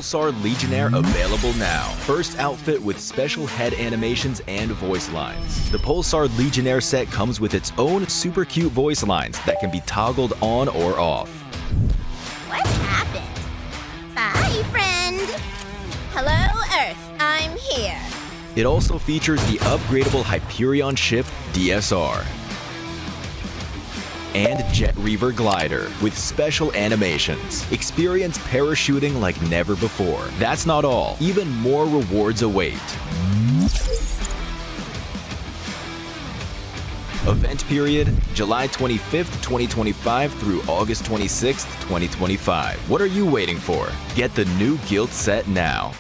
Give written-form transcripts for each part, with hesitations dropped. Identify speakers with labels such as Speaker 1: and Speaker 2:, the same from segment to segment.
Speaker 1: Pulsar Legionnaire available now. First outfit with special head animations and voice lines. The Pulsar Legionnaire set comes with its own super cute voice lines that can be toggled on or off.
Speaker 2: What happened? Bye, friend. Hello, Earth. I'm here.
Speaker 1: It also features the upgradable Hyperion ship DSR and Jet Reaver glider with special animations. Experience parachuting like never before. That's not all. Even more rewards await. Event period, July 25th, 2025 through August 26th, 2025. What are you waiting for? Get the new Guild set now.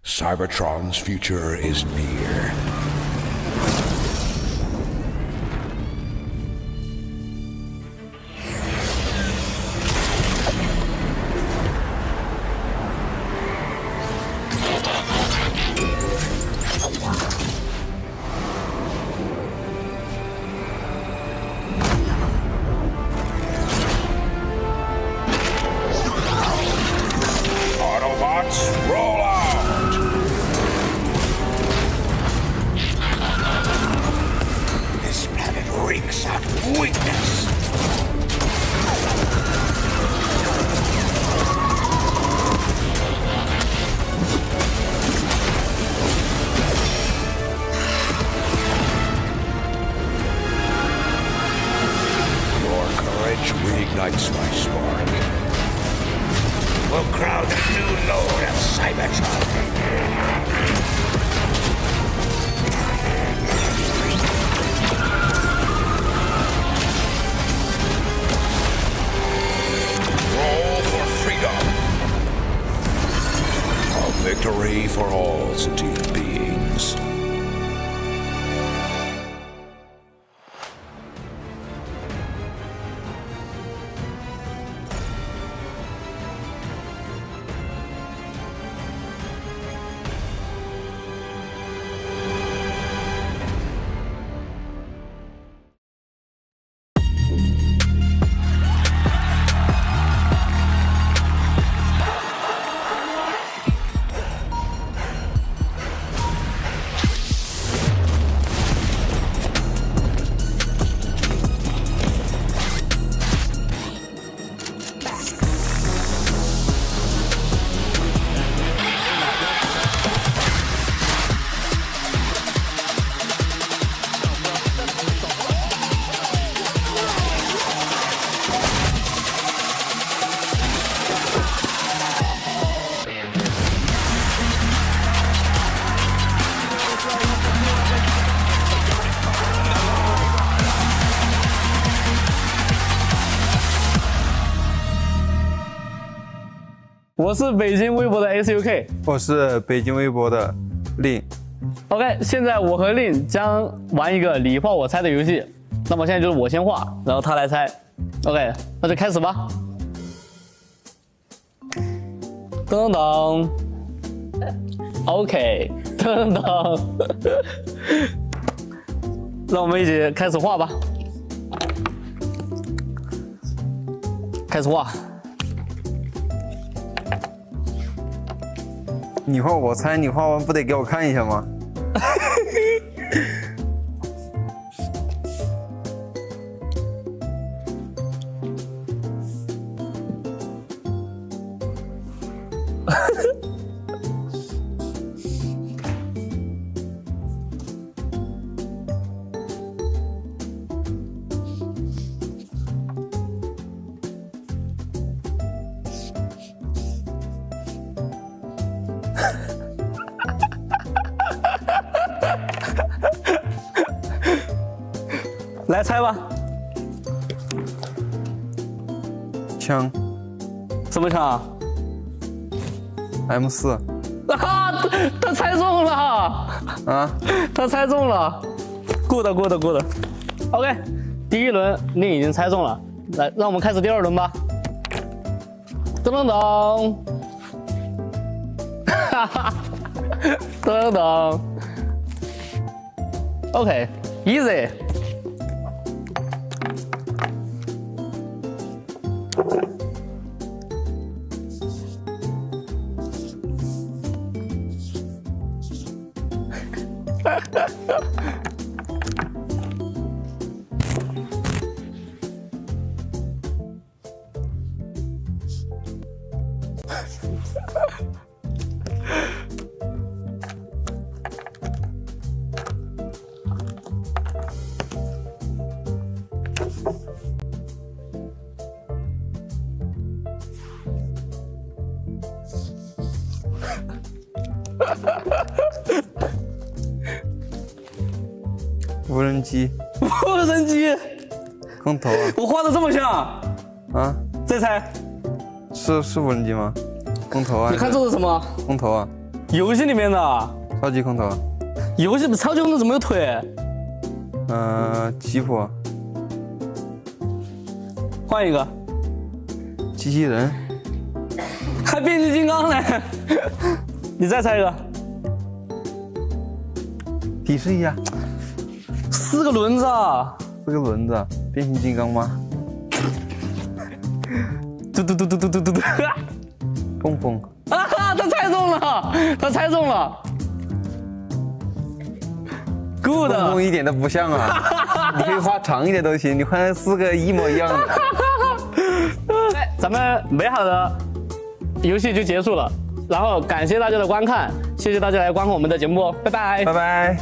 Speaker 3: Cybertron's future is near. Autobots, roll out! This planet reeks of weakness. Your courage reignites my spark. We'll crowd a new load of Cybertron. Roll for freedom. A victory for all sentient beings.
Speaker 4: 我是北京微博的 SUK，
Speaker 5: 我是北京微博的令。
Speaker 4: OK， 现在我和令将玩一个你画我猜的游戏。那么现在就是我先画，然后他来猜。OK， 那就开始吧。噔噔。OK， 噔噔。让我们一起开始画吧。开始画。
Speaker 5: 你画我猜，你画完不得给我看一下吗？
Speaker 4: 来猜吧。
Speaker 5: 枪
Speaker 4: 什么枪
Speaker 5: M4。
Speaker 4: 啊，他猜中了
Speaker 5: 啊！
Speaker 4: 他猜中了 ，good。OK， 第一轮令已经猜中了，来，让我们开始第二轮吧。噔噔噔，哈哈，噔噔。OK，easy。
Speaker 5: 无人机。
Speaker 4: 无人机。
Speaker 5: 空投啊！
Speaker 4: 我画的这么像
Speaker 5: 啊！
Speaker 4: 再猜。
Speaker 5: 是无人机吗？空投啊！
Speaker 4: 你看这是什么？
Speaker 5: 空投啊！
Speaker 4: 游戏里面的。
Speaker 5: 超级空投。
Speaker 4: 游戏超级空投怎么有腿？
Speaker 5: 吉普。
Speaker 4: 换一个。
Speaker 5: 机器人。
Speaker 4: 还变形金刚呢？你再猜一个。
Speaker 5: 提示一下。
Speaker 4: 4个轮子啊
Speaker 5: ！4个轮子，变形金刚吗？
Speaker 4: 嘟。
Speaker 5: 蹦蹦。
Speaker 4: 啊！他猜中了。Good。
Speaker 5: 蹦蹦一点都不像啊！你可以画长一点都行，你画4个一模一样的。
Speaker 4: 咱们美好的游戏就结束了，然后感谢大家的观看，谢谢大家来观看我们的节目，拜拜，
Speaker 5: 拜拜。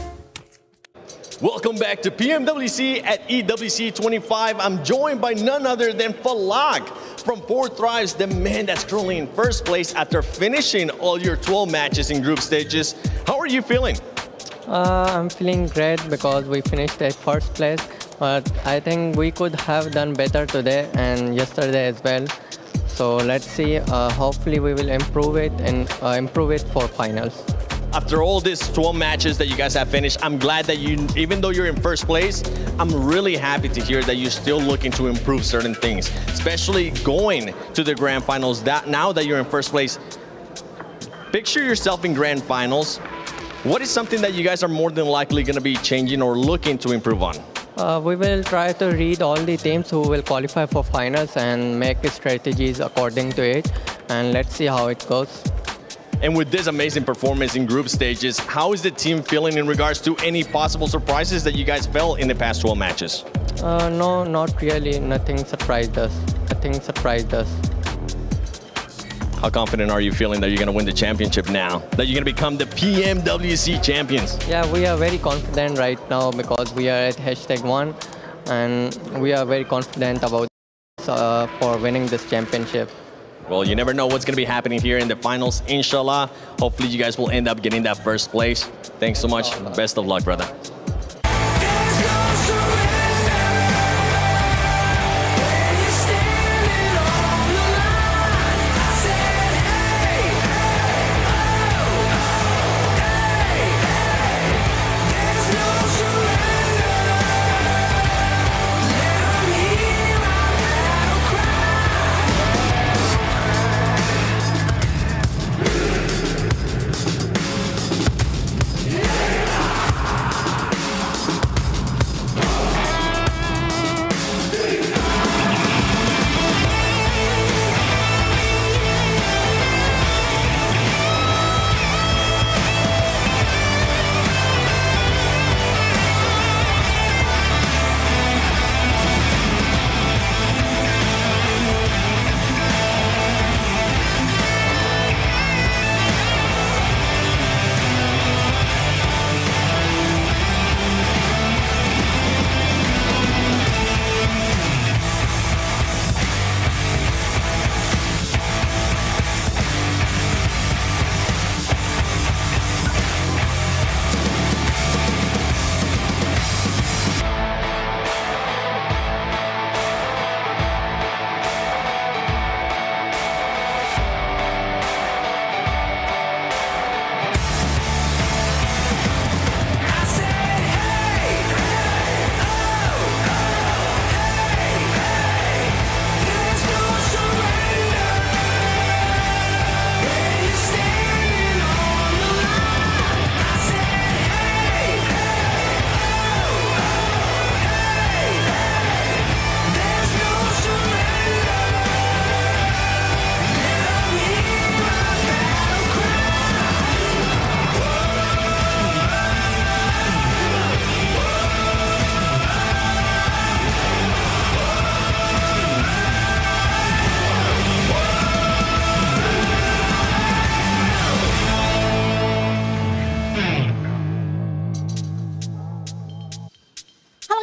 Speaker 6: Welcome back to PMWC at EWC 25. I'm joined by none other than Falak from 4 Thrives, the man that's currently in first place after finishing all your 12 matches in group stages. How are you feeling?
Speaker 7: I'm feeling great because we finished at first place, but I think we could have done better today and yesterday as well. So let's see, hopefully we will improve it and improve it for finals.
Speaker 6: After all these 12 matches that you guys have finished, I'm glad that you, even though you're in first place, I'm really happy to hear that you're still looking to improve certain things, especially going to the grand finals. Now that you're in first place, picture yourself in grand finals. What is something that you guys are more than likely going to be changing or looking to improve on?
Speaker 7: We will try to read all the teams who will qualify for finals and make strategies according to it, and let's see how it goes.
Speaker 6: And with this amazing performance in group stages, how is the team feeling in regards to any possible surprises that you guys felt in the past 12 matches?
Speaker 7: No, not really. Nothing surprised us.
Speaker 6: How confident are you feeling that you're going to win the championship now? That you're going to become the PMWC champions?
Speaker 7: Yeah, we are very confident right now because we are at #1 and we are very confident about for winning this championship.
Speaker 6: Well, you never know what's going to be happening here in the finals, inshallah. Hopefully you guys will end up getting that first place. Thanks so much. Best of luck, brother.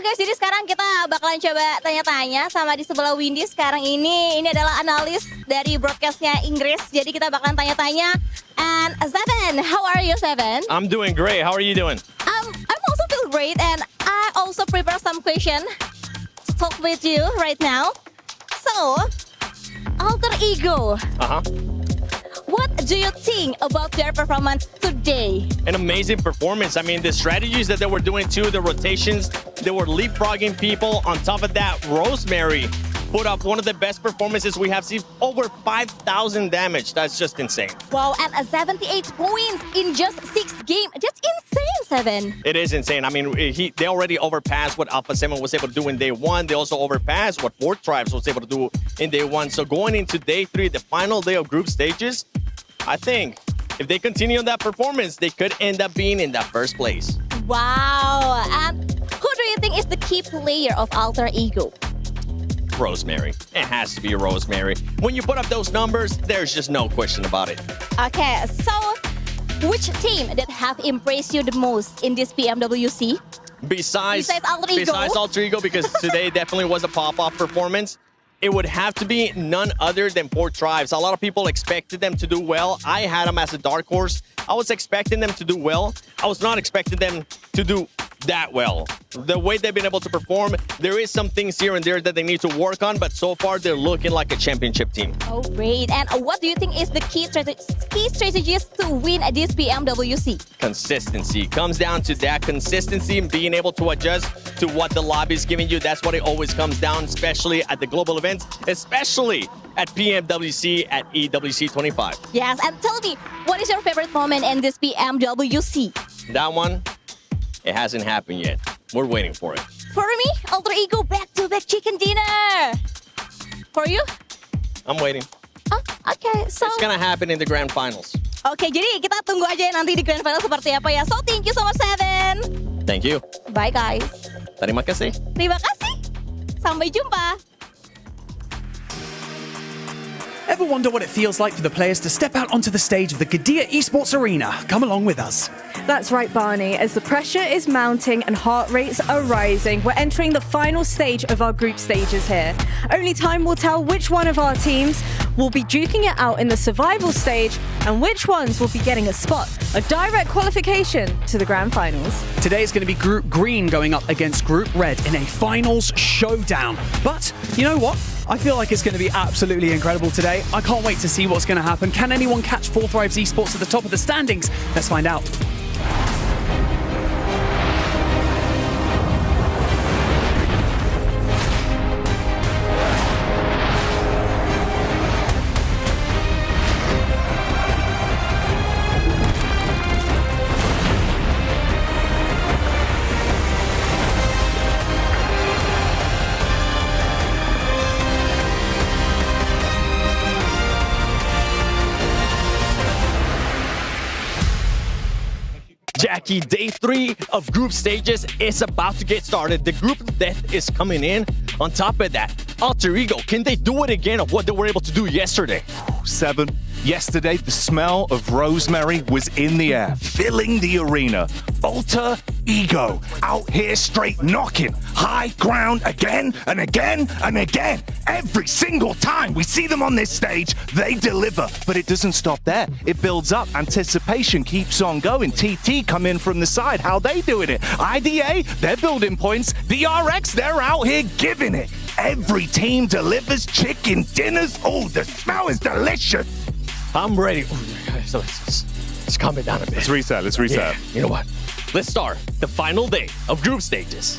Speaker 2: guys, jadi sekarang kita bakalan coba tanya-tanya sama di sebelah Windy sekarang ini. Ini adalah analis dari broadcastnya Inggris. Jadi kita bakalan tanya-tanya. And Seven, how are you, Seven?
Speaker 6: I'm doing great. How are you doing?
Speaker 2: I'm also feel great, and I also prepare some question to talk with you right now. So, Alter Ego, what do you think about their performance today?
Speaker 6: An amazing performance. I mean, the strategies that they were doing too, the rotations, they were leapfrogging people. On top of that, Rosemary put up one of the best performances we have seen. Over 5,000 damage. That's just insane.
Speaker 2: Wow, and 78 points in just 6 games. That's insane, Seven.
Speaker 6: It is insane. I mean, they already overpassed what Alpha 7 was able to do in day 1. They also overpassed what Fourth Tribes was able to do in day 1. So going into day 3, the final day of group stages, I think if they continue on that performance, they could end up being in that first place.
Speaker 2: Wow. And who do you think is the key player of Alter Ego?
Speaker 6: Rosemary. It has to be Rosemary. When you put up those numbers, there's just no question about it.
Speaker 2: Okay, so which team that have impressed you the most in this PMWC?
Speaker 6: Besides
Speaker 2: Alter Ego?
Speaker 6: Besides Alter Ego, because today definitely was a pop-off performance, it would have to be none other than Four Tribes. A lot of people expected them to do well. I had them as a dark horse. I was expecting them to do well. I was not expecting them to do that well. The way they've been able to perform, there is some things here and there that they need to work on, but so far they're looking like a championship team.
Speaker 2: Oh, great. And what do you think is the key strategies to win this PMWC?
Speaker 6: Consistency. Comes down to that consistency and being able to adjust to what the lobby is giving you. That's what it always comes down, especially at the global events, especially at PMWC at EWC 25.
Speaker 2: Yes, and tell me, what is your favorite moment in this PMWC?
Speaker 6: That one, it hasn't happened yet. We're waiting for it.
Speaker 2: For me, Alter Ego back-to-back chicken dinner. For you?
Speaker 6: I'm waiting.
Speaker 2: Oh, okay, so...
Speaker 6: It's gonna happen in the grand finals.
Speaker 2: Oke, jadi kita tunggu aja nanti di grand final seperti apa ya. So, thank you so much, Seven.
Speaker 6: Thank you.
Speaker 2: Bye, guys.
Speaker 6: Terima kasih.
Speaker 2: Terima kasih. Sampai jumpa.
Speaker 8: Ever wonder what it feels like for the players to step out onto the stage of the Qiddiya Esports Arena? Come along with us.
Speaker 9: That's right, Barney. As the pressure is mounting and heart rates are rising, we're entering the final stage of our group stages here. Only time will tell which one of our teams will be duking it out in the survival stage and which ones will be getting a spot, a direct qualification to the grand finals.
Speaker 8: Today is going to be Group Green going up against Group Red in a finals showdown. But you know what? I feel like it's going to be absolutely incredible today. I can't wait to see what's going to happen. Can anyone catch Four Thrives Esports at the top of the standings? Let's find out.
Speaker 6: Jackie, day 3 of group stages is about to get started. The group of death is coming in. On top of that, Alter Ego, can they do it again of what they were able to do yesterday?
Speaker 3: 7. Yesterday, the smell of rosemary was in the air, filling the arena. Alter Ego out here straight knocking high ground again and again and again. Every single time we see them on this stage, they deliver. But it doesn't stop there. It builds up. Anticipation keeps on going. TT come in from the side. How they doing it? IDA, they're building points. DRX, they're out here giving it. Every team delivers chicken dinners. Oh, the smell is delicious.
Speaker 6: I'm ready. So let's calm it down a bit.
Speaker 3: Let's reset.
Speaker 6: Yeah, you know what? Let's start the final day of group stages.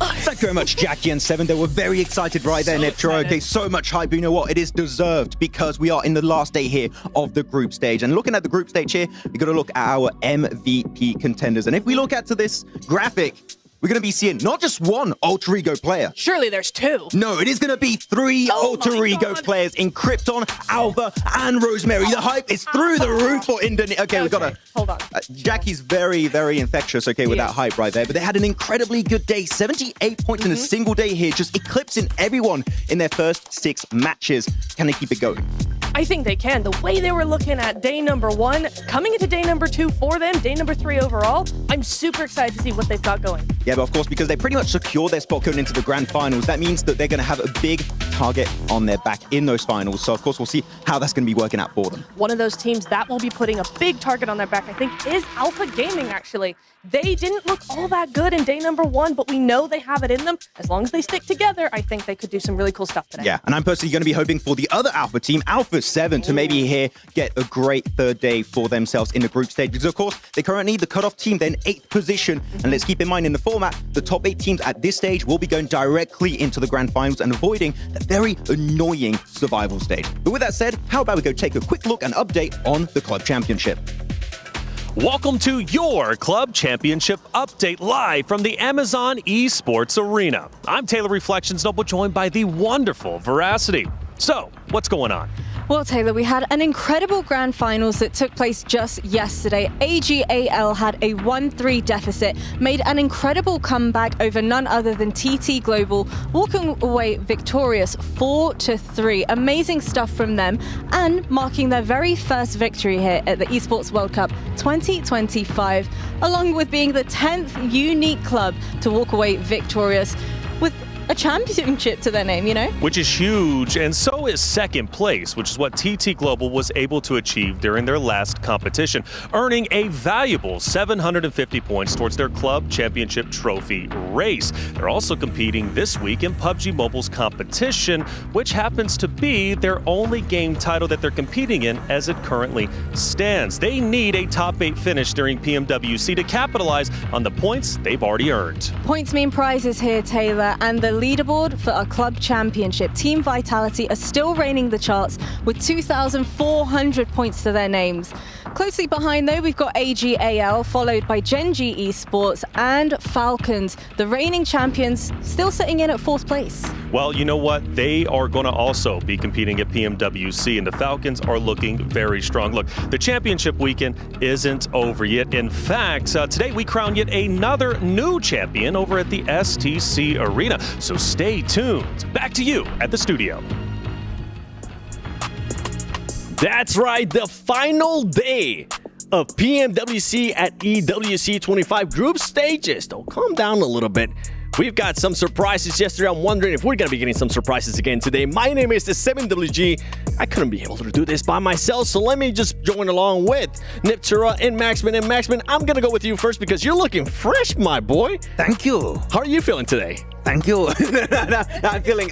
Speaker 10: Thank you very much, Jackie and Seven. They were very excited right there, Neptro. Okay, so much hype. You know what? It is deserved because we are in the last day here of the group stage. And looking at the group stage here, we got to look at our MVP contenders. And if we look at this graphic, we're going to be seeing not just one Alter Ego player.
Speaker 9: Surely there's 2.
Speaker 10: No, it is going to be 3 Alter Ego players in Krypton, Alpha, and Rosemary. The hype is through the roof for Indonesia. Okay, we've got to...
Speaker 9: Hold on.
Speaker 10: Jackie's very, very infectious, okay, with that hype right there. But they had an incredibly good day. 78 points in a single day here, just eclipsing everyone in their first 6 matches. Can they keep it going?
Speaker 11: I think they can. The way they were looking at day number 1, coming into day number 2 for them, day number 3 overall, I'm super excited to see what they've got going.
Speaker 10: Yeah, but of course, because they pretty much secure their spot going into the grand finals, that means that they're going to have a big target on their back in those finals. So, of course, we'll see how that's going to be working out for them.
Speaker 11: One of those teams that will be putting a big target on their back, I think, is Alpha Gaming, actually. They didn't look all that good in day number 1, but we know they have it in them. As long as they stick together, I think they could do some really cool stuff today.
Speaker 10: Yeah, and I'm personally going to be hoping for the other Alpha team, Alpha 7, to maybe here get a great third day for themselves in the group stage. Because, of course, they currently the cutoff team, then 8th position. And let's keep in mind in the format, the top 8 teams at this stage will be going directly into the grand finals and avoiding that very annoying survival stage. But with that said, how about we go take a quick look and update on the club championship?
Speaker 12: Welcome to your Club Championship update live from the Amazon Esports Arena. I'm Taylor Reflections Noble, joined by the wonderful Veracity. So, what's going on?
Speaker 9: Well, Taylor, we had an incredible grand finals that took place just yesterday. AGAL had a 1-3 deficit, made an incredible comeback over none other than TT Global, walking away victorious 4-3. Amazing stuff from them, and marking their very first victory here at the Esports World Cup 2025, along with being the 10th unique club to walk away victorious with a championship to their name, you know?
Speaker 12: Which is huge, and so is second place, which is what TT Global was able to achieve during their last competition, earning a valuable 750 points towards their club championship trophy race. They're also competing this week in PUBG Mobile's competition, which happens to be their only game title that they're competing in as it currently stands. They need a top 8 finish during PMWC to capitalize on the points they've already earned.
Speaker 9: Points mean prizes here, Taylor, and the leaderboard for our club championship. Team Vitality are still reigning the charts with 2,400 points to their names. Closely behind, though, we've got AGAL, followed by Genji Esports and Falcons, the reigning champions, still sitting in at 4th place.
Speaker 12: Well, you know what? They are going to also be competing at PMWC, and the Falcons are looking very strong. Look, the championship weekend isn't over yet. In fact, today we crown yet another new champion over at the STC Arena. So stay tuned. Back to you at the studio.
Speaker 6: That's right, the final day of PMWC at EWC 25 group stages. Don't calm down a little bit. We've got some surprises yesterday. I'm wondering if we're going to be getting some surprises again today. My name is the 7WG. I couldn't be able to do this by myself, so let me just join along with Niptura and Maxman. And Maxman, I'm going to go with you first because you're looking fresh, my boy.
Speaker 10: Thank you.
Speaker 6: How are you feeling today?
Speaker 10: Thank you.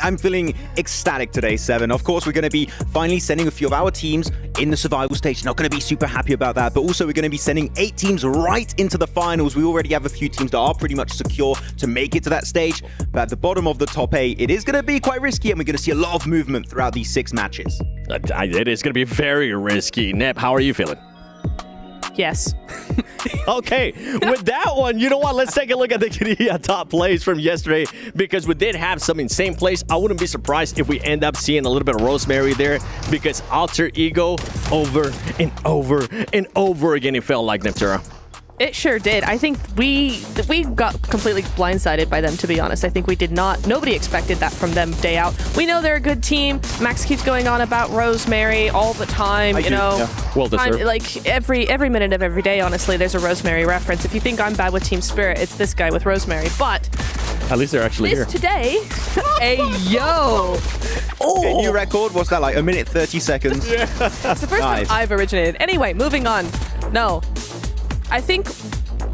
Speaker 10: I'm feeling ecstatic today, Seven. Of course, we're going to be finally sending a few of our teams in the survival stage. Not going to be super happy about that, but also we're going to be sending 8 teams right into the finals. We already have a few teams that are pretty much secure to make it to that stage, but at the bottom of the top 8, it is going to be quite risky, and we're going to see a lot of movement throughout these 6 matches.
Speaker 6: It is going to be very risky. Nep, how are you feeling?
Speaker 11: Yes.
Speaker 6: Okay, with that one, you know what? Let's take a look at the top plays from yesterday because we did have some insane plays. I wouldn't be surprised if we end up seeing a little bit of Rosemary there because Alter Ego over and over and over again, it felt like, Neptura.
Speaker 11: It sure did. I think we got completely blindsided by them, to be honest. I think we did not. Nobody expected that from them day out. We know they're a good team. Max keeps going on about Rosemary all the time.
Speaker 6: Well deserved.
Speaker 11: Like every minute of every day, honestly, there's a Rosemary reference. If you think I'm bad with Team Spirit, it's this guy with Rosemary. But
Speaker 6: at least they're actually here.
Speaker 11: Today, hey yo.
Speaker 10: Okay, new record. What's that like? 1 minute 30 seconds.
Speaker 11: Yeah. It's the first time I've originated. Anyway, moving on. No. I think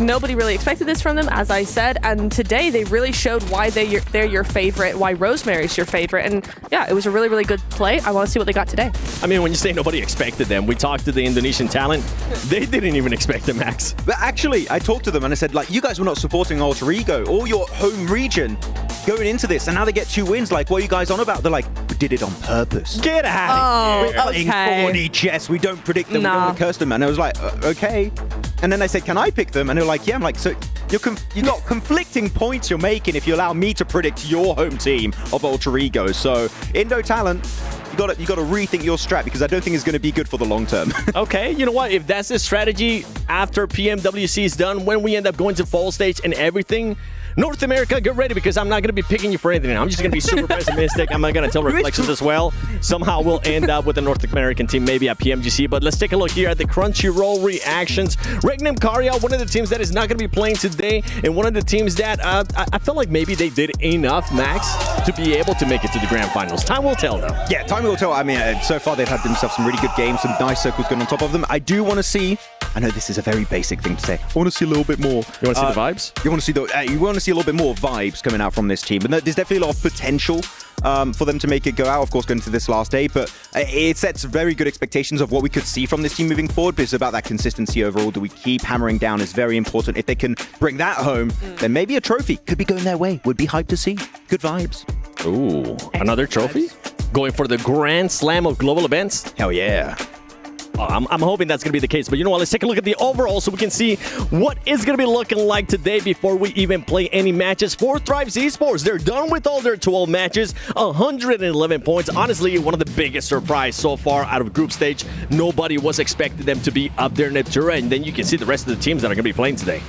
Speaker 11: nobody really expected this from them, as I said, and today they really showed why they're your favorite, why Rosemary's your favorite, and yeah, it was a really, really good play. I want to see what they got today.
Speaker 6: I mean, when you say nobody expected them, we talked to the Indonesian talent. They didn't even expect them, Max.
Speaker 10: But actually, I talked to them and I said, like, you guys were not supporting Alter Ego or your home region going into this, and now they get 2 wins. Like, what are you guys on about? They're like, we did it on purpose.
Speaker 6: Get out of here.
Speaker 10: We're playing 4D chess. We don't predict them. We don't curse them. And I was like, okay. And then they said, can I pick them? And they're like, yeah. I'm like, so you got conflicting points you're making if you allow me to predict your home team of Alter Ego. So Indo talent, you got to rethink your strat because I don't think it's going to be good for the long term.
Speaker 6: Okay, you know what? If that's the strategy after PMWC is done, when we end up going to fall stage and everything, North America, get ready because I'm not going to be picking you for anything. I'm just going to be super pessimistic. I'm not going to tell reflections as well. Somehow we'll end up with the North American team maybe at PMGC. But let's take a look here at the Crunchyroll reactions. Regnum Karya, one of the teams that is not going to be playing today, and one of the teams that I feel like maybe they did enough, Max, to be able to make it to the grand finals. Time will tell, though.
Speaker 10: Yeah, time will tell. I mean, so far they've had themselves some really good games, some nice circles going on top of them. I do want to see. I know this is a very basic thing to say. I want to see a little bit more.
Speaker 6: You want to see the vibes?
Speaker 10: You want to see a little bit more vibes coming out from this team. But there's definitely a lot of potential for them to make it go out, of course, going into this last day. But it sets very good expectations of what we could see from this team moving forward. But it's about that consistency overall that we keep hammering down is very important. If they can bring that home, then maybe a trophy could be going their way. Would be hyped to see. Good vibes.
Speaker 6: Ooh, another trophy? Going for the Grand Slam of global events?
Speaker 10: Hell yeah.
Speaker 6: I'm hoping that's going to be the case. But you know what? Let's take a look at the overall so we can see what is going to be looking like today before we even play any matches. For Thrives Esports, they're done with all their 12 matches, 111 points. Honestly, one of the biggest surprise so far out of group stage. Nobody was expecting them to be up there in Neptura. And then you can see the rest of the teams that are going to be playing today.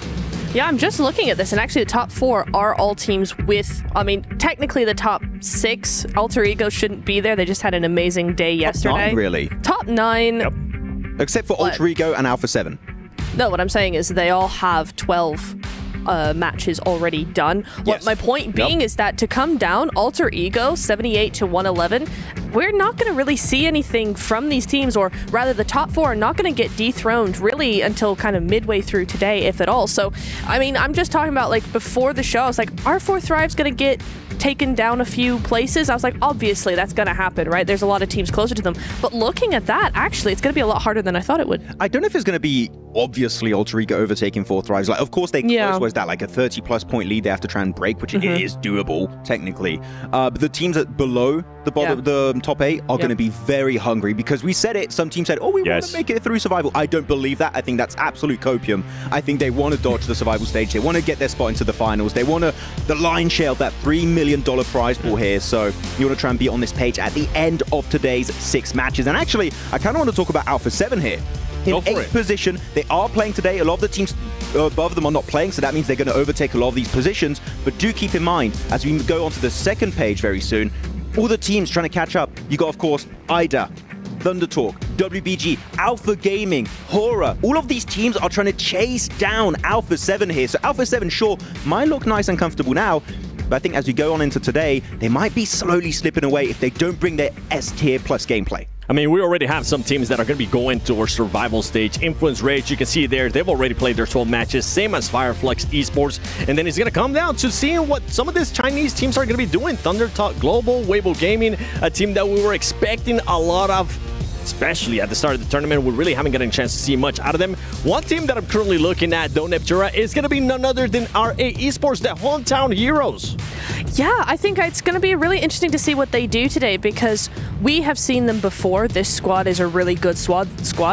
Speaker 11: Yeah, I'm just looking at this, and actually the top 4 are all teams with, I mean, technically the top 6, Alter Ego shouldn't be there. They just had an amazing day yesterday.
Speaker 10: Top 9, really?
Speaker 11: Top 9.
Speaker 6: Yep.
Speaker 10: Except for Alter Ego and Alpha 7.
Speaker 11: No, what I'm saying is they all have 12 matches already done. What my point being is that to come down, Alter Ego, 78 to 111, we're not going to really see anything from these teams, or rather the top 4 are not going to get dethroned really until kind of midway through today, if at all. So, I mean, I'm just talking about like before the show, I was like, are 4 Thrives going to get taken down a few places? I was like, obviously that's going to happen, right? There's a lot of teams closer to them. But looking at that, actually, it's going to be a lot harder than I thought it would.
Speaker 10: I don't know if it's going to be obviously Alter Ego overtaking 4 Thrives. Like, of course, they close. Was that like a 30-plus point lead they have to try and break, which it is doable, technically. But the teams that below the bottom, the top 8 are going to be very hungry because we said it. Some teams said, oh, we want to make it through survival. I don't believe that. I think that's absolute copium. I think they want to dodge the survival stage. They want to get their spot into the finals. They want to the lion's share of that $3 million prize pool here. So you want to try and be on this page at the end of today's 6 matches. And actually, I kind of want to talk about Alpha 7 here. In 8th position, they are playing today. A lot of the teams above them are not playing, so that means they're going to overtake a lot of these positions. But do keep in mind, as we go onto the 2nd page very soon, all the teams trying to catch up. You got, of course, IDA, Thunder Talk, WBG, Alpha Gaming, Horror. All of these teams are trying to chase down Alpha 7 here. So Alpha 7, sure, might look nice and comfortable now, but I think as we go on into today, they might be slowly slipping away if they don't bring their S-tier plus gameplay.
Speaker 6: I mean, we already have some teams that are going to be going to our survival stage. Influence Rage, you can see there, they've already played their 12 matches, same as Fireflex Esports. And then it's going to come down to seeing what some of these Chinese teams are going to be doing. Thunder Talk Global, Weibo Gaming, a team that we were expecting a lot of, especially at the start of the tournament. We really haven't gotten a chance to see much out of them. One team that I'm currently looking at, though, Neptura, is going to be none other than RA Esports, the hometown heroes.
Speaker 11: Yeah, I think it's going to be really interesting to see what they do today because we have seen them before. This squad is a really good squad.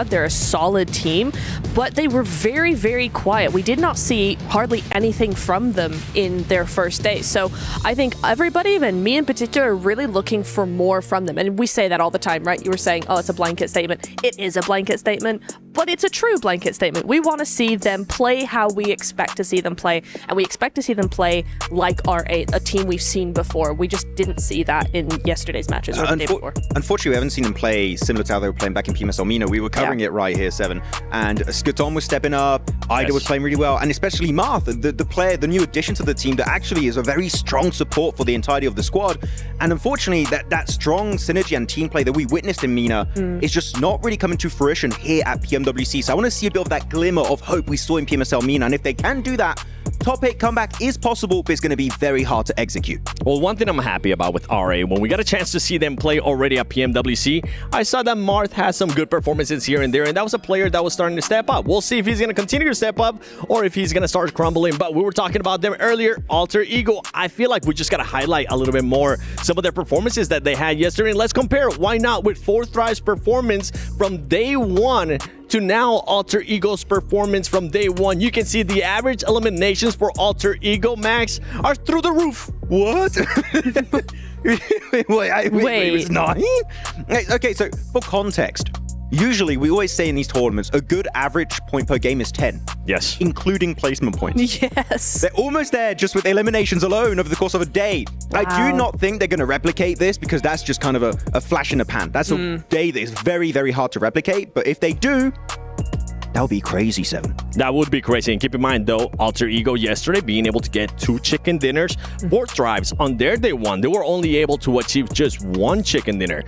Speaker 11: They're a solid team, but they were very, very quiet. We did not see hardly anything from them in their first day. So I think everybody, and me in particular, are really looking for more from them. And we say that all the time, right? You were saying, oh, it's a blanket statement. It is a blanket statement, but it's a true blanket statement. We want to see them play how we expect to see them play, and we expect to see them play like R8, a team we've seen before. We just didn't see that in yesterday's matches or the day before.
Speaker 10: Unfortunately, we haven't seen them play similar to how they were playing back in PMS Almina. We were covering it right here, 7. And Skaton was stepping up, Ida was playing really well, and especially Marth, the player, the new addition to the team that actually is a very strong support for the entirety of the squad. And unfortunately, that strong synergy and team play that we witnessed in Mina is just not really coming to fruition here at PMWC. So I want to see a bit of that glimmer of hope we saw in PMSL Mina. And if they can do that, top 8 comeback is possible, but it's going to be very hard to execute.
Speaker 6: Well, one thing I'm happy about with RA, when we got a chance to see them play already at PMWC, I saw that Marth has some good performances here and there, and that was a player that was starting to step up. We'll see if he's going to continue to step up or if he's going to start crumbling, but we were talking about them earlier. Alter Ego, I feel like we just got to highlight a little bit more some of their performances that they had yesterday, and let's compare, why not, with 4 Thrive's performance from day 1 to now Alter Ego's performance from day 1. You can see the average eliminations for Alter Ego, Max, are through the roof.
Speaker 10: What? wait, it was 9? Okay, so for context, Usually, we always say in these tournaments, a good average point per game is 10.
Speaker 6: Yes.
Speaker 10: Including placement points.
Speaker 11: Yes.
Speaker 10: They're almost there just with eliminations alone over the course of a day.
Speaker 11: Wow.
Speaker 10: I do not think they're going to replicate this because that's just kind of a flash in the pan. That's a day that is very, very hard to replicate. But if they do, that would be crazy, Seven.
Speaker 6: That would be crazy. And keep in mind, though, Alter Ego yesterday being able to get 2 chicken dinners, 4 drives on their day 1. They were only able to achieve just 1 chicken dinner.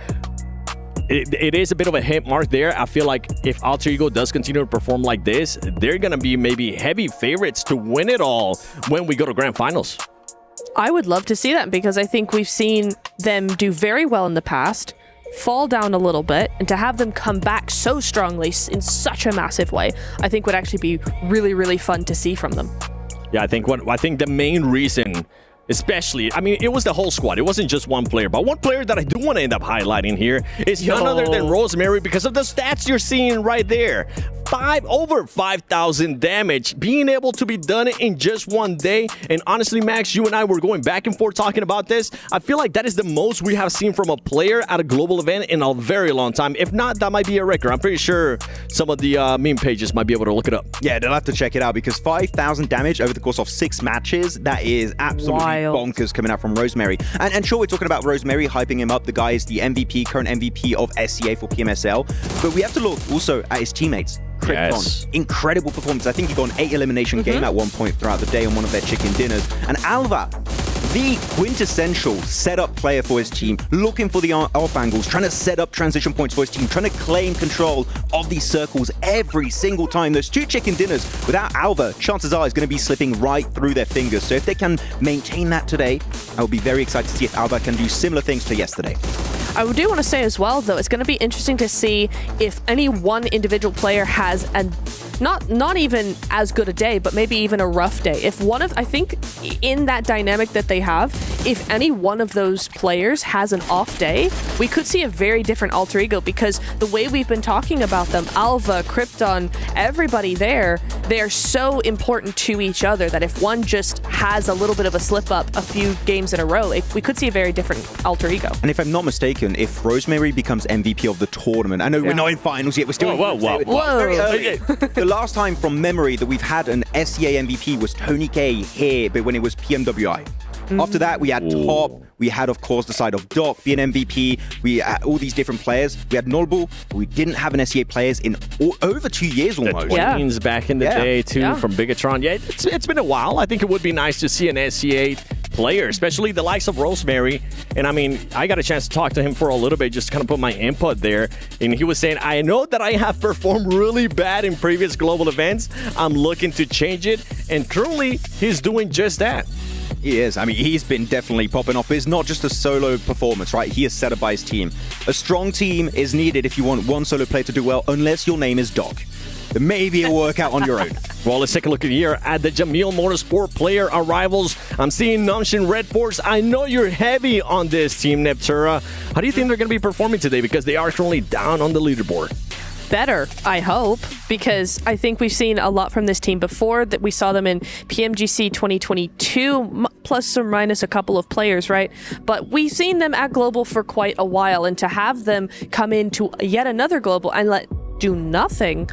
Speaker 6: It is a bit of a hit mark there. I feel like if Alter Ego does continue to perform like this, they're going to be maybe heavy favorites to win it all when we go to grand finals.
Speaker 11: I would love to see that because I think we've seen them do very well in the past, fall down a little bit, and to have them come back so strongly in such a massive way, I think would actually be really, really fun to see from them.
Speaker 6: Yeah, I think the main reason, especially, I mean, it was the whole squad. It wasn't just one player. But one player that I do want to end up highlighting here is none other than Rosemary because of the stats you're seeing right there. Over 5,000 damage, being able to be done in just one day. And honestly, Max, you and I were going back and forth talking about this. I feel like that is the most we have seen from a player at a global event in a very long time. If not, that might be a record. I'm pretty sure some of the meme pages might be able to look it up.
Speaker 10: Yeah, they'll have to check it out because 5,000 damage over the course of 6 matches, that is absolutely bonkers coming out from Rosemary. And sure, we're talking about Rosemary, hyping him up. The guy is the MVP, current MVP of SCA for PMSL. But we have to look also at his teammates. Krypton, yes. Incredible performance. I think he got an 8 elimination game at one point throughout the day on one of their chicken dinners. And Alva, the quintessential setup player for his team, looking for the off angles, trying to set up transition points for his team, trying to claim control of these circles every single time. Those 2 chicken dinners without Alva, chances are, is going to be slipping right through their fingers. So if they can maintain that today, I will be very excited to see if Alva can do similar things to yesterday.
Speaker 11: I do want to say as well, though, it's going to be interesting to see if any one individual player has not even as good a day, but maybe even a rough day. I think in that dynamic that they have, if any one of those players has an off day, we could see a very different Alter Ego because the way we've been talking about them, Alva, Krypton, everybody there, they're so important to each other that if one just has a little bit of a slip up a few games in a row, we could see a very different Alter Ego.
Speaker 10: And if I'm not mistaken, if Rosemary becomes MVP of the tournament, I know we're not in finals yet, we're still very early. The last time from memory that we've had an SCA MVP was Tony K here, but when it was PMWI. After that, we had Top. We had, of course, the side of Doc being MVP. We had all these different players. We had Nolbu. We didn't have an SCA players in over 2 years almost.
Speaker 6: The Twins back in the day, too, from Bigatron. Yeah, it's been a while. I think it would be nice to see an SCA player, especially the likes of Rosemary. And I mean, I got a chance to talk to him for a little bit, just to kind of put my input there. And he was saying, I know that I have performed really bad in previous global events. I'm looking to change it. And currently, he's doing just that.
Speaker 10: He is. I mean, he's been definitely popping off. It's not just a solo performance, right? He is set up by his team. A strong team is needed if you want one solo player to do well, unless your name is Doc. Maybe it'll work out on your own.
Speaker 6: Well, let's take a look here at the Jamil Motorsport player arrivals. I'm seeing Numshin Red Force. I know you're heavy on this team, Neptura. How do you think they're going to be performing today? Because they are currently down on the leaderboard.
Speaker 11: Better, I hope, because I think we've seen a lot from this team before. That we saw them in PMGC 2022, plus or minus a couple of players, right? But we've seen them at Global for quite a while, and to have them come into yet another Global and do nothing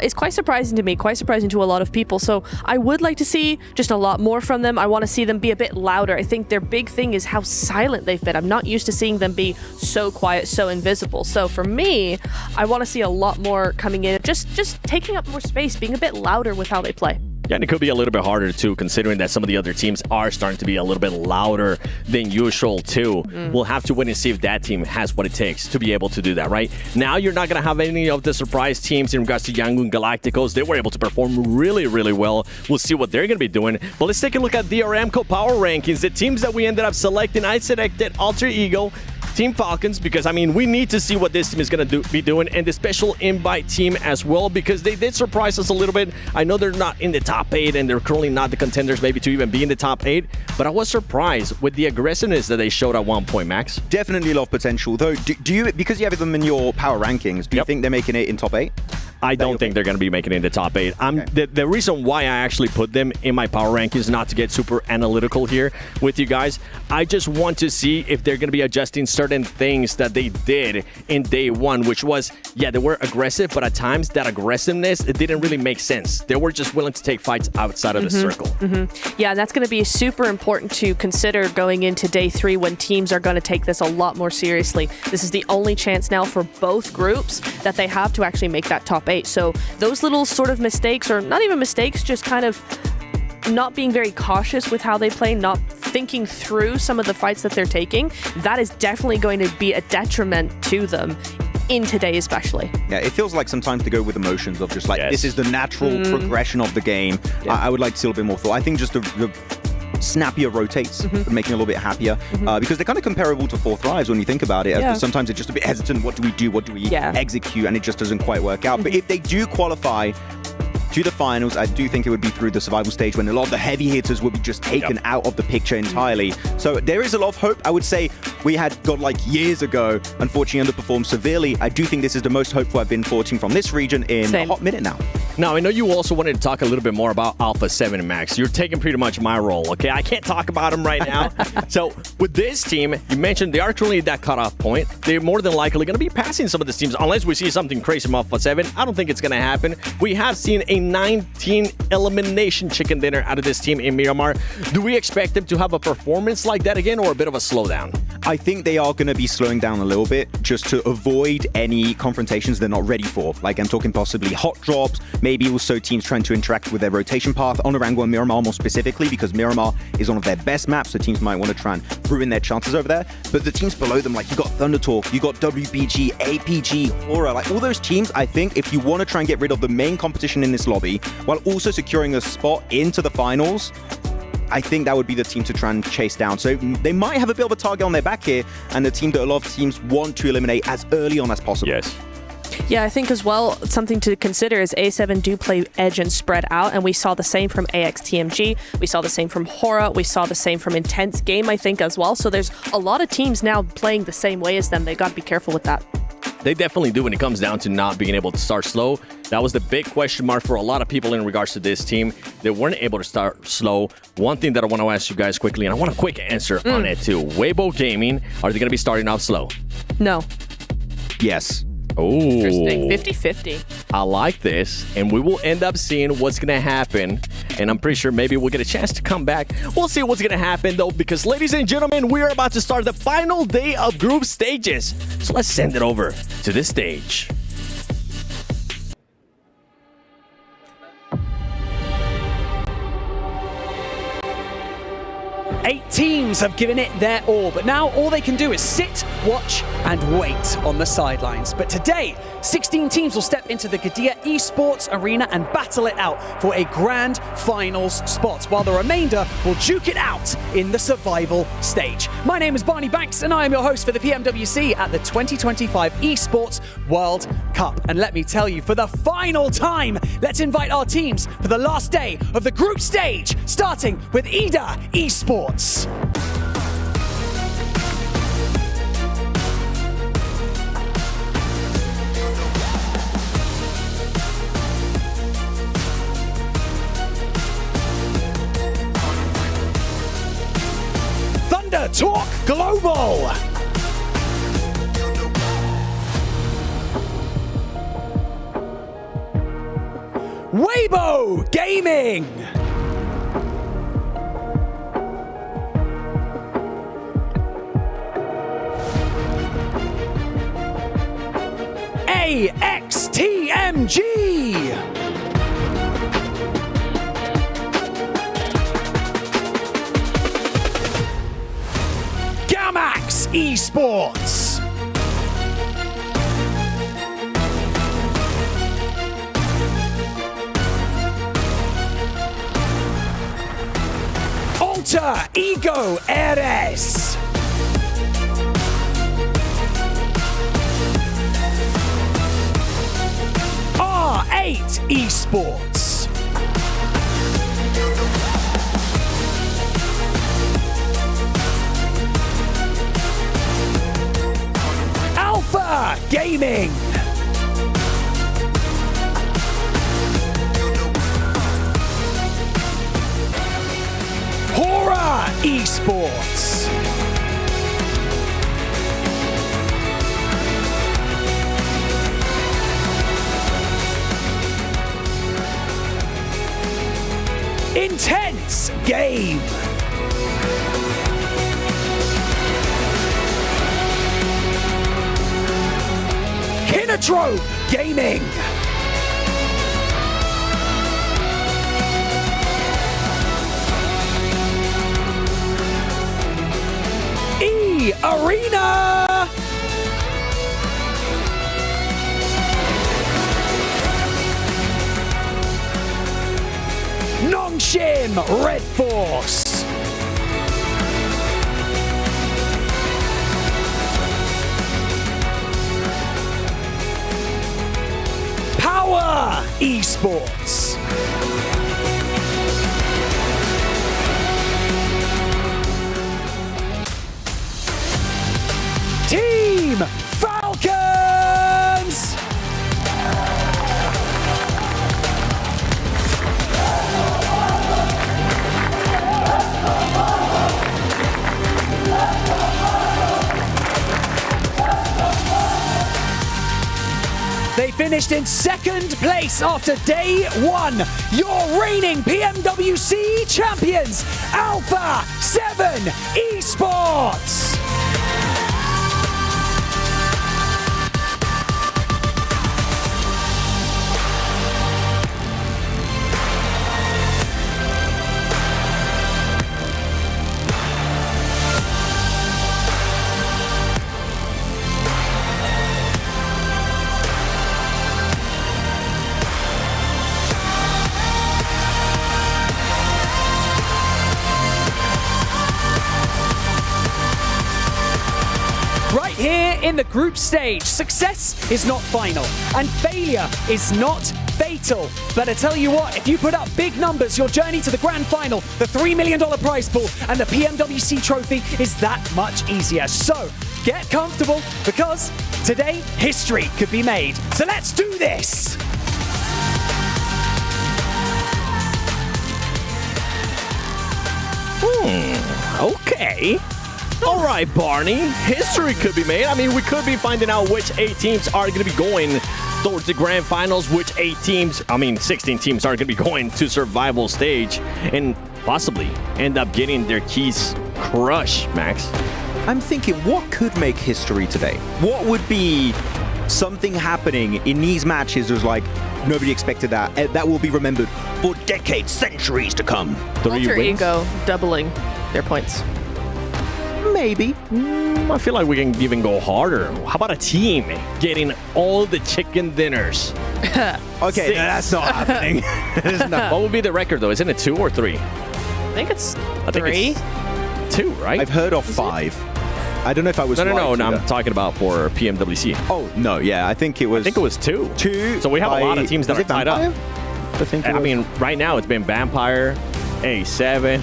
Speaker 11: is quite surprising to me, quite surprising to a lot of people. So I would like to see just a lot more from them. I want to see them be a bit louder. I think their big thing is how silent they've been. I'm not used to seeing them be so quiet, so invisible. So for me, I want to see a lot more coming in, just taking up more space, being a bit louder with how they play.
Speaker 6: Yeah, and it could be a little bit harder, too, considering that some of the other teams are starting to be a little bit louder than usual, too. We'll have to wait and see if that team has what it takes to be able to do that, right? Now, you're not going to have any of the surprise teams in regards to Yangon Galacticos. They were able to perform really, really well. We'll see what they're going to be doing. But let's take a look at the Aramco Power Rankings. The teams that we ended up selecting, I selected Alter Ego, Team Falcons, because, I mean, we need to see what this team is going to be doing, and the special invite team as well, because they did surprise us a little bit. I know they're not in the top 8, and they're currently not the contenders maybe to even be in the top 8, but I was surprised with the aggressiveness that they showed at one point, Max.
Speaker 10: Definitely a lot of potential, though. Do you, because you have them in your power rankings, do you think they're making it in top 8?
Speaker 6: I don't think they're going to be making it in the top 8. The reason why I actually put them in my power rankings, not to get super analytical here with you guys, I just want to see if they're going to be adjusting certain things that they did in day 1, which was, yeah, they were aggressive, but at times that aggressiveness, it didn't really make sense. They were just willing to take fights outside of the circle.
Speaker 11: Yeah, that's going to be super important to consider going into day 3 when teams are going to take this a lot more seriously. This is the only chance now for both groups that they have to actually make that top 8. So those little sort of mistakes, or not even mistakes, just kind of not being very cautious with how they play, not thinking through some of the fights that they're taking, that is definitely going to be a detriment to them in today especially.
Speaker 10: Yeah, it feels like sometimes to go with emotions of just like, this is the natural progression of the game. I would like to see a little bit more thought. I think just the snappier rotates would make me a little bit happier because they're kind of comparable to 4Thrives when you think about it. Sometimes it's just a bit hesitant. What do we do? What do we execute? And it just doesn't quite work out. But if they do qualify to the finals, I do think it would be through the survival stage when a lot of the heavy hitters would be just taken out of the picture entirely. So there is a lot of hope. I would say we had godlike years ago, unfortunately underperformed severely. I do think this is the most hopeful I've been forging from this region in a hot minute now.
Speaker 6: Now, I know you also wanted to talk a little bit more about Alpha 7 Max. You're taking pretty much my role, okay? I can't talk about them right now. So with this team, you mentioned they are currently at that cutoff point. They're more than likely going to be passing some of these teams unless we see something crazy from Alpha 7. I don't think it's going to happen. We have seen a 19 elimination chicken dinner out of this team in Miramar. Do we expect them to have a performance like that again or a bit of a slowdown?
Speaker 10: I think they are going to be slowing down a little bit just to avoid any confrontations they're not ready for. Like I'm talking possibly hot drops, maybe also teams trying to interact with their rotation path on Arango and Miramar more specifically because Miramar is one of their best maps, so teams might want to try and ruin their chances over there. But the teams below them, like you got Thunder Talk, you got WBG, APG, Aura, like all those teams, I think if you want to try and get rid of the main competition in this lobby while also securing a spot into the finals, I think that would be the team to try and chase down. So they might have a bit of a target on their back here, and the team that a lot of teams want to eliminate as early on as possible.
Speaker 6: Yes.
Speaker 11: Yeah, I think as well, something to consider is A7 do play edge and spread out, and we saw the same from AXTMG, we saw the same from Hora, we saw the same from Intense Game, I think, as well. So there's a lot of teams now playing the same way as them. They got to be careful with that.
Speaker 6: They definitely do when it comes down to not being able to start slow. That was the big question mark for a lot of people in regards to this team. They weren't able to start slow. One thing that I want to ask you guys quickly, and I want a quick answer on it too. Weibo Gaming, are they going to be starting off slow?
Speaker 11: No.
Speaker 10: Yes.
Speaker 6: Oh,
Speaker 11: interesting. 50-50.
Speaker 6: I like this, and we will end up seeing what's going to happen, and I'm pretty sure maybe we'll get a chance to come back. We'll see what's going to happen, though, because, ladies and gentlemen, we are about to start the final day of group stages. So let's send it over to this stage.
Speaker 8: Eight teams have given it their all, but now all they can do is sit, watch, and wait on the sidelines. But today, 16 teams will step into the Gadia Esports Arena and battle it out for a grand finals spot, while the remainder will duke it out in the survival stage. My name is Barney Banks, and I am your host for the PMWC at the 2025 Esports World Cup. And let me tell you, for the final time, let's invite our teams for the last day of the group stage, starting with EDA Esports. Thunder Talk Global. Weibo Gaming. AXTMG! Gamax Esports! Alter Ego Eres! R8 Esports. Alpha Gaming. Esports. Intense game. Kinetro Gaming. Arena. Nongshim Red Force. Power Esports. Team Falcons! They finished in second place after day one. Your reigning PMWC champions, Alpha 7 Esports! Here in the group stage, success is not final and failure is not fatal. But I tell you what, if you put up big numbers, your journey to the grand final, the $3 million prize pool and the PMWC trophy is that much easier. So get comfortable because today history could be made. So let's do this.
Speaker 6: Okay. All right, Barney. History could be made. I mean, we could be finding out which 8 teams are going to be going towards the grand finals, which 16 teams are going to be going to survival stage and possibly end up getting their keys crushed, Max.
Speaker 10: I'm thinking, what could make history today? What would be something happening in these matches that was like, nobody expected that. That will be remembered for decades, centuries to come.
Speaker 11: Alter Ego doubling their points.
Speaker 10: Maybe.
Speaker 6: I feel like we can even go harder. How about a team getting all the chicken dinners?
Speaker 10: Okay, no, that's not happening.
Speaker 6: What would be the record, though? Isn't it 2 or 3?
Speaker 11: I think it's 3.
Speaker 6: Think it's 2, right?
Speaker 10: I've heard of 5. I don't know if I was
Speaker 6: No, I'm talking about for PMWC.
Speaker 10: Oh, no, yeah, I think it was 2.
Speaker 6: 2. So we have a lot of teams that are tied up. I mean, right now it's been Vampire, A7.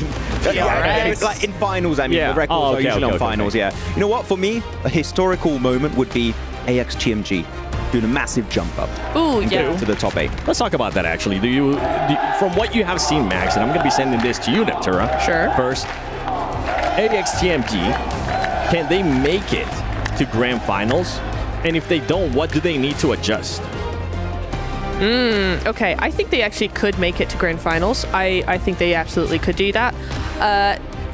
Speaker 10: Yeah, like in finals, I mean, the records are usually on finals, yeah. You know what, for me, a historical moment would be AXGMG doing a massive jump up to the top 8.
Speaker 6: Let's talk about that, actually. From what you have seen, Max, and I'm going to be sending this to you, Neptura.
Speaker 11: Sure.
Speaker 6: First, AXGMG, can they make it to grand finals? And if they don't, what do they need to adjust?
Speaker 11: Okay, I think they actually could make it to grand finals. I think they absolutely could do that.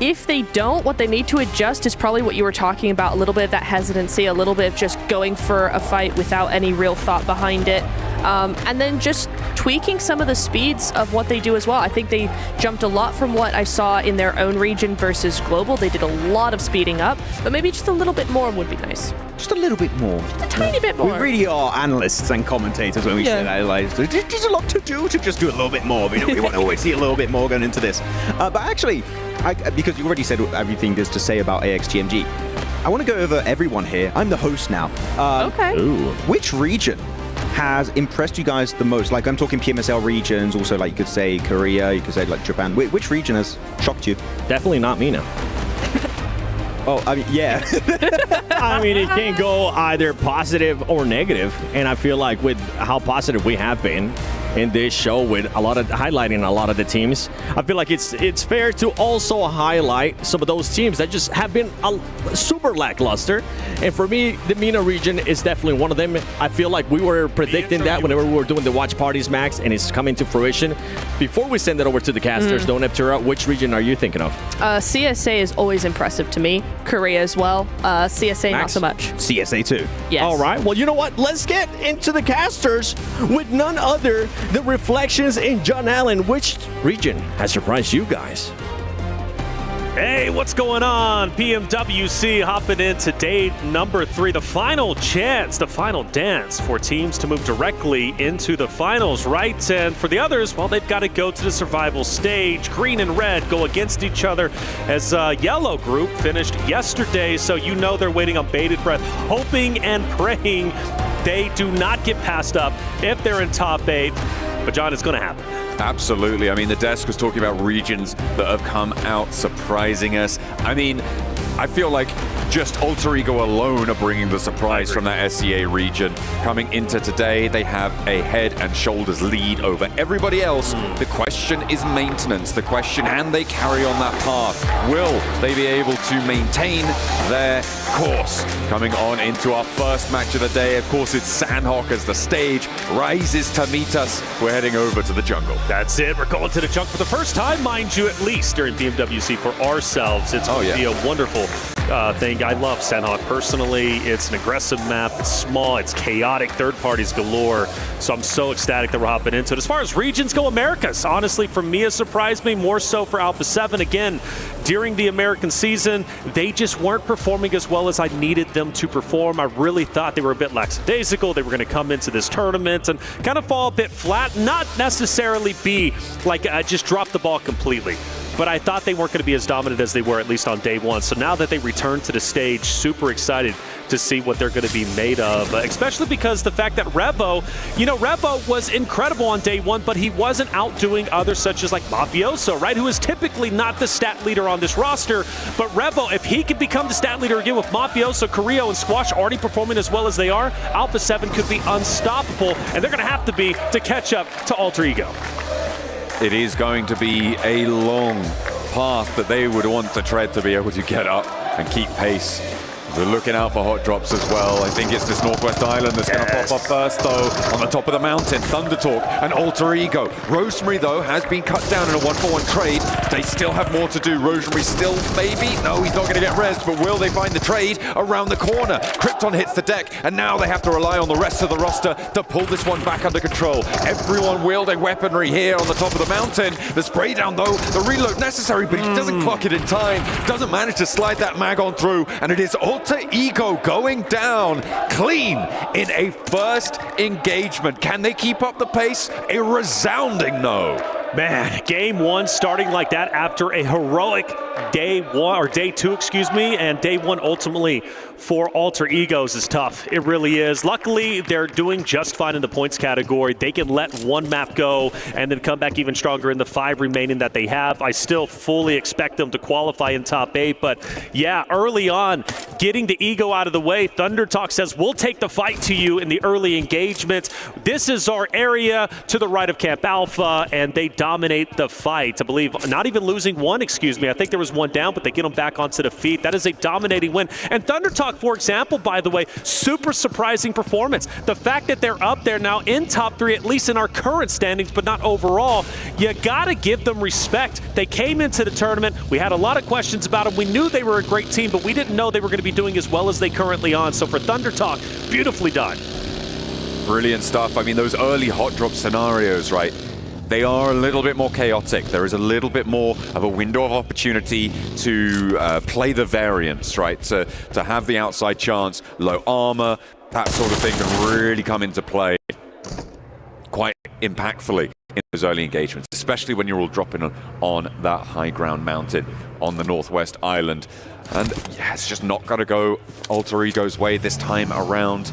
Speaker 11: If they don't, what they need to adjust is probably what you were talking about, a little bit of that hesitancy, a little bit of just going for a fight without any real thought behind it. And then just tweaking some of the speeds of what they do as well. I think they jumped a lot from what I saw in their own region versus global. They did a lot of speeding up, but maybe just a little bit more would be nice.
Speaker 10: Just a little bit more.
Speaker 11: Just a tiny bit more.
Speaker 10: We really are analysts and commentators when we say that. Like, there's a lot to do to just do a little bit more. We want to always see a little bit more going into this. But actually, because you already said everything there's to say about AXGMG, I want to go over everyone here. I'm the host now.
Speaker 11: Okay.
Speaker 10: Which region has impressed you guys the most? Like, I'm talking PMSL regions, also like you could say Korea, you could say like Japan. Which region has shocked you?
Speaker 6: Definitely not MENA.
Speaker 10: Oh, I mean, yeah.
Speaker 6: I mean, it can go either positive or negative, and I feel like with how positive we have been, in this show with highlighting a lot of the teams. I feel like it's fair to also highlight some of those teams that just have been super lackluster. And for me, the MENA region is definitely one of them. I feel like we were predicting that whenever we were doing the watch parties, Max, and it's coming to fruition. Before we send it over to the casters, though, Neptura, which region are you thinking of?
Speaker 11: CSA is always impressive to me. Korea as well. CSA,
Speaker 6: Max?
Speaker 11: not so much.
Speaker 6: CSA too.
Speaker 11: Yes.
Speaker 6: All right. Well, you know what? Let's get into the casters with none other than Reflections in John Allen. Which region has surprised you guys?
Speaker 12: Hey, what's going on? PMWC hopping into day number 3, the final chance, the final dance for teams to move directly into the finals, right? And for the others, well, they've got to go to the survival stage. Green and red go against each other as yellow group finished yesterday, so you know they're waiting on bated breath, hoping and praying they do not get passed up if they're in top 8. But John, it's going to happen.
Speaker 13: Absolutely. I mean, the desk was talking about regions that have come out surprising us. I mean, I feel like just Alter Ego alone are bringing the surprise from that SEA region. Coming into today, they have a head and shoulders lead over everybody else. The question is maintenance. The question, can they carry on that path? Will they be able to maintain their course? Coming on into our first match of the day, of course, it's Sandhawk as the stage rises to meet us. We're heading over to the jungle.
Speaker 12: That's it. We're going to the jungle for the first time, mind you, at least during PMWC for ourselves. It's going to be a wonderful thing. I love Sandhawk personally. It's an aggressive map. It's small. It's chaotic. Third parties galore. So I'm so ecstatic that we're hopping into it. As far as regions go, Americas, honestly, for me, it surprised me more so for Alpha 7. Again, during the American season, they just weren't performing as well as I needed them to perform. I really thought they were a bit lackadaisical. They were going to come into this tournament and kind of fall a bit flat, not necessarily be like just drop the ball completely. But I thought they weren't going to be as dominant as they were, at least on day 1. So now that they return to the stage, super excited to see what they're going to be made of, especially because the fact that Revo, you know, Revo was incredible on day 1, but he wasn't outdoing others such as like Mafioso, right, who is typically not the stat leader on this roster. But Revo, if he could become the stat leader again with Mafioso, Carrillo, and Squash already performing as well as they are, Alpha 7 could be unstoppable, and they're going to have to be to catch up to Alter Ego.
Speaker 13: It is going to be a long path that they would want to tread to be able to get up and keep pace. We're looking out for hot drops as well. I think it's this Northwest Island that's going to pop up first, though. On the top of the mountain, Thunder Talk and Alter Ego. Rosemary, though, has been cut down in a 1-for-1 trade. They still have more to do. Rosemary still, maybe? No, he's not going to get rest, but will they find the trade around the corner? Krypton hits the deck, and now they have to rely on the rest of the roster to pull this one back under control. Everyone wielding weaponry here on the top of the mountain. The spray down, though, the reload necessary, but he doesn't clock it in time. Doesn't manage to slide that mag on through, and it is Alter Ego going down clean in a first engagement. Can they keep up the pace? A resounding no.
Speaker 12: Man, game 1 starting like that after a heroic day 1, or day 2, excuse me, and day 1 ultimately for Alter Egos is tough. It really is. Luckily, they're doing just fine in the points category. They can let one map go and then come back even stronger in the 5 remaining that they have. I still fully expect them to qualify in top 8, but yeah, early on, getting the ego out of the way, Thunder Talk says, we'll take the fight to you in the early engagement. This is our area to the right of Camp Alpha, and they dominate the fight. I believe not even losing one, excuse me. I think there was one down, but they get them back onto the feet. That is a dominating win. And Thunder Talk, for example, by the way, super surprising performance. The fact that they're up there now in top 3, at least in our current standings, but not overall, you got to give them respect. They came into the tournament. We had a lot of questions about them. We knew they were a great team, but we didn't know they were going to be doing as well as they currently are. So for Thunder Talk, beautifully done.
Speaker 13: Brilliant stuff. I mean, those early hot drop scenarios, right? They are a little bit more chaotic. There is a little bit more of a window of opportunity to play the variance, right? To have the outside chance, low armor, that sort of thing can really come into play quite impactfully in those early engagements, especially when you're all dropping on that high ground mountain on the Northwest Island. And yeah, it's just not going to go Alter Ego's way this time around.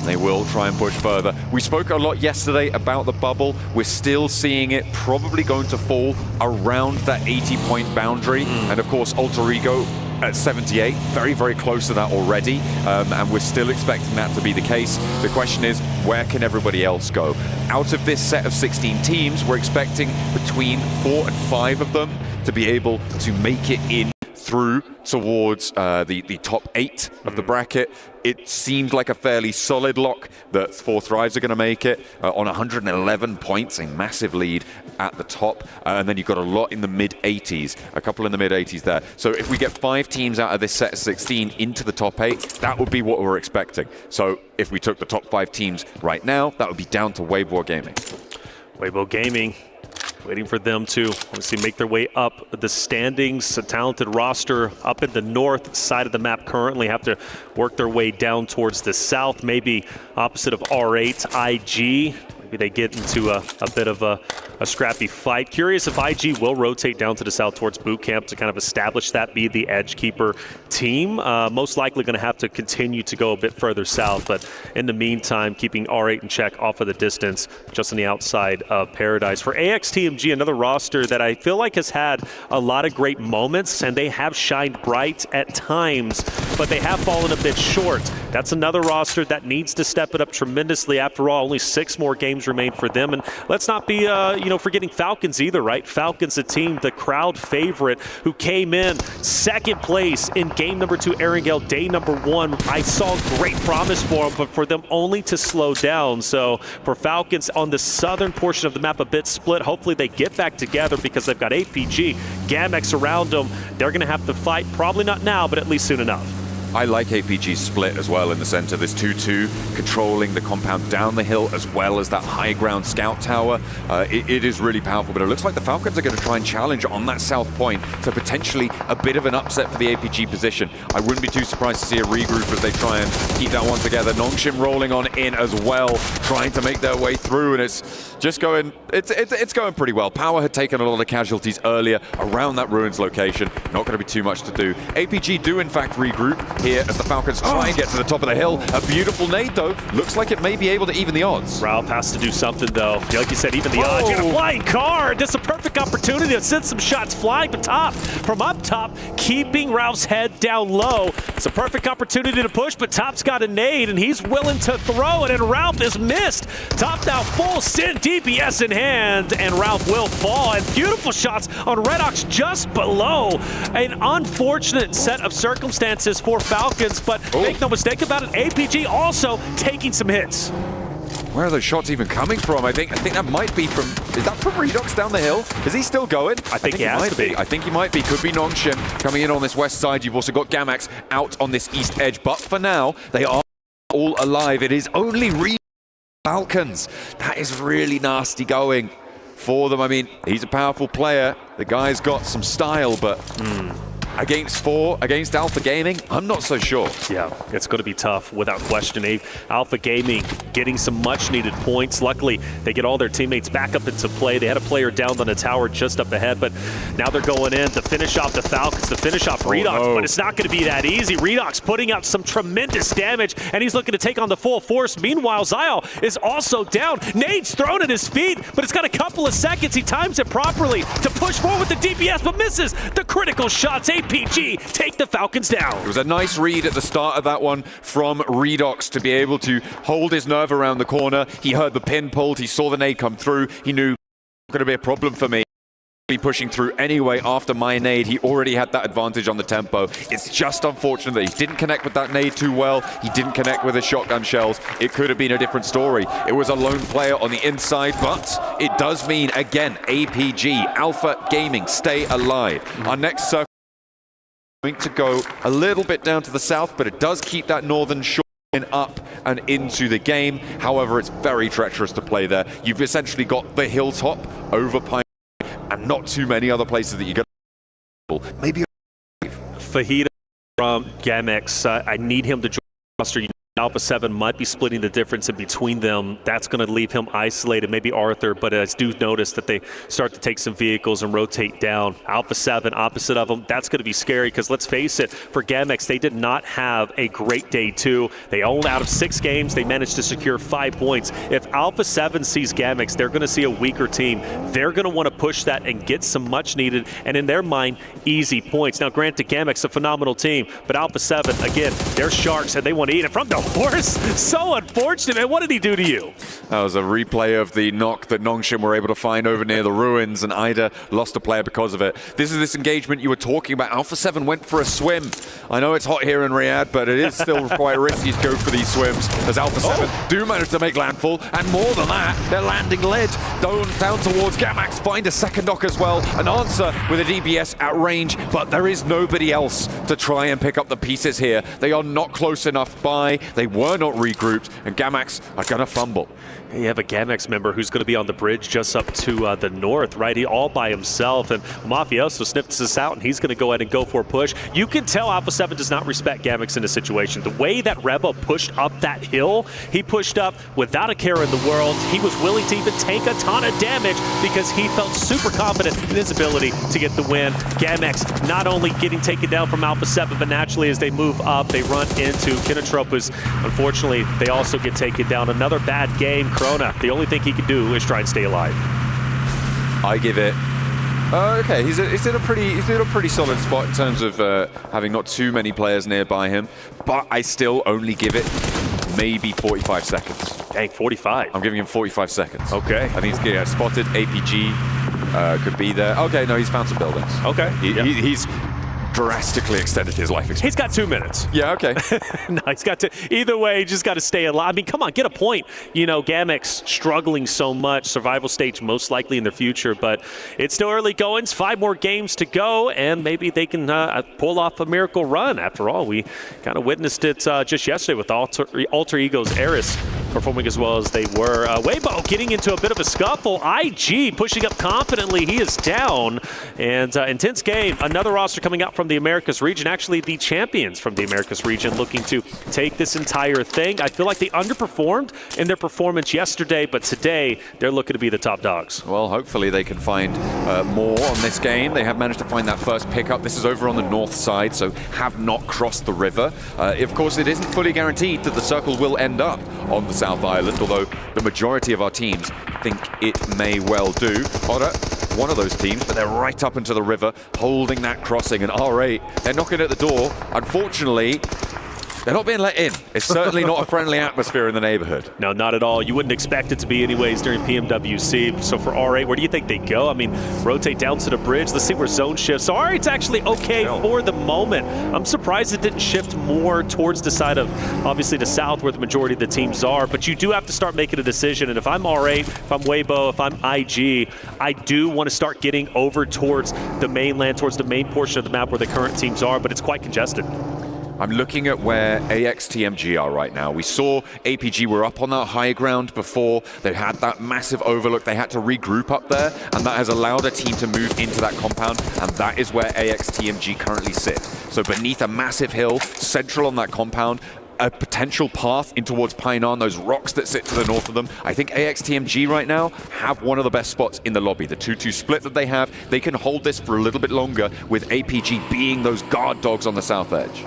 Speaker 13: They will try and push further. We spoke a lot yesterday about the bubble. We're still seeing it probably going to fall around that 80-point boundary. And of course, Alter Ego at 78, very, very close to that already, and we're still expecting that to be the case. The question is, where can everybody else go? Out of this set of 16 teams, we're expecting between 4 and 5 of them to be able to make it in through towards the top 8 of the bracket. It seemed like a fairly solid lock that 4 Thrives are going to make it on 111 points, a massive lead at the top. And then you've got a lot in the mid-80s, a couple in the mid-80s there. So if we get 5 teams out of this set of 16 into the top 8, that would be what we're expecting. So if we took the top 5 teams right now, that would be down to Weibo Gaming.
Speaker 12: Weibo Gaming, waiting for them to obviously make their way up the standings. A talented roster up in the north side of the map currently, have to work their way down towards the south, maybe opposite of R8, IG. Maybe they get into a bit of a scrappy fight. Curious if IG will rotate down to the south towards boot camp to kind of establish that, be the edge keeper team. Most likely going to have to continue to go a bit further south, but in the meantime, keeping R8 in check off of the distance, just on the outside of Paradise. For AXTMG, another roster that I feel like has had a lot of great moments, and they have shined bright at times, but they have fallen a bit short. That's another roster that needs to step it up tremendously. After all, only 6 more games remain for them, and let's not be forgetting Falcons either, right? Falcons, a team, the crowd favorite, who came in second place in game number 2, Erangel, day number 1. I saw great promise for them, but for them only to slow down. So for Falcons on the southern portion of the map, a bit split. Hopefully they get back together because they've got APG, Gamex around them. They're going to have to fight, probably not now, but at least soon enough.
Speaker 13: I like APG's split as well in the center. This 2-2 controlling the compound down the hill as well as that high ground scout tower. It is really powerful, but it looks like the Falcons are going to try and challenge on that south point, so potentially a bit of an upset for the APG position. I wouldn't be too surprised to see a regroup as they try and keep that one together. Nongshim rolling on in as well, trying to make their way through, and it's just going, it's going pretty well. Power had taken a lot of casualties earlier around that ruins location. Not going to be too much to do. APG do in fact regroup here as the Falcons try and get to the top of the hill. A beautiful nade though. Looks like it may be able to even the odds.
Speaker 12: Ralph has to do something though. Like you said, even the odds. You got a flying car. This is a perfect opportunity to send some shots flying to top. From up top, keeping Ralph's head down low. It's a perfect opportunity to push, but Top's got a nade and he's willing to throw it, and Ralph is missed. Top now full send, DPS in hand, and Ralph will fall. And beautiful shots on Redox just below. An unfortunate set of circumstances for Falcons, but make no mistake about it, APG also taking some hits.
Speaker 13: Where are those shots even coming from? I think that might be from, is that from Redox down the hill? Is he still going?
Speaker 12: I think he has to be.
Speaker 13: I think he might be. Could be Nongshim coming in on this west side. You've also got Gamax out on this east edge, but for now, they are all alive. It is only Falcons. That is really nasty going for them. I mean, he's a powerful player. The guy's got some style, but against 4, against Alpha Gaming, I'm not so sure.
Speaker 12: Yeah, it's going to be tough without question. Alpha Gaming getting some much needed points. Luckily, they get all their teammates back up into play. They had a player down on the tower just up ahead, but now they're going in to finish off the Falcons, to finish off Redox, but it's not going to be that easy. Redox putting out some tremendous damage, and he's looking to take on the full force. Meanwhile, Zyle is also down. Nade's thrown at his feet, but it's got a couple of seconds. He times it properly to push forward with the DPS, but misses the critical shots. APG take the Falcons down.
Speaker 13: It was a nice read at the start of that one from Redox to be able to hold his nerve around the corner. He heard the pin pulled, he saw the nade come through, he knew it's going to be a problem for me. Be pushing through anyway after my nade. He already had that advantage on the tempo. It's just unfortunate that he didn't connect with that nade too well. He didn't connect with his shotgun shells. It could have been a different story. It was a lone player on the inside, but it does mean, again, APG, Alpha Gaming, stay alive. Our next circle going to go a little bit down to the south, but it does keep that northern shore up and into the game. However, it's very treacherous to play there. You've essentially got the hilltop over Pine and not too many other places that you get. Maybe
Speaker 12: Fajita from Gamex. I need him to join the roster. Alpha 7 might be splitting the difference in between them. That's going to leave him isolated, maybe Arthur, but I do notice that they start to take some vehicles and rotate down. Alpha 7, opposite of them, that's going to be scary because let's face it, for Gamex, they did not have a great day 2. They owned out of 6 games, they managed to secure 5 points. If Alpha 7 sees Gamex, they're going to see a weaker team. They're going to want to push that and get some much needed, and in their mind, easy points. Now, granted, Gamex, a phenomenal team, but Alpha 7, again, they're sharks and they want to eat it from the horse. So unfortunate, man. What did he do to you?
Speaker 13: That was a replay of the knock that Nongshim were able to find over near the ruins, and Ida lost a player because of it. This is this engagement you were talking about. Alpha 7 went for a swim. I know it's hot here in Riyadh, but it is still quite risky to go for these swims, as Alpha 7 do manage to make landfall, and more than that, they're landing lead. Down towards Gamax, find a second knock as well. An answer with a DBS at range, but there is nobody else to try and pick up the pieces here. They are not close enough by. They were not regrouped, and Gamax are going to fumble.
Speaker 12: You have a Gamex member who's going to be on the bridge just up to the north, right? He all by himself, and Mafioso sniffs this out, and he's going to go ahead and go for a push. You can tell Alpha 7 does not respect Gamex in this situation. The way that Reba pushed up that hill, he pushed up without a care in the world. He was willing to even take a ton of damage because he felt super confident in his ability to get the win. Gamex not only getting taken down from Alpha 7, but naturally as they move up, they run into Kinotrop, who's unfortunately, they also get taken down. Another bad game. Corona, the only thing he can do is try and stay alive.
Speaker 13: I give it. Okay, he's in a pretty solid spot in terms of having not too many players nearby him, but I still only give it maybe 45 seconds.
Speaker 12: Dang, 45.
Speaker 13: I'm giving him 45 seconds.
Speaker 12: Okay.
Speaker 13: I think he's spotted. APG could be there. Okay, no, he's found some buildings.
Speaker 12: Okay.
Speaker 13: He's drastically extended his life expectancy.
Speaker 12: He's got 2 minutes.
Speaker 13: Yeah, okay.
Speaker 12: No, he's got to. Either way, you just got to stay alive. I mean, come on, get a point. You know, Gamex struggling so much, survival stage most likely in the future, but it's still early goings. 5 more games to go, and maybe they can pull off a miracle run. After all, we kind of witnessed it just yesterday with Alter Ego's Eris performing as well as they were. Weibo getting into a bit of a scuffle. IG pushing up confidently. He is down. And intense game. Another roster coming out from the Americas region. Actually, the champions from the Americas region looking to take this entire thing. I feel like they underperformed in their performance yesterday, but today they're looking to be the top dogs.
Speaker 13: Well, hopefully they can find more on this game. They have managed to find that first pickup. This is over on the north side, so have not crossed the river. Of course, it isn't fully guaranteed that the circle will end up on the South Island, although the majority of our teams think it may well do. Oda, one of those teams, but they're right up into the river, holding that crossing, and R8, they're knocking at the door. Unfortunately, they're not being let in. It's certainly not a friendly atmosphere in the neighborhood.
Speaker 12: No, not at all. You wouldn't expect it to be anyways during PMWC. So for R8, where do you think they go? I mean, rotate down to the bridge. Let's see where zone shifts. So R8's actually okay for the moment. I'm surprised it didn't shift more towards the side of, obviously, the south where the majority of the teams are. But you do have to start making a decision. And if I'm R8, if I'm Weibo, if I'm IG, I do want to start getting over towards the mainland, towards the main portion of the map where the current teams are. But it's quite congested.
Speaker 13: I'm looking at where AXTMG are right now. We saw APG were up on that high ground before. They had that massive overlook. They had to regroup up there, and that has allowed a team to move into that compound, and that is where AXTMG currently sit. So beneath a massive hill, central on that compound, a potential path in towards Painan, those rocks that sit to the north of them. I think AXTMG right now have one of the best spots in the lobby. The 2-2 split that they have, they can hold this for a little bit longer with APG being those guard dogs on the south edge.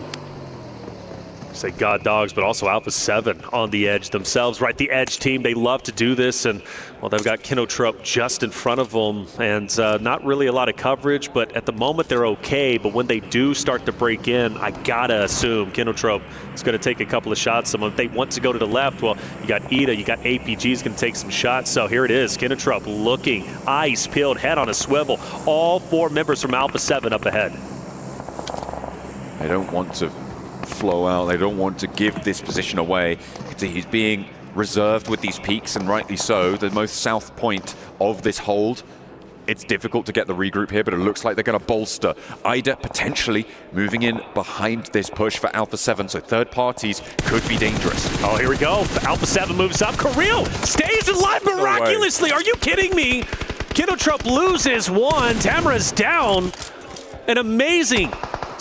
Speaker 12: Say God dogs, but also Alpha 7 on the edge themselves, right? The edge team, they love to do this, and well, they've got Kinotrop just in front of them, and not really a lot of coverage, but at the moment they're okay. But when they do start to break in, I gotta assume Kinotrop is going to take a couple of shots. If they want to go to the left, well, you got Ida, you got APG's going to take some shots. So here it is, Kinotrop looking, eyes peeled, head on a swivel. All 4 members from Alpha 7 up ahead.
Speaker 13: I don't want to flow out. They don't want to give this position away. You can see he's being reserved with these peaks, and rightly so. The most south point of this hold. It's difficult to get the regroup here, but it looks like they're going to bolster. Ida potentially moving in behind this push for Alpha 7, so third parties could be dangerous.
Speaker 12: Oh, here we go. Alpha 7 moves up. Kirill stays alive miraculously. Are you kidding me? Kinotrop loses one. Tamara's down. An amazing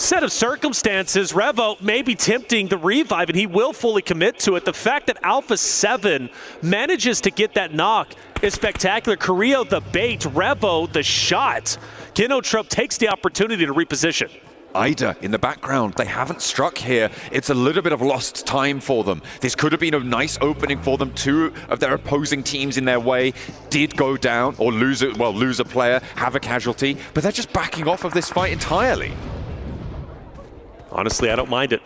Speaker 12: set of circumstances, Revo may be tempting the revive, and he will fully commit to it. The fact that Alpha 7 manages to get that knock is spectacular. Carrillo the bait, Revo the shot. Kinotrop takes the opportunity to reposition.
Speaker 13: Ida in the background, they haven't struck here. It's a little bit of lost time for them. This could have been a nice opening for them. Two of their opposing teams in their way did go down or lose a player, have a casualty, but they're just backing off of this fight entirely.
Speaker 12: Honestly, I don't mind it.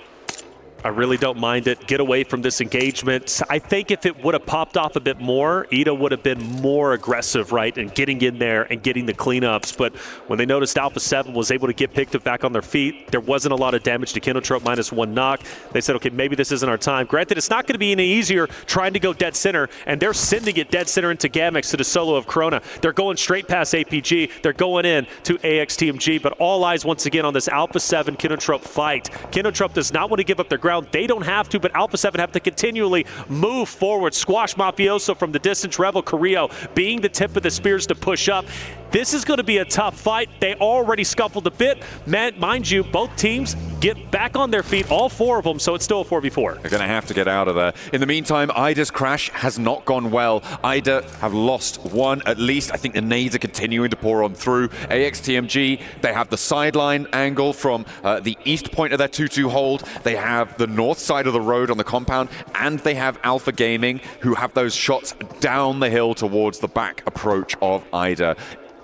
Speaker 12: I really don't mind it. Get away from this engagement. I think if it would have popped off a bit more, Ida would have been more aggressive, right, and getting in there and getting the cleanups. But when they noticed Alpha 7 was able to get picked up back on their feet, there wasn't a lot of damage to Kinotrop, -1 knock. They said, okay, maybe this isn't our time. Granted, it's not going to be any easier trying to go dead center, and they're sending it dead center into Gamex to the solo of Corona. They're going straight past APG. They're going in to AXTMG, but all eyes once again on this Alpha 7 Kinotrop fight. Kinotrop does not want to give up their ground. They don't have to, but Alpha 7 have to continually move forward. Squash Mafioso from the distance. Rebel Carrillo being the tip of the spears to push up. This is going to be a tough fight. They already scuffled a bit. Mind you, both teams get back on their feet, all four of them, so it's still a 4v4.
Speaker 13: They're going to have to get out of there. In the meantime, Ida's crash has not gone well. Ida have lost one at least. I think the nades are continuing to pour on through. AXTMG, they have the sideline angle from the east point of their 2-2 hold. They have the north side of the road on the compound, and they have Alpha Gaming, who have those shots down the hill towards the back approach of Ida.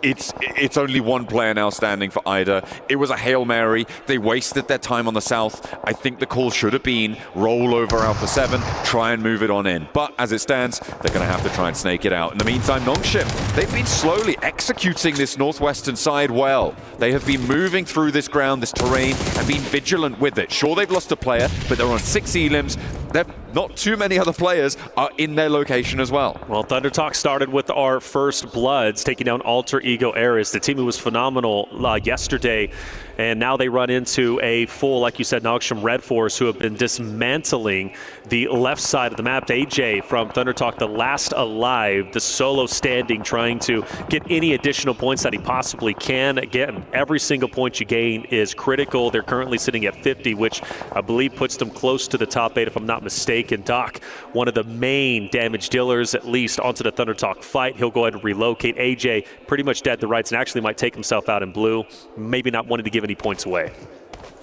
Speaker 13: It's only one player now standing for Ida. It was a Hail Mary. They wasted their time on the south. I think the call should have been roll over Alpha 7, try and move it on in. But as it stands, they're going to have to try and snake it out. In the meantime, Nongshim, they've been slowly executing this northwestern side well. They have been moving through this ground, this terrain, and been vigilant with it. Sure, they've lost a player, but they're on 6 elims. Not too many other players are in their location as well.
Speaker 12: Well, Thunder Talk started with our first Bloods, taking down Alter Ego Ares, the team who was phenomenal yesterday. And now they run into a full, like you said, Nogsham Red Force, who have been dismantling the left side of the map. AJ from Thunder Talk, the last alive, the solo standing, trying to get any additional points that he possibly can. Again, every single point you gain is critical. They're currently sitting at 50, which I believe puts them close to the top 8, if I'm not mistaken. Doc, one of the main damage dealers, at least, onto the Thunder Talk fight. He'll go ahead and relocate. AJ pretty much dead to rights and actually might take himself out in blue. Maybe not wanting to give any points away.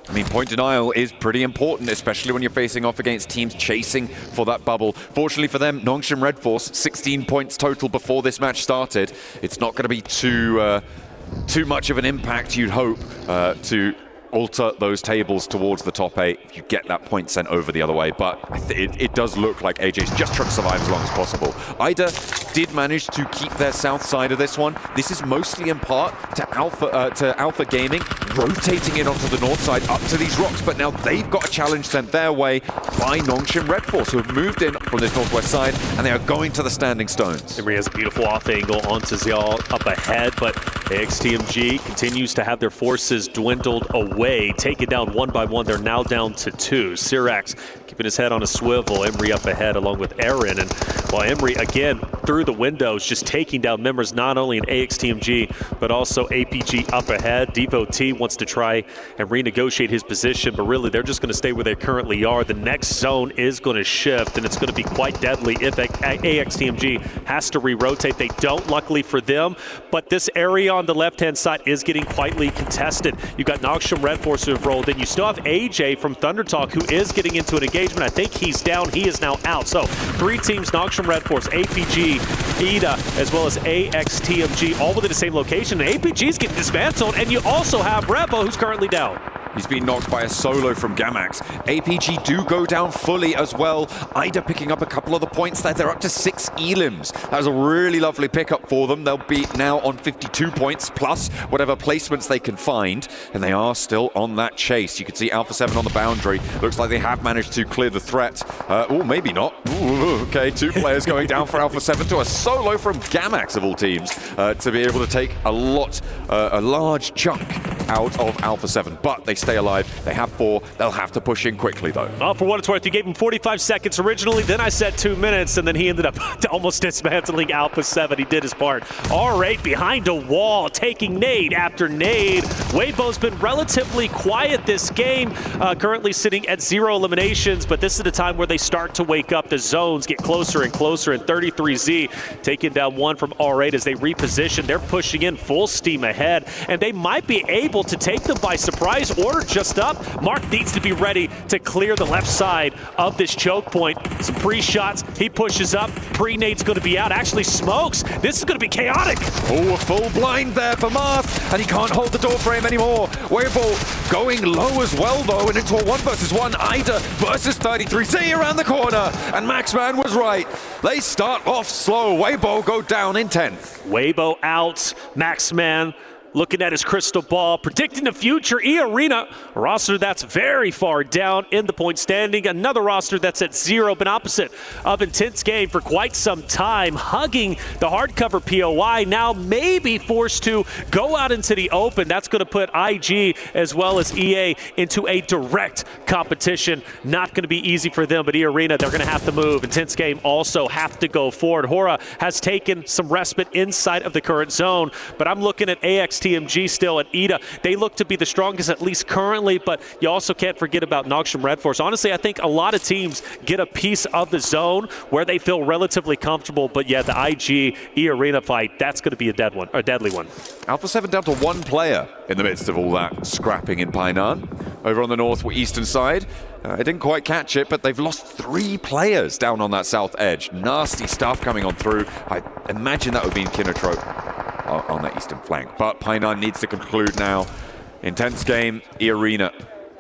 Speaker 13: I mean, point denial is pretty important, especially when you're facing off against teams chasing for that bubble. Fortunately for them, Nongshim Red Force, 16 points total before this match started. It's not going to be too much of an impact, you'd hope, to alter those tables towards the top 8 if you get that point sent over the other way. But it does look like AJ's just trying to survive as long as possible. Ida did manage to keep their south side of this one. This is mostly in part to Alpha Gaming rotating in onto the north side up to these rocks, but now they've got a challenge sent their way by Nongshim Red Force, who have moved in from this northwest side, and they are going to the standing stones.
Speaker 12: Emery has a beautiful off angle onto Zial up ahead, but AXTMG continues to have their forces dwindled away, taken down one by one. They're now down to 2. Syrax keeping his head on a swivel. Emery up ahead along with Aaron, and while Emery again through the windows just taking down members not only in AXTMG but also APG up ahead. Devo T wants to try and renegotiate his position, but really they're just going to stay where they currently are. The next zone is going to shift, and it's going to be quite deadly if AXTMG has to re-rotate. They don't, luckily for them, but this area on the left-hand side is getting quietly contested. You've got Nogsham Red Force who have rolled in. You still have AJ from Thunder Talk, who is getting into an engagement. I think he's down. He is now out. So 3 teams, Nogsham Red Force, APG, Ida, as well as AXTMG, all within the same location. And APG is getting dismantled, and you also have Revo, who's currently down.
Speaker 13: He's been knocked by a solo from Gamax. APG do go down fully as well. Ida picking up a couple of the points there. They're up to 6 elims. That was a really lovely pickup for them. They'll be now on 52 points plus whatever placements they can find, and they are still on that chase. You can see Alpha 7 on the boundary. Looks like they have managed to clear the threat. Oh, maybe not. Ooh, okay, 2 players going down for Alpha 7 to a solo from Gamax of all teams to be able to take a large chunk out of Alpha 7. But they stay alive. They have 4. They'll have to push in quickly, though.
Speaker 12: Well, for what it's worth, you gave him 45 seconds originally, then I said 2 minutes, and then he ended up almost dismantling Alpha 7. He did his part. R8 behind a wall, taking nade after nade. Weibo's been relatively quiet this game, currently sitting at 0 eliminations, but this is the time where they start to wake up. The zones get closer and closer, and 33Z taking down 1 from R8 as they reposition. They're pushing in full steam ahead, and they might be able to take them by surprise. Order just up. Mark needs to be ready to clear the left side of this choke point. Some pre-shots. He pushes up. Pre-nade's going to be out. Actually smokes. This is going to be chaotic.
Speaker 13: Oh, a full blind there for Marth, and he can't hold the door frame anymore. Weibo going low as well, though, and into a 1 versus 1. Ida versus 33Z around the corner, and Maxman was right. They start off slow. Weibo go down in 10th.
Speaker 12: Weibo out. Maxman looking at his crystal ball, predicting the future. E-Arena, a roster that's very far down in the point standing. Another roster that's at 0, been opposite of intense game for quite some time, hugging the hardcover POI, now maybe forced to go out into the open. That's going to put IG as well as EA into a direct competition. Not going to be easy for them, but E-Arena, they're going to have to move. Intense game also have to go forward. Hora has taken some respite inside of the current zone, but I'm looking at AXTMG still at Ida. They look to be the strongest, at least currently, but you also can't forget about Noxium Red Force. Honestly, I think a lot of teams get a piece of the zone where they feel relatively comfortable, but yeah, the IG E-Arena fight, that's going to be a deadly one.
Speaker 13: Alpha 7 down to 1 player in the midst of all that scrapping in Painan. Over on the northeastern side, I didn't quite catch it, but they've lost 3 players down on that south edge. Nasty stuff coming on through. I imagine that would be in Kinotrope on that eastern flank. But Painan needs to conclude now. Intense game, E-Arena.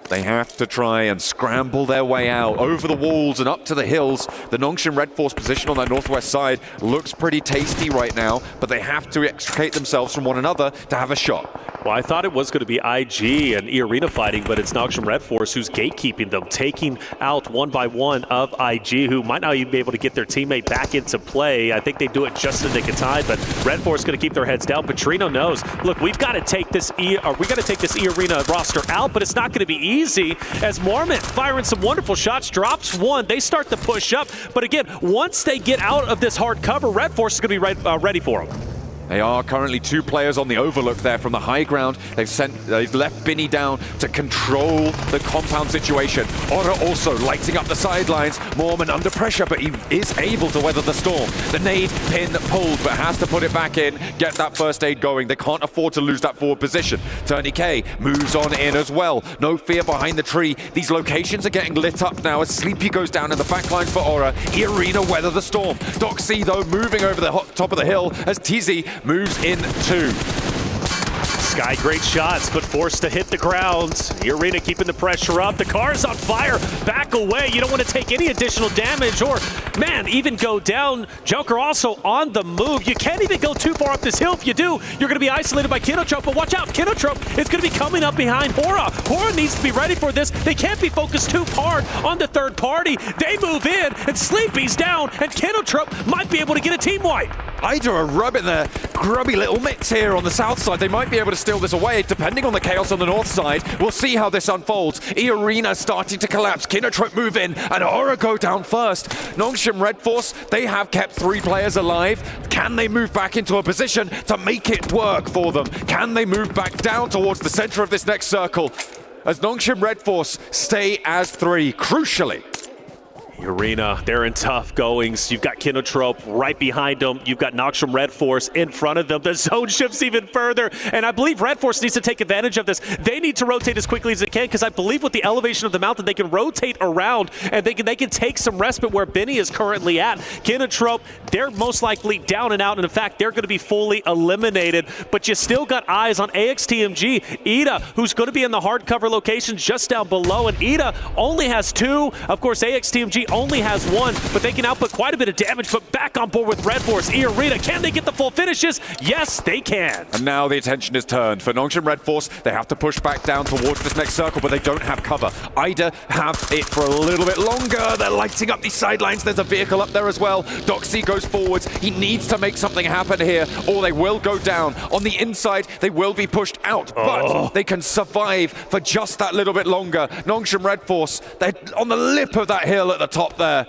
Speaker 13: They have to try and scramble their way out over the walls and up to the hills. The Nongshan Red Force position on that northwest side looks pretty tasty right now, but they have to extricate themselves from one another to have a shot.
Speaker 12: Well, I thought it was going to be IG and E-Arena fighting, but it's Noxium Red Force who's gatekeeping them, taking out 1 by 1 of IG, who might not even be able to get their teammate back into play. I think they do it just in the nick of time, but Red Force is going to keep their heads down. Petrino knows, look, we've got to take this E-Arena roster out, but it's not going to be easy, as Mormon firing some wonderful shots, drops 1. They start to push up, but again, once they get out of this hard cover, Red Force is going to be ready for them.
Speaker 13: They are currently 2 players on the overlook there from the high ground. They've left Binny down to control the compound situation. Ora also lighting up the sidelines. Mormon under pressure, but he is able to weather the storm. The nade pin pulled, but has to put it back in, get that first aid going. They can't afford to lose that forward position. Turney K moves on in as well. No fear behind the tree. These locations are getting lit up now as Sleepy goes down in the back line for Ora. E-Arena weather the storm. Doc C, though, moving over the top of the hill as TZ moves in 2.
Speaker 12: Sky, great shots, but forced to hit the ground. E-Arena keeping the pressure up. The car is on fire. Back away. You don't want to take any additional damage or, man, even go down. Joker also on the move. You can't even go too far up this hill. If you do, you're going to be isolated by Kinotrope, but watch out. Kinotrope is going to be coming up behind Hora. Hora needs to be ready for this. They can't be focused too hard on the third party. They move in, and Sleepy's down, and Kinotrope might be able to get a team wipe.
Speaker 13: Ida are rubbing their grubby little mitts here on the south side. They might be able to steal this away, depending on the chaos on the north side. We'll see how this unfolds. E-Arena starting to collapse. Kinotrope move in, and Aura go down first. Nongshan Red Force, they have kept 3 players alive. Can they move back into a position to make it work for them? Can they move back down towards the center of this next circle? As Nongshan Red Force stay as 3, crucially.
Speaker 12: Arena, they're in tough goings. You've got Kinotrope right behind them. You've got Noxium Red Force in front of them. The zone shifts even further, and I believe Red Force needs to take advantage of this. They need to rotate as quickly as they can, because I believe with the elevation of the mountain, they can rotate around, and they can take some respite where Benny is currently at. Kinotrope, they're most likely down and out, and in fact, they're going to be fully eliminated, but you still got eyes on AXTMG. Ida, who's going to be in the hardcover location just down below, and Ida only has 2. Of course, AXTMG only has one, but they can output quite a bit of damage, but back on board with Red Force. Arena, can they get the full finishes? Yes, they can.
Speaker 13: And now the attention is turned. For Nongshim Red Force, they have to push back down towards this next circle, but they don't have cover. Ida have it for a little bit longer. They're lighting up these sidelines. There's a vehicle up there as well. Doxy goes forwards. He needs to make something happen here, or they will go down. On the inside, they will be pushed out, but they can survive for just that little bit longer. Nongshim Red Force, they're on the lip of that hill at the top there.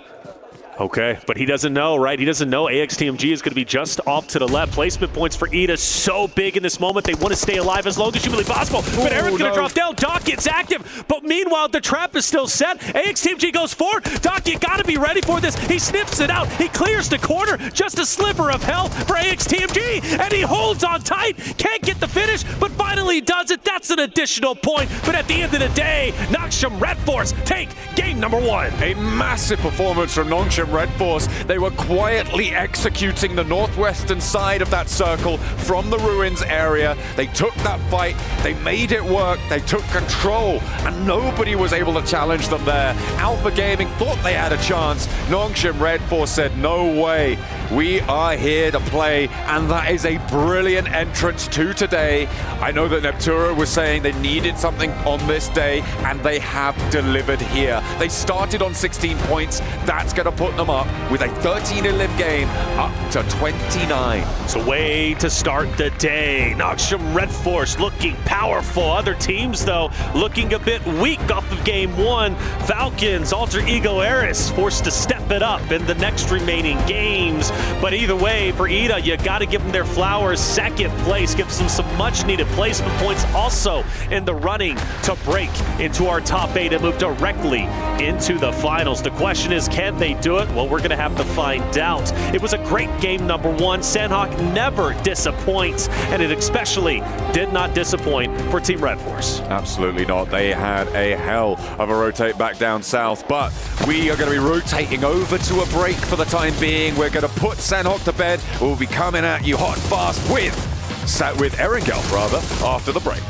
Speaker 12: Okay, but he doesn't know, right? He doesn't know AXTMG is going to be just off to the left. Placement points for Ida so big in this moment. They want to stay alive as long as humanly possible. But Aaron's going to drop down. Doc gets active. But meanwhile, the trap is still set. AXTMG goes forward. Doc, you got to be ready for this. He sniffs it out. He clears the corner. Just a sliver of hell for AXTMG. And he holds on tight. Can't get the finish, but finally does it. That's an additional point. But at the end of the day, Nongshim Red Force take game number 1.
Speaker 13: A massive performance from Nongshim Red Force. They were quietly executing the northwestern side of that circle from the ruins area. They took that fight, they made it work, they took control, and nobody was able to challenge them there. Alpha Gaming thought they had a chance. Nongshim Red Force said, no way, we are here to play, and that is a brilliant entrance to today. I know that Neptura was saying they needed something on this day, and they have delivered here. They started on 16 points. That's going to put them up with a 13-11 game up to 29.
Speaker 12: It's a way to start the day. Nongshim Red Force looking powerful. Other teams, though, looking a bit weak off of game 1. Falcons, Alter Ego Eris forced to step it up in the next remaining games. But either way, for Ida, you got to give them their flowers. Second place gives them some much-needed placement points. Also in the running to break into our top 8 and move directly into the finals. The question is, can they do it? Well, we're going to have to find out. It was a great game number 1. Sandhawk never disappoints, and it especially did not disappoint for Team Red Force.
Speaker 13: Absolutely not. They had a hell of a rotate back down south, but we are going to be rotating over to a break for the time being. We're going to put Sandhawk to bed. We'll be coming at you hot and fast with Erengel, rather, after the break.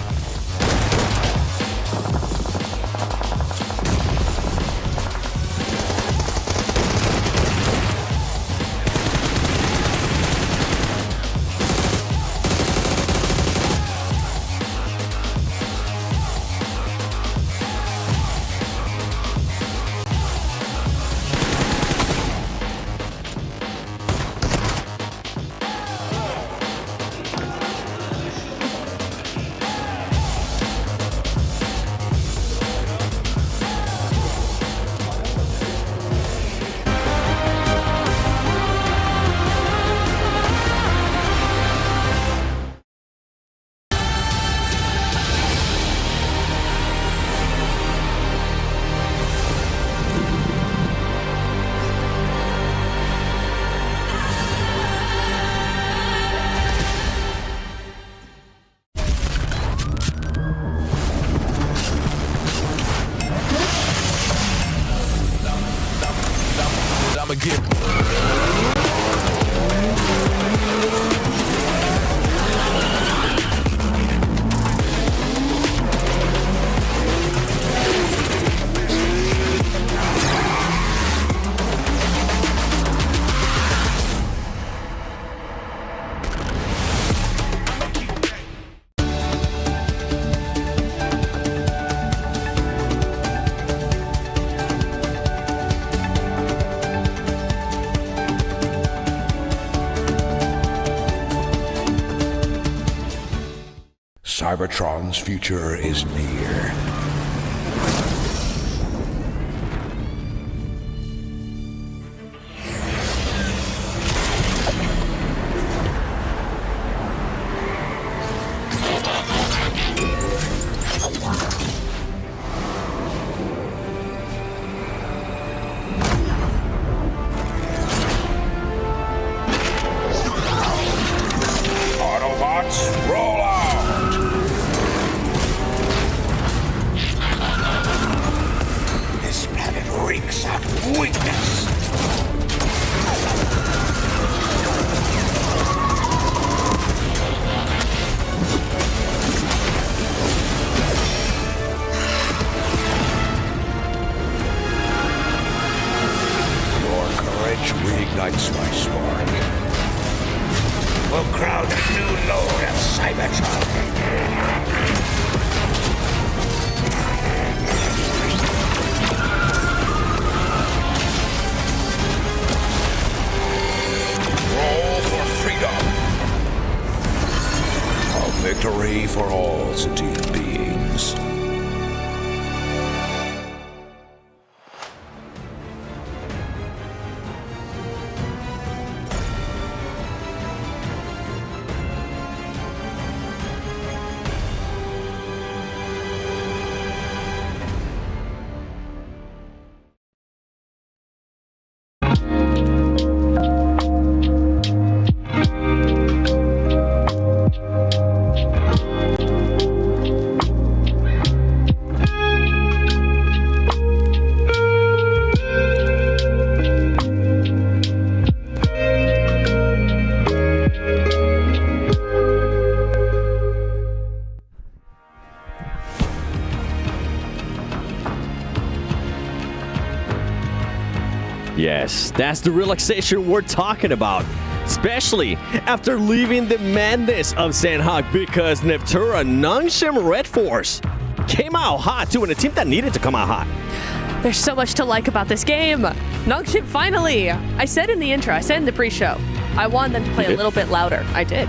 Speaker 14: Cybertron's future is near. Autobots, roll out! This planet reeks of weakness. ignites my spark. We'll crown a new lord of Cybertron. Roll for freedom. A victory for all sentient beings.
Speaker 6: Yes, that's the relaxation we're talking about. Especially after leaving the madness of Sandhawk, because Neptura Nongshim Red Force came out hot too, and a team that needed to come out hot.
Speaker 11: There's so much to like about this game. Nongshim finally. I said in the intro, I said in the pre-show, I wanted them to play a little bit louder. I did.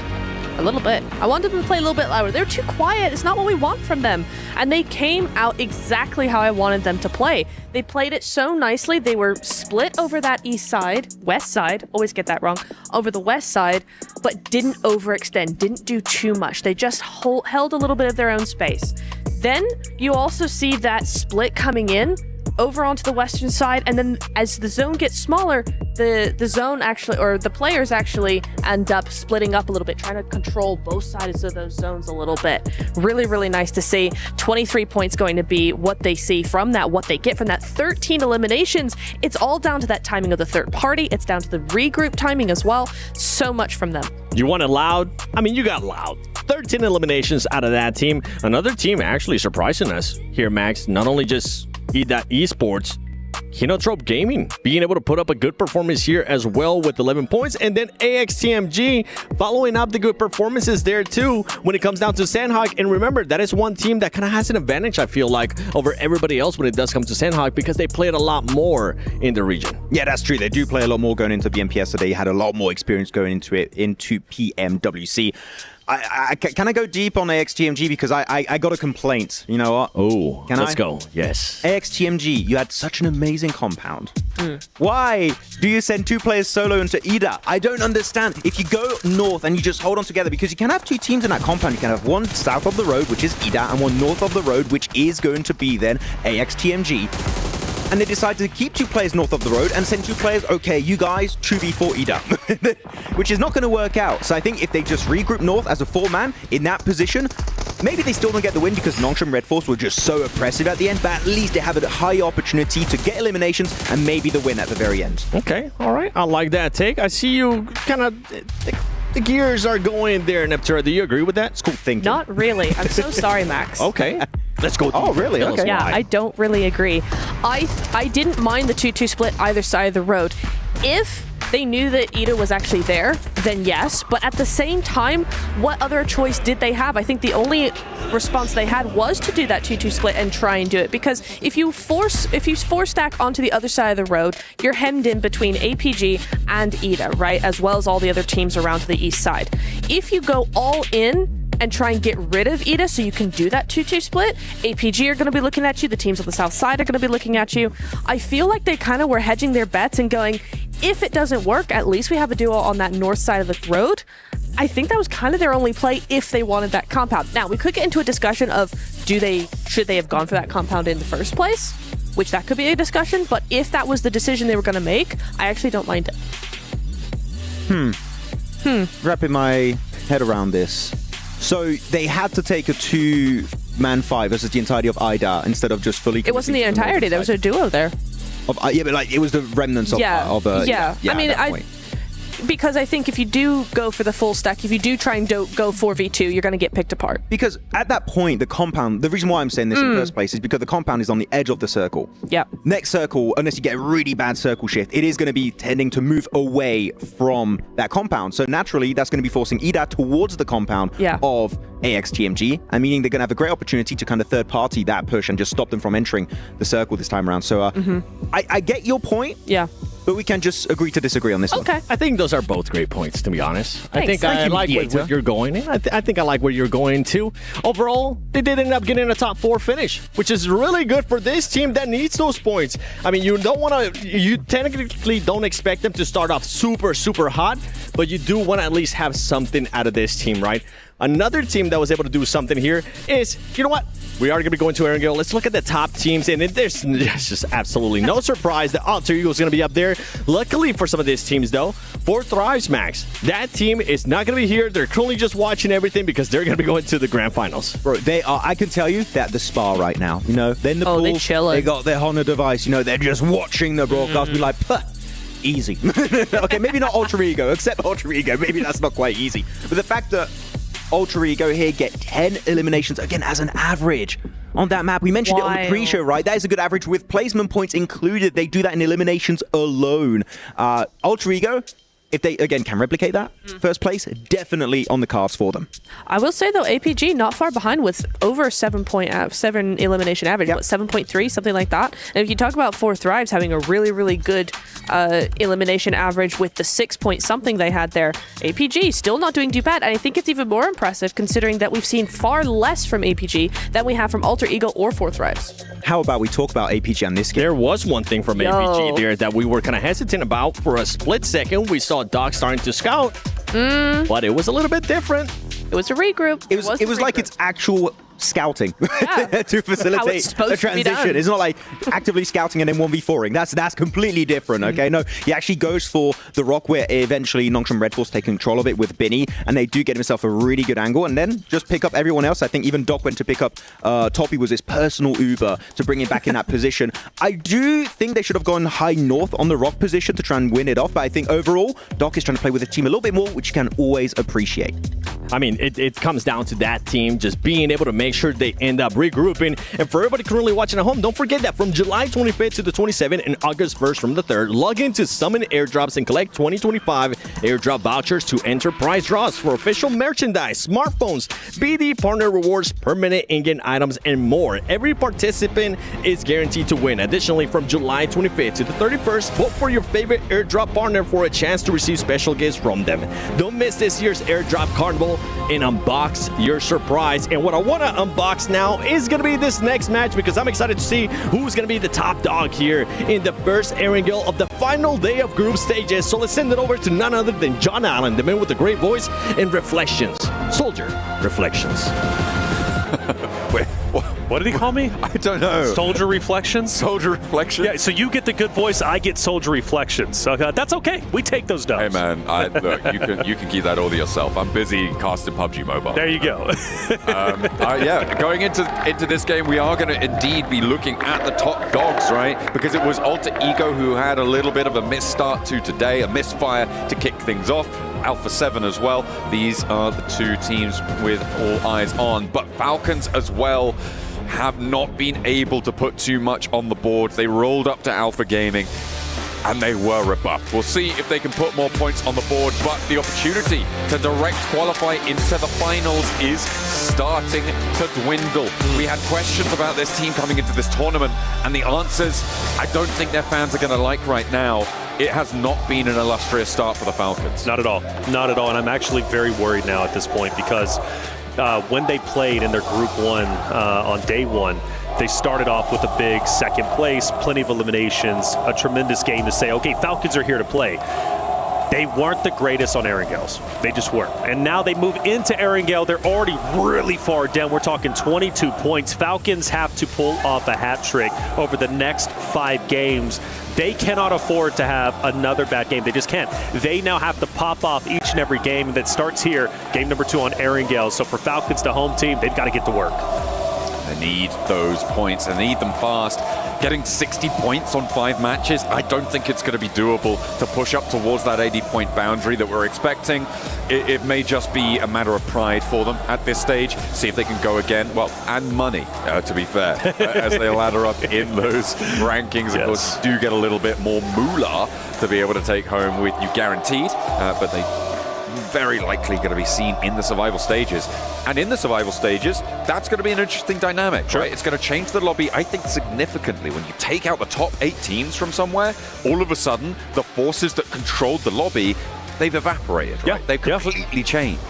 Speaker 11: A little bit. I wanted them to play a little bit louder. They're too quiet. It's not what we want from them. And they came out exactly how I wanted them to play. They played it so nicely. They were split over that east side, west side, always get that wrong, over the west side, but didn't overextend, didn't do too much. They just held a little bit of their own space. Then you also see that split coming in over onto the western side, and then as the zone gets smaller, the zone actually, or the players actually end up splitting up a little bit, trying to control both sides of those zones a little bit. Really, really nice to see. 23 points going to be what they see from that, what they get from that. 13 eliminations. It's all down to that timing of the third party. It's down to the regroup timing as well. So much from them.
Speaker 6: You want it loud? I mean, you got loud. 13 eliminations out of that team. Another team actually surprising us here, Max. Not only just eSports, Hinotrope Gaming being able to put up a good performance here as well with 11 points, and then AXTMG following up the good performances there too when it comes down to Sandhawk. And remember, that is one team that kind of has an advantage, I feel like, over everybody else when it does come to Sandhawk, because they played a lot more in the region.
Speaker 10: Yeah, that's true. They do play a lot more going into BMPS, so they had a lot more experience going into it, into PMWC. Can I go deep on AXTMG, because I got a complaint. You know what?
Speaker 6: Oh, let's
Speaker 10: I?
Speaker 6: go. Yes.
Speaker 10: AXTMG, you had such an amazing compound. Why do you send two players solo into Ida? I don't understand. If you go north and you just hold on together, because you can have two teams in that compound. You can have one south of the road, which is Ida, and one north of the road, which is going to be then AXTMG. And they decided to keep two players north of the road and send two players, okay, you guys, 2v4 Ida, which is not going to work out. So I think if they just regroup north as a four-man in that position, maybe they still don't get the win because Nongshim Red Force were just so oppressive at the end, but at least they have a high opportunity to get eliminations and maybe the win at the very end.
Speaker 6: Okay, all right. I like that take. I see you kind of... The gears are going there, Neptura. Do you agree with that?
Speaker 10: It's cool thinking.
Speaker 11: Not really. I'm so sorry, Max.
Speaker 6: Okay. Let's go.
Speaker 10: Oh, really? Okay.
Speaker 11: Yeah, I don't really agree. I didn't mind the 2-2 split either side of the road. If they knew that Ida was actually there, then yes. But at the same time, what other choice did they have? I think the only response they had was to do that 2-2 split and try and do it. Because if you force stack onto the other side of the road, you're hemmed in between APG and Ida, right? As well as all the other teams around to the east side. If you go all in and try and get rid of Ida so you can do that 2-2 split, APG are going to be looking at you, the teams on the south side are going to be looking at you. I feel like they kind of were hedging their bets and going, if it doesn't work, at least we have a duo on that north side of the road. I think that was kind of their only play if they wanted that compound. Now, we could get into a discussion of should they have gone for that compound in the first place, which that could be a discussion, but if that was the decision they were going to make, I actually don't mind it.
Speaker 10: Wrapping my head around this. So they had to take a two-man fight versus the entirety of Ida instead of just fully...
Speaker 11: It wasn't the entirety, there was a duo there.
Speaker 10: Yeah, but like it was the remnants of...
Speaker 11: Yeah. I mean, Because I think if you do go for the full stack, if you do try and go 4v2, you're going to get picked apart.
Speaker 10: Because at that point, the compound, the reason why I'm saying this in the first place is because the compound is on the edge of the circle.
Speaker 11: Yeah.
Speaker 10: Next circle, unless you get a really bad circle shift, it is going to be tending to move away from that compound. So naturally, that's going to be forcing EDA towards the compound of AXTMG, and meaning they're going to have a great opportunity to kind of third party that push and just stop them from entering the circle this time around. So I get your point.
Speaker 11: Yeah.
Speaker 10: But we can just agree to disagree on this one.
Speaker 6: Okay. I think those are both great points, to be honest.
Speaker 11: Thanks.
Speaker 6: I think I like where you're going. I think I like where you're going, too. Overall, they did end up getting a top 4 finish, which is really good for this team that needs those points. I mean, you technically don't expect them to start off super, super hot, but you do want to at least have something out of this team, right? Another team that was able to do something here is, you know what? We are going to be going to Erangel. Let's look at the top teams, and there's just absolutely no surprise that Alter Ego is going to be up there. Luckily for some of these teams, though, for Thrives Max, that team is not going to be here. They're currently just watching everything because they're going to be going to the grand finals.
Speaker 10: Bro, they are. I can tell you that the spa right now, you know, they're in the pool.
Speaker 11: They chilling.
Speaker 10: They got their Honor device, you know, they're just watching the broadcast, be like, puh, easy. Okay, maybe not Ultra Ego, except Ultra Ego. Maybe that's not quite easy. But the fact that Ultra Ego here get 10 eliminations, again, as an average on that map. We mentioned it on the pre-show, right? That is a good average with placement points included. They do that in eliminations alone. Ultra Ego, if they, again, can replicate that first place, definitely on the cards for them.
Speaker 11: I will say, though, APG not far behind with over 7 elimination average, what, 7.3, something like that. And if you talk about 4 Thrives having a really, really good elimination average with the 6 point something they had there, APG still not doing too bad. And I think it's even more impressive considering that we've seen far less from APG than we have from Alter Ego or 4 Thrives.
Speaker 10: How about we talk about APG on this game?
Speaker 6: There was one thing from APG there that we were kind of hesitant about for a split second. We saw Doc starting to scout, but it was a little bit different.
Speaker 11: It was a regroup.
Speaker 10: It was like it's actual scouting to facilitate a transition. It's not like actively scouting and then 1v4ing. That's completely different, okay? No, he actually goes for the rock where eventually Nongshim Red Force take control of it with Binny, and they do get himself a really good angle and then just pick up everyone else. I think even Doc went to pick up Toppy was his personal Uber to bring him back in that position. I do think they should have gone high north on the rock position to try and win it off, but I think overall, Doc is trying to play with the team a little bit more, which you can always appreciate.
Speaker 6: I mean, it comes down to that team just being able to make sure they end up regrouping. And for everybody currently watching at home, don't forget that from July 25th to the 27th and August 1st from the 3rd, log into Summon Airdrops and collect 2025 airdrop vouchers to enter prize draws for official merchandise, smartphones, BD partner rewards, permanent in-game items, and more. Every participant is guaranteed to win. Additionally, from July 25th to the 31st, vote for your favorite airdrop partner for a chance to receive special gifts from them. Don't miss this year's airdrop carnival and unbox your surprise. And what I want to unbox now is going to be this next match because I'm excited to see who's going to be the top dog here in the first Erangel of the final day of group stages. So let's send it over to none other than John Allen, the man with the great voice and Reflections. Soldier Reflections.
Speaker 12: Wait, what did he call me?
Speaker 13: I don't know.
Speaker 12: Soldier Reflections?
Speaker 13: Soldier Reflections?
Speaker 12: Yeah, so you get the good voice, I get Soldier Reflections. So that's okay. We take those dubs.
Speaker 13: Hey, man, look, you can keep that all to yourself. I'm busy casting PUBG Mobile.
Speaker 12: There you go.
Speaker 13: Yeah, going into this game, we are going to indeed be looking at the top dogs, right? Because it was Alter Ego who had a little bit of a misstart to today, a misfire to kick things off. Alpha 7 as well. These are the two teams with all eyes on. But Falcons as well have not been able to put too much on the board. They rolled up to Alpha Gaming and they were rebuffed. We'll see if they can put more points on the board, but the opportunity to direct qualify into the finals is starting to dwindle. We had questions about this team coming into this tournament, and the answers I don't think their fans are going to like right now. It has not been an illustrious start for the Falcons.
Speaker 12: Not at all. Not at all. And I'm actually very worried now at this point because when they played in their Group 1 on day 1, they started off with a big second place, plenty of eliminations, a tremendous game to say, okay, Falcons are here to play. They weren't the greatest on Erangels. They just weren't. And now they move into Erangel. They're already really far down. We're talking 22 points. Falcons have to pull off a hat trick over the next 5 games. They cannot afford to have another bad game. They just can't. They now have to pop off each and every game that starts here, game number 2 on Erangel. So for Falcons, the home team, they've got to get to work.
Speaker 13: They need those points. They need them fast. getting 60 points on 5 matches, I don't think it's going to be doable to push up towards that 80-point boundary that we're expecting. It may just be a matter of pride for them at this stage. See if they can go again. Well, and money, to be fair, as they ladder up in those rankings. Of course, do get a little bit more moolah to be able to take home with you guaranteed, but they very likely going to be seen in the survival stages. And in the survival stages, that's going to be an interesting dynamic, right? It's going to change the lobby, I think, significantly. When you take out the top 8 teams from somewhere, all of a sudden, the forces that controlled the lobby, they've evaporated, right? They've completely changed.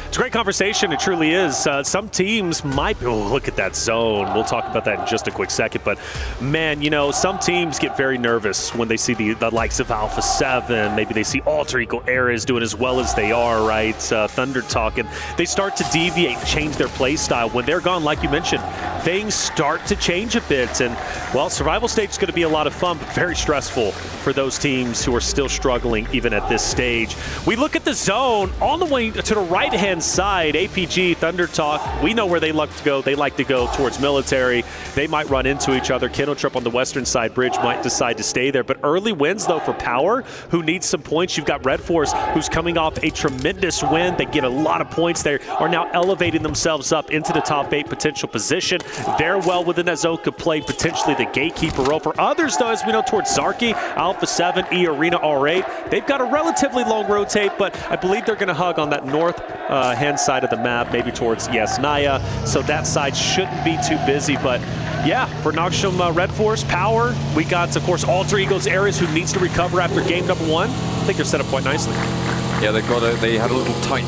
Speaker 12: It's a great conversation. It truly is. Some teams might be, look at that zone. We'll talk about that in just a quick second. But, man, you know, some teams get very nervous when they see the likes of Alpha 7. Maybe they see Alter Ego Ares doing as well as they are, right? Thunder Talk. And they start to deviate and change their play style. When they're gone, like you mentioned, things start to change a bit. And, well, survival stage is going to be a lot of fun, but very stressful for those teams who are still struggling even at this stage. We look at the zone on the way to the right-hand side. APG, Thunder Talk, we know where they like to go. They like to go towards military. They might run into each other. Kenotrip on the western side bridge might decide to stay there. But early wins, though, for Power, who needs some points. You've got Red Force, who's coming off a tremendous win. They get a lot of points. They are now elevating themselves up into the top 8 potential position. They're well within that zone, could play potentially the gatekeeper role. For others, though, as we know, towards Zarky, Alpha 7, E Arena, R8, they've got a relatively long rotate, but I believe they're going to hug on that north hand side of the map, maybe towards Yasnaya, so that side shouldn't be too busy. But yeah, for Nogsham Red Force, Power, we got, of course, Alter Ego's Ares, who needs to recover after game number 1. I think they're set up quite nicely.
Speaker 13: Yeah, they had a little tight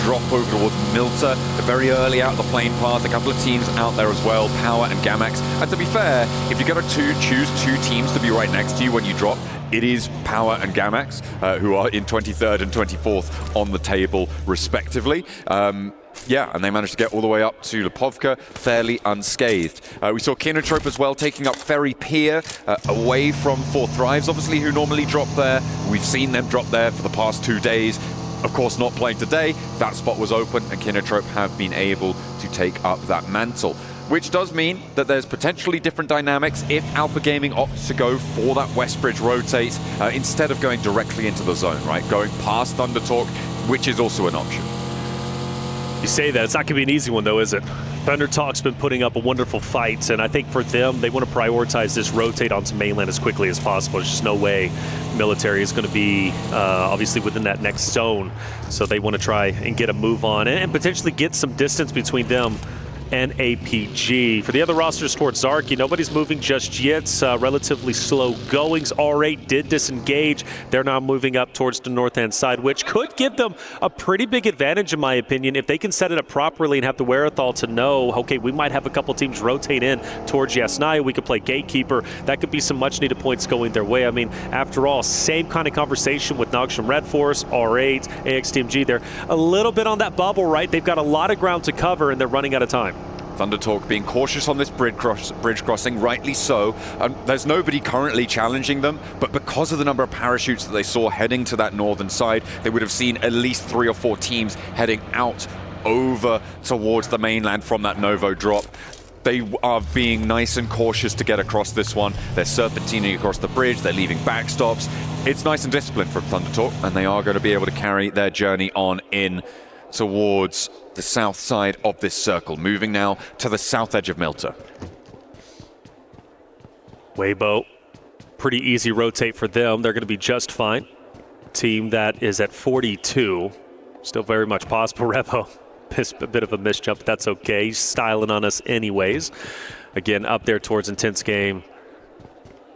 Speaker 13: drop over towards Milta, very early out the plane path. A couple of teams out there as well, Power and Gamax. And to be fair, if you're going to choose 2 teams to be right next to you when you drop, it is Power and Gamax, who are in 23rd and 24th on the table, respectively. Yeah, and they managed to get all the way up to Lipovka fairly unscathed. We saw Kinotrope as well taking up Ferry Pier, away from 4 Thrives, obviously, who normally drop there. We've seen them drop there for the past 2 days. Of course, not playing today. That spot was open, and Kinotrope have been able to take up that mantle, which does mean that there's potentially different dynamics if Alpha Gaming opts to go for that West Bridge rotate instead of going directly into the zone, right? Going past Thunder Talk, which is also an option.
Speaker 12: You say that, it's not going to be an easy one, though, is it? Thunder Talk's been putting up a wonderful fight, and I think for them, they want to prioritize this rotate onto mainland as quickly as possible. There's just no way military is going to be obviously within that next zone, so they want to try and get a move on and potentially get some distance between them and APG. For the other rosters towards Zarky, nobody's moving just yet. Relatively slow goings. R8 did disengage. They're now moving up towards the north-hand side, which could give them a pretty big advantage, in my opinion, if they can set it up properly and have the wherewithal to know, okay, we might have a couple teams rotate in towards Yasnaya. We could play gatekeeper. That could be some much-needed points going their way. I mean, after all, same kind of conversation with Nogsham Red Force, R8, AXTMG. They're a little bit on that bubble, right? They've got a lot of ground to cover, and they're running out of time.
Speaker 13: Thunder Talk being cautious on this bridge crossing, rightly so. There's nobody currently challenging them, but because of the number of parachutes that they saw heading to that northern side, they would have seen at least 3 or 4 teams heading out over towards the mainland from that Novo drop. They are being nice and cautious to get across this one. They're serpentining across the bridge, they're leaving backstops. It's nice and disciplined from Thunder Talk, and they are going to be able to carry their journey on in towards the south side of this circle, moving now to the south edge of Milta.
Speaker 12: Weibo, pretty easy rotate for them. They're going to be just fine. Team that is at 42, still very much possible. Revo, a bit of a misjump, but that's okay. He's styling on us anyways. Again, up there towards intense game.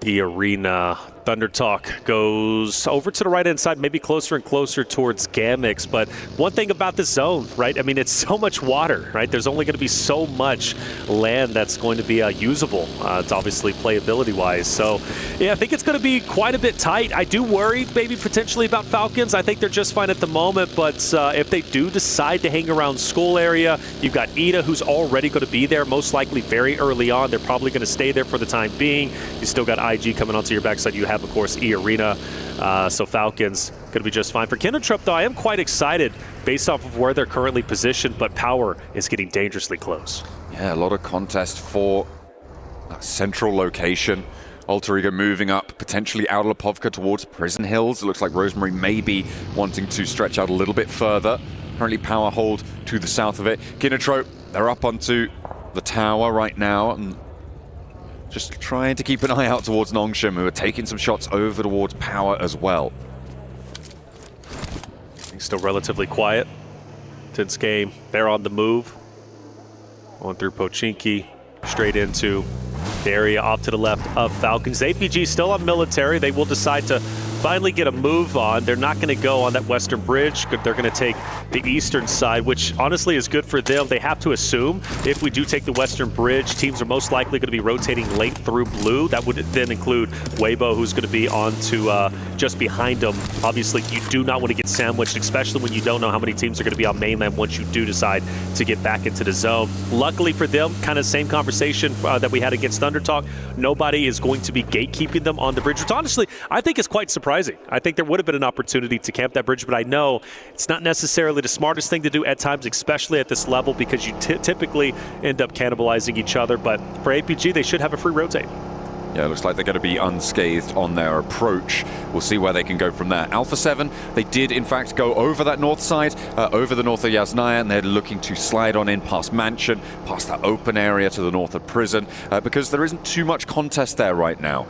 Speaker 12: The arena. Thunder Talk goes over to the right-hand side, maybe closer and closer towards Gamix. But one thing about this zone, right? I mean, it's so much water, right? There's only going to be so much land that's going to be usable. It's obviously playability-wise. So, yeah, I think it's going to be quite a bit tight. I do worry maybe potentially about Falcons. I think they're just fine at the moment. But if they do decide to hang around school area, you've got Ida, who's already going to be there, most likely very early on. They're probably going to stay there for the time being. You still got IG coming onto your backside. You have, of course, E-Arena, so Falcons going to be just fine. For Kinotrip, though, I am quite excited based off of where they're currently positioned, but Power is getting dangerously close.
Speaker 13: Yeah, a lot of contest for that central location. Alter Ego moving up, potentially out of Lipovka towards Prison Hills. It looks like Rosemary may be wanting to stretch out a little bit further. Currently power hold to the south of it. Kinetro, they're up onto the tower right now and just trying to keep an eye out towards Nongshim, who are taking some shots over towards power as well.
Speaker 12: He's still relatively quiet. Tense game. They're on the move. Going through Pochinki, straight into the area off to the left of Falcons. APG still on military. They will decide to finally get a move on. They're not going to go on that western bridge. They're going to take the eastern side, which honestly is good for them. They have to assume if we do take the western bridge, teams are most likely going to be rotating late through blue. That would then include Weibo, who's going to be on to just behind them. Obviously, you do not want to get sandwiched, especially when you don't know how many teams are going to be on mainland once you do decide to get back into the zone. Luckily for them, kind of same conversation that we had against Thundertalk. Nobody is going to be gatekeeping them on the bridge, which honestly, I think is quite surprising. I think there would have been an opportunity to camp that bridge, but I know it's not necessarily the smartest thing to do at times, especially at this level, because you typically end up cannibalizing each other. But for APG, they should have a free rotate.
Speaker 13: Yeah, it looks like they're going to be unscathed on their approach. We'll see where they can go from there. Alpha 7, they did in fact go over that north side, over the north of Yasnaya, and they're looking to slide on in past Mansion, past that open area to the north of Prison, because there isn't too much contest there right now.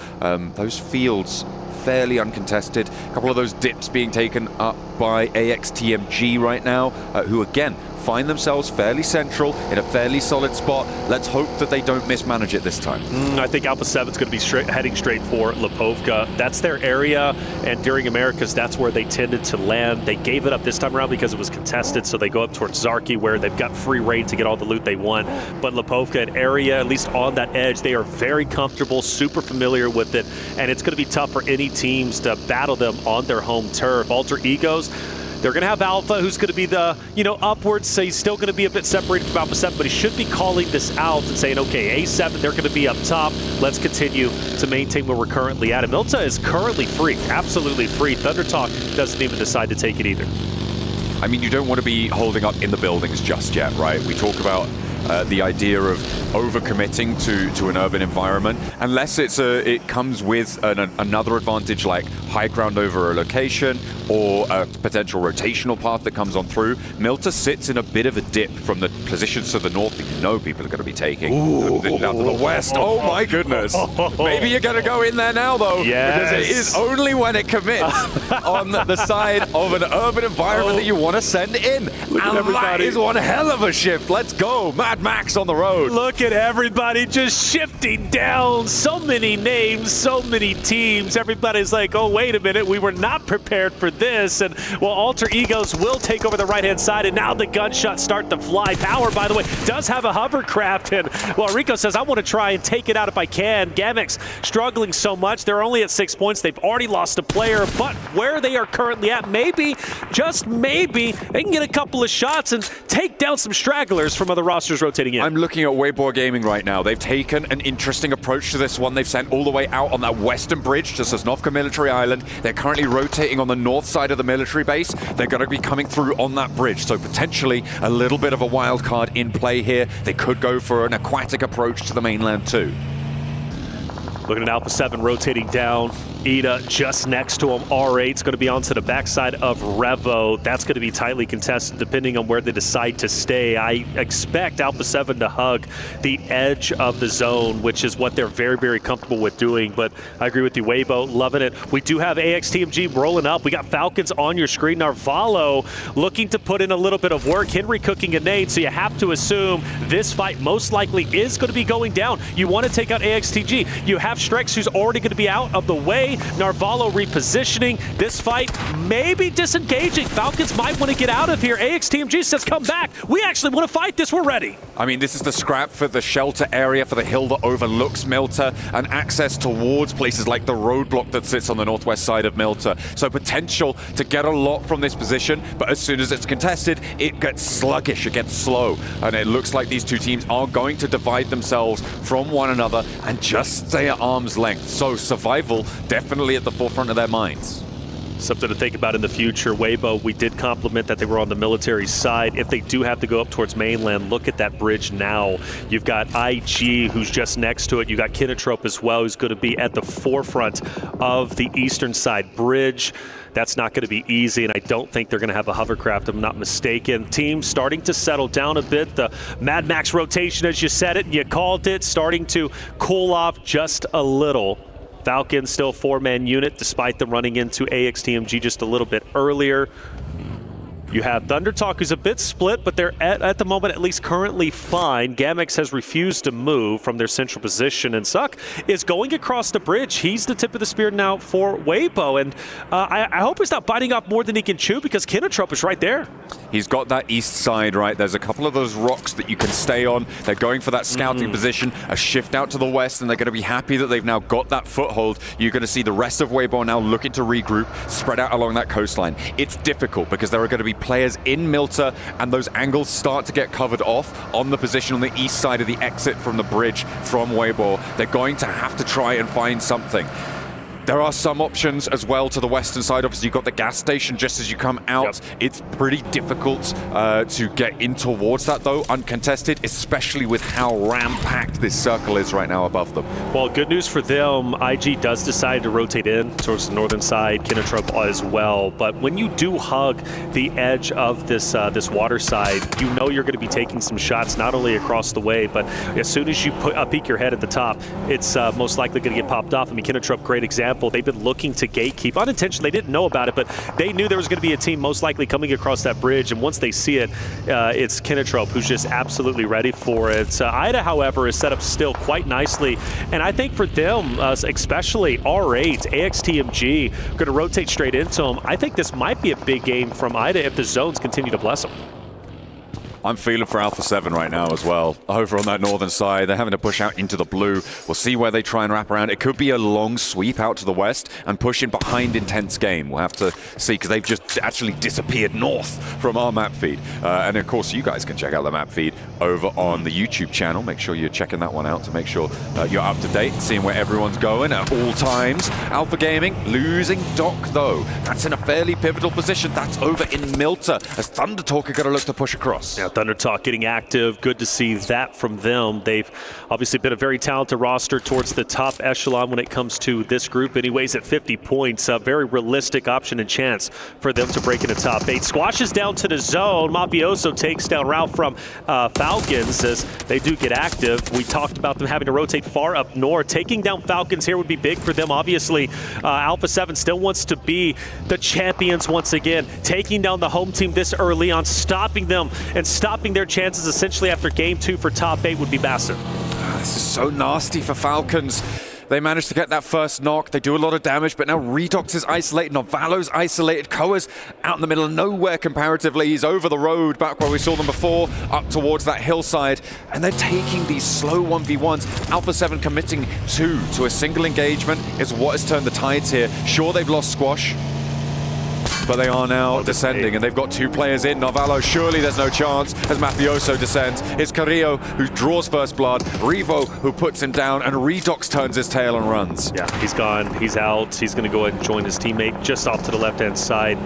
Speaker 13: Those fields fairly uncontested. A couple of those dips being taken up by AXTMG right now, who again find themselves fairly central in a fairly solid spot. Let's hope that they don't mismanage it this time.
Speaker 12: I think Alpha 7's going to be heading straight for Lipovka. That's their area, and during Americas, that's where they tended to land. They gave it up this time around because it was contested, so they go up towards Zarki, where they've got free reign to get all the loot they want. But Lipovka, an area, at least on that edge, they are very comfortable, super familiar with it, and it's going to be tough for any teams to battle them on their home turf. Alter Egos, they're going to have Alpha, who's going to be the, upwards, so he's still going to be a bit separated from Alpha 7, but he should be calling this out and saying, okay, A7, they're going to be up top. Let's continue to maintain where we're currently at. And Milta is currently free, absolutely free. Thundertalk doesn't even decide to take it either.
Speaker 13: I mean, you don't want to be holding up in the buildings just yet, right? We talk about the idea of overcommitting to an urban environment, unless it comes with another advantage like high ground over a location or a potential rotational path that comes on through. Milta sits in a bit of a dip from the positions to the north that people are going to be taking. Down to the west. Oh my goodness. Maybe you're going to go in there now though.
Speaker 12: Yes.
Speaker 13: Because it is only when it commits on the side of an urban environment that you want to send in. And that is one hell of a shift. Let's go. Mad Max on the road.
Speaker 12: Look at everybody just shifting down. So many names, so many teams. Everybody's like, oh, wait a minute. We were not prepared for this. And well, Alter Egos will take over the right-hand side. And now the gunshots start to fly. Power, by the way, does have a hovercraft. And well, Rico says, I want to try and take it out if I can. Gamex struggling so much. They're only at 6 points. They've already lost a player. But where they are currently at, maybe, just maybe, they can get a couple of shots and take down some stragglers from other rosters rotating in.
Speaker 13: I'm looking at Weibo Gaming right now. They've taken an interesting approach to this one. They've sent all the way out on that western bridge to Sosnovka Military Island. They're currently rotating on the north side of the military base. They're going to be coming through on that bridge, so potentially a little bit of a wild card in play here. They could go for an aquatic approach to the mainland too.
Speaker 12: Looking at Alpha 7 rotating down. Ida just next to him. R8's going to be onto the backside of Revo. That's going to be tightly contested depending on where they decide to stay. I expect Alpha 7 to hug the edge of the zone, which is what they're very, very comfortable with doing. But I agree with you, Weibo, loving it. We do have AXTMG rolling up. We got Falcons on your screen. Narvalo looking to put in a little bit of work. Henry cooking a nade, so you have to assume this fight most likely is going to be going down. You want to take out AXTG. You have Strex, who's already going to be out of the way. Narvalo repositioning. This fight maybe disengaging. Falcons might want to get out of here. AXTMG says, come back. We actually want to fight this. We're ready.
Speaker 13: I mean, this is the scrap for the shelter area for the hill that overlooks Milta and access towards places like the roadblock that sits on the northwest side of Milta. So potential to get a lot from this position, but as soon as it's contested, it gets sluggish, it gets slow. And it looks like these two teams are going to divide themselves from one another and just stay at arm's length. So survival definitely at the forefront of their minds.
Speaker 12: Something to think about in the future. Weibo, we did compliment that they were on the military side. If they do have to go up towards mainland, look at that bridge now. You've got IG, who's just next to it. You got Kinotrope as well, who's going to be at the forefront of the eastern side bridge. That's not going to be easy, and I don't think they're going to have a hovercraft, if I'm not mistaken. Team starting to settle down a bit. The Mad Max rotation, as you said it, and you called it, starting to cool off just a little. Falcons still 4-man unit, despite them running into AXTMG just a little bit earlier. You have Thunder Talk, who's a bit split, but they're at the moment at least currently fine. Gamex has refused to move from their central position, and Suck is going across the bridge. He's the tip of the spear now for Weibo, and I hope he's not biting off more than he can chew, because Kinotrope is right there.
Speaker 13: He's got that east side, right? There's a couple of those rocks that you can stay on. They're going for that scouting position, a shift out to the west, and they're going to be happy that they've now got that foothold. You're going to see the rest of Weibo now looking to regroup, spread out along that coastline. It's difficult because there are going to be players in Milta, and those angles start to get covered off on the position on the east side of the exit from the bridge from Weibo. They're going to have to try and find something. There are some options as well to the western side. Obviously, you've got the gas station just as you come out. Yep. It's pretty difficult to get in towards that, though, uncontested, especially with how ram-packed this circle is right now above them.
Speaker 12: Well, good news for them. IG does decide to rotate in towards the northern side, Kinotrope as well. But when you do hug the edge of this this water side, you know you're going to be taking some shots, not only across the way, but as soon as you peek your head at the top, it's most likely going to get popped off. I mean, Kinotrope, great example. They've been looking to gatekeep unintentionally. They didn't know about it, but they knew there was going to be a team most likely coming across that bridge. And once they see it, it's Kinotrope who's just absolutely ready for it. IDA, however, is set up still quite nicely. And I think for them, especially R8, AXTMG, going to rotate straight into them. I think this might be a big game from IDA if the zones continue to bless them.
Speaker 13: I'm feeling for Alpha 7 right now as well. Over on that northern side, they're having to push out into the blue. We'll see where they try and wrap around. It could be a long sweep out to the west and push in behind Intense Game. We'll have to see, because they've just actually disappeared north from our map feed. And of course, you guys can check out the map feed over on the YouTube channel. Make sure you're checking that one out to make sure you're up to date, seeing where everyone's going at all times. Alpha Gaming losing Doc, though. That's in a fairly pivotal position. That's over in Milta, as Thunder Talk are going to look to push across.
Speaker 12: Yeah, Thunder Talk getting active. Good to see that from them. They've obviously been a very talented roster towards the top echelon when it comes to this group. Anyways, at 50 points, a very realistic option and chance for them to break into top 8. Squashes down to the zone. Mafioso takes down Ralph from Falcons as they do get active. We talked about them having to rotate far up north. Taking down Falcons here would be big for them. Obviously, Alpha 7 still wants to be the champions once again. Taking down the home team this early on, stopping them and stopping their chances essentially after game 2 for top 8 would be massive.
Speaker 13: This is so nasty for Falcons. They managed to get that first knock. They do a lot of damage, but now Redox is isolated. Novalo's isolated. Koa's out in the middle of nowhere comparatively. He's over the road, back where we saw them before, up towards that hillside. And they're taking these slow 1v1s. Alpha 7 committing 2 to a single engagement is what has turned the tides here. Sure, they've lost Squash, but they are now descending, and they've got 2 players in. Novalo, surely there's no chance as Mafioso descends. It's Carrillo who draws first blood, Revo who puts him down, and Redox turns his tail and runs.
Speaker 12: Yeah, he's gone, he's out. He's going to go ahead and join his teammate just off to the left-hand side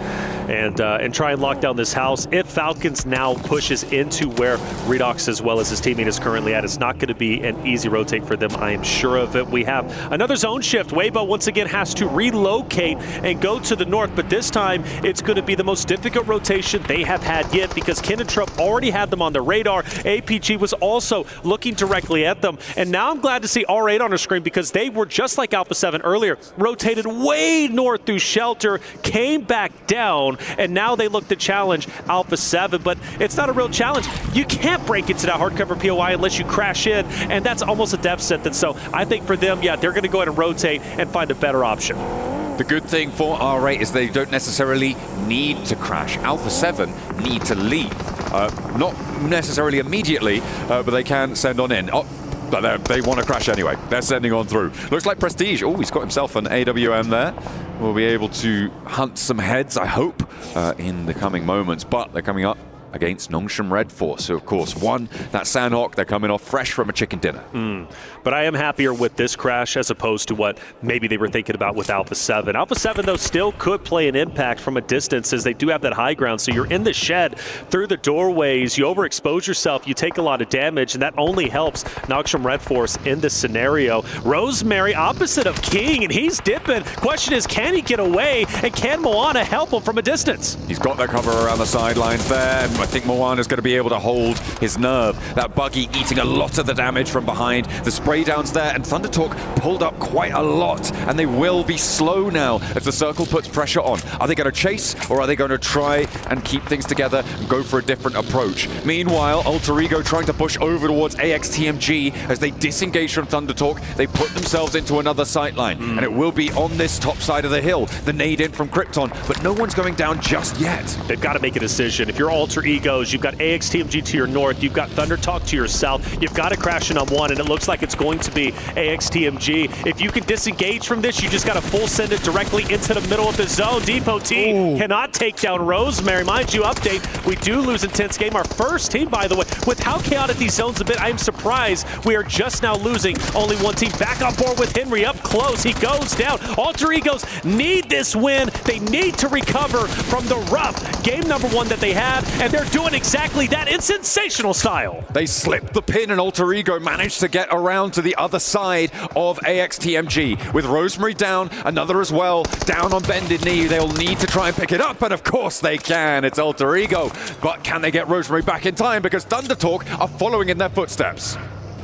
Speaker 12: and try and lock down this house. If Falcons now pushes into where Redox as well as his teammate is currently at, it's not going to be an easy rotate for them, I am sure of it. We have another zone shift. Weibo once again has to relocate and go to the north, but this time it's going to be the most difficult rotation they have had yet, because Kinotrope already had them on their radar. APG was also looking directly at them, and now I'm glad to see R8 on the screen, because they were just like Alpha 7 earlier, rotated way north through shelter, came back down, and now they look to challenge Alpha 7, but it's not a real challenge. You can't break into that hardcover POI unless you crash in, and that's almost a death sentence. So I think for them, yeah, they're going to go ahead and rotate and find a better option.
Speaker 13: The good thing for R8 is they don't necessarily need to crash. Alpha 7 need to leave. Not necessarily immediately, but they can send on in. But they want to crash anyway. They're sending on through. Looks like Prestige. Oh, he's got himself an AWM there. We'll be able to hunt some heads, I hope, in the coming moments. But they're coming up against Nongshim Red Force, who of course won that Sandhawk. They're coming off fresh from a chicken dinner.
Speaker 12: But I am happier with this crash as opposed to what maybe they were thinking about with Alpha 7. Alpha 7, though, still could play an impact from a distance as they do have that high ground. So you're in the shed, through the doorways, you overexpose yourself, you take a lot of damage, and that only helps Nongshim Red Force in this scenario. Rosemary opposite of King, and he's dipping. Question is, can he get away, and can Moana help him from a distance?
Speaker 13: He's got that cover around the sidelines there. I think Moana's going to be able to hold his nerve. That buggy eating a lot of the damage from behind. The spray downs there, and Thundertalk pulled up quite a lot, and they will be slow now as the circle puts pressure on. Are they going to chase, or are they going to try and keep things together and go for a different approach? Meanwhile, Alter Ego trying to push over towards AXTMG as they disengage from Thundertalk. They put themselves into another sightline, and it will be on this top side of the hill. The nade in from Krypton, but no one's going down just yet.
Speaker 12: They've got to make a decision. If you're Alter Egos, you've got AXTMG to your north, you've got Thundertalk to your south, you've got to crash in on one, and it looks like it's going to be AXTMG. If you can disengage from this, you just got to full send it directly into the middle of the zone. Depot T cannot take down Rosemary. Mind you, update, we do lose intense game. Our first team, by the way, with how chaotic these zones have been, I am surprised we are just now losing only one team. Back on board with Henry up close. He goes down. Alter Egos need this win. They need to recover from the rough game number one that they had, and they're doing exactly that in sensational style.
Speaker 13: They slipped the pin, and Alter Ego managed to get around to the other side of AXTMG. With Rosemary down, another as well, down on bended knee. They'll need to try and pick it up, and of course they can. It's Alter Ego, but can they get Rosemary back in time? Because Thundertalk are following in their footsteps.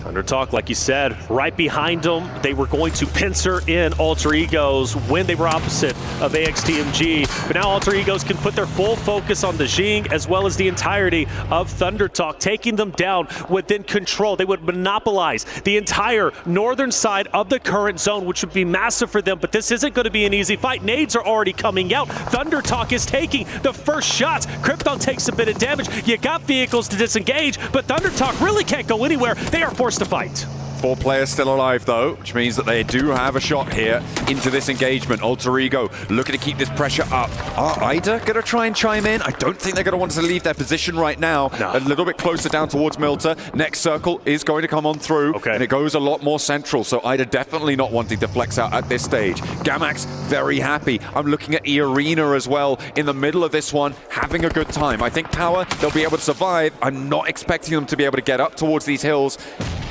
Speaker 12: Thundertalk, like you said, right behind them. They were going to pincer in Alter Egos when they were opposite of AXTMG. But now Alter Egos can put their full focus on the Jing as well as the entirety of Thundertalk. Taking them down would then control. They would monopolize the entire northern side of the current zone, which would be massive for them. But this isn't going to be an easy fight. Nades are already coming out. Thundertalk is taking the first shots. Krypton takes a bit of damage. You got vehicles to disengage, but Thundertalk really can't go anywhere. They are forced to fight.
Speaker 13: 4 players still alive though, which means that they do have a shot here into this engagement. Alter Ego looking to keep this pressure up. Are Ida going to try and chime in? I don't think they're going to want to leave their position right now. No. A little bit closer down towards Milta. Next circle is going to come on through, and it goes a lot more central, so Ida definitely not wanting to flex out at this stage. Gamax very happy. I'm looking at E-Arena as well in the middle of this one, having a good time. I think Power, they'll be able to survive. I'm not expecting them to be able to get up towards these hills,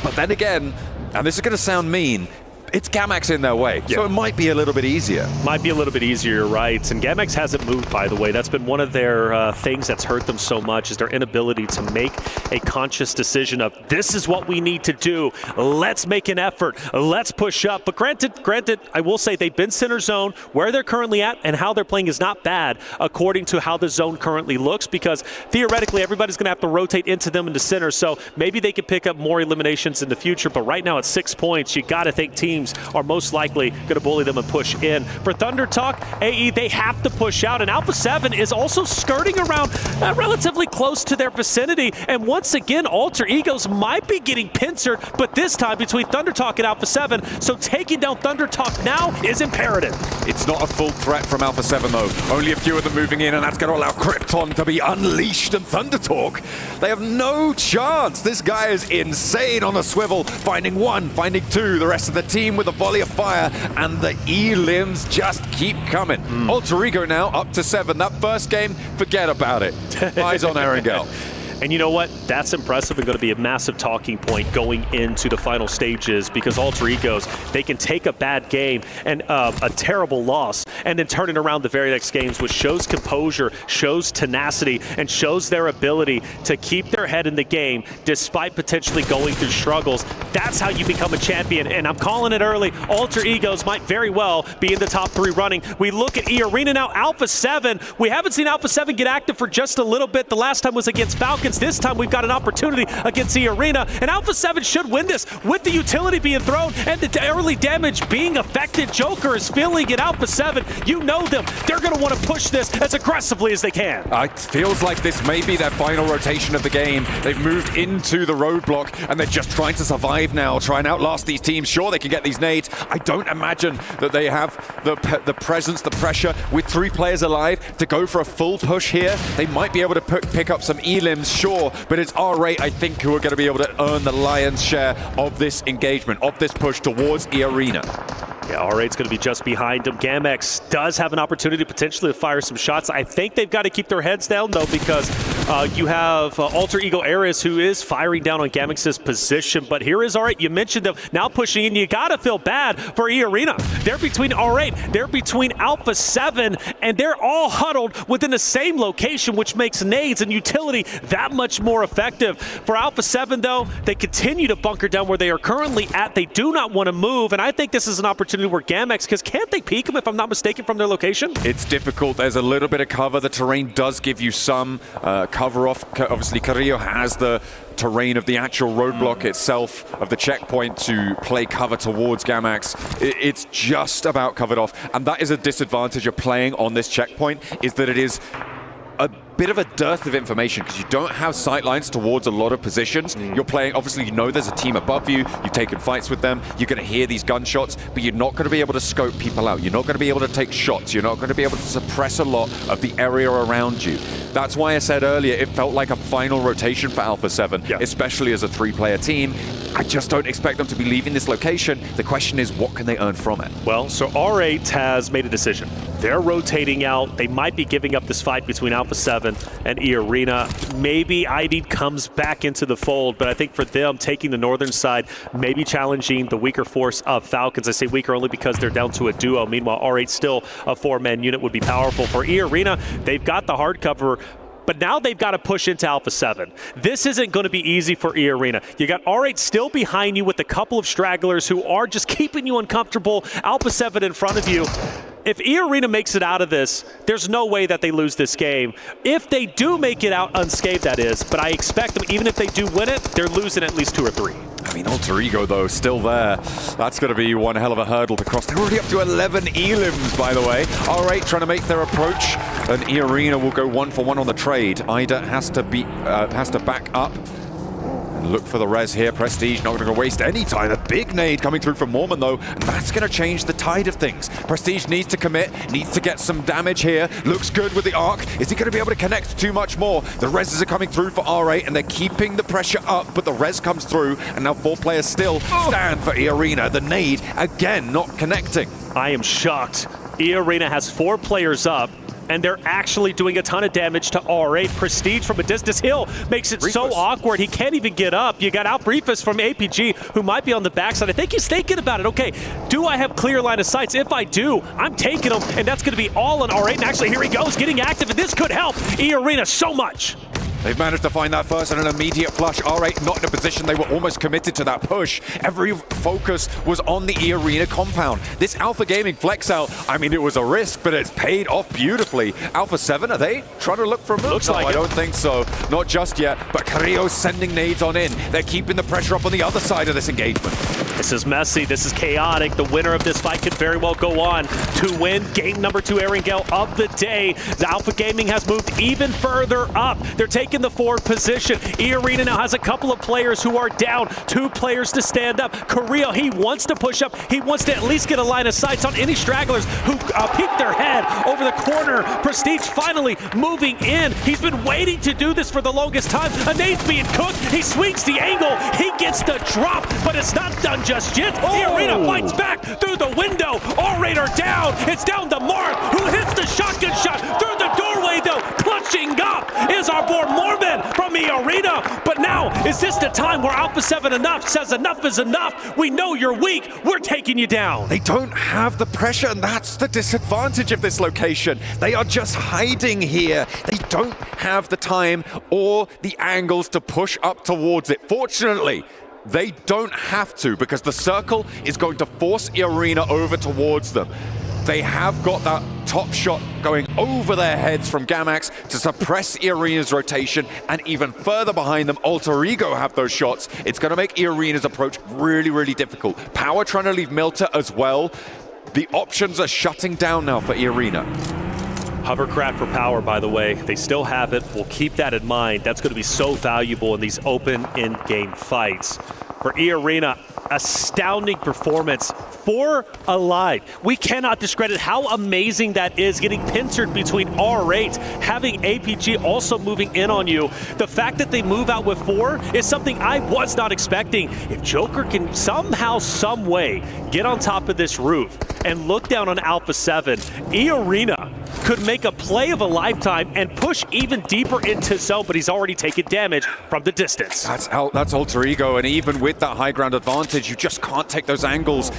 Speaker 13: but then again, and this is going to sound mean, it's Gamax in their way, so it might be a little bit easier.
Speaker 12: Might be a little bit easier, you're right. And Gamax hasn't moved, by the way. That's been one of their things that's hurt them so much, is their inability to make a conscious decision of, this is what we need to do. Let's make an effort. Let's push up. But granted, I will say they've been center zone. Where they're currently at and how they're playing is not bad according to how the zone currently looks, because theoretically everybody's going to have to rotate into them into center. So maybe they could pick up more eliminations in the future. But right now at 6 points, you got to think teams are most likely going to bully them and push in. For Thundertalk, AE, they have to push out, and Alpha 7 is also skirting around relatively close to their vicinity, and once again, Alter Egos might be getting pincered, but this time between Thundertalk and Alpha 7, so taking down Thundertalk now is imperative.
Speaker 13: It's not a full threat from Alpha 7 though. Only a few of them moving in, and that's going to allow Krypton to be unleashed, and Thundertalk, they have no chance. This guy is insane on a swivel, finding one, finding two, the rest of the team with a volley of fire, and the E-limbs just keep coming. Alter Ego now up to 7. That first game, forget about it. Eyes on Erangel.
Speaker 12: And you know what? That's impressive and going to be a massive talking point going into the final stages, because Alter Egos, they can take a bad game and a terrible loss and then turn it around the very next games, which shows composure, shows tenacity, and shows their ability to keep their head in the game despite potentially going through struggles. That's how you become a champion, and I'm calling it early. Alter Egos might very well be in the top 3 running. We look at E-Arena now, Alpha 7. We haven't seen Alpha 7 get active for just a little bit. The last time was against Falcon. seconds. This time we've got an opportunity against the Arena, and Alpha 7 should win this with the utility being thrown and the early damage being affected. Joker is feeling it. Alpha 7, you know them. They're going to want to push this as aggressively as they can.
Speaker 13: It feels like this may be their final rotation of the game. They've moved into the roadblock, and they're just trying to survive now, try and outlast these teams. Sure, they can get these nades. I don't imagine that they have the presence, the pressure, with 3 players alive to go for a full push here. They might be able to pick up some elims, sure, but it's R8, I think, who are going to be able to earn the lion's share of this engagement, of this push towards E-Arena.
Speaker 12: Yeah, R8's going to be just behind him. Gamex does have an opportunity potentially to fire some shots. I think they've got to keep their heads down, though, because you have Alter Ego Ares, who is firing down on Gamex's position. But here is R8. You mentioned them now pushing in. You got to feel bad for E-Arena. They're between R8, they're between Alpha 7, and they're all huddled within the same location, which makes nades and utility that much more effective. For Alpha 7, though, they continue to bunker down where they are currently at. They do not want to move, and I think this is an opportunity where Gamex, because can't they peek them, if I'm not mistaken, from their location?
Speaker 13: It's difficult. There's a little bit of cover. The terrain does give you some cover off. Obviously, Carrillo has the terrain of the actual roadblock itself, of the checkpoint, to play cover towards Gamex. It's just about covered off, and that is a disadvantage of playing on this checkpoint, is that it is a bit of a dearth of information because you don't have sight lines towards a lot of positions. You're playing, obviously you know there's a team above you, you've taken fights with them, you're going to hear these gunshots, but you're not going to be able to scope people out. You're not going to be able to take shots. You're not going to be able to suppress a lot of the area around you. That's why I said earlier it felt like a final rotation for Alpha 7, especially as a 3-player team. I just don't expect them to be leaving this location. The question is, what can they earn from it?
Speaker 12: Well, so R8 has made a decision. They're rotating out. They might be giving up this fight between Alpha 7 and E-Arena. Maybe ID comes back into the fold, but I think for them, taking the northern side, maybe challenging the weaker force of Falcons. I say weaker only because they're down to a duo. Meanwhile, R8 still a 4-man unit would be powerful. For E-Arena, they've got the hard cover, but now they've got to push into Alpha 7. This isn't going to be easy for E-Arena. You got R8 still behind you with a couple of stragglers who are just keeping you uncomfortable. Alpha 7 in front of you. If E-Arena makes it out of this, there's no way that they lose this game. If they do make it out unscathed, that is, but I expect them, even if they do win it, they're losing at least 2 or 3.
Speaker 13: I mean, Alter Ego, though, still there. That's going to be one hell of a hurdle to cross. They're already up to 11 elims, by the way. R8 trying to make their approach, and E-Arena will go 1-for-1 on the trade. Ida has to back up and look for the res here. Prestige not going to waste any time. A big nade coming through from Mormon, though, and that's going to change the tide of things. Prestige needs to commit, needs to get some damage here. Looks good with the arc. Is he going to be able to connect too much more? The reses are coming through for R8, and they're keeping the pressure up, but the res comes through, and now 4 players still stand for E-Arena. The nade, again, not connecting.
Speaker 12: I am shocked. E-Arena has 4 players up, and they're actually doing a ton of damage to R8. Prestige from a distance. Hill makes it so awkward, he can't even get up. You got Albriefus from APG, who might be on the backside. I think he's thinking about it. Okay, do I have clear line of sights? If I do, I'm taking him, and that's going to be all on R8. And actually, here he goes, getting active, and this could help E-Arena so much.
Speaker 13: They've managed to find that first and an immediate flush. R8 not in a position. They were almost committed to that push. Every focus was on the E-Arena compound. This Alpha Gaming flex out, I mean, it was a risk, but it's paid off beautifully. Alpha 7, are they trying to look for a move?
Speaker 12: Looks
Speaker 13: no,
Speaker 12: like
Speaker 13: I don't think so. Not just yet, but Carrillo's sending nades on in. They're keeping the pressure up on the other side of this engagement.
Speaker 12: This is messy. This is chaotic. The winner of this fight could very well go on to win game number 2 Erangel of the day. The Alpha Gaming has moved even further up. They're taking the 4th position. E-Arena now has a couple of players who are down. 2 players to stand up. Carrillo, he wants to push up. He wants to at least get a line of sights on any stragglers who peek their head over the corner. Prestige finally moving in. He's been waiting to do this for the longest time. A nade's being cooked. He swings the angle. He gets the drop, but it's not done just yet. E-Arena fights back through the window. R8 are down. It's down to Marth, who hits the shotgun shot through the doorway, though. Clutching up is our boy Mormon from E-Arena. But now, is this the time where Alpha 7 says enough is enough? We know you're weak. We're taking you down.
Speaker 13: They don't have the pressure, and that's the disadvantage of this location. They are just hiding here. They don't have the time or the angles to push up towards it. Fortunately, they don't have to, because the circle is going to force E-Arena over towards them. They have got that top shot going over their heads from Gamax to suppress eArena's rotation, and even further behind them, Alter Ego have those shots. It's going to make eArena's approach really, really difficult. Power trying to leave Milta as well. The options are shutting down now for eArena.
Speaker 12: Hovercraft for Power, by the way, they still have it. We'll keep that in mind. That's going to be so valuable in these open in-game fights. For eArena, astounding performance. 4 alive. We cannot discredit how amazing that is, getting pincered between R8, having APG also moving in on you. The fact that they move out with 4 is something I was not expecting. If Joker can somehow, some way get on top of this roof and look down on Alpha 7, eArena could make a play of a lifetime and push even deeper into zone, but he's already taken damage from the distance.
Speaker 13: That's Alter Ego, and even with that high ground advantage, you just can't take those angles.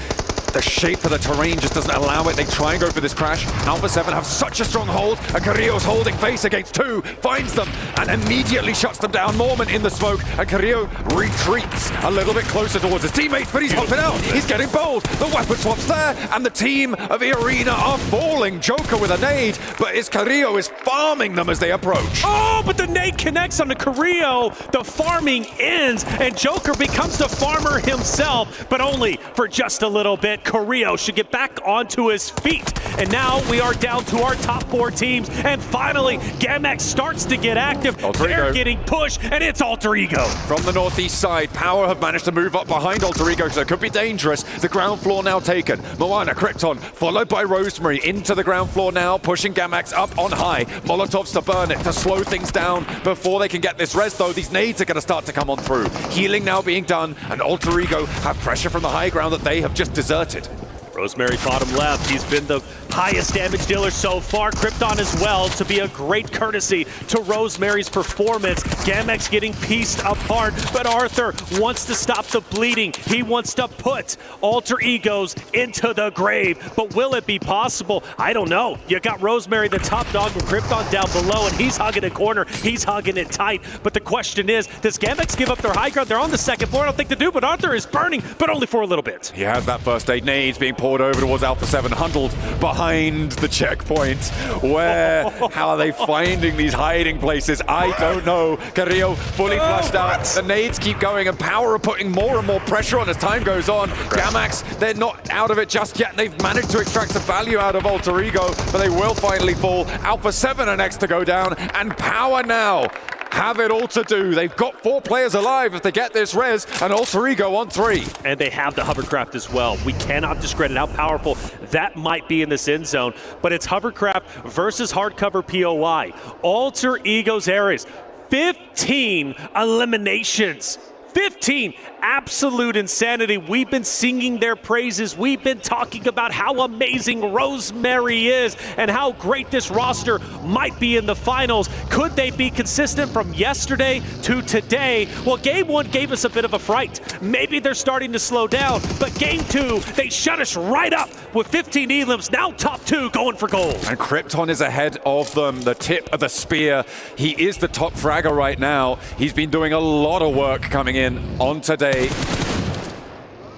Speaker 13: The shape of the terrain just doesn't allow it. They try and go for this crash. Alpha 7 have such a strong hold, and Carrillo's holding face against 2, finds them, and immediately shuts them down. Mormon in the smoke, and Carrillo retreats a little bit closer towards his teammates, but he's hopping out. He's getting bold. The weapon swap's there, and the team of eArena are falling. Joker with a nade, but Carrillo is farming them as they approach.
Speaker 12: Oh, but the nade connects on the Carrillo. The farming ends, and Joker becomes the farmer himself, but only for just a little bit. Carrillo should get back onto his feet. And now we are down to our top 4 teams. And finally, Gamax starts to get active. They're getting pushed, and it's Alter Ego.
Speaker 13: From the northeast side, Power have managed to move up behind Alter Ego, so it could be dangerous. The ground floor now taken. Moana, Krypton, followed by Rosemary into the ground floor now, pushing Gamax up on high. Molotovs to burn it, to slow things down before they can get this res, though. These nades are going to start to come on through. Healing now being done, and Alter Ego have pressure from the high ground that they have just deserted.
Speaker 12: Rosemary bottom left. He's been the highest damage dealer so far. Krypton as well, to be a great courtesy to Rosemary's performance. Gamax getting pieced apart, but Arthur wants to stop the bleeding. He wants to put Alter Egos into the grave, but will it be possible? I don't know. You got Rosemary, the top dog, and Krypton down below, and he's hugging a corner. He's hugging it tight, but the question is, does Gamax give up their high ground? They're on the second floor. I don't think they do, but Arthur is burning, but only for a little bit.
Speaker 13: He has that first aid. Nades being poured over towards Alpha 7, huddled behind the checkpoint. Where? How are they finding these hiding places? I don't know. Carrillo fully flushed out. The nades keep going, and Power are putting more and more pressure on as time goes on. Gamax, they're not out of it just yet. They've managed to extract some value out of Alter Ego, but they will finally fall. Alpha 7 are next to go down, and Power now have it all to do. They've got 4 players alive if they get this res, and Alter Ego on 3.
Speaker 12: And they have the hovercraft as well. We cannot discredit how powerful that might be in this end zone, but it's hovercraft versus hardcover POI. Alter Ego's areas, 15 eliminations. 15, absolute insanity. We've been singing their praises. We've been talking about how amazing Rosemary is and how great this roster might be in the finals. Could they be consistent from yesterday to today? Well, game 1 gave us a bit of a fright. Maybe they're starting to slow down, but game 2, they shut us right up with 15 elims, now top 2 going for gold.
Speaker 13: And Krypton is ahead of them, the tip of the spear. He is the top fragger right now. He's been doing a lot of work coming in on today,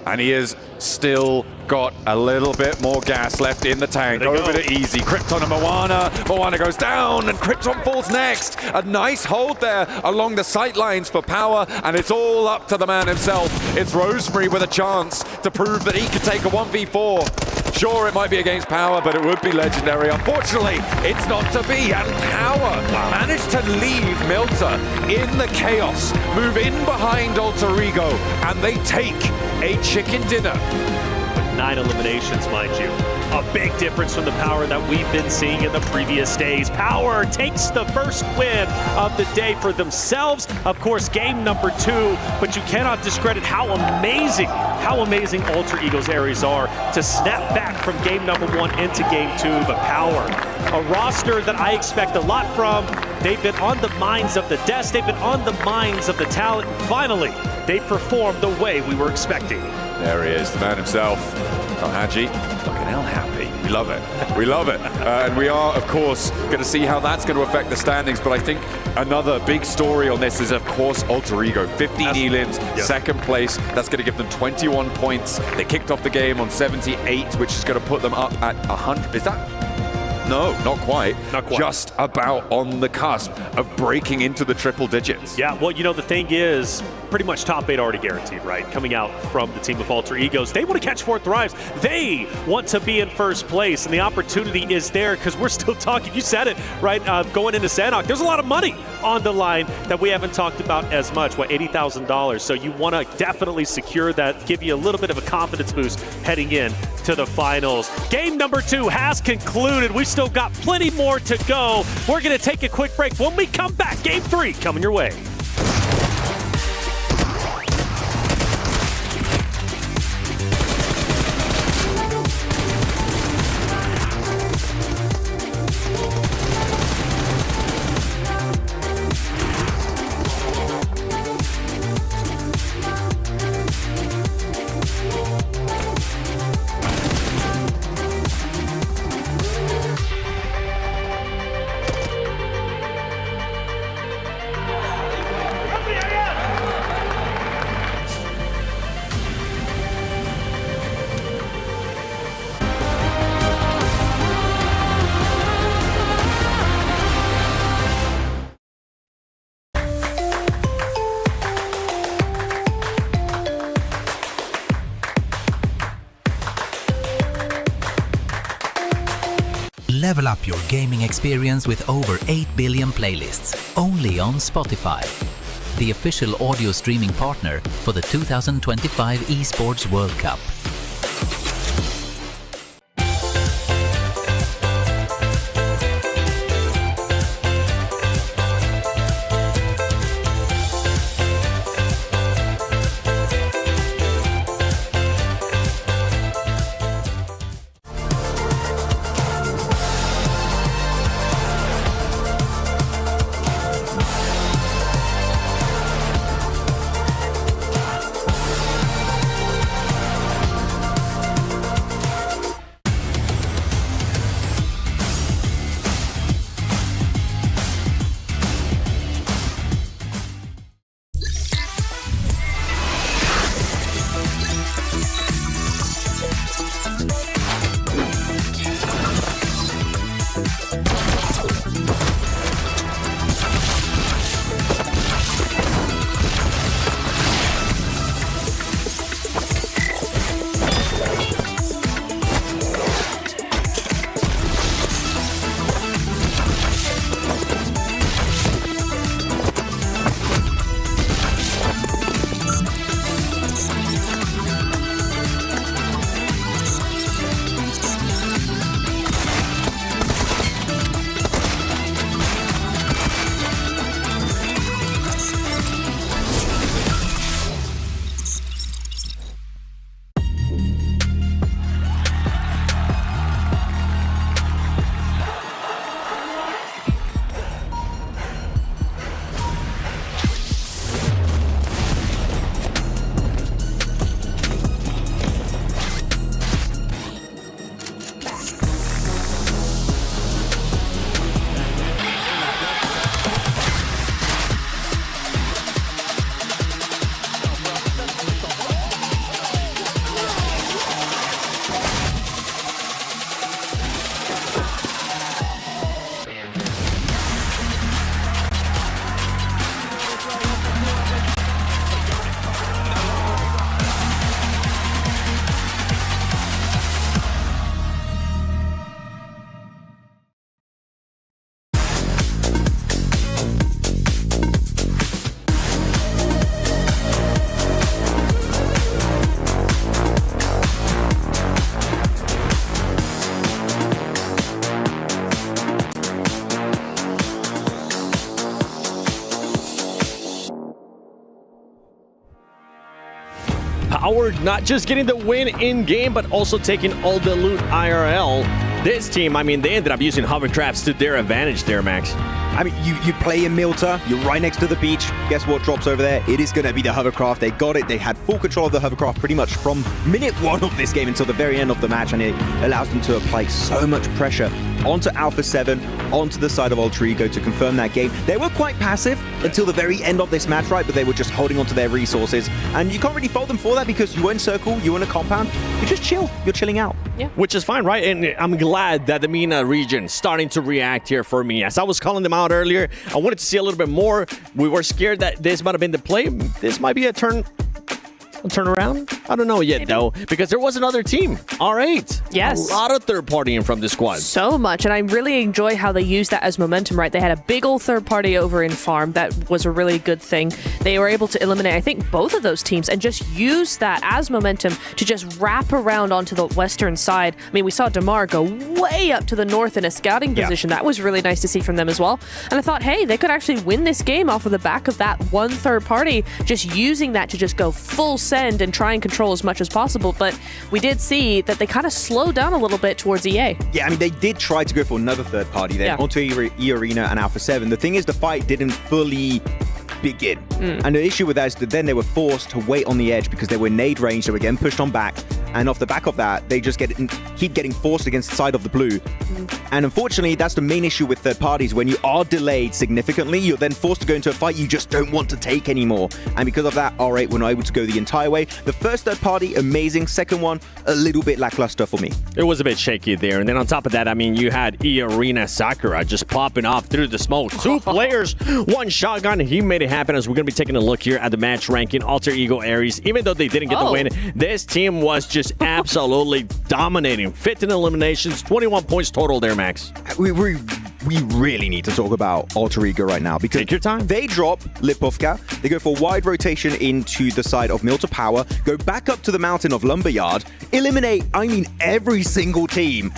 Speaker 13: and he has still got a little bit more gas left in the tank. Over to Easy. Krypton and Moana. Moana goes down, and Krypton falls next. A nice hold there along the sight lines for Power, and it's all up to the man himself. It's Rosemary with a chance to prove that he could take a 1v4. Sure, it might be against Power, but it would be legendary. Unfortunately, it's not to be, and Power managed to leave Milta in the chaos, move in behind Alter Ego, and they take a chicken dinner.
Speaker 12: 9 eliminations, mind you. A big difference from the Power that we've been seeing in the previous days. Power takes the first win of the day for themselves. Of course, game number 2, but you cannot discredit how amazing Alter Ego's areas are to snap back from game number 1 into game 2. But Power, a roster that I expect a lot from. They've been on the minds of the desk. They've been on the minds of the talent. Finally, they performed the way we were expecting.
Speaker 13: There he is, the man himself. Oh, Haji, fucking hell happy. We love it. We love it. And we are, of course, going to see how that's going to affect the standings. But I think another big story on this is, of course, Alter Ego. 15 elims, second place. That's going to give them 21 points. They kicked off the game on 78, which is going to put them up at 100. Is that? No, not quite.
Speaker 12: Not quite.
Speaker 13: Just about on the cusp of breaking into the triple digits.
Speaker 12: Yeah, well, you know, the thing is, pretty much top 8 already guaranteed, right? Coming out from the team of Alter Egos. They want to catch 4th Thrives. They want to be in first place, and the opportunity is there because we're still talking. You said it, right? Going into Sanhok, there's a lot of money on the line that we haven't talked about as much. What, $80,000? So you want to definitely secure that, give you a little bit of a confidence boost heading in to the finals. Game number 2 has concluded. We still got plenty more to go. We're going to take a quick break. When we come back, game 3 coming your way.
Speaker 15: Level up your gaming experience with over 8 billion playlists, only on Spotify, the official audio streaming partner for the 2025 ESPORTS World Cup.
Speaker 6: Howard not just getting the win in game, but also taking all the loot IRL. This team, I mean, they ended up using hovercrafts to their advantage there, Max.
Speaker 10: I mean, you play in Milta, you're right next to the beach. Guess what drops over there? It is going to be the hovercraft. They got it. They had full control of the hovercraft pretty much from minute 1 of this game until the very end of the match, and it allows them to apply so much pressure onto Alpha 7, onto the side of Alter Ego to confirm that game. They were quite passive until the very end of this match, right? But they were just holding onto their resources, and you can't really fault them for that because you were in circle, you were in a compound. You just chill. You're chilling out.
Speaker 6: Yeah. Which is fine, right? And I'm glad that the MENA region starting to react here for me. As I was calling them out earlier, I wanted to see a little bit more. We were scared that this might have been the play. This might be a turnaround. I don't know yet, though, because there was another team. R8.
Speaker 11: Yes.
Speaker 6: A lot of third party in from the squad.
Speaker 11: So much, and I really enjoy how they used that as momentum, right? They had a big old third party over in Farm. That was a really good thing. They were able to eliminate, I think, both of those teams and just use that as momentum to just wrap around onto the western side. I mean, we saw Damar go way up to the north in a scouting position. That was really nice to see from them as well. And I thought, hey, they could actually win this game off of the back of that one third party, just using that to just go full send and try and control as much as possible. But we did see that they kind of slowed down a little bit towards EA.
Speaker 10: Yeah, I mean, they did try to go for another third party there onto E Arena and Alpha 7. The thing is, the fight didn't fully begin. And the issue with that is that then they were forced to wait on the edge because they were nade range, they were getting pushed on back, and off the back of that, they just keep getting forced against the side of the blue. And unfortunately, that's the main issue with third parties. When you are delayed significantly, you're then forced to go into a fight you just don't want to take anymore. And because of that, R8 were not able to go the entire way. The first third party, amazing. Second one, a little bit lackluster for me.
Speaker 6: It was a bit shaky there. And then on top of that, I mean, you had E-Arena Sakura just popping off through the smoke. 2 players, 1 shotgun. He made it happen. As we're going to be taking a look here at the match ranking, Alter Ego Ares, even though they didn't get the win, this team was just absolutely dominating. 15 eliminations, 21 points total there, Max.
Speaker 10: We really need to talk about Alter Ego right now because
Speaker 6: take your time.
Speaker 10: They drop Lipovka, they go for wide rotation into the side of Milta Power, go back up to the mountain of Lumberyard, eliminate, I mean, every single team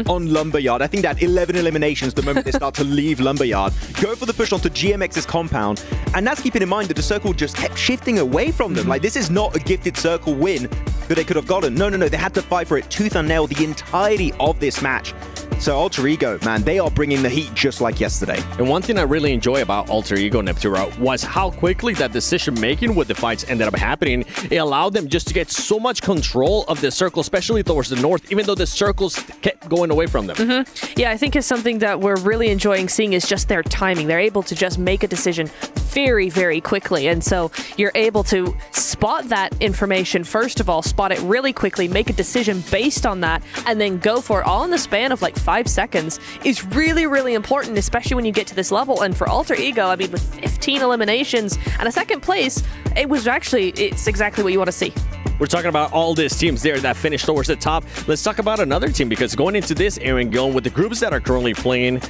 Speaker 10: on Lumberyard. I think that 11 eliminations the moment they start to leave Lumberyard, go for the push onto GMX's compound, and that's keeping in mind that the circle just kept shifting away from them. Like, this is not a gifted circle win that they could have gotten. No, they had to fight for it tooth and nail the entirety of this match. So Alter Ego, man, they are bringing the heat just like yesterday.
Speaker 6: And one thing I really enjoy about Alter Ego, Neptura, was how quickly that decision-making with the fights ended up happening. It allowed them just to get so much control of the circle, especially towards the north, even though the circles kept going away from them.
Speaker 11: Yeah, I think it's something that we're really enjoying seeing is just their timing. They're able to just make a decision very, very quickly. And so you're able to spot that information, first of all, spot it really quickly, make a decision based on that, and then go for it all in the span of like 5 seconds is really, really important, especially when you get to this level. And for Alter Ego, I mean, with 15 eliminations and a second place, it's exactly what you want to see.
Speaker 6: We're talking about all these teams there that finished towards the top. Let's talk about another team, because going into this, Aaron, going with the groups that are currently playing,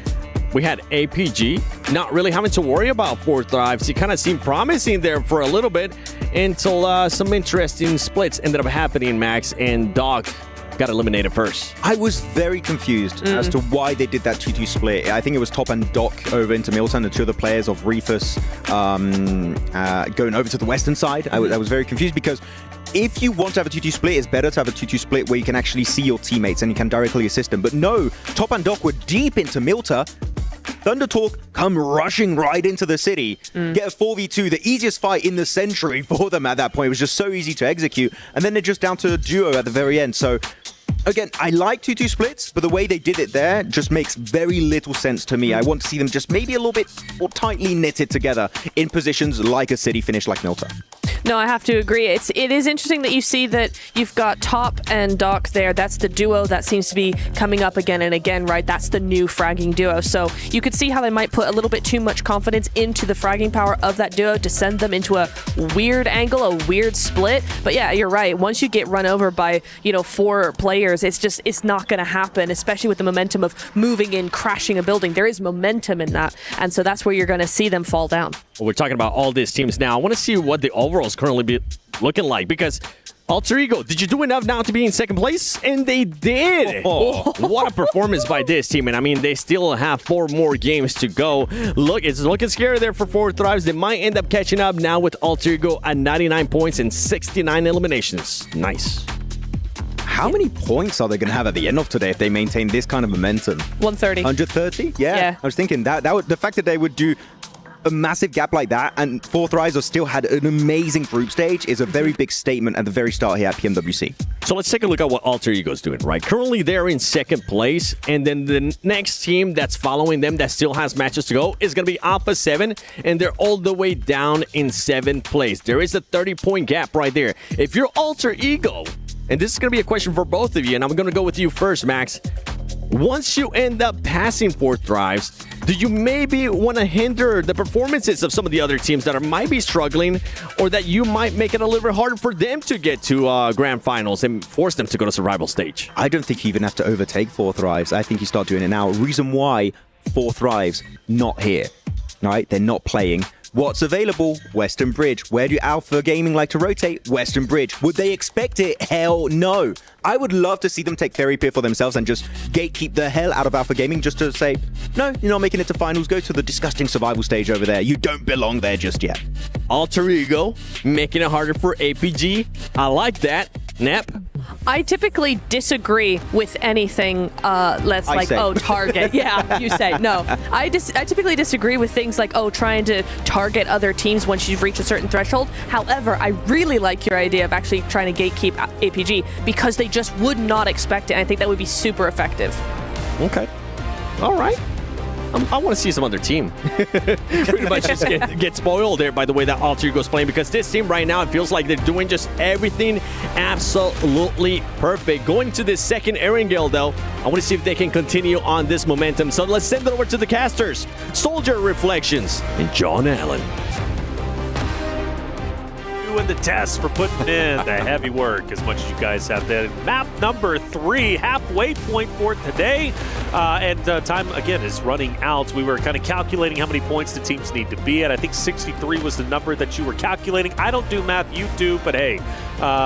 Speaker 6: we had APG not really having to worry about 4 Thrives. He kind of seemed promising there for a little bit until some interesting splits ended up happening, Max, and Dog got eliminated first.
Speaker 10: I was very confused as to why they did that 2-2 split. I think it was Top and Doc over into Milton, the 2 other players of Reefus going over to the western side. I was very confused because if you want to have a 2-2 split, it's better to have a 2-2 split where you can actually see your teammates and you can directly assist them. But no, Top and Doc were deep into Milta. Thunder Talk come rushing right into the city, get a 4v2, the easiest fight in the century for them at that point. It was just so easy to execute. And then they're just down to a duo at the very end. So again, I like 2-2 splits, but the way they did it there just makes very little sense to me. I want to see them just maybe a little bit more tightly knitted together in positions like a city finish like Milta.
Speaker 11: No, I have to agree. It is interesting that you see that you've got Top and Doc there. That's the duo that seems to be coming up again and again, right? That's the new fragging duo. So you could see how they might put a little bit too much confidence into the fragging power of that duo to send them into a weird angle, a weird split. But yeah, you're right. Once you get run over by, 4 players, it's not going to happen, especially with the momentum of moving in, crashing a building. There is momentum in that. And so that's where you're going to see them fall down.
Speaker 6: Well, we're talking about all these teams now. I want to see what the overalls currently be looking like, because Alter Ego, did you do enough now to be in second place? And they did. What a performance by this team. And I mean, they still have 4 more games to go. Look, it's looking scary there for 4 Thrives. They might end up catching up now with Alter Ego at 99 points and 69 eliminations. Nice.
Speaker 10: How many points are they going to have at the end of today if they maintain this kind of momentum?
Speaker 11: 130.
Speaker 10: 130? Yeah. I was thinking that would, the fact that they would do a massive gap like that, and Fourth Rise have still had an amazing group stage, is a very big statement at the very start here at PMWC.
Speaker 6: So let's take a look at what Alter Ego's doing, right? Currently, they're in second place, and then the next team that's following them that still has matches to go is going to be Alpha 7, and they're all the way down in 7th place. There is a 30-point gap right there. If you're Alter Ego, and this is going to be a question for both of you, and I'm going to go with you first, Max. Once you end up passing Fourth Drives, do you maybe want to hinder the performances of some of the other teams that might be struggling, or that you might make it a little bit harder for them to get to grand finals and force them to go to survival stage?
Speaker 10: I don't think you even have to overtake Fourth Drives. I think you start doing it now. Reason why Fourth Drives not here, right? They're not playing. What's available? Western Bridge. Where do Alpha Gaming like to rotate? Western Bridge. Would they expect it? Hell no. I would love to see them take Fairy Pier for themselves and just gatekeep the hell out of Alpha Gaming, just to say, no, you're not making it to finals. Go to the disgusting survival stage over there. You don't belong there just yet.
Speaker 6: Alter Ego, making it harder for APG. I like that. Nep?
Speaker 11: I typically disagree with anything target. Yeah, you say. No. I typically disagree with things like, trying to target other teams once you've reached a certain threshold. However, I really like your idea of actually trying to gatekeep APG because they just would not expect it. I think that would be super effective.
Speaker 6: Okay. All right. I want to see some other team pretty much just get spoiled there by the way that Alter Ego's playing, because this team right now, it feels like they're doing just everything absolutely perfect. Going to this second Erangel, though, I want to see if they can continue on this momentum. So let's send it over to the casters. Soldier Reflections and John Allen.
Speaker 12: Doing the test for putting in the heavy work as much as you guys have there. Map number 3, halfway point for today. Time, again, is running out. We were kind of calculating how many points the teams need to be at. I think 63 was the number that you were calculating. I don't do math, you do, but hey,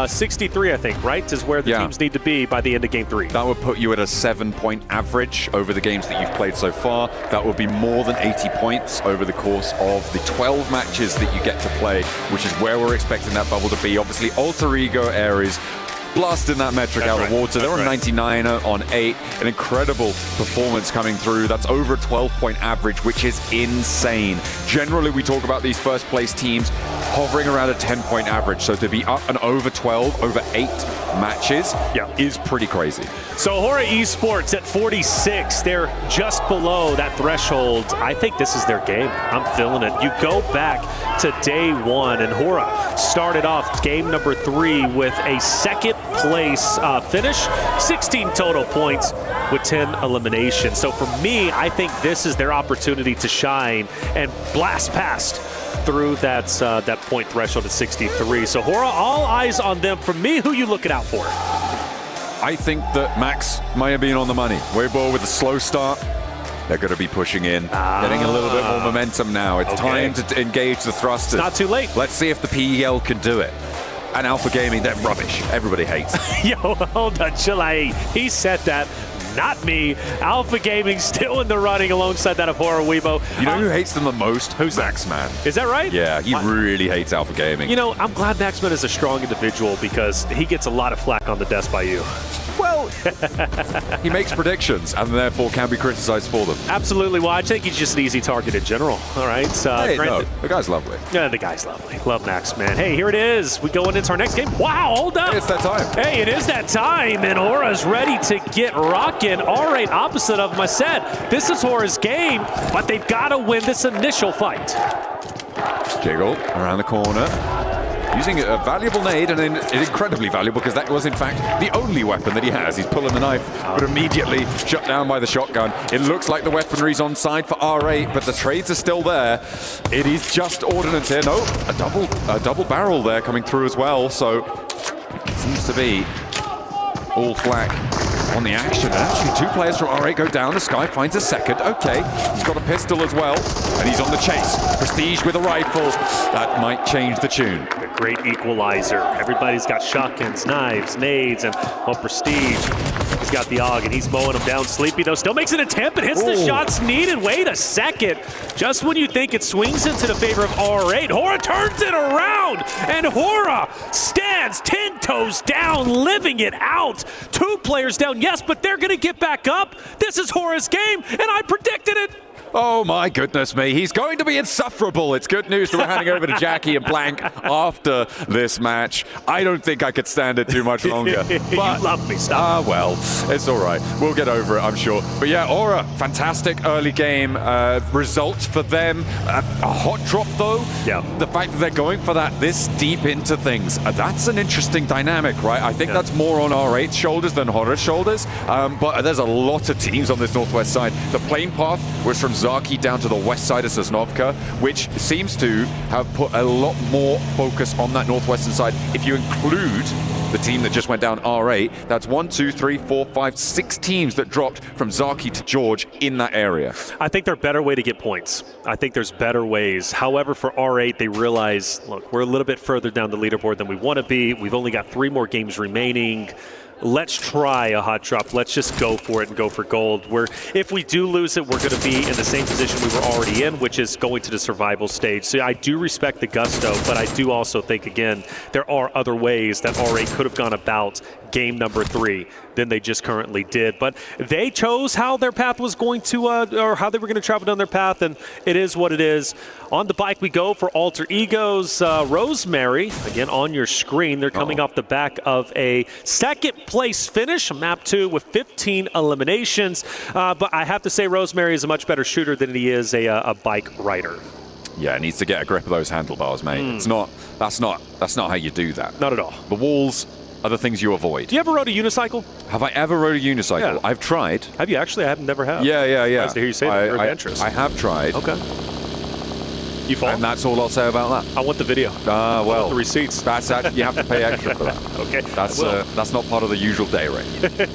Speaker 12: 63, I think, right, is where the teams need to be by the end of Game 3.
Speaker 13: That would put you at a 7-point average over the games that you've played so far. That would be more than 80 points over the course of the 12 matches that you get to play, which is where we're expecting that bubble to be. Obviously, Alter Ego Ares blasting that metric out of the water. They're on 99 on 8. An incredible performance coming through. That's over a 12-point average, which is insane. Generally, we talk about these first place teams hovering around a 10-point average. So to be up and over 12, over 8 matches is pretty crazy.
Speaker 12: So Hora Esports at 46, they're just below that threshold. I think this is their game. I'm feeling it. You go back to day 1, and Hora started off game number 3 with a second place finish, 16 total points with 10 eliminations. So for me, I think this is their opportunity to shine and blast past through that point threshold at 63. So Hora, all eyes on them. For me, who you looking out for?
Speaker 13: I think that Max might have been on the money. Weibo with a slow start. They're going to be pushing in, getting a little bit more momentum now. It's time to engage the thrusters.
Speaker 12: It's not too late.
Speaker 13: Let's see if the PEL can do it. And Alpha Gaming, they're rubbish. Everybody hates.
Speaker 12: Yo, hold on, chill out. He said that, not me. Alpha Gaming still in the running alongside that of Hora Weibo.
Speaker 13: You know who hates them the most? Who's Maxman?
Speaker 12: Is that right?
Speaker 13: Yeah, he really hates Alpha Gaming.
Speaker 12: You know, I'm glad Maxman is a strong individual because he gets a lot of flack on the desk by you.
Speaker 13: Well, he makes predictions and therefore can be criticized for them.
Speaker 12: Absolutely. Well, I think he's just an easy target in general. All right.
Speaker 13: Hey, no, the guy's lovely.
Speaker 12: Yeah, the guy's lovely. Love Max, man. Hey, here it is. We going into our next game. Wow, hold up.
Speaker 13: It's that time.
Speaker 12: Hey, it is that time, and Hora's ready to get rocking. All right, opposite of my set. This is Hora's game, but they've got to win this initial fight.
Speaker 13: Jiggle around the corner. Using a valuable nade, and incredibly valuable because that was in fact the only weapon that he has. He's pulling the knife, but immediately shut down by the shotgun. It looks like the weaponry's on side for R8, but the trades are still there. It is just ordnance here. No, a double barrel there coming through as well. So seems to be all flak on the action. And actually, 2 players from R8 go down. The Sky finds a second. Okay, he's got a pistol as well, and he's on the chase. Prestige with a rifle. That might change the tune.
Speaker 12: A great equalizer. Everybody's got shotguns, knives, nades, and Prestige He's got the AUG, and he's mowing him down. Sleepy, though, still makes an attempt and hits the shots needed. Wait a second. Just when you think it swings into the favor of R8, Hora turns it around, and Hora stands 10 toes down, living it out. 2 players down, yes, but they're going to get back up. This is Hora's game, and I predicted it.
Speaker 13: Oh my goodness me, he's going to be insufferable. It's good news that we're handing over to Jackie and Blank after this match. I don't think I could stand it too much longer. But,
Speaker 12: you love me, stop.
Speaker 13: Well, it's all right. We'll get over it, I'm sure. But yeah, Aura, fantastic early game result for them. A hot drop, though.
Speaker 12: Yeah.
Speaker 13: The fact that they're going for that this deep into things, that's an interesting dynamic, right? I think that's more on R8's shoulders than Hora's shoulders. But there's a lot of teams on this northwest side. The plane path was from Zaki down to the west side of Sosnovka, which seems to have put a lot more focus on that northwestern side. If you include the team that just went down R8, that's 1, 2, 3, 4, 5, 6 teams that dropped from Zaki to George in that area.
Speaker 12: I think there's a better way to get points. I think there's better ways. However, for R8, they realize, look, we're a little bit further down the leaderboard than we want to be. We've only got 3 more games remaining. Let's try a hot drop. Let's just go for it and go for gold. If we do lose it, we're going to be in the same position we were already in, which is going to the survival stage. So I do respect the gusto, but I do also think, again, there are other ways that R8 could have gone about game number 3 than they just currently did. But they chose how their path was going to, or how they were going to travel down their path, and it is what it is. On the bike we go for Alter Ego's Rosemary. Again, on your screen, they're coming off the back of a second place finish, map 2 with 15 eliminations. But I have to say Rosemary is a much better shooter than he is a bike rider.
Speaker 13: Yeah, needs to get a grip of those handlebars, mate. It's not. That's not how you do that.
Speaker 12: Not at all.
Speaker 13: The walls are the things you avoid.
Speaker 12: Do you ever rode a unicycle?
Speaker 13: Have I ever rode a unicycle?
Speaker 12: Yeah.
Speaker 13: I've tried.
Speaker 12: Have you actually? I never have.
Speaker 13: Yeah.
Speaker 12: Nice to hear you say that. Very adventurous.
Speaker 13: I have tried.
Speaker 12: Okay. You fall?
Speaker 13: And that's all I'll say about that.
Speaker 12: I want the video.
Speaker 13: Well,
Speaker 12: I want the receipts.
Speaker 13: That's you have to pay extra for that.
Speaker 12: Okay.
Speaker 13: That's not part of the usual day rate.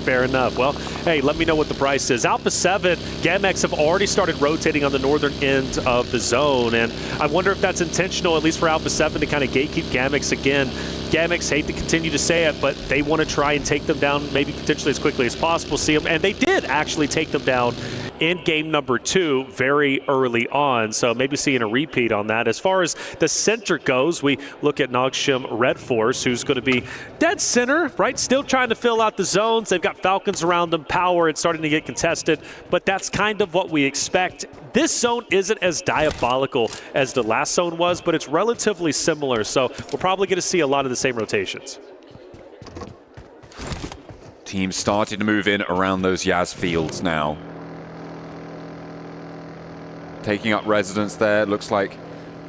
Speaker 12: Fair enough. Well, hey, let me know what the price is. Alpha 7, Gamex have already started rotating on the northern end of the zone, and I wonder if that's intentional, at least for Alpha 7, to kind of gatekeep Gamex again. Gamex, hate to continue to say it, but they want to try and take them down maybe potentially as quickly as possible. See them, and they did actually take them down in game number 2 very early on, so maybe seeing a repeat on that. As far as the center goes, we look at Nogshim Red Force, who's going to be dead center, right? Still trying to fill out the zones. They've got Falcons around them, power, it's starting to get contested, but that's kind of what we expect. This zone isn't as diabolical as the last zone was, but it's relatively similar, so we're probably going to see a lot of the same rotations.
Speaker 13: Teams starting to move in around those Yaz fields now. Taking up residence there, looks like,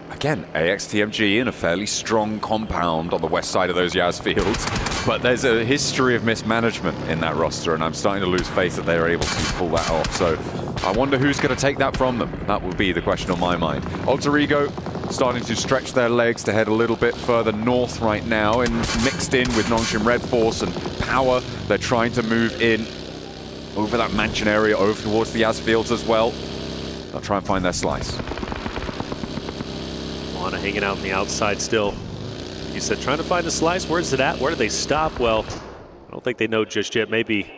Speaker 13: again, AXTMG in a fairly strong compound on the west side of those Yaz fields. But there's a history of mismanagement in that roster, and I'm starting to lose faith that they're able to pull that off. So I wonder who's going to take that from them. That would be the question on my mind. Alter Ego starting to stretch their legs to head a little bit further north right now, and mixed in with Nongshim Red Force and Power. They're trying to move in over that mansion area, over towards the Yaz fields as well. They'll try and find their slice.
Speaker 12: Lana hanging out on the outside still. You said trying to find a slice. Where's it at? Where do they stop? Well, I don't think they know just yet. Maybe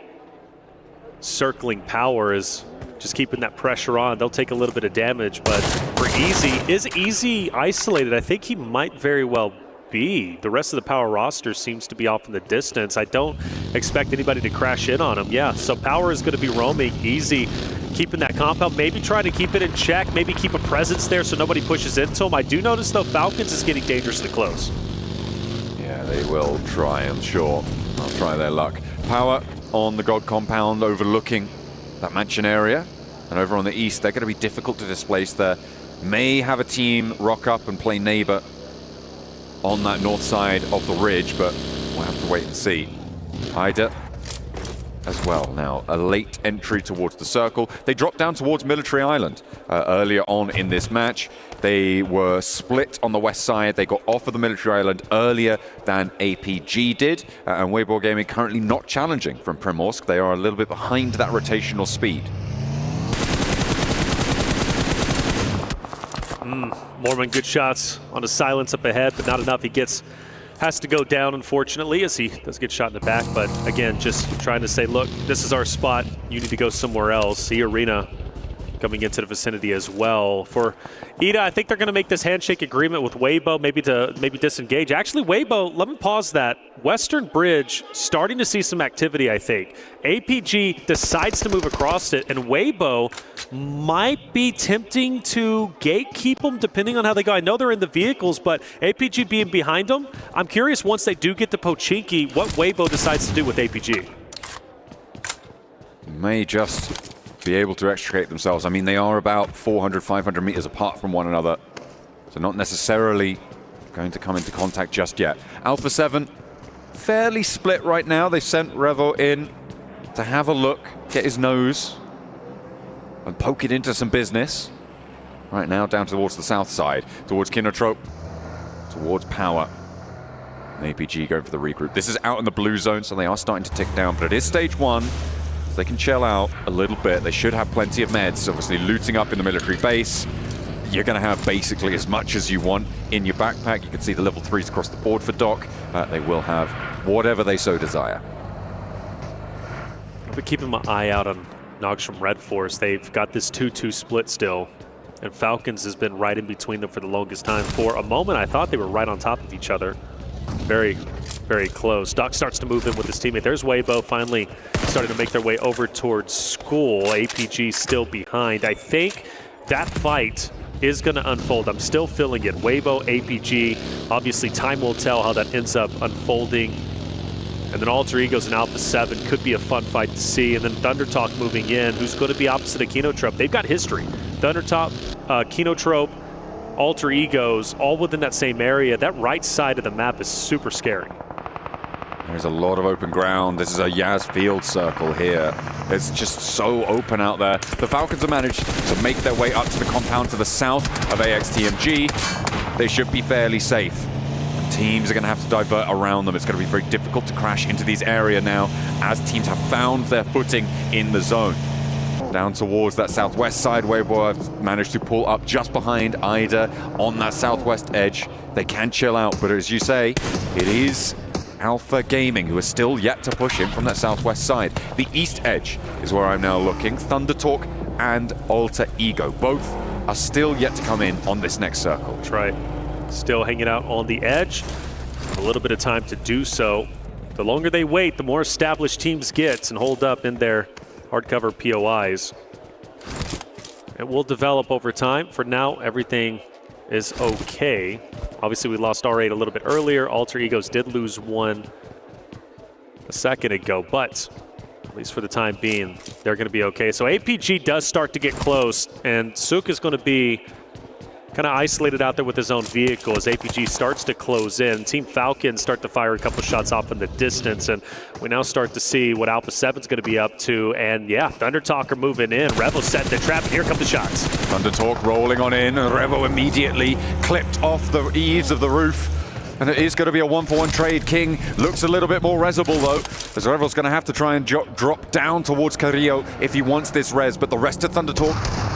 Speaker 12: circling Power is just keeping that pressure on. They'll take a little bit of damage, but for Easy, is Easy isolated? I think he might very well be. The rest of the Power roster seems to be off in the distance. I don't expect anybody to crash in on him. Yeah, so Power is going to be roaming. Easy keeping that compound, maybe try to keep it in check, maybe keep a presence there so nobody pushes into him. I do notice, though, Falcons is getting dangerously close.
Speaker 13: Yeah, they will try, I'm sure. They'll try their luck. Power on the God compound overlooking that mansion area. And over on the east, they're going to be difficult to displace there. May have a team rock up and play neighbor on that north side of the ridge, but we'll have to wait and see. Ida as well now, a late entry towards the circle. They dropped down towards Military Island earlier on in this match. They were split on the west side. They got off of the Military Island earlier than APG did, and Weibo Gaming currently not challenging from Primorsk. They are a little bit behind that rotational speed.
Speaker 12: Mormon, good shots on a silence up ahead, but not enough. He has has to go down, unfortunately, as he does get shot in the back. But again, just trying to say, look, this is our spot. You need to go somewhere else. Arena coming into the vicinity as well. For Ida, I think they're going to make this handshake agreement with Weibo, maybe disengage. Actually, Weibo, let me pause that. Western Bridge starting to see some activity, I think. APG decides to move across it, and Weibo might be tempting to gatekeep them depending on how they go. I know they're in the vehicles, but APG being behind them, I'm curious once they do get to Pochinki, what Weibo decides to do with APG.
Speaker 13: May just be able to extricate themselves. I mean, they are about 400, 500 meters apart from one another, so not necessarily going to come into contact just yet. Alpha 7, fairly split right now. They sent Revo in to have a look, get his nose, and poke it into some business. Right now, down towards the south side, towards Kinotrope, towards Power. APG going for the regroup. This is out in the blue zone, so they are starting to tick down, but it is stage 1. They can chill out a little bit. They should have plenty of meds. Obviously, looting up in the military base. You're going to have basically as much as you want in your backpack. You can see the level 3s across the board for Doc. They will have whatever they so desire.
Speaker 12: I'll be keeping my eye out on Nogs from Red Force. They've got this 2-2 split still, and Falcons has been right in between them for the longest time. For a moment, I thought they were right on top of each other. Very, very close. Doc starts to move in with his teammate. There's Weibo finally starting to make their way over towards school. APG still behind. I think that fight is going to unfold. I'm still feeling it. Weibo, APG. Obviously, time will tell how that ends up unfolding. And then Alter Egos and Alpha 7 could be a fun fight to see. And then Thundertalk moving in, who's going to be opposite of Kinotrope. They've got history. Thundertalk, Kinotrope, Alter Egos, all within that same area. That right side of the map is super scary.
Speaker 13: There's a lot of open ground. This is a Yaz field circle here. It's just so open out there. The Falcons have managed to make their way up to the compound to the south of AXTMG. They should be fairly safe. Teams are going to have to divert around them. It's going to be very difficult to crash into these areas now as teams have found their footing in the zone. Down towards that southwest side, Weibo have managed to pull up just behind Ida on that southwest edge. They can chill out, but as you say, it is Alpha Gaming who are still yet to push in from that southwest side. The east edge is where I'm now looking. Thundertalk and Alter Ego, both are still yet to come in on this next circle.
Speaker 12: That's right. Still hanging out on the edge. A little bit of time to do so. The longer they wait, the more established teams get and hold up in their hardcover POIs. It will develop over time. For now, everything is okay. Obviously, we lost R8 a little bit earlier. Alter Egos did lose one a second ago, but at least for the time being, they're going to be okay. So APG does start to get close, and Suk is going to be kind of isolated out there with his own vehicle as APG starts to close in. Team Falcons start to fire a couple shots off in the distance, and we now start to see what Alpha 7's going to be up to. And yeah, Thundertalk are moving in. Revo set the trap. Here come the shots.
Speaker 13: Thundertalk rolling on in. Revo immediately clipped off the eaves of the roof. And it is going to be a 1-for-1 trade. King looks a little bit more resable, though, as Revo's going to have to try and drop down towards Carrillo if he wants this res. But the rest of Thundertalk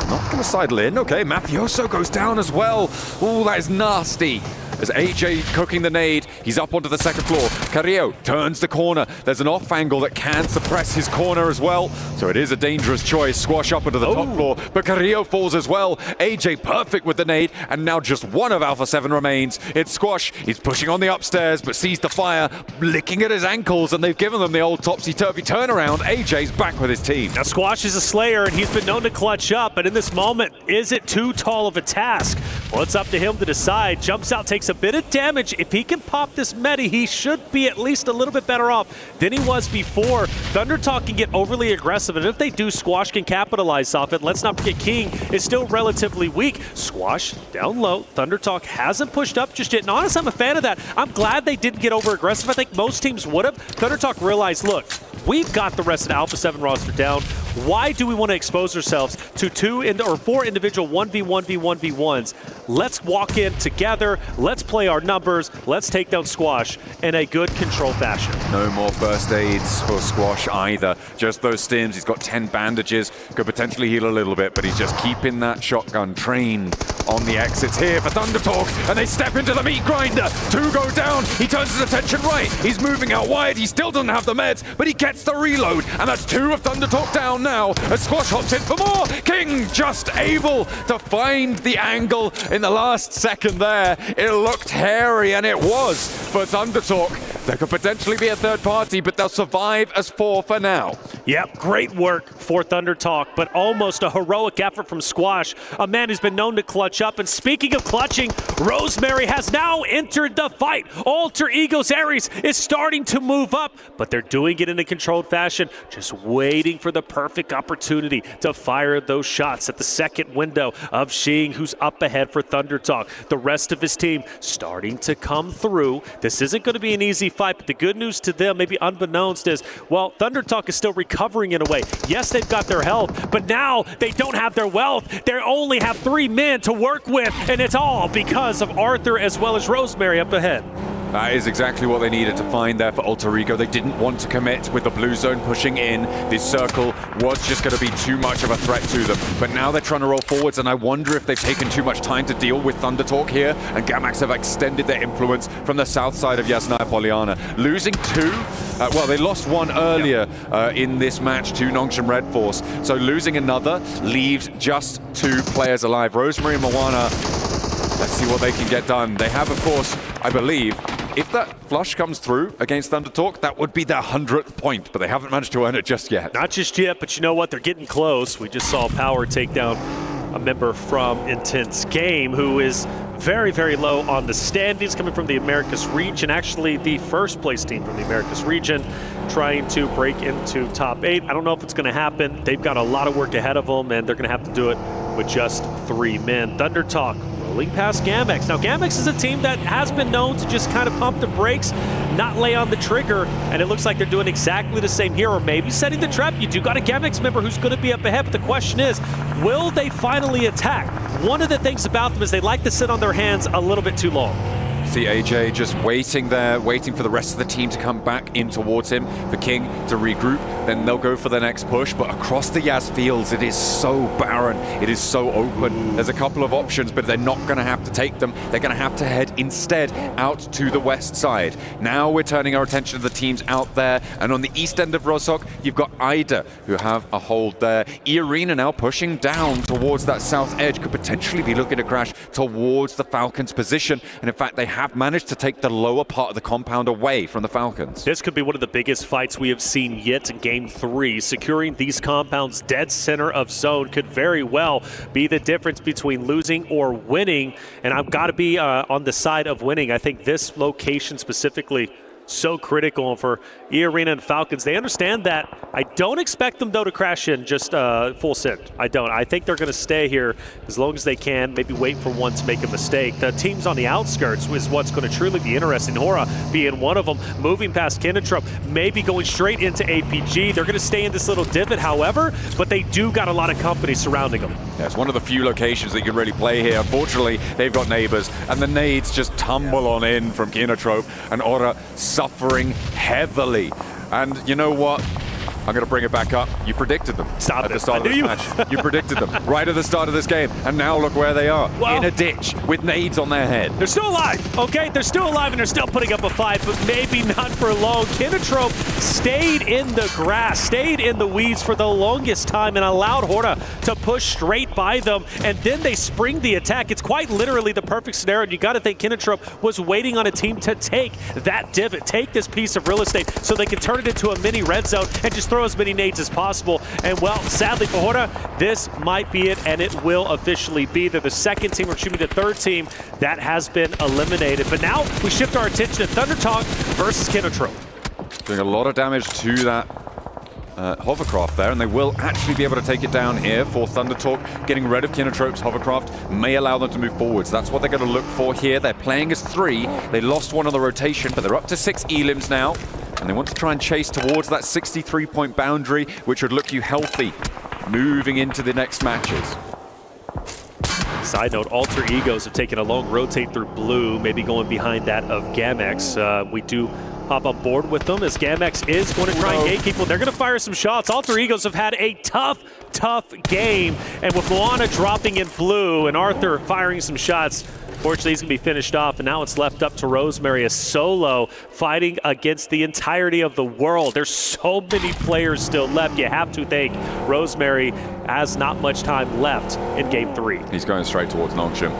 Speaker 13: not going to sidle in. Okay, Mafioso goes down as well. Ooh, that is nasty. As AJ cooking the nade, he's up onto the second floor. Carrillo turns the corner. There's an off angle that can suppress his corner as well. So it is a dangerous choice. Squash up onto the top floor, but Carrillo falls as well. AJ perfect with the nade, and now just one of Alpha 7 remains. It's Squash. He's pushing on the upstairs, but sees the fire, licking at his ankles, and they've given them the old topsy-turvy turnaround. AJ's back with his team.
Speaker 12: Now Squash is a slayer, and he's been known to clutch up, but in this moment, is it too tall of a task? Well, it's up to him to decide. Jumps out, takes a bit of damage. If he can pop this meta, he should be at least a little bit better off than he was before. Thundertalk can get overly aggressive, and if they do, Squash can capitalize off it. Let's not forget King is still relatively weak. Squash down low. Thundertalk hasn't pushed up just yet, and honestly, I'm a fan of that. I'm glad they didn't get over aggressive. I think most teams would have. Thundertalk realized, look, we've got the rest of the Alpha 7 roster down. Why do we want to expose ourselves to 4 individual 1v1v1v1s? Let's walk in together. Let's play our numbers. Let's take down Squash in a good controlled fashion.
Speaker 13: No more first aids for Squash either. Just those stims. He's got 10 bandages. Could potentially heal a little bit, but he's just keeping that shotgun trained on the exits here for Thundertalk, and they step into the meat grinder. 2 go down. He turns his attention right. He's moving out wide. He still doesn't have the meds, but he gets the reload, and that's 2 of Thundertalk down now as Squash hops in for more. King just able to find the angle in the last second there. It looked hairy, and it was for Thundertalk. There could potentially be a third party, but they'll survive as 4 for now.
Speaker 12: Yep, great work for Thundertalk, but almost a heroic effort from Squash, a man who's been known to clutch up. And speaking of clutching, Rosemary has now entered the fight. Alter Ego's Ares is starting to move up, but they're doing it in a controlled fashion, just waiting for the perfect opportunity to fire those shots at the second window of Shing, who's up ahead for Thundertalk. The rest of his team starting to come through. This isn't going to be an easy fight, but the good news to them, maybe unbeknownst, is, well, Thundertalk is still recovering in a way. Yes, they've got their health, but now they don't have their wealth. They only have 3 men to work with, and it's all because of Arthur as well as Rosemary up ahead.
Speaker 13: That is exactly what they needed to find there for Alter Ego. They didn't want to commit with the blue zone pushing in. This circle was just going to be too much of a threat to them. But now they're trying to roll forwards, and I wonder if they've taken too much time to deal with Thundertalk here, and Gamax have extended their influence from the south side of Yasnaya Polyana. Losing 2, well, they lost 1 earlier in this match to Nongshim Red Force. So losing another leaves just 2 players alive. Rosemary and Moana, let's see what they can get done. They have, of course, I believe, if that flush comes through against Thundertalk, that would be their 100th point, but they haven't managed to earn it just yet.
Speaker 12: Not just yet, but you know what? They're getting close. We just saw Power take down a member from Intense Game who is very, very low on the standings, coming from the Americas region, actually the first place team from the Americas region, trying to break into top 8. I don't know if it's going to happen. They've got a lot of work ahead of them, and they're going to have to do it with just 3 men. Thundertalk rolling past Gamex. Now, Gamex is a team that has been known to just kind of pump the brakes, not lay on the trigger, and it looks like they're doing exactly the same here, or maybe setting the trap. You do got a Gamex member who's going to be up ahead, but the question is, will they finally attack? One of the things about them is they like to sit on their hands a little bit too long.
Speaker 13: See AJ just waiting there, waiting for the rest of the team to come back in towards him, for King to regroup, then they'll go for the next push. But across the Yas fields, it is so barren, it is so open. There's a couple of options, but they're not going to have to take them. They're going to have to head instead out to the west side. Now we're turning our attention to the teams out there, and on the east end of Rozhok, you've got Ida, who have a hold there. E-Arena now pushing down towards that south edge, could potentially be looking to crash towards the Falcons' position, and in fact, they have managed to take the lower part of the compound away from the Falcons.
Speaker 12: This could be one of the biggest fights we have seen yet in Game 3. Securing these compounds dead center of zone could very well be the difference between losing or winning, and I've got to be on the side of winning. I think this location specifically so critical for E-Arena and Falcons. They understand that. I don't expect them, though, to crash in just full send. I don't. I think they're going to stay here as long as they can, maybe wait for one to make a mistake. The teams on the outskirts is what's going to truly be interesting. Hora being one of them, moving past Kinetrup, maybe going straight into APG. They're going to stay in this little divot, however, but they do got a lot of company surrounding them.
Speaker 13: Yeah, it's one of the few locations that you can really play here. Unfortunately, they've got neighbors, and the nades just tumble on in from Kinetrup, and Ora suffering heavily. And you know what? I'm going to bring it back up. You predicted them at the start of this match. You predicted them right at the start of this game. And now look where they are, in a ditch with nades on their head.
Speaker 12: They're still alive, okay? They're still alive, and they're still putting up a fight, but maybe not for long. Kinetrup stayed in the grass, stayed in the weeds for the longest time, and allowed Hora to push straight by them, and then they spring the attack. It's quite literally the perfect scenario. You got to think Kinetrup was waiting on a team to take that divot, take this piece of real estate, so they can turn it into a mini red zone and just throw as many nades as possible. And well, sadly for Hora, this might be it, and it will officially be. They're the second team, or excuse me, the third team that has been eliminated. But now we shift our attention to Thundertalk versus Kinetrup.
Speaker 13: Doing a lot of damage to that hovercraft there, and they will actually be able to take it down here for Thundertalk. Getting rid of Kinetrop's hovercraft may allow them to move forwards. That's what they're going to look for here. They're playing as 3. They lost 1 on the rotation, but they're up to 6 elims now. And they want to try and chase towards that 63-point boundary, which would look you healthy moving into the next matches.
Speaker 12: Side note, Alter Egos have taken a long rotate through blue, maybe going behind that of Gamex. We do hop on board with them as Gamex is going to try and gate people. They're going to fire some shots. Alter Egos have had a tough game. And with Moana dropping in blue and Arthur firing some shots, fortunately, he's going to be finished off, and now it's left up to Rosemary, a solo fighting against the entirety of the world. There's so many players still left. You have to think Rosemary has not much time left in Game 3.
Speaker 13: He's going straight towards Nongshim.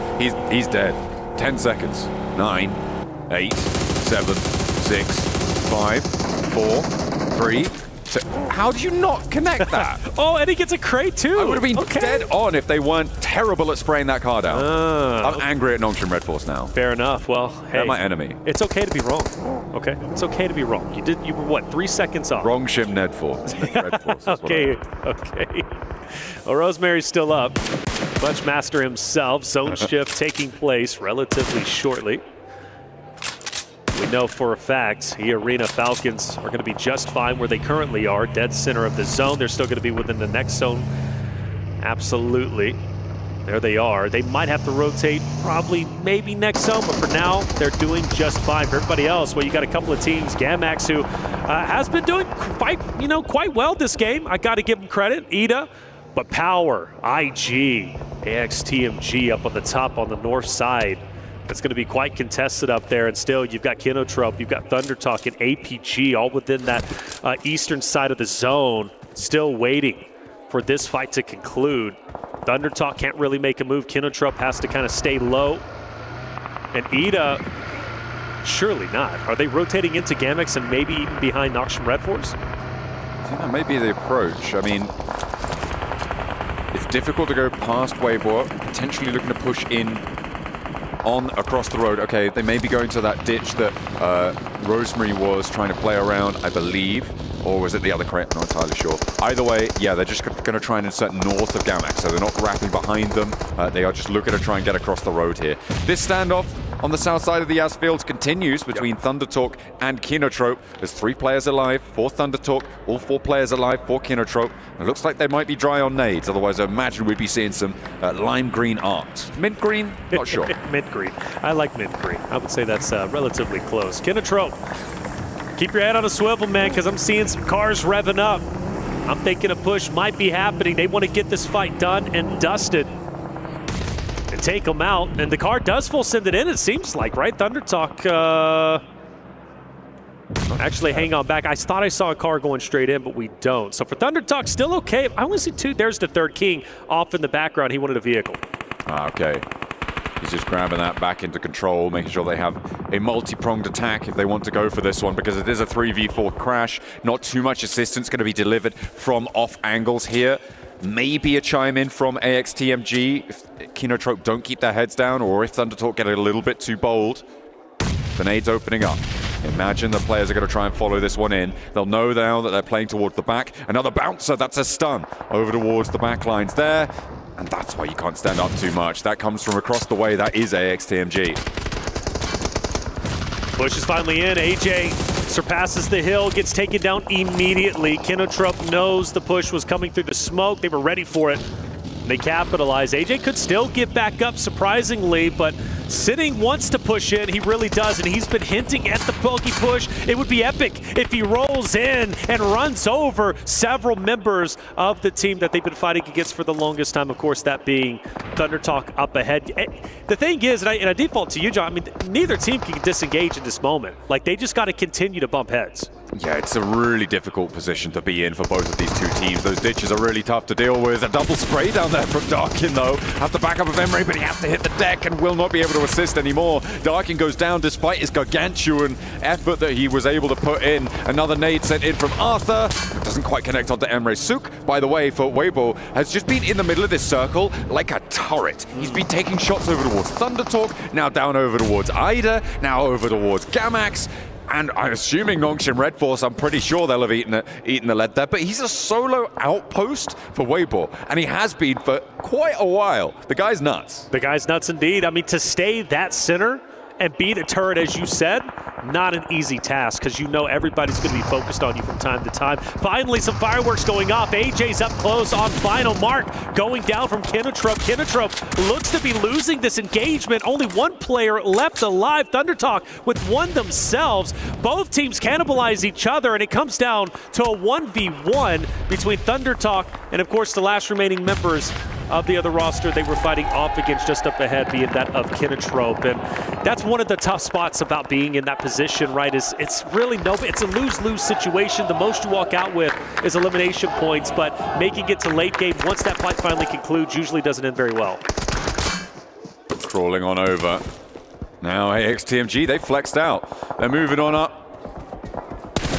Speaker 13: He's dead. 10 seconds. 9, 8, 7, 6, 5, 4, 3. How did you not connect that?
Speaker 12: Oh, and he gets a crate too.
Speaker 13: I would have been dead on if they weren't terrible at spraying that car down. I'm angry at Nongshim Red Force now.
Speaker 12: Fair enough. Well, hey,
Speaker 13: they're my enemy.
Speaker 12: It's okay to be wrong. Okay, it's okay to be wrong. You were what, 3 seconds off?
Speaker 13: Wrongshim Ned Force. Red Force.
Speaker 12: Okay. Well, Rosemary's still up. Bunchmaster himself. Zone shift taking place relatively shortly. We know for a fact the Arena Falcons are going to be just fine where they currently are, dead center of the zone. They're still going to be within the next zone. Absolutely. There they are. They might have to rotate probably maybe next zone, but for now, they're doing just fine. For everybody else, well, you got a couple of teams. Gamax, who has been doing quite well this game. I got to give them credit. Ida, but Power, IG, AXTMG up on the top on the north side. It's going to be quite contested up there, and still you've got Kinotrope, you've got Thundertalk and APG all within that eastern side of the zone, still waiting for this fight to conclude. Thundertalk can't really make a move. Kinotrope has to kind of stay low. And Ida, surely not. Are they rotating into Gamex and maybe even behind Nongshim Red Force?
Speaker 13: I think that may be the approach. I mean, it's difficult to go past Weibo, potentially looking to push in on across the road. Okay, they may be going to that ditch that Rosemary was trying to play around, I believe. Or was it the other crate? I'm not entirely sure. Either way, yeah, they're just going to try and insert north of Gamax, so they're not wrapping behind them. They are just looking to try and get across the road here. This standoff on the south side of the Yas Fields continues between Thundertalk and Kinotrope. There's 3 players alive for Thundertalk, all 4 players alive for Kinotrope. It looks like they might be dry on nades, otherwise I imagine we'd be seeing some lime green art. Mint green? Not sure.
Speaker 12: Mint green. I like mint green. I would say that's relatively close. Kinotrope, keep your head on a swivel, man, because I'm seeing some cars revving up. I'm thinking a push might be happening. They want to get this fight done and dusted and take them out. And the car does full send it in, it seems like, right? Thundertalk, actually, hang on back. I thought I saw a car going straight in, but we don't. So for Thundertalk, still okay. I only see 2. There's the third king off in the background. He wanted a vehicle.
Speaker 13: Okay. He's just grabbing that back into control, making sure they have a multi-pronged attack if they want to go for this one, because it is a 3v4 crash. Not too much assistance going to be delivered from off angles here. Maybe a chime in from AXTMG if Kinotrope don't keep their heads down, or if Thundertalk get a little bit too bold. The nade's opening up. Imagine the players are going to try and follow this one in. They'll know now that they're playing towards the back. Another bouncer, that's a stun over towards the back lines there. And that's why you can't stand up too much. That comes from across the way. That is AXTMG.
Speaker 12: Push is finally in. AJ surpasses the hill, gets taken down immediately. Kinotrope knows the push was coming through the smoke. They were ready for it. They capitalize. AJ could still get back up, surprisingly, but Sitting wants to push in. He really does, and he's been hinting at the pokey push. It would be epic if he rolls in and runs over several members of the team that they've been fighting against for the longest time. Of course, that being Thundertalk up ahead. The thing is, and I default to you, John, I mean, neither team can disengage in this moment. Like, they just got to continue to bump heads.
Speaker 13: Yeah, it's a really difficult position to be in for both of these two teams. Those ditches are really tough to deal with. A double spray down there from Darkin, though. Have the backup of Emery, but he has to hit the deck and will not be able to assist anymore. Darkin goes down despite his gargantuan effort that he was able to put in. Another nade sent in from Arthur. It doesn't quite connect onto Emre. Suk, by the way, for Weibo, has just been in the middle of this circle like a turret. He's been taking shots over towards Thundertalk, now down over towards Ida, now over towards Gamax. And I'm assuming Nongshim Red Force, I'm pretty sure they'll have eaten the lead there. But he's a solo outpost for Weibo, and he has been for quite a while. The guy's nuts.
Speaker 12: The guy's nuts indeed. I mean, to stay that center and beat a turret, as you said, not an easy task, because you know everybody's going to be focused on you from time to time. Finally, some fireworks going off. AJ's up close on final mark, going down from Kinotrope. Kinotrope looks to be losing this engagement. Only one player left alive. Thundertalk with one themselves. Both teams cannibalize each other, and it comes down to a 1v1 between Thundertalk and, of course, the last remaining members of the other roster they were fighting off against just up ahead, being that of Kinotrope. And that's one of the tough spots about being in that position, right? It's really it's a lose-lose situation. The most you walk out with is elimination points, but making it to late game, once that fight finally concludes, usually doesn't end very well.
Speaker 13: Crawling on over. Now AXTMG, they flexed out. They're moving on up.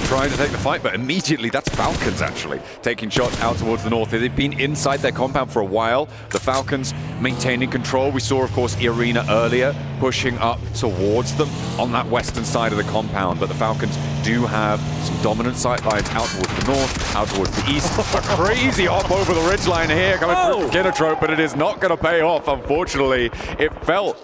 Speaker 13: Trying to take the fight, but immediately that's Falcons actually taking shots out towards the north. They've been inside their compound for a while. The Falcons maintaining control. We saw, of course, Arena earlier pushing up towards them on that western side of the compound, but the Falcons do have some dominant sight lines out towards the north, out towards the east. A crazy hop over the ridgeline here coming through from Kinotrope, but it is not going to pay off, unfortunately. It felt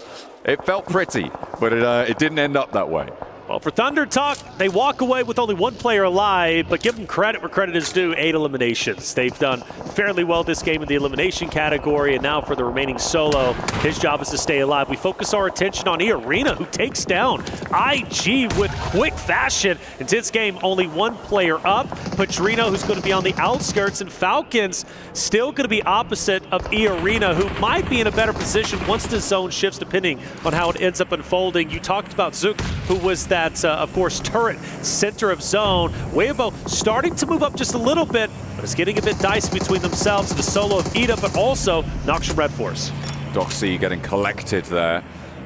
Speaker 13: pretty, but it didn't end up that way.
Speaker 12: Well, for Thundertalk, they walk away with only one player alive, but give them credit where credit is due, 8 eliminations. They've done fairly well this game in the elimination category, and now for the remaining solo, his job is to stay alive. We focus our attention on Arena, who takes down IG with quick fashion. In this game, only one player up, Padrino, who's going to be on the outskirts, and Falcons still going to be opposite of Arena, who might be in a better position once the zone shifts, depending on how it ends up unfolding. You talked about Zook, who was that of course, turret, center of zone. Weibo starting to move up just a little bit, but it's getting a bit dicey between themselves and the solo of Ida, but also Noxian Red Force.
Speaker 13: Doxy getting collected there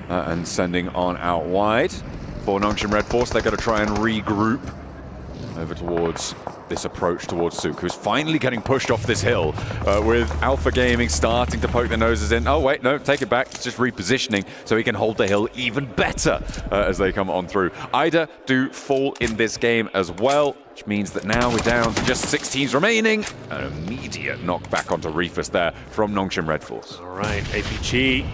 Speaker 13: and sending on out wide. For Noxian Red Force, they're going to try and regroup over towards this approach towards Sook, who's finally getting pushed off this hill with Alpha Gaming starting to poke their noses in. Oh, wait, no, take it back. It's just repositioning so he can hold the hill even better as they come on through. Ida do fall in this game as well, which means that now we're down to just 6 teams remaining. An immediate knockback onto Reefus there from Noxian Red Force.
Speaker 12: All right, APG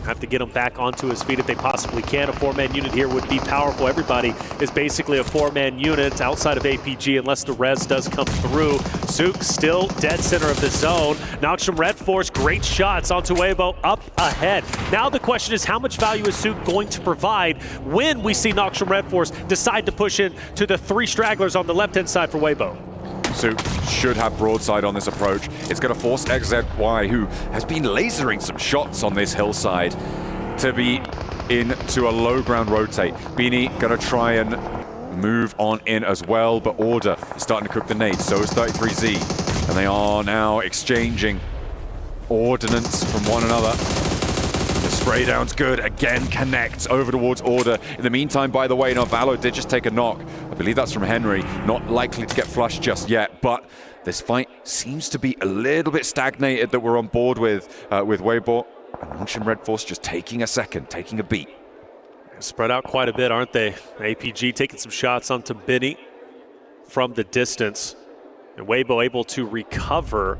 Speaker 12: have to get him back onto his feet if they possibly can. A 4-man unit here would be powerful. Everybody is basically a 4-man unit outside of APG unless the res does come through. Zook still dead center of the zone. Noxian Red Force, great shots onto Weibo up ahead. Now the question is, how much value is Zook going to provide when we see Noxian Red Force decide to push in to the 3 stragglers on the left-hand side for Weibo?
Speaker 13: Zook should have broadside on this approach. It's going to force XZY, who has been lasering some shots on this hillside, to be into a low ground rotate. Beanie going to try and move on in as well, but Order is starting to cook the nades. So is 33Z, and they are now exchanging ordnance from one another. The spray down's good, again connects over towards Order. In the meantime, by the way, Valo did just take a knock. I believe that's from Henry, not likely to get flushed just yet, but this fight seems to be a little bit stagnated that we're on board with Weibo. And Noxian Red Force just taking a second, taking a beat.
Speaker 12: Spread out quite a bit, aren't they? APG taking some shots onto Benny from the distance. And Weibo able to recover,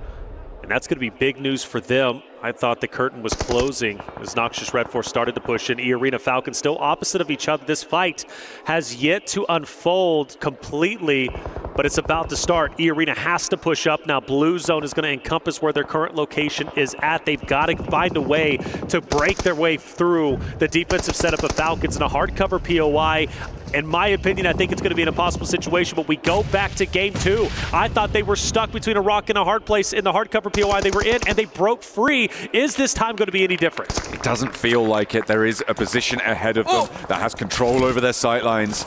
Speaker 12: and that's going to be big news for them. I thought the curtain was closing as Noxious Red Force started to push in. E-Arena Falcons still opposite of each other. This fight has yet to unfold completely, but it's about to start. E-Arena has to push up now. Blue Zone is going to encompass where their current location is at. They've got to find a way to break their way through the defensive setup of Falcons in a hardcover POI. In my opinion, I think it's going to be an impossible situation, but we go back to game 2. I thought they were stuck between a rock and a hard place in the hardcover POI they were in, and they broke free. Is this time going to be any different?
Speaker 13: It doesn't feel like it. There is a position ahead of them that has control over their sightlines,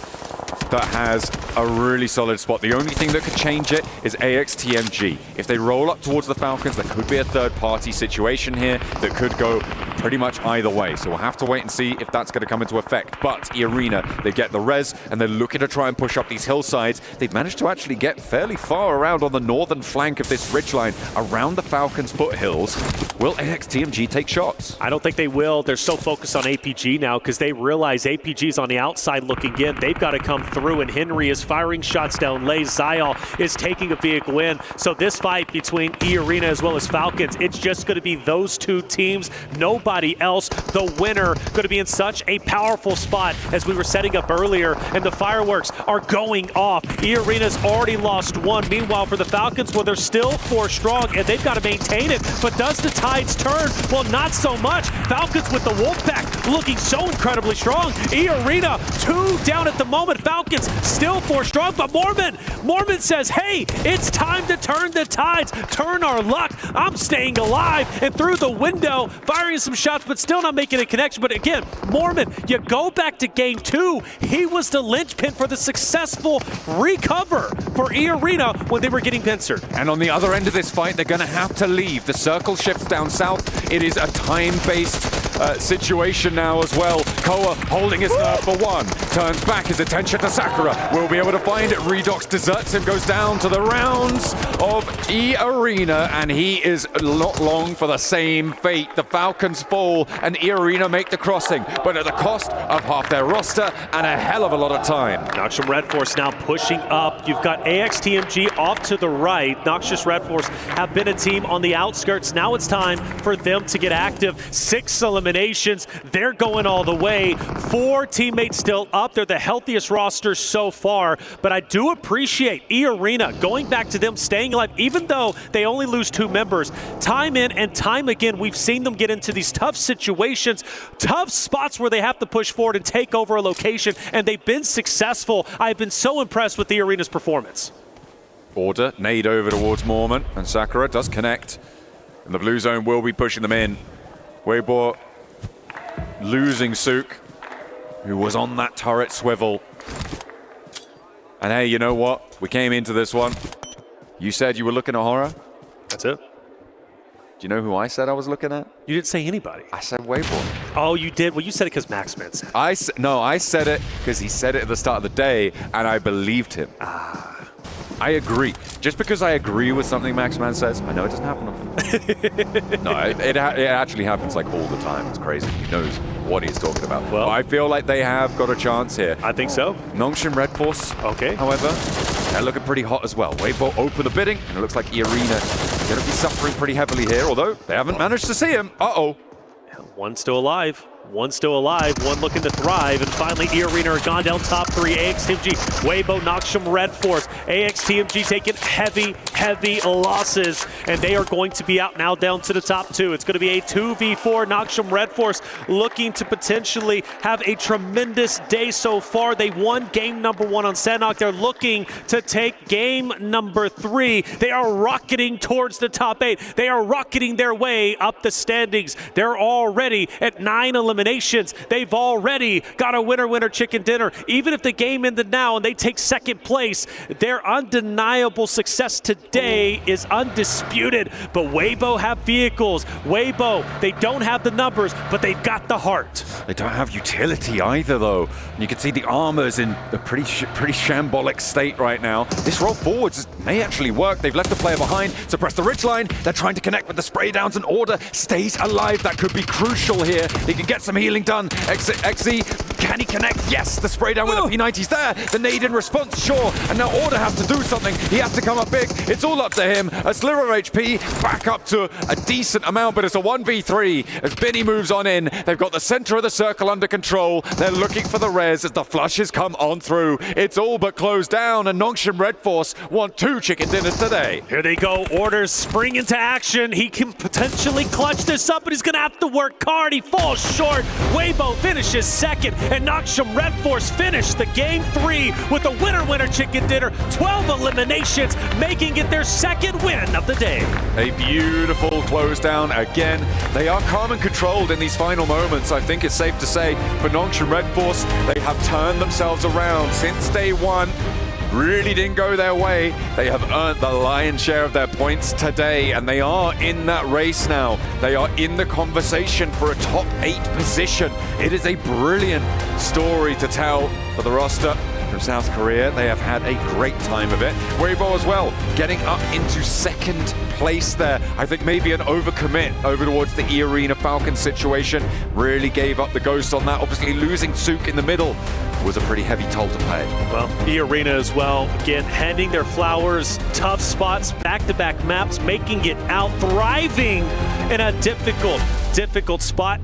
Speaker 13: that has a really solid spot. The only thing that could change it is AXTMG. If they roll up towards the Falcons, there could be a third-party situation here that could go pretty much either way. So we'll have to wait and see if that's going to come into effect. But E-Arena, they get the res, and they're looking to try and push up these hillsides. They've managed to actually get fairly far around on the northern flank of this ridgeline, around the Falcons' foothills. Will AXTMG take shots?
Speaker 12: I don't think they will. They're so focused on APG now because they realize APG's on the outside looking in. They've got to come through, and Henry is firing shots down lanes. Zyal is taking a vehicle in. So this fight between E-Arena as well as Falcons, it's just going to be those two teams. No anybody else. The winner going to be in such a powerful spot as we were setting up earlier, and the fireworks are going off. E-Arena's already lost one. Meanwhile, for the Falcons, well, they're still 4 strong, and they've got to maintain it. But does the tides turn? Well, not so much. Falcons with the Wolfpack looking so incredibly strong. E-Arena 2 down at the moment. Falcons still 4 strong, but Mormon says, hey, it's time to turn the tides, turn our luck. I'm staying alive, and through the window, firing some shots, but still not making a connection. But again, Mormon, you go back to game 2. He was the linchpin for the successful recover for E-Arena when they were getting pincered.
Speaker 13: And on the other end of this fight, they're going to have to leave. The circle shifts down south. It is a time-based situation now as well. Koa holding his nerve for 1. Turns back his attention to Sakura. Will be able to find it. Redox deserts him, goes down to the rounds of E-Arena, and he is not long for the same fate. The Falcons fall, and E-Arena make the crossing, but at the cost of half their roster and a hell of a lot of time.
Speaker 12: Noxious Red Force now pushing up. You've got AXTMG off to the right. Noxious Red Force have been a team on the outskirts. Now it's time for them to get active. 6 eliminations. They're going all the way. 4 teammates still up. They're the healthiest roster so far, but I do appreciate E-Arena going back to them staying alive, even though they only lose 2 members. Time in and time again, we've seen them get into these tough situations, tough spots where they have to push forward and take over a location, and they've been successful. I've been so impressed with E-Arena's performance.
Speaker 13: Order, nade over towards Mormon, and Sakura does connect. And the blue zone will be pushing them in. Weibo losing Suk, who was on that turret swivel. And hey, you know what? We came into this one. You said you were looking at horror.
Speaker 12: That's it.
Speaker 13: Do you know who I said I was looking at?
Speaker 12: You didn't say anybody.
Speaker 13: I said Weibo.
Speaker 12: Oh, you did? Well, you said it because Max Man said it.
Speaker 13: No, I said it because he said it at the start of the day, and I believed him. I agree. Just because I agree with something Max Man says, I know it doesn't happen often. No, it actually happens like all the time. It's crazy. He knows what he's talking about. Well, I feel like they have got a chance here.
Speaker 12: I think so.
Speaker 13: Nongshin Red Force,
Speaker 12: okay.
Speaker 13: However, they're looking pretty hot as well. Weibo open the bidding, and it looks like E-Arena is going to be suffering pretty heavily here, although they haven't managed to see him. Uh-oh.
Speaker 12: One still alive. One still alive, one looking to thrive, and finally E-Arena are gone down top 3. AXTMG, Weibo, Noxious Red Force. AXTMG taking heavy losses, and they are going to be out now down to the top 2. It's going to be a 2v4. Noxious Red Force looking to potentially have a tremendous day so far. They won game number 1 on Sanhok. They're looking to take game number 3. They are rocketing towards the top 8. They are rocketing their way up the standings. They're already at 9 eliminations. They've already got a winner chicken dinner. Even if the game ended now and they take 2nd place, their undeniable success today is undisputed. But Weibo have vehicles. Weibo, they don't have the numbers, but they've got the heart.
Speaker 13: They don't have utility either, though. And you can see the armor's in a pretty shambolic state right now. This roll forwards may actually work. They've left the player behind, suppress the ridgeline. They're trying to connect with the spray downs, and Order stays alive. That could be crucial here. He can get some healing done. XZ, can he connect? Yes, the spray down with the P90's there. The nade in response, sure. And now Order has to do something. He has to come up big. It's all up to him. A sliver of HP, back up to a decent amount, but it's a 1v3 as Binny moves on in. They've got the center of the circle under control. They're looking for the res as the flushes come on through. It's all but closed down, and Nongshin Red Force want 2 chicken dinners today.
Speaker 12: Here they go. Orders spring into action. He can potentially clutch this up, but he's going to have to work hard. He falls short. Weibo finishes 2nd, and Noxious Red Force finished the game 3 with a winner chicken dinner. 12 eliminations, making it their 2nd win of the day.
Speaker 13: A beautiful close down again. They are calm and controlled in these final moments. I think it's safe to say for Nongshin Red Force, they have turned themselves around since day 1. Really didn't go their way. They have earned the lion's share of their points today, and they are in that race now. They are in the conversation for a top 8 position. It is a brilliant story to tell for the roster. from South Korea. They have had a great time of it. Weibo as well, getting up into second place there. I think maybe an overcommit over towards the E-Arena Falcon situation. Really gave up the ghost on that. Obviously losing Sook in the middle was a pretty heavy toll to pay.
Speaker 12: Well, E-Arena as well, again, handing their flowers, tough spots, back-to-back maps, making it out, thriving in a difficult spot.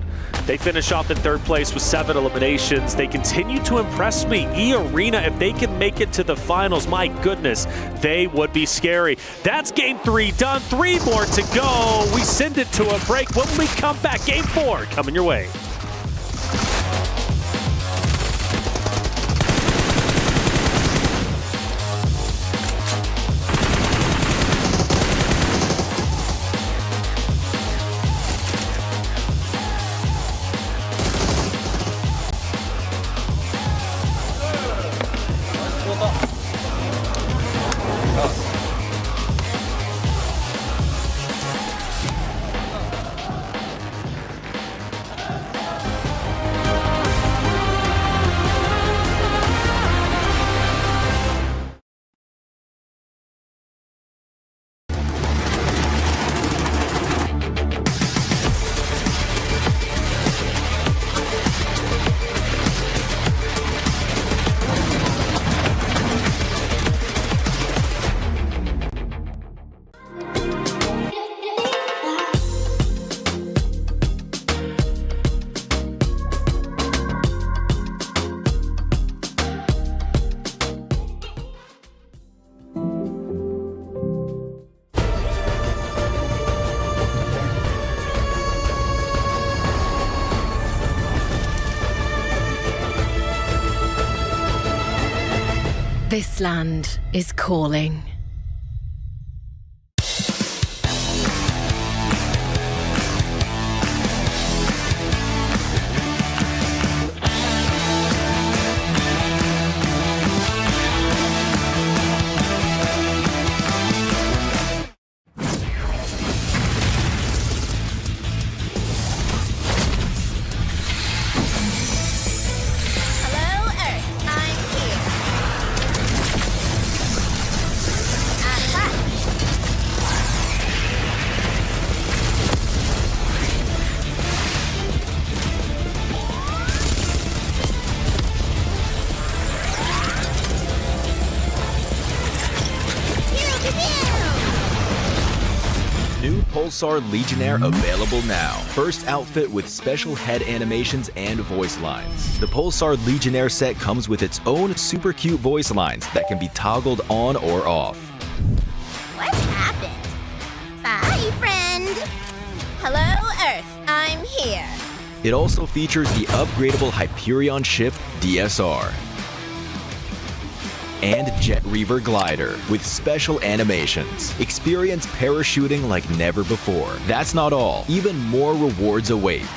Speaker 12: They finish off in third place with 7 eliminations. They continue to impress me. E-Arena, if they can make it to the finals, my goodness, they would be scary. That's game 3 done, 3 more to go. We send it to a break. When we come back, game 4 coming your way.
Speaker 16: This land is calling.
Speaker 1: New Pulsar Legionnaire available now. First outfit with special head animations and voice lines. The Pulsar Legionnaire set comes with its own super cute voice lines that can be toggled on or off.
Speaker 17: What happened? Bye, friend. Hello, Earth. I'm here.
Speaker 1: It also features the upgradable Hyperion ship DSR and Jet Reaver glider with special animations. Experience parachuting like never before. That's not all. Even more rewards await.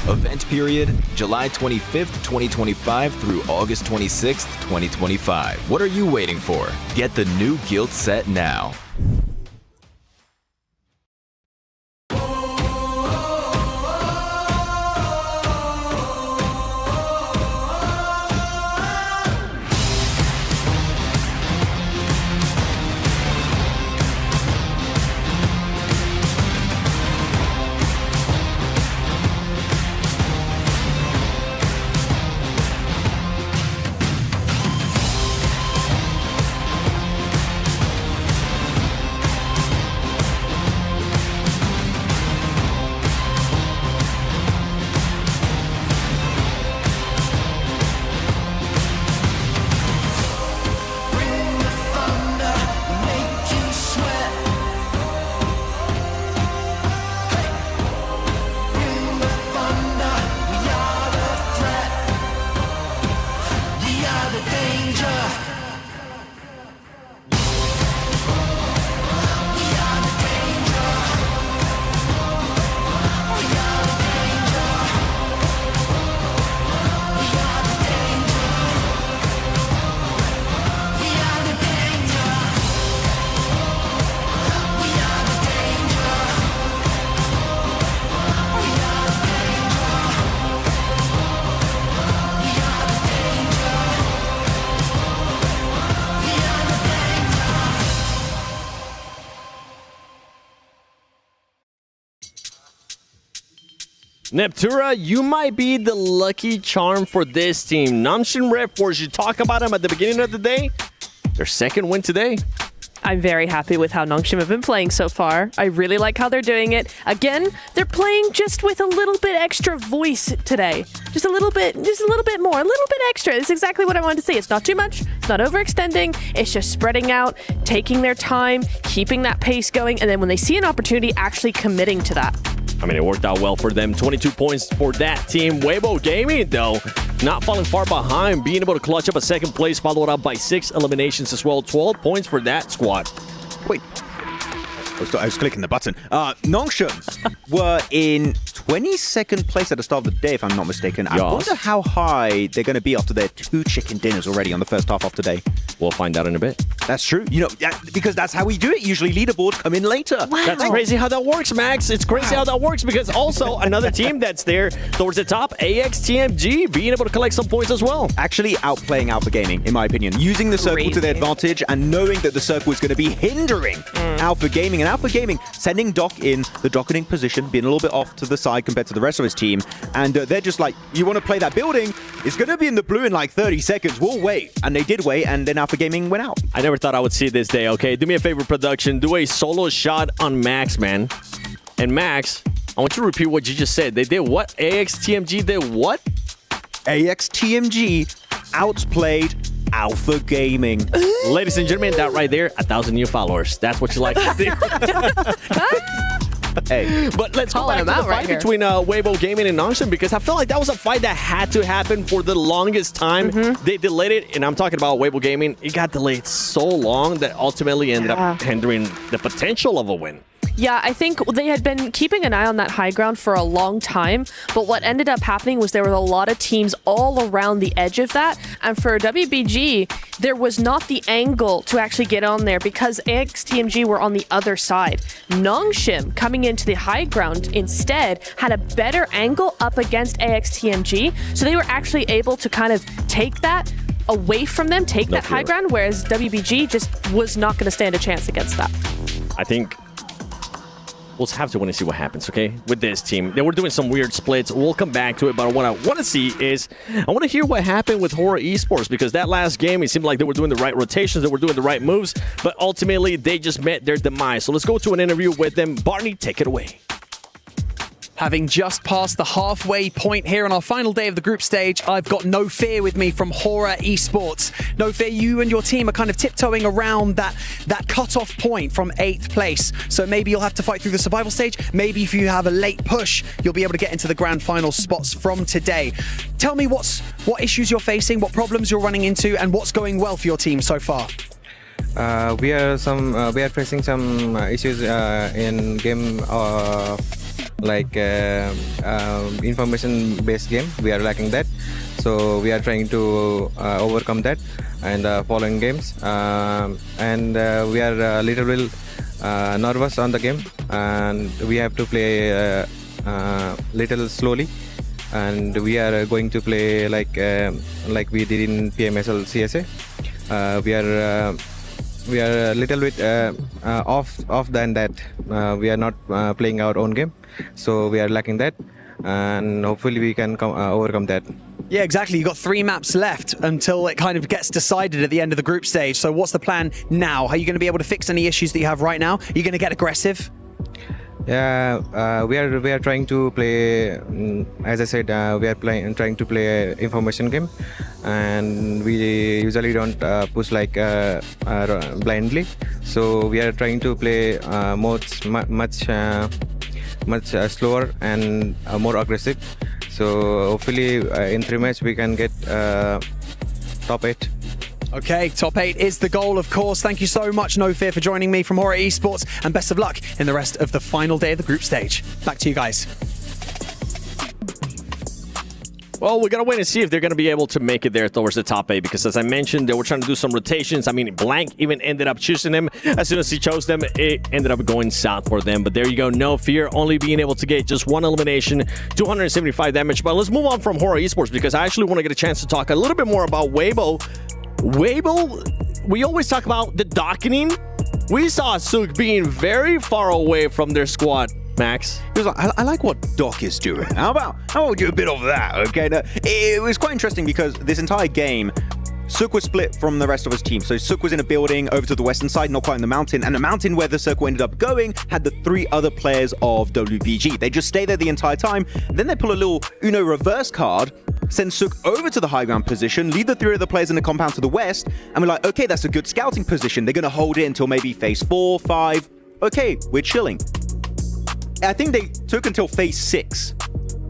Speaker 1: Event period, July 25th, 2025 through August 26th, 2025. What are you waiting for? Get the new Guild set now.
Speaker 6: Neptura, you might be the lucky charm for this team. Namshin Red Force, you talk about them at the beginning of the day. Their second win today.
Speaker 11: I'm very happy with how Nongshim have been playing so far. I really like how they're doing it. Again, they're playing just with a little bit extra voice today. Just a little bit more, a little bit extra. It's exactly what I wanted to see. It's not too much, it's not overextending, it's just spreading out, taking their time, keeping that pace going, and then when they see an opportunity, actually committing to that.
Speaker 6: I mean, it worked out well for them. 22 points for that team. Weibo Gaming, though, not falling far behind, being able to clutch up a second place, followed up by 6 eliminations as well. 12 points for that squad.
Speaker 10: Wait. I was clicking the button. Nongshim were in 22nd place at the start of the day, if I'm not mistaken. I wonder how high they're going to be after their 2 chicken dinners already on the first half of today.
Speaker 6: We'll find out in a bit.
Speaker 10: That's true. You know, because that's how we do it. Usually leaderboards come in later.
Speaker 6: Wow. That's crazy how that works, Max. It's crazy how that works because also another team that's there towards the top, AXTMG, being able to collect some points as well.
Speaker 10: Actually outplaying Alpha Gaming, in my opinion. Using the circle to their advantage and knowing that the circle is going to be hindering Alpha Gaming. And Alpha Gaming sending Doc in the docketing position, being a little bit off to the side compared to the rest of his team. And they're just like, you want to play that building? It's going to be in the blue in like 30 seconds. We'll wait. And they did wait, and then Alpha Gaming went out.
Speaker 6: I never thought I would see this day, okay? Do me a favor, production. Do a solo shot on Max, man. And Max, I want you to repeat what you just said. They did what? AXTMG did what?
Speaker 10: AXTMG outplayed Alpha Gaming.
Speaker 6: Ladies and gentlemen, that right there, 1,000 new followers. That's what you like to see.
Speaker 10: Hey,
Speaker 6: but let's go back to the fight between Weibo Gaming and Nongshim because I feel like that was a fight that had to happen for the longest time. They delayed it, and I'm talking about Weibo Gaming. It got delayed so long that ultimately ended up hindering the potential of a win.
Speaker 11: Yeah, I think they had been keeping an eye on that high ground for a long time, but what ended up happening was there were a lot of teams all around the edge of that, and for WBG, there was not the angle to actually get on there because AXTMG were on the other side. Nongshim, coming into the high ground instead, had a better angle up against AXTMG, so they were actually able to kind of take that away from them, take that high ground, whereas WBG just was not going to stand a chance against that.
Speaker 6: I think we'll have to want to see what happens, okay, with this team. They were doing some weird splits. We'll come back to it, but what I want to see is I want to hear what happened with Horror Esports because that last game, it seemed like they were doing the right rotations, they were doing the right moves, but ultimately they just met their demise. So let's go to an interview with them. Barney, take it away.
Speaker 8: Having just passed the halfway point here on our final day of the group stage, I've got No Fear with me from Horror Esports. No Fear, you and your team are kind of tiptoeing around that cut-off point from 8th place. So maybe you'll have to fight through the survival stage. Maybe if you have a late push, you'll be able to get into the grand final spots from today. Tell me what issues you're facing, what problems you're running into, and what's going well for your team so far.
Speaker 5: We are facing some issues in game. Like information-based game, we are lacking that. So we are trying to overcome that and following games. And we are a little bit nervous on the game, and we have to play little slowly. And we are going to play like we did in PMSL CSA. We are a little bit off than that. We are not playing our own game, so we are lacking that, and hopefully we can overcome that.
Speaker 8: Yeah, exactly. You've got 3 maps left until it kind of gets decided at the end of the group stage. So what's the plan now? Are you going to be able to fix any issues that you have right now? Are you going to get aggressive?
Speaker 5: Yeah, we are trying to play. As I said, we are trying to play an information game, and we usually don't push like blindly. So we are trying to play much slower and more aggressive. So hopefully in 3 matches we can get top 8.
Speaker 8: Okay, top 8 is the goal, of course. Thank you so much, No Fear, for joining me from Horror Esports, and best of luck in the rest of the final day of the group stage. Back to you guys.
Speaker 6: Well, we got to wait and see if they're going to be able to make it there towards the top 8 because, as I mentioned, they were trying to do some rotations. I mean, Blank even ended up choosing them. As soon as he chose them, it ended up going south for them. But there you go, No Fear, only being able to get just 1 elimination, 275 damage. But let's move on from Horror Esports because I actually want to get a chance to talk a little bit more about Weibo. Weibo, we always talk about the docketing. We saw Suk being very far away from their squad. Max?
Speaker 10: He was like, I like what Doc is doing. How about we do a bit of that? Okay, now, it was quite interesting because this entire game, Sook was split from the rest of his team. So Sook was in a building over to the western side, not quite in the mountain. And the mountain where the circle ended up going had the 3 other players of WBG. They just stay there the entire time. Then they pull a little Uno reverse card, send Sook over to the high ground position, lead the 3 other players in the compound to the west. And we're like, okay, that's a good scouting position. They're going to hold it until maybe phase 4, 5. Okay, we're chilling. I think they took until phase 6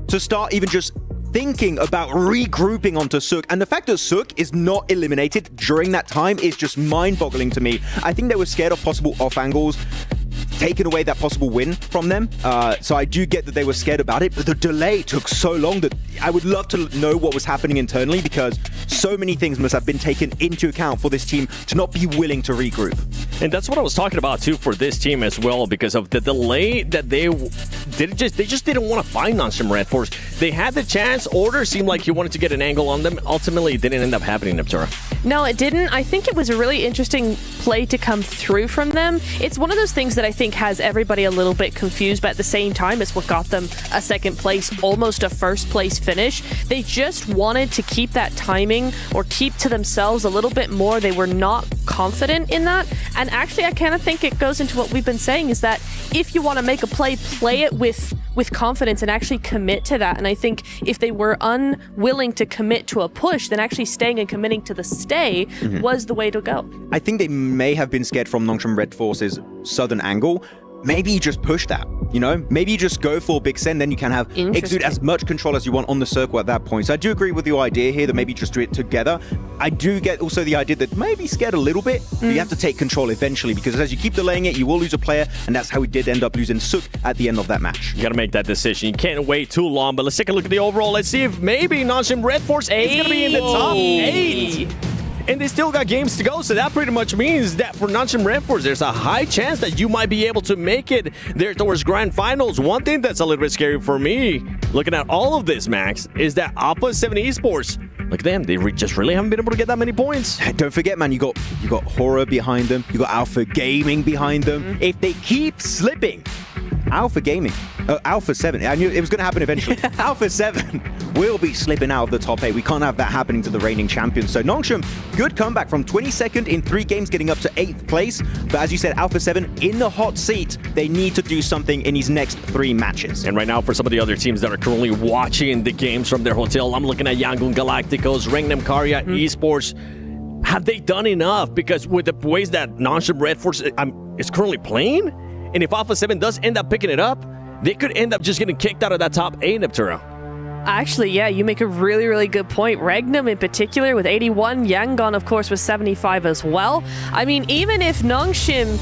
Speaker 10: to start even just thinking about regrouping onto Sook. And the fact that Sook is not eliminated during that time is just mind-boggling to me. I think they were scared of possible off angles, taking away that possible win from them. So I do get that they were scared about it, but the delay took so long that I would love to know what was happening internally, because so many things must have been taken into account for this team to not be willing to regroup.
Speaker 6: And that's what I was talking about too for this team as well, because of the delay that they just didn't want to find non-sim Red Force. They had the chance. Order seemed like he wanted to get an angle on them. Ultimately, it didn't end up happening, Neptura.
Speaker 11: No, it didn't. I think it was a really interesting play to come through from them. It's one of those things that I think has everybody a little bit confused, but at the same time, it's what got them a second place, almost a first place finish. They just wanted to keep that timing or keep to themselves a little bit more. They were not confident in that. And actually, I kind of think it goes into what we've been saying, is that if you want to make a play it with confidence and actually commit to that. And I think if they were unwilling to commit to a push, then actually staying and committing to the stay was the way to go.
Speaker 10: I think they may have been scared from Nongshim Red Force's southern angle. Maybe you just push that, you know? Maybe you just go for Big Sen, then you can have exude as much control as you want on the circle at that point. So I do agree with your idea here that maybe just do it together. I do get also the idea that maybe scared a little bit, but you have to take control eventually, because as you keep delaying it, you will lose a player, and that's how we did end up losing Sook at the end of that match.
Speaker 6: You gotta make that decision. You can't wait too long, but let's take a look at the overall. Let's see if maybe Nongshim Red Force is gonna be in the top 8. And they still got games to go, so that pretty much means that for Nongshim Red Force, there's a high chance that you might be able to make it there towards Grand Finals. One thing that's a little bit scary for me, looking at all of this, Max, is that Alpha 7 Esports, look at them, they just really haven't been able to get that many points.
Speaker 10: Don't forget, man, you got Horror behind them, you got Alpha Gaming behind them. If they keep slipping, Alpha 7, I knew it was going to happen eventually. Alpha 7 will be slipping out of the top 8. We can't have that happening to the reigning champions. So Nongshim, good comeback from 22nd in 3 games, getting up to 8th place. But as you said, Alpha 7 in the hot seat. They need to do something in these next 3 matches.
Speaker 6: And right now, for some of the other teams that are currently watching the games from their hotel, I'm looking at Yangon Galacticos, Rengnam Karya Esports. Have they done enough? Because with the ways that Nongshim Red Force is currently playing, and if Alpha 7 does end up picking it up, they could end up just getting kicked out of that top 8, Neptura.
Speaker 11: Actually, yeah, you make a really, really good point. Rengnam in particular with 81, Yangon, of course, with 75 as well. I mean, even if Nongshim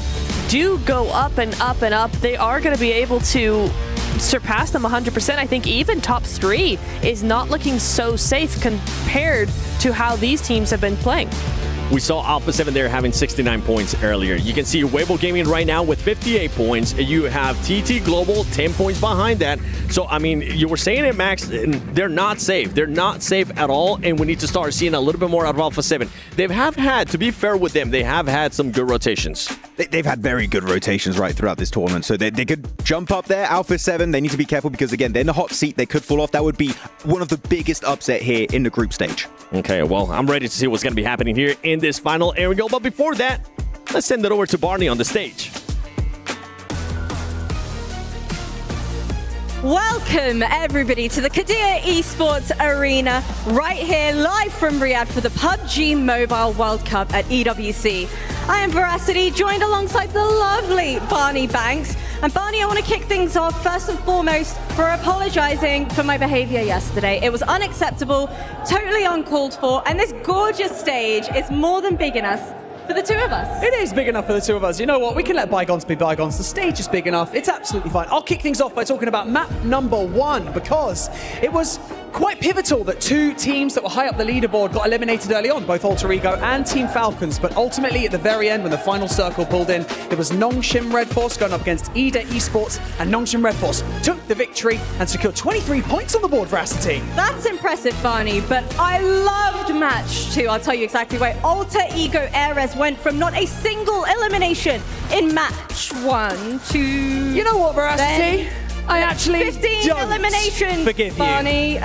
Speaker 11: do go up and up and up, they are going to be able to surpass them 100%. I think even top 3 is not looking so safe compared to how these teams have been playing.
Speaker 6: We saw Alpha 7 there having 69 points earlier. You can see Weibo Gaming right now with 58 points. You have TT Global 10 points behind that. So, I mean, you were saying it, Max, they're not safe. They're not safe at all, and we need to start seeing a little bit more out of Alpha 7. They have had, to be fair with them, they have had some good rotations.
Speaker 10: They've had very good rotations right throughout this tournament, so they could jump up there. Alpha 7, they need to be careful because, again, they're in the hot seat. They could fall off. That would be one of the biggest upset here in the group stage.
Speaker 6: Okay, well, I'm ready to see what's going to be happening here in this final area. But before that, let's send it over to Barney on the stage.
Speaker 9: Welcome, everybody, to the Qiddiya Esports Arena, right here, live from Riyadh for the PUBG Mobile World Cup at EWC. I am Veracity, joined alongside the lovely Barney Banks. And Barney, I want to kick things off, first and foremost, for apologizing for my behavior yesterday. It was unacceptable, totally uncalled for, and this gorgeous stage is more than big enough for the 2 of us.
Speaker 8: It is big enough for the 2 of us. You know what? We can let bygones be bygones. The stage is big enough. It's absolutely fine. I'll kick things off by talking about map number 1, because it was quite pivotal that two teams that were high up the leaderboard got eliminated early on, both Alter Ego and Team Falcons, but ultimately at the very end when the final circle pulled in, it was Nongshim Red Force going up against EDA Esports, and Nongshim Red Force took the victory and secured 23 points on the board for Asity.
Speaker 9: That's impressive, Barney, but I loved match 2. I'll tell you exactly why. Alter Ego Ares went from not a single elimination in match 1 to...
Speaker 8: You know what, Veracity? I actually
Speaker 9: 15
Speaker 8: don't
Speaker 9: eliminations,
Speaker 8: forgive
Speaker 9: Barney.
Speaker 8: you.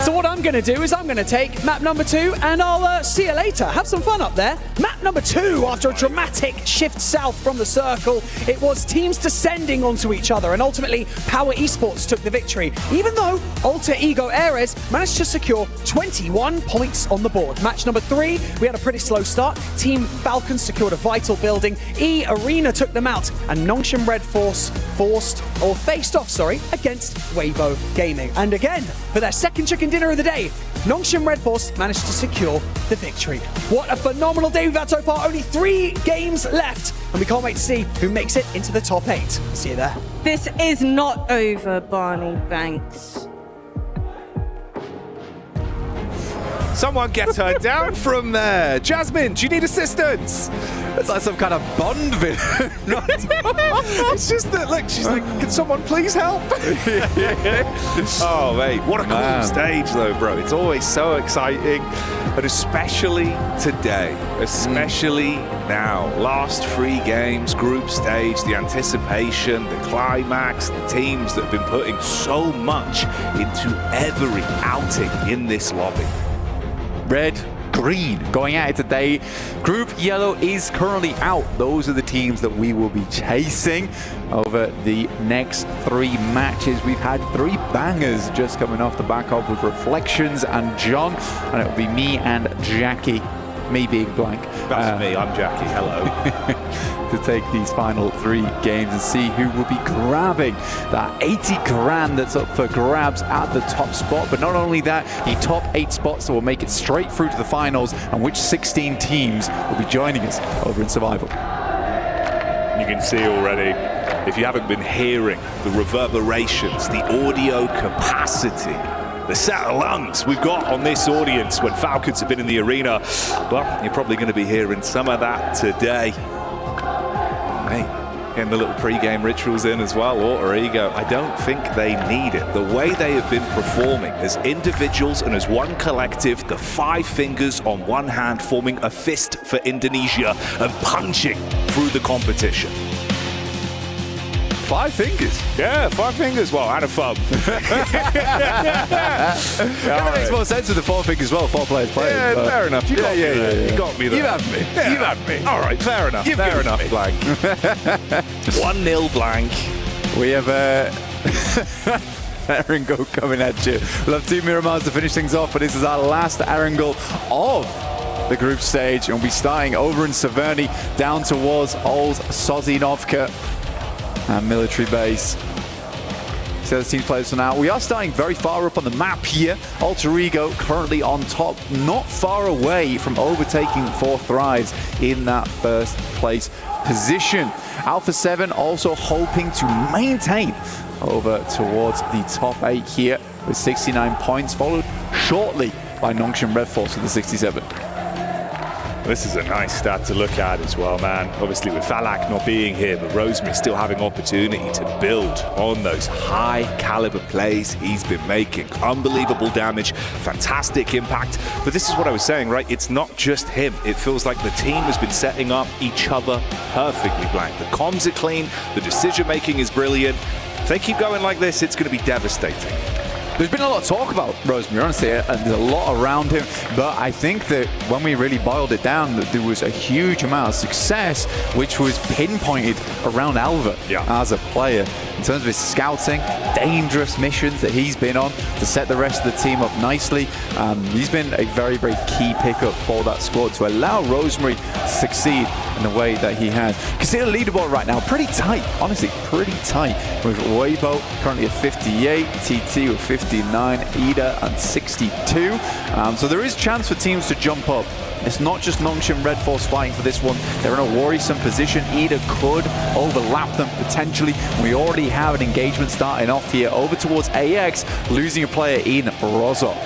Speaker 8: So what I'm going to do is I'm going to take map number 2 and I'll see you later. Have some fun up there. Map number 2, after a dramatic shift south from the circle, it was teams descending onto each other, and ultimately Power Esports took the victory, even though Alter Ego Ares managed to secure 21 points on the board. Match number 3, we had a pretty slow start. Team Falcons secured a vital building. E Arena took them out, and Nongshim Red Force faced off against Weibo Gaming. And again, for their second chicken dinner of the day, Nongshim Red Force managed to secure the victory. What a phenomenal day we've had so far. Only 3 games left, and we can't wait to see who makes it into the top 8. See you there.
Speaker 9: This is not over, Barney Banks.
Speaker 3: Someone get her down from there. Jasmine, do you need assistance?
Speaker 13: It's like some kind of Bond villain.
Speaker 3: It's just that, look, she's like, can someone please help? Oh, mate, what a cool stage, though, bro. It's always so exciting, and especially today, especially now. Last 3 games, group stage, the anticipation, the climax, the teams that have been putting so much into every outing in this lobby.
Speaker 13: Red, green going at it today. Group yellow is currently out. Those are the teams that we will be chasing over the next 3 matches. We've had 3 bangers just coming off the back of with Reflections and John, and it'll be me and Jackie. Me being blank.
Speaker 3: That's me, I'm Jackie, hello.
Speaker 13: To take these final 3 games and see who will be grabbing that 80 grand that's up for grabs at the top spot. But not only that, the top 8 spots that will make it straight through to the finals, and which 16 teams will be joining us over in Survival.
Speaker 3: You can see already, if you haven't been hearing the reverberations, the audio capacity, the set of lungs we've got on this audience when Falcons have been in the arena, well, you're probably going to be hearing some of that today. Hey, getting the little pre-game rituals in as well. Alter Ego, I don't think they need it. The way they have been performing as individuals and as one collective, the 5 fingers on one hand forming a fist for Indonesia and punching through the competition.
Speaker 13: 5 fingers?
Speaker 3: Yeah, 5 fingers. Well, and a thumb.
Speaker 13: It makes more sense with the 4 fingers as well. 4 players playing.
Speaker 3: Yeah, fair enough. You got me there. You got me there.
Speaker 13: You have me.
Speaker 3: Yeah.
Speaker 13: You have me.
Speaker 3: All right, fair enough. Fair enough, blank. 1-0 blank.
Speaker 13: We have Erangel coming at you. We'll have 2 Miramars to finish things off, but this is our last Erangel of the group stage, and we'll be starting over in Severny down towards Old Sozinovka and military base. So the team players for now. We are starting very far up on the map here. Alter Ego currently on top, not far away from overtaking 4 Thrives in that first place position. Alpha 7 also hoping to maintain over towards the top 8 here with 69 points, followed shortly by Nongshim Red Force with the 67.
Speaker 3: This is a nice stat to look at as well, man. Obviously with Falak not being here, but Rosemary still having opportunity to build on those high caliber plays he's been making. Unbelievable damage, fantastic impact. But this is what I was saying, right? It's not just him. It feels like the team has been setting up each other perfectly, blank. The comms are clean, the decision making is brilliant. If they keep going like this, it's going to be devastating.
Speaker 13: There's been a lot of talk about Rosemary, honestly, and there's a lot around him, but I think that when we really boiled it down, that there was a huge amount of success which was pinpointed around Alva as a player. In terms of his scouting, dangerous missions that he's been on to set the rest of the team up nicely. He's been a very, very key pickup for that squad to allow Rosemary to succeed in the way that he has. Consider the leaderboard right now, pretty tight, honestly, pretty tight, with Weibo currently at 58, TT with 50.
Speaker 18: 69, Ida on 62. So there is chance for teams to jump up. It's not just Nongshim Red Force fighting for this one. They're in a worrisome position. Ida could overlap them potentially. We already have an engagement starting off here over towards AX, losing a player in Rozok.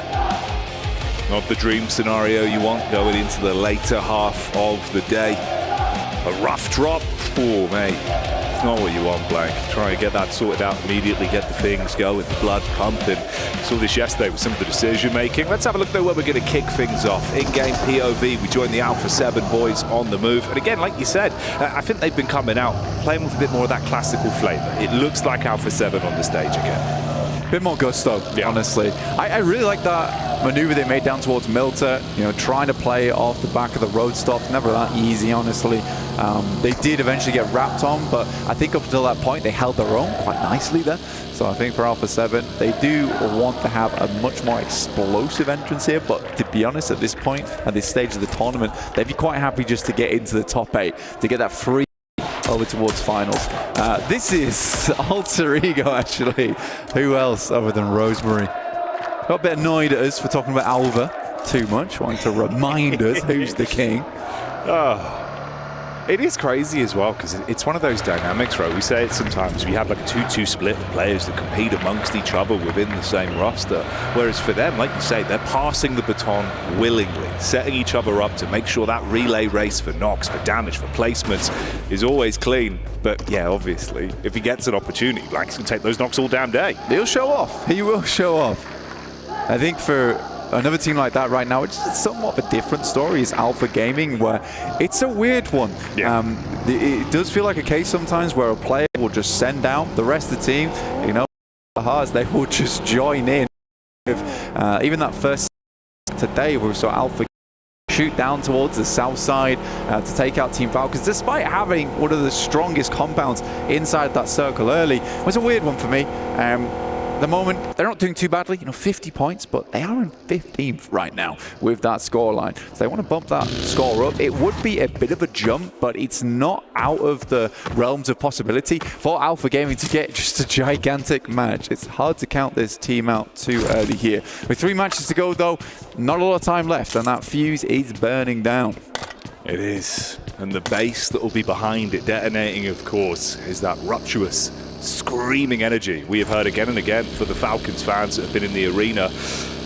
Speaker 3: Not the dream scenario you want going into the later half of the day. A rough drop. Oh, mate. It's not what you want, Blank. Try and get that sorted out immediately, get the things going, the blood pumping. Saw this yesterday with some of the decision making. Let's have a look though where we're going to kick things off. In-game POV, we join the Alpha 7 boys on the move. And again, like you said, I think they've been coming out, playing with a bit more of that classical flavour. It looks like Alpha 7 on the stage again.
Speaker 18: Bit more gusto, honestly. I really like that maneuver they made down towards Milta, you know, trying to play off the back of the road stop. Never that easy, honestly. They did eventually get wrapped on, but I think up until that point, they held their own quite nicely there. So I think for Alpha 7, they do want to have a much more explosive entrance here, but to be honest, at this point, at this stage of the tournament, they'd be quite happy just to get into the top 8, to get that free over towards finals. This is Alter Ego, actually. Who else other than Rosemary? Got a bit annoyed at us for talking about Alva too much, wanting to remind us who's the king.
Speaker 3: Oh, it is crazy as well, because it's one of those dynamics, right? We say it sometimes. We have like a 2-2 split of players that compete amongst each other within the same roster. Whereas for them, like you say, they're passing the baton willingly, setting each other up to make sure that relay race for knocks, for damage, for placements is always clean. But yeah, obviously, if he gets an opportunity, Blank's can take those knocks all damn day.
Speaker 18: He'll show off. He will show off. I think for another team like that right now, it's somewhat of a different story, is Alpha Gaming, where it's a weird one. Yeah. It does feel like a case sometimes where a player will just send out the rest of the team, you know, they will just join in. Even that first today, we saw Alpha shoot down towards the south side to take out Team Falcons, despite having one of the strongest compounds inside that circle early. It was a weird one for me. The moment, they're not doing too badly, you know, 50 points, but they are in 15th right now with that scoreline. So they want to bump that score up. It would be a bit of a jump, but it's not out of the realms of possibility for Alpha Gaming to get just a gigantic match. It's hard to count this team out too early here. With 3 matches to go, though, not a lot of time left, and that fuse is burning down.
Speaker 3: It is. And the base that will be behind it detonating, of course, is that rapturous, screaming energy we have heard again and again for the Falcons fans that have been in the arena.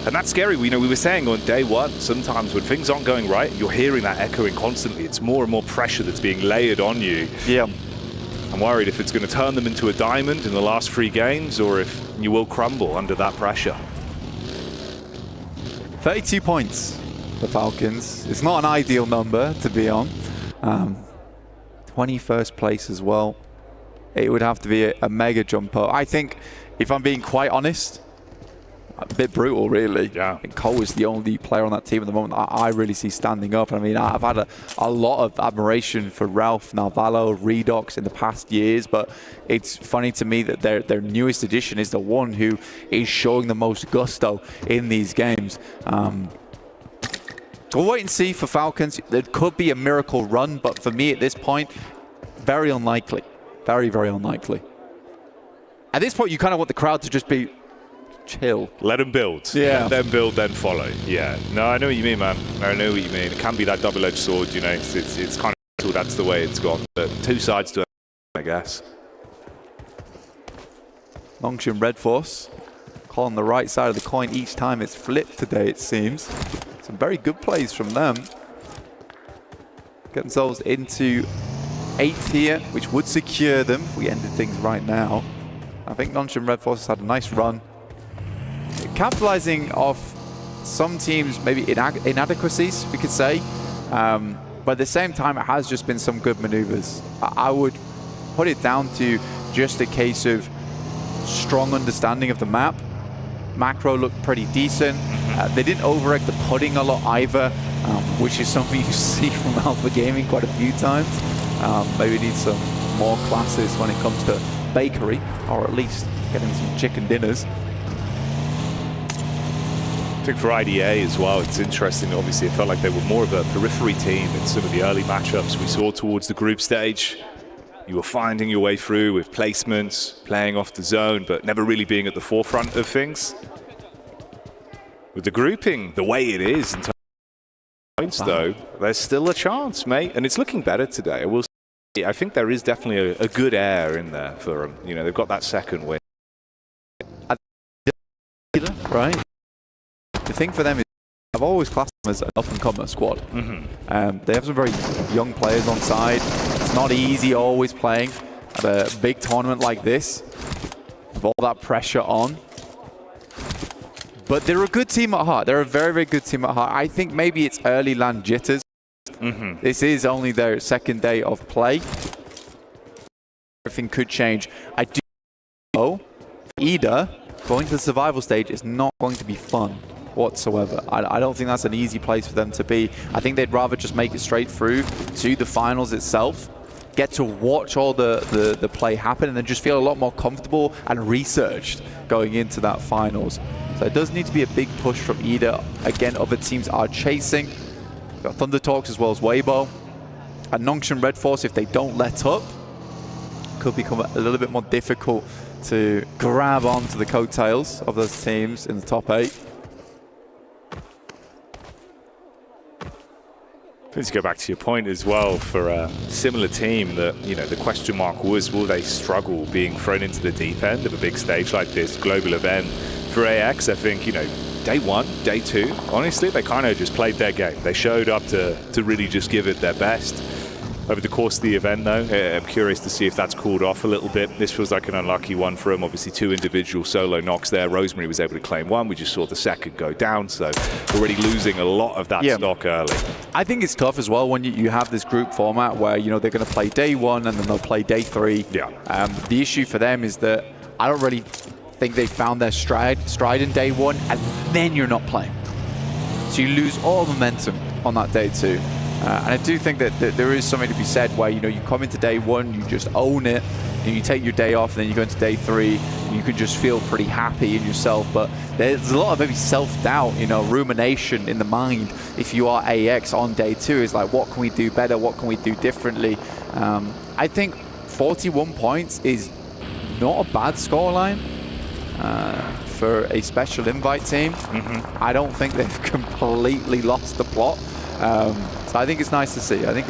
Speaker 3: And that's scary. We were saying on day one, sometimes when things aren't going right, you're hearing that echoing constantly. It's more and more pressure that's being layered on you.
Speaker 18: Yeah.
Speaker 3: I'm worried if it's going to turn them into a diamond in the last 3 games, or if you will crumble under that pressure.
Speaker 18: 32 points for Falcons. It's not an ideal number to be on. 21st place as well. It would have to be a mega jump up. I think, if I'm being quite honest, a bit brutal, really.
Speaker 3: Yeah.
Speaker 18: I think Cole is the only player on that team at the moment I really see standing up. I mean, I've had a lot of admiration for Ralph, Narvalo, Redox in the past years, but it's funny to me that their newest addition is the one who is showing the most gusto in these games. We'll wait and see for Falcons. There could be a miracle run, but for me at this point, very unlikely. Very, very unlikely. At this point, you kind of want the crowd to just be chill.
Speaker 3: Let them build.
Speaker 18: Yeah.
Speaker 3: Let them build, then follow. Yeah. No, I know what you mean, man. I know what you mean. It can be that double-edged sword, you know. It's kind of, that's the way it's gone. But 2 sides to it, I guess.
Speaker 18: Nongshim Red Force calling the right side of the coin each time it's flipped today, it seems. Some very good plays from them. Get themselves into 8th here, which would secure them if we ended things right now. I think Nongshim Red Force has had a nice run. Capitalizing off some teams, maybe inadequacies, we could say. But at the same time, it has just been some good maneuvers. I would put it down to just a case of strong understanding of the map. Macro looked pretty decent. They didn't overrect the pudding a lot either, which is something you see from Alpha Gaming quite a few times. Maybe need some more classes when it comes to bakery, or at least getting some chicken dinners.
Speaker 3: I think for IDA as well, it's interesting. Obviously, it felt like they were more of a periphery team in some of the early matchups we saw towards the group stage. You were finding your way through with placements, playing off the zone, but never really being at the forefront of things.
Speaker 19: With the grouping the way it is in terms of points, though, there's still a chance, mate. And it's looking better today. I think there is definitely a good air in there for them. You know, they've got that second win.
Speaker 18: Right? The thing for them is I've always classed them as an up-and-comer squad. They have some very young players on side. It's not easy always playing at a big tournament like this with all that pressure on. But they're a good team at heart. They're a very, very good team at heart. I think maybe it's early land jitters. This is only their second day of play. Everything could change. I do know either going to the survival stage is not going to be fun whatsoever. I don't think that's an easy place for them to be. I think they'd rather just make it straight through to the finals itself, get to watch all the play happen, and then just feel a lot more comfortable and researched going into that finals. So it does need to be a big push from Ida. Again, other teams are chasing. We've got Thunder Talks as well as Weibo. And Nongshan Red Force, if they don't let up, could become a little bit more difficult to grab onto the coattails of those teams in the top 8.
Speaker 19: Let's go back to your point as well for a similar team that, you know, the question mark was, will they struggle being thrown into the deep end of a big stage like this, global event? For AX, I think, you know, day 1, day 2, honestly, they kind of just played their game. They showed up to really just give it their best. Over the course of the event, though, I'm curious to see if that's cooled off a little bit. This feels like an unlucky one for him. Obviously, 2 individual solo knocks there. Rosemary was able to claim 1. We just saw the second go down, so already losing a lot of that stock early.
Speaker 18: I think it's tough as well when you have this group format where, you know, they're going to play day 1 and then they'll play day 3.
Speaker 19: Yeah.
Speaker 18: The issue for them is that I don't really think they found their stride in day 1, and then you're not playing. So you lose all momentum on that day 2. And I do think that there is something to be said where, you know, you come into day 1, you just own it, and you take your day off, and then you go into day 3, and you can just feel pretty happy in yourself. But there's a lot of maybe self-doubt, you know, rumination in the mind if you are AX on day 2. Is like, what can we do better? What can we do differently? I think 41 points is not a bad scoreline for a special invite team. I don't think they've completely lost the plot. So I think it's nice to see. I think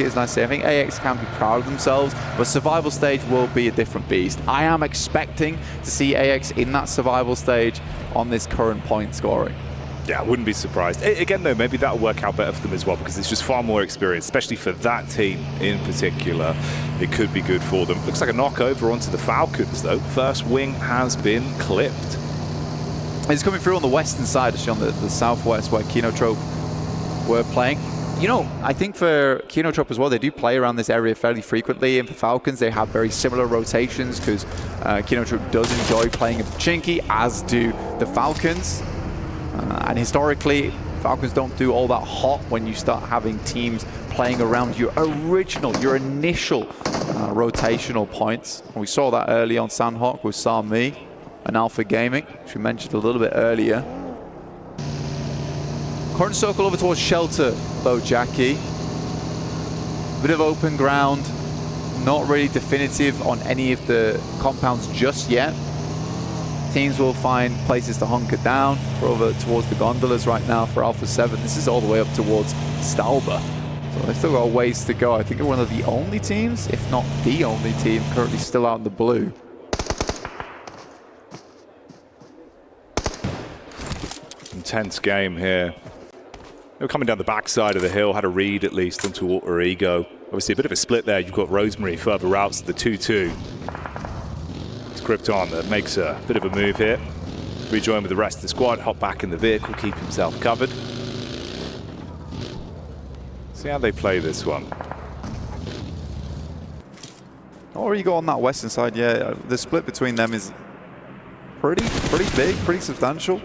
Speaker 18: AX can be proud of themselves, but survival stage will be a different beast. I am expecting to see AX in that survival stage on this current point scoring.
Speaker 19: Yeah, I wouldn't be surprised. Again, though, maybe that'll work out better for them as well, because it's just far more experience, especially for that team in particular. It could be good for them. Looks like a knock over onto the Falcons, though. First wing has been clipped.
Speaker 18: It's coming through on the western side, actually on the southwest where Kinotrope were playing. You know, I think for Kinotrope as well, they do play around this area fairly frequently, and for Falcons, they have very similar rotations because Kinotrope does enjoy playing in Pachinki, as do the Falcons. And historically, Falcons don't do all that hot when you start having teams playing around your initial rotational points. And we saw that early on Sandhawk with Sami and Alpha Gaming, which we mentioned a little bit earlier. Current circle over towards Shelter, though, Jackie. Bit of open ground, not really definitive on any of the compounds just yet. Teams will find places to hunker down. We're over towards the gondolas right now for Alpha 7. This is all the way up towards Stalba. So they've still got a ways to go. I think they're one of the only teams, if not the only team, currently still out in the blue.
Speaker 19: Intense game here. They were coming down the backside of the hill, had a read at least onto Alter Ego. Obviously a bit of a split there. You've got Rosemary further out to the 2-2. It's Krypton that makes a bit of a move here. Rejoin with the rest of the squad, hop back in the vehicle, keep himself covered. See how they play this one.
Speaker 18: Alter Ego on that western side, yeah. The split between them is pretty big, pretty substantial.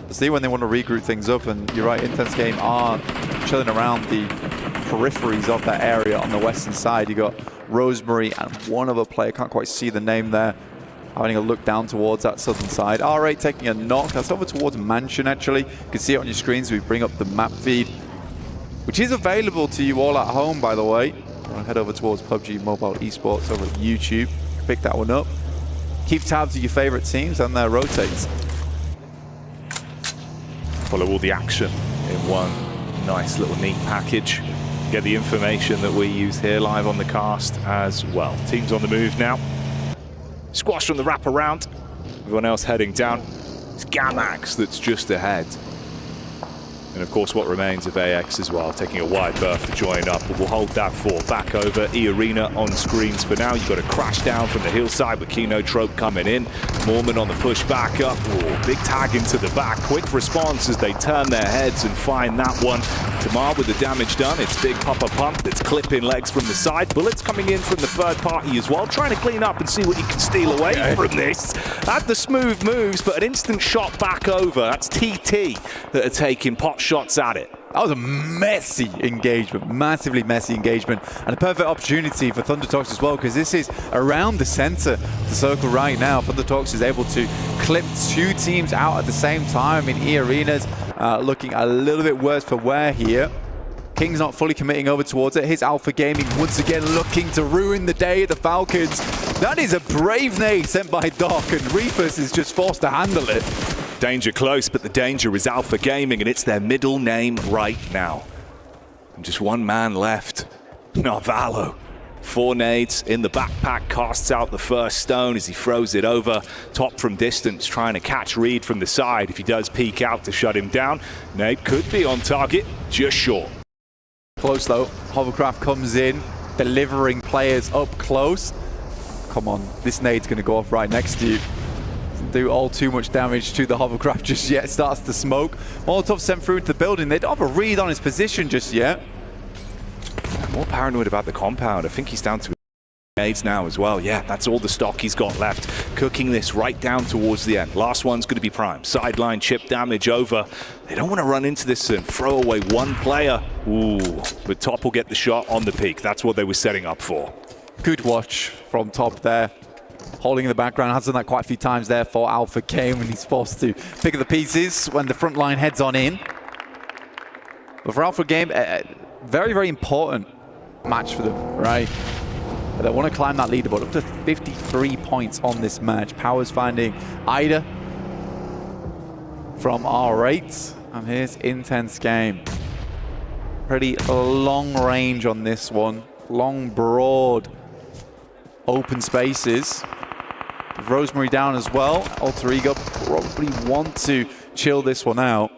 Speaker 18: See when they want to regroup things up, and you're right, Intense Game are chilling around the peripheries of that area on the western side. You got Rosemary and one other player, can't quite see the name there, having a look down towards that southern side. R8 taking a knock, that's over towards Mansion actually. You can see it on your screens, we bring up the map feed, which is available to you all at home, by the way. I'll head over towards PUBG Mobile Esports over at YouTube, pick that one up. Keep tabs of your favorite teams and their rotates.
Speaker 19: Follow all the action in one nice little neat package. Get the information that we use here live on the cast as well. Teams on the move now. Squash from the wraparound. Everyone else heading down. It's Gamax that's just ahead. And of course what remains of AX as well, taking a wide berth to join up, but we'll hold that for back over. E-Arena on screens for now. You've got a crash down from the hillside with Kino Trope coming in. Mormon on the push back up. Ooh, big tag into the back. Quick response as they turn their heads and find that one. Tamar with the damage done. It's Big Papa Pump that's clipping legs from the side. Bullets coming in from the third party as well, trying to clean up and see what you can steal away from this. Had the smooth moves, but an instant shot back over. That's TT that are taking pot shots at it.
Speaker 18: That was a messy engagement, massively messy engagement, and a perfect opportunity for Thundertox as well, because this is around the center of the circle right now. Thundertox is able to clip two teams out at the same time. I mean, E-Arena's looking a little bit worse for wear here. King's not fully committing over towards it. His Alpha Gaming once again looking to ruin the day of the Falcons. That is a brave nade sent by Doc, and Reefus is just forced to handle it.
Speaker 19: Danger close, but the danger is Alpha Gaming, and it's their middle name right now. And just one man left, Narvalo. 4 nades in the backpack, casts out the first stone as he throws it over. Top from distance, trying to catch Reed from the side. If he does peek out to shut him down, nade could be on target, just short.
Speaker 18: Close though, Hovercraft comes in, delivering players up close. Come on, this nade's gonna go off right next to you. Doesn't do all too much damage to the Hovercraft just yet, starts to smoke. Molotov sent through into the building. They don't have a read on his position just yet.
Speaker 19: More paranoid about the compound. I think he's down to nades now as well. Yeah, that's all the stock he's got left. Cooking this right down towards the end. Last one's going to be prime. Sideline chip damage over. They don't want to run into this and throw away one player. Ooh, but Top will get the shot on the peak. That's what they were setting up for.
Speaker 18: Good watch from Top there. Holding in the background, has done that quite a few times there for Alpha Game when he's forced to pick up the pieces when the front line heads on in. But for Alpha Game, very, very important match for them, right? They want to climb that leaderboard up to 53 points on this match. Powers finding Ida from R8. And here's Intense Game. Pretty long range on this one. Long, broad, open spaces. Rosemary down as well. Alter Ego probably want to chill this one out.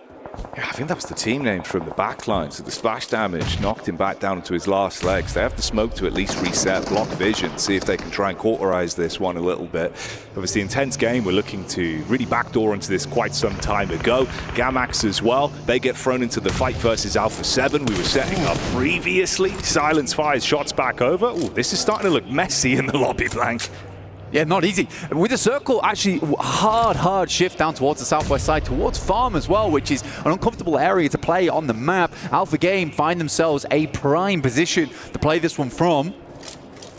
Speaker 19: Yeah, I think that was the team name from the back line. So the splash damage knocked him back down into his last legs. They have to smoke to at least reset, block vision, see if they can try and cauterize this one a little bit. Obviously, Intense Game, we're looking to really backdoor into this quite some time ago. Gamax as well, they get thrown into the fight versus Alpha 7. We were setting up previously. Silence fires shots back over. Ooh, this is starting to look messy in the lobby blank.
Speaker 18: Yeah, not easy. With the circle, actually, hard shift down towards the southwest side, towards Farm as well, which is an uncomfortable area to play on the map. Alpha Game find themselves a prime position to play this one from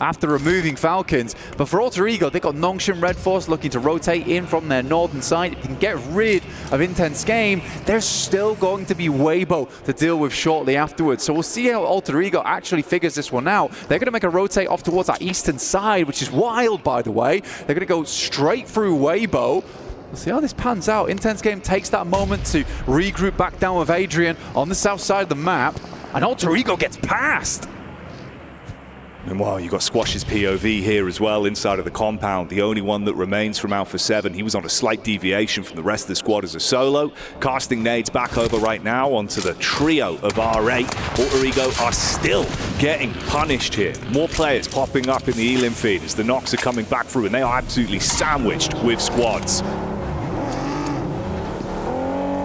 Speaker 18: after removing Falcons. But for Alter Ego, they've got Nongshan Red Force looking to rotate in from their northern side. If you can get rid of Intense Game, there's still going to be Weibo to deal with shortly afterwards. So we'll see how Alter Ego actually figures this one out. They're going to make a rotate off towards that eastern side, which is wild, by the way. They're going to go straight through Weibo. We'll see how this pans out. Intense Game takes that moment to regroup back down with Adrian on the south side of the map, and Alter Ego gets past.
Speaker 19: Meanwhile, you've got Squash's POV here as well inside of the compound. The only one that remains from Alpha 7. He was on a slight deviation from the rest of the squad as a solo. Casting nades back over right now onto the trio of R8. Alter Ego are still getting punished here. More players popping up in the Elim feed as the knocks are coming back through, and they are absolutely sandwiched with squads.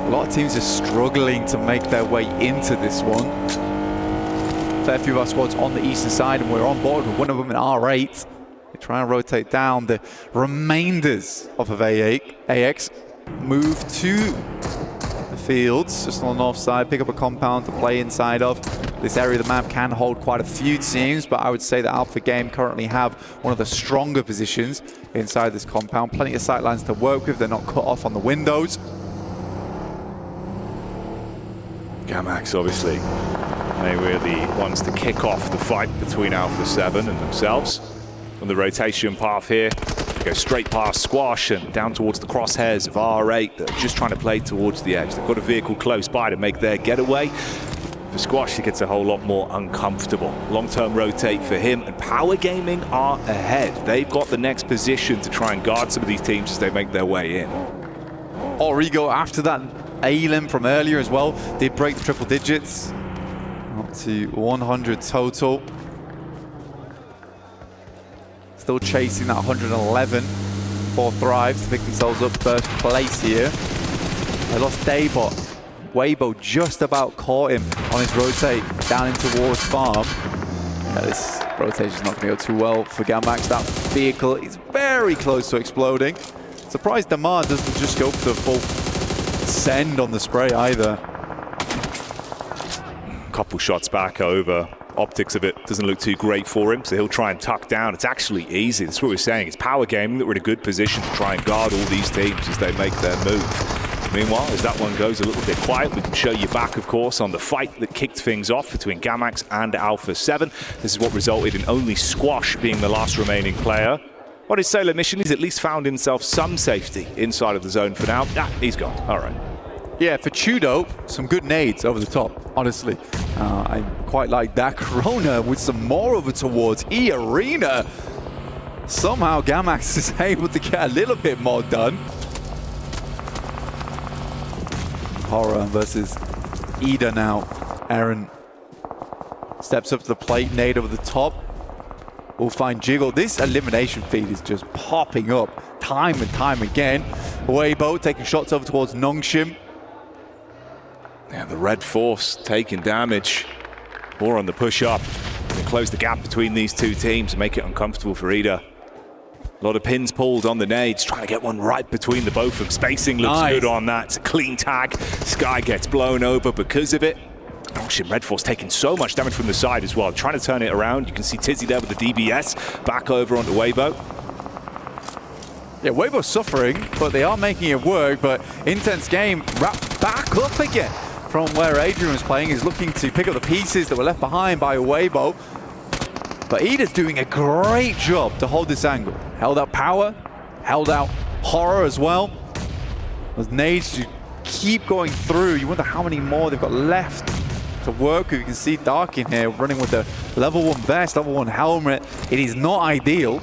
Speaker 18: A lot of teams are struggling to make their way into this one. Fair few of our squads on the eastern side, and we're on board with one of them in R8. They try and rotate down the remainders of AX. Move to the fields, just on the north side, pick up a compound to play inside of. This area of the map can hold quite a few teams, but I would say that Alpha Game currently have one of the stronger positions inside this compound. Plenty of sightlines to work with, they're not cut off on the windows.
Speaker 19: Gamax, obviously. They were the ones to kick off the fight between Alpha 7 and themselves. On the rotation path here, go straight past Squash and down towards the crosshairs of R8 that are just trying to play towards the edge. They've got a vehicle close by to make their getaway. For Squash, it gets a whole lot more uncomfortable. Long-term rotate for him, and Power Gaming are ahead. They've got the next position to try and guard some of these teams as they make their way in.
Speaker 18: Origo, after that elim from earlier as well, did break the triple digits. Up to 100 total. Still chasing that 111 for Thrive to pick themselves up first place here. They lost Daybot. Weibo just about caught him on his rotate down in towards Farm. Yeah, this rotation's not going to go too well for Gamax. That vehicle is very close to exploding. Surprised Damar doesn't just go for the full send on the spray either.
Speaker 19: Couple shots back over. Optics of it doesn't look too great for him, so he'll try and tuck down. It's actually easy. That's what we're saying. It's Power Gaming that we're in a good position to try and guard all these teams as they make their move. Meanwhile, as that one goes a little bit quiet, we can show you back, of course, on the fight that kicked things off between Gamax and Alpha 7. This is what resulted in only Squash being the last remaining player. On his solo mission, he's at least found himself some safety inside of the zone for now. He's gone. All right.
Speaker 18: Yeah, for Chudo, some good nades over the top, honestly. I quite like that. Corona with some more over towards E-Arena. Somehow Gamax is able to get a little bit more done. Horror versus Ida now. Aaron steps up to the plate, nade over the top. We'll find Jiggle. This elimination feed is just popping up time and time again. Weibo taking shots over towards Nongshim.
Speaker 19: Yeah, the Red Force taking damage. More on the push-up. Close the gap between these two teams and make it uncomfortable for Ida. A lot of pins pulled on the nades, trying to get one right between the both of them. Spacing looks good on that. It's a clean tag. Sky gets blown over because of it. Nongshim, Red Force taking so much damage from the side as well. Trying to turn it around. You can see Tizzy there with the DBS. Back over onto Weibo.
Speaker 18: Yeah, Weibo's suffering, but they are making it work. But intense game, wrapped back up again from where Adrian was playing. He's looking to pick up the pieces that were left behind by Weibo. But Ida's doing a great job to hold this angle. Held out Power, held out Horror as well. Those nades to keep going through. You wonder how many more they've got left to work with. You can see Dark in here running with the level 1 vest, level 1 helmet. It is not ideal.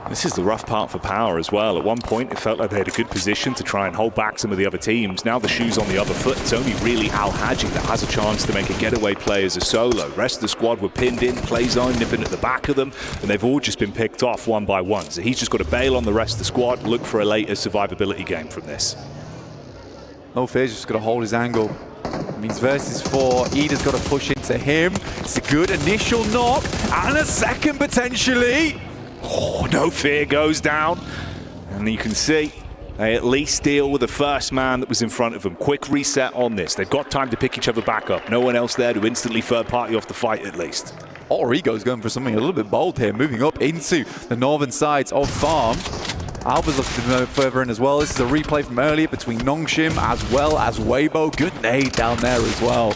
Speaker 19: This is the rough part for Power as well. At one point, it felt like they had a good position to try and hold back some of the other teams. Now the shoe's on the other foot. It's only really Al Haji that has a chance to make a getaway play as a solo. The rest of the squad were pinned in, play zone nipping at the back of them, and they've all just been picked off one by one. So he's just got to bail on the rest of the squad, look for a later survivability game from this.
Speaker 18: No fears, just got to hold his angle. It means versus 4. Ida's got to push into him. It's a good initial knock, and a second potentially.
Speaker 19: Oh, No Fear goes down, and you can see they at least deal with the first man that was in front of them. Quick reset on this. They've got time to pick each other back up. No one else there to instantly third party off the fight at least.
Speaker 18: Origo's going for something a little bit bold here, moving up into the northern sides of Farm. Alba's looking to go further in as well. This is a replay from earlier between Nongshim as well as Weibo. Good nade down there as well.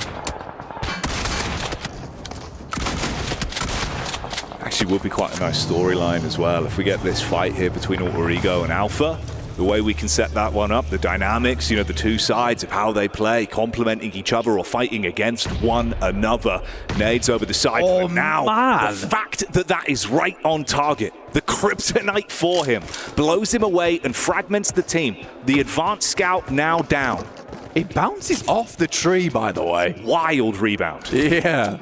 Speaker 19: Actually would be quite a nice storyline as well if we get this fight here between Origo and Alpha. The way we can set that one up, the dynamics, you know, the two sides of how they play, complementing each other or fighting against one another. Nades over the side.
Speaker 18: Oh,
Speaker 19: now,
Speaker 18: man.
Speaker 19: The fact that that is right on target, the kryptonite for him, blows him away and fragments the team. The advanced scout now down.
Speaker 18: It bounces off the tree, by the way.
Speaker 19: Wild rebound.
Speaker 18: Yeah.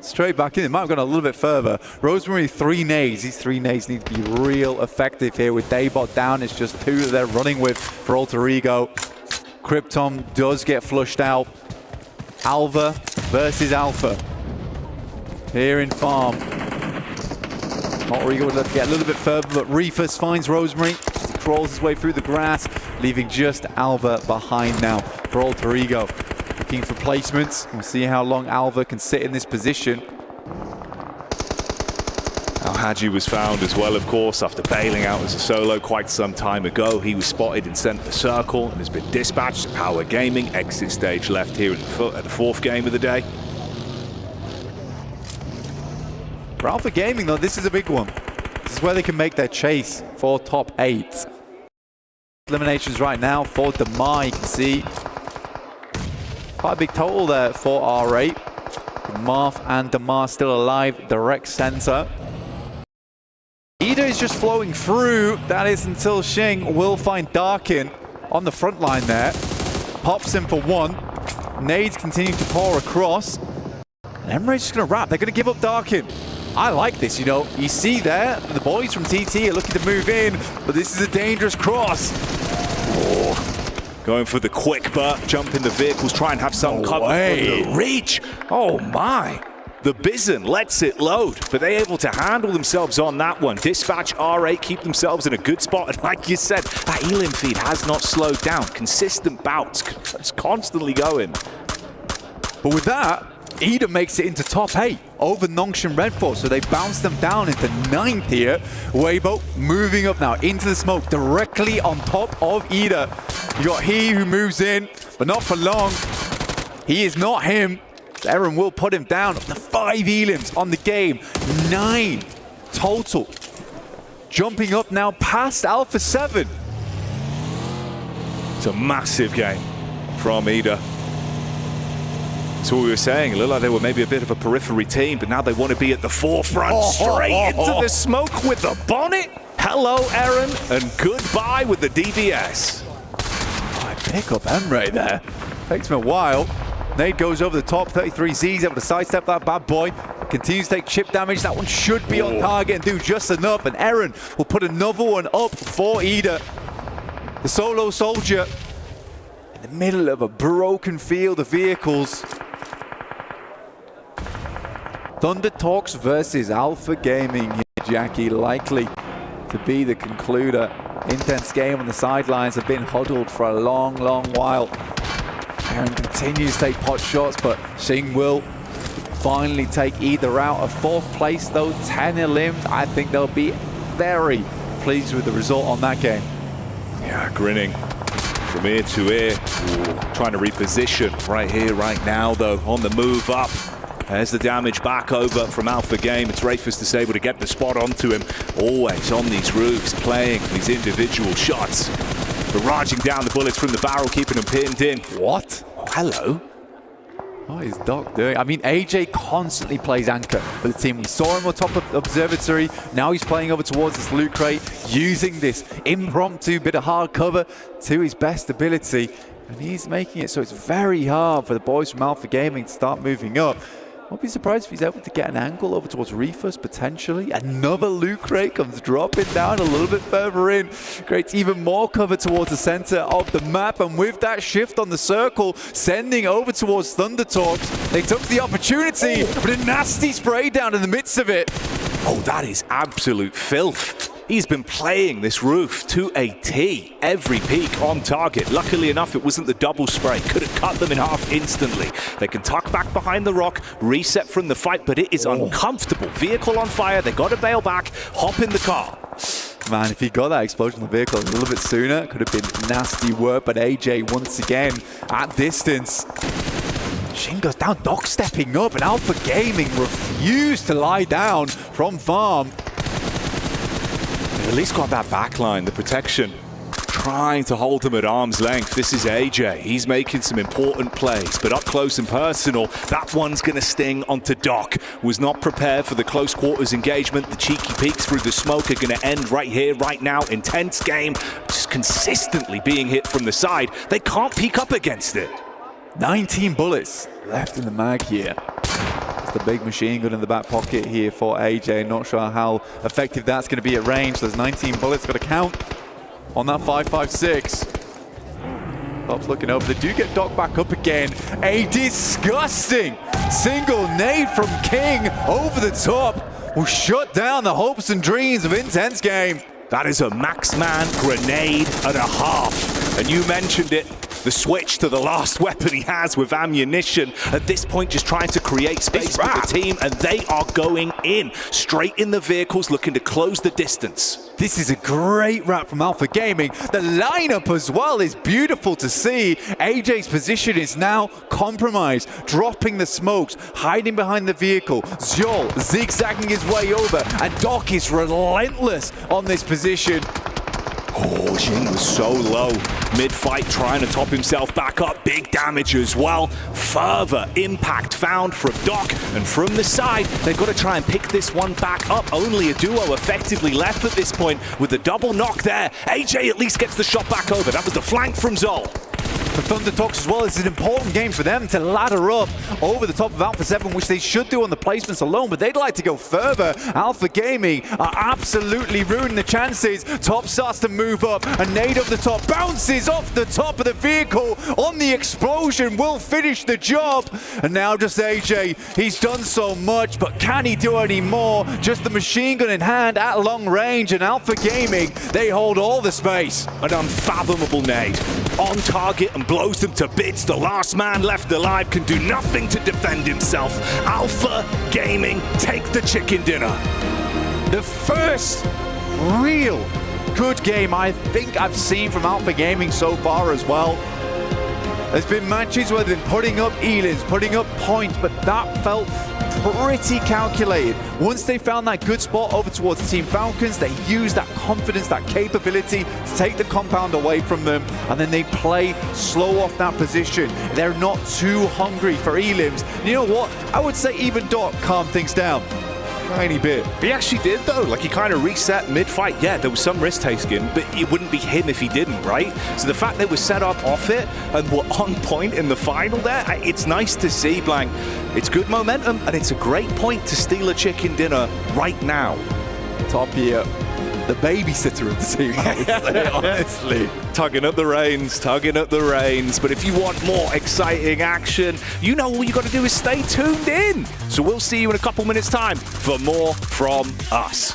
Speaker 18: Straight back in. It might have gone a little bit further. Rosemary, 3 nades. These 3 nades need to be real effective here. With Daybot down, it's just 2 that they're running with for Alter Ego. Krypton does get flushed out. Alva versus Alpha. Here in Farm. Alter Ego would love to get a little bit further, but Reefus finds Rosemary. He crawls his way through the grass, leaving just Alva behind now for Alter Ego. Looking for placements. We'll see how long Alva can sit in this position.
Speaker 19: Al Haji was found as well, of course, after bailing out as a solo quite some time ago. He was spotted in center circle and has been dispatched to Power Gaming. Exit stage left here at the 4th game of the day.
Speaker 18: For Alpha Gaming, though, this is a big one. This is where they can make their chase for top 8. Eliminations right now for Damar, you can see. Quite a big total there for R8. Marth and Damar still alive, direct center. Ida is just flowing through. That is until Xing will find Darkin on the front line there. Pops him for one. Nades continue to pour across. And Emre's just going to wrap. They're going to give up Darkin. I like this, you know. You see there, the boys from TT are looking to move in, but this is a dangerous cross.
Speaker 3: Going for the quick butt, jump in the vehicles, try and have some cover from the reach. Oh my. The Bison lets it load, but they're able to handle themselves on that one. Dispatch R8 keep themselves in a good spot. And like you said, that Elim feed has not slowed down. Consistent bouts, it's constantly going.
Speaker 18: But with that, Ida makes it into top 8 over Nongshan Red Force, so they bounce them down into 9th here. Weibo moving up now into the smoke directly on top of Ida. You got he who moves in, but not for long. He is not him. Eren will put him down. The 5 elims on the game, 9 total. Jumping up now past Alpha 7.
Speaker 3: It's a massive game from Ida. That's what we were saying. It looked like they were maybe a bit of a periphery team, but now they want to be at the forefront, straight into the smoke with the bonnet. Hello, Eren, and goodbye with the DBS.
Speaker 18: I pick up Emre there. Takes him a while. Nade goes over the top. 33Z's able to sidestep that bad boy. Continues to take chip damage. That one should be on target and do just enough. And Eren will put another one up for Ida. The solo soldier in the middle of a broken field of vehicles. Thunder Talks versus Alpha Gaming here, Jackie, likely to be the concluder. Intense game on the sidelines, have been huddled for a long, long while. Eren continues to take pot shots, but Xing will finally take either out. Of 4th place though, 10 elims. I think they'll be very pleased with the result on that game.
Speaker 3: Yeah, grinning from ear to ear. Ooh, trying to reposition right here, right now though, on the move up. There's the damage back over from Alpha Game. It's Rayfus that's able to get the spot onto him. Always on these roofs, playing these individual shots. Barraging down the bullets from the barrel, keeping them pinned in.
Speaker 18: What?
Speaker 3: Oh, hello.
Speaker 18: What is Doc doing? I mean, AJ constantly plays anchor for the team. We saw him on top of Observatory. Now he's playing over towards this loot crate, using this impromptu bit of hard cover to his best ability. And he's making it so it's very hard for the boys from Alpha Gaming to start moving up. Won't be surprised if he's able to get an angle over towards Rufus, potentially. Another loot crate comes dropping down a little bit further in. Creates even more cover towards the center of the map. And with that shift on the circle, sending over towards Thunder Talks, they took the opportunity, but a nasty spray down in the midst of it.
Speaker 3: Oh, that is absolute filth. He's been playing this roof to a T. Every peak on target. Luckily enough, it wasn't the double spray. Could have cut them in half instantly. They can tuck back behind the rock, reset from the fight, but it is uncomfortable. Vehicle on fire, they got to bail back, hop in the car.
Speaker 18: Man, if he got that explosion on the vehicle a little bit sooner, it could have been nasty work, but AJ once again at distance. Xing goes down, Doc stepping up, and Alpha Gaming refused to lie down from farm.
Speaker 3: At least got that backline, the protection. Trying to hold them at arm's length. This is AJ. He's making some important plays, but up close and personal, that one's going to sting onto Doc. Was not prepared for the close quarters engagement. The cheeky peeks through the smoke are going to end right here, right now. Intense game, just consistently being hit from the side. They can't peek up against it.
Speaker 18: 19 bullets left in the mag here. The big machine gun in the back pocket here for AJ. Not sure how effective that's going to be at range. There's 19 bullets, got to count on that 5.56. Doc's looking over. They do get Doc back up again. A disgusting single nade from King over the top will shut down the hopes and dreams of Intense Game.
Speaker 3: That is a max man grenade and a half. And you mentioned it. The switch to the last weapon he has with ammunition. At this point, just trying to create space for the team, and they are going in. Straight in the vehicles, looking to close the distance.
Speaker 18: This is a great wrap from Alpha Gaming. The lineup as well is beautiful to see. AJ's position is now compromised, dropping the smokes, hiding behind the vehicle. Zhol zigzagging his way over, and Doc is relentless on this position.
Speaker 3: Oh, Jing was so low. Mid-fight trying to top himself back up. Big damage as well. Further impact found from Doc. And from the side, they've got to try and pick this one back up. Only a duo effectively left at this point with the double knock there. AJ at least gets the shot back over. That was the flank from Zol.
Speaker 18: For Thunder Talks as well, it's an important game for them to ladder up over the top of Alpha 7, which they should do on the placements alone, but they'd like to go further. Alpha Gaming are absolutely ruining the chances. Top starts to move up, a nade over the top, bounces off the top of the vehicle on the explosion, will finish the job. And now just AJ, he's done so much, but can he do any more? Just the machine gun in hand at long range, and Alpha Gaming, they hold all the space.
Speaker 3: An unfathomable nade on target and blows them to bits. The last man left alive can do nothing to defend himself. Alpha Gaming take the chicken dinner.
Speaker 18: The first real good game I think I've seen from Alpha Gaming so far as well. There's been matches where they've been putting up elims, putting up points, but that felt pretty calculated. Once they found that good spot over towards Team Falcons, they used that confidence, that capability to take the compound away from them, and then they play slow off that position. They're not too hungry for elims. And you know what? I would say even Doc calmed things down. Tiny bit.
Speaker 3: He actually did though, like he kind of reset mid-fight. Yeah, there was some risk taking, but it wouldn't be him if he didn't, right? So the fact they were set up off it and were on point in the final there, it's nice to see, Blank. It's good momentum and it's a great point to steal a chicken dinner right now.
Speaker 18: Top here. The babysitter of the team, I would say, honestly.
Speaker 3: Tugging up the reins, tugging up the reins. But if you want more exciting action, you know all you got to do is stay tuned in. So we'll see you in a couple minutes' time for more from us.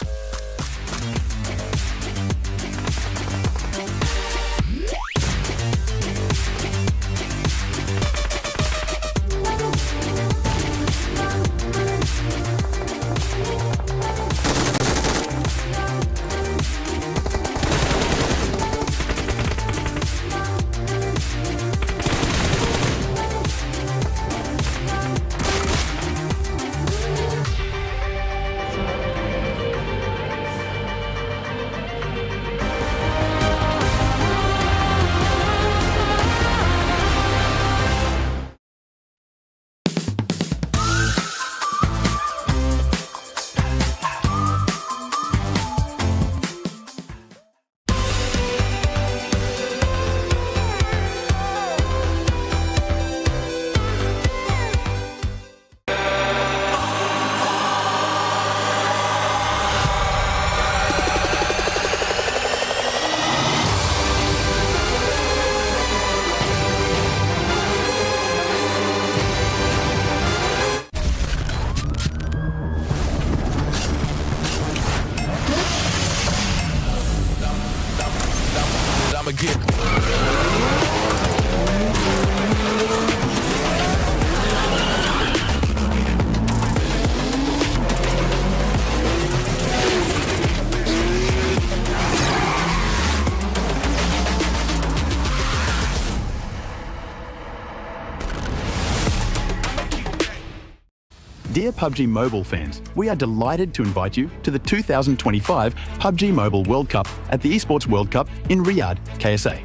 Speaker 20: Dear PUBG Mobile fans, we are delighted to invite you to the 2025 PUBG Mobile World Cup at the ESPORTS World Cup in Riyadh, KSA.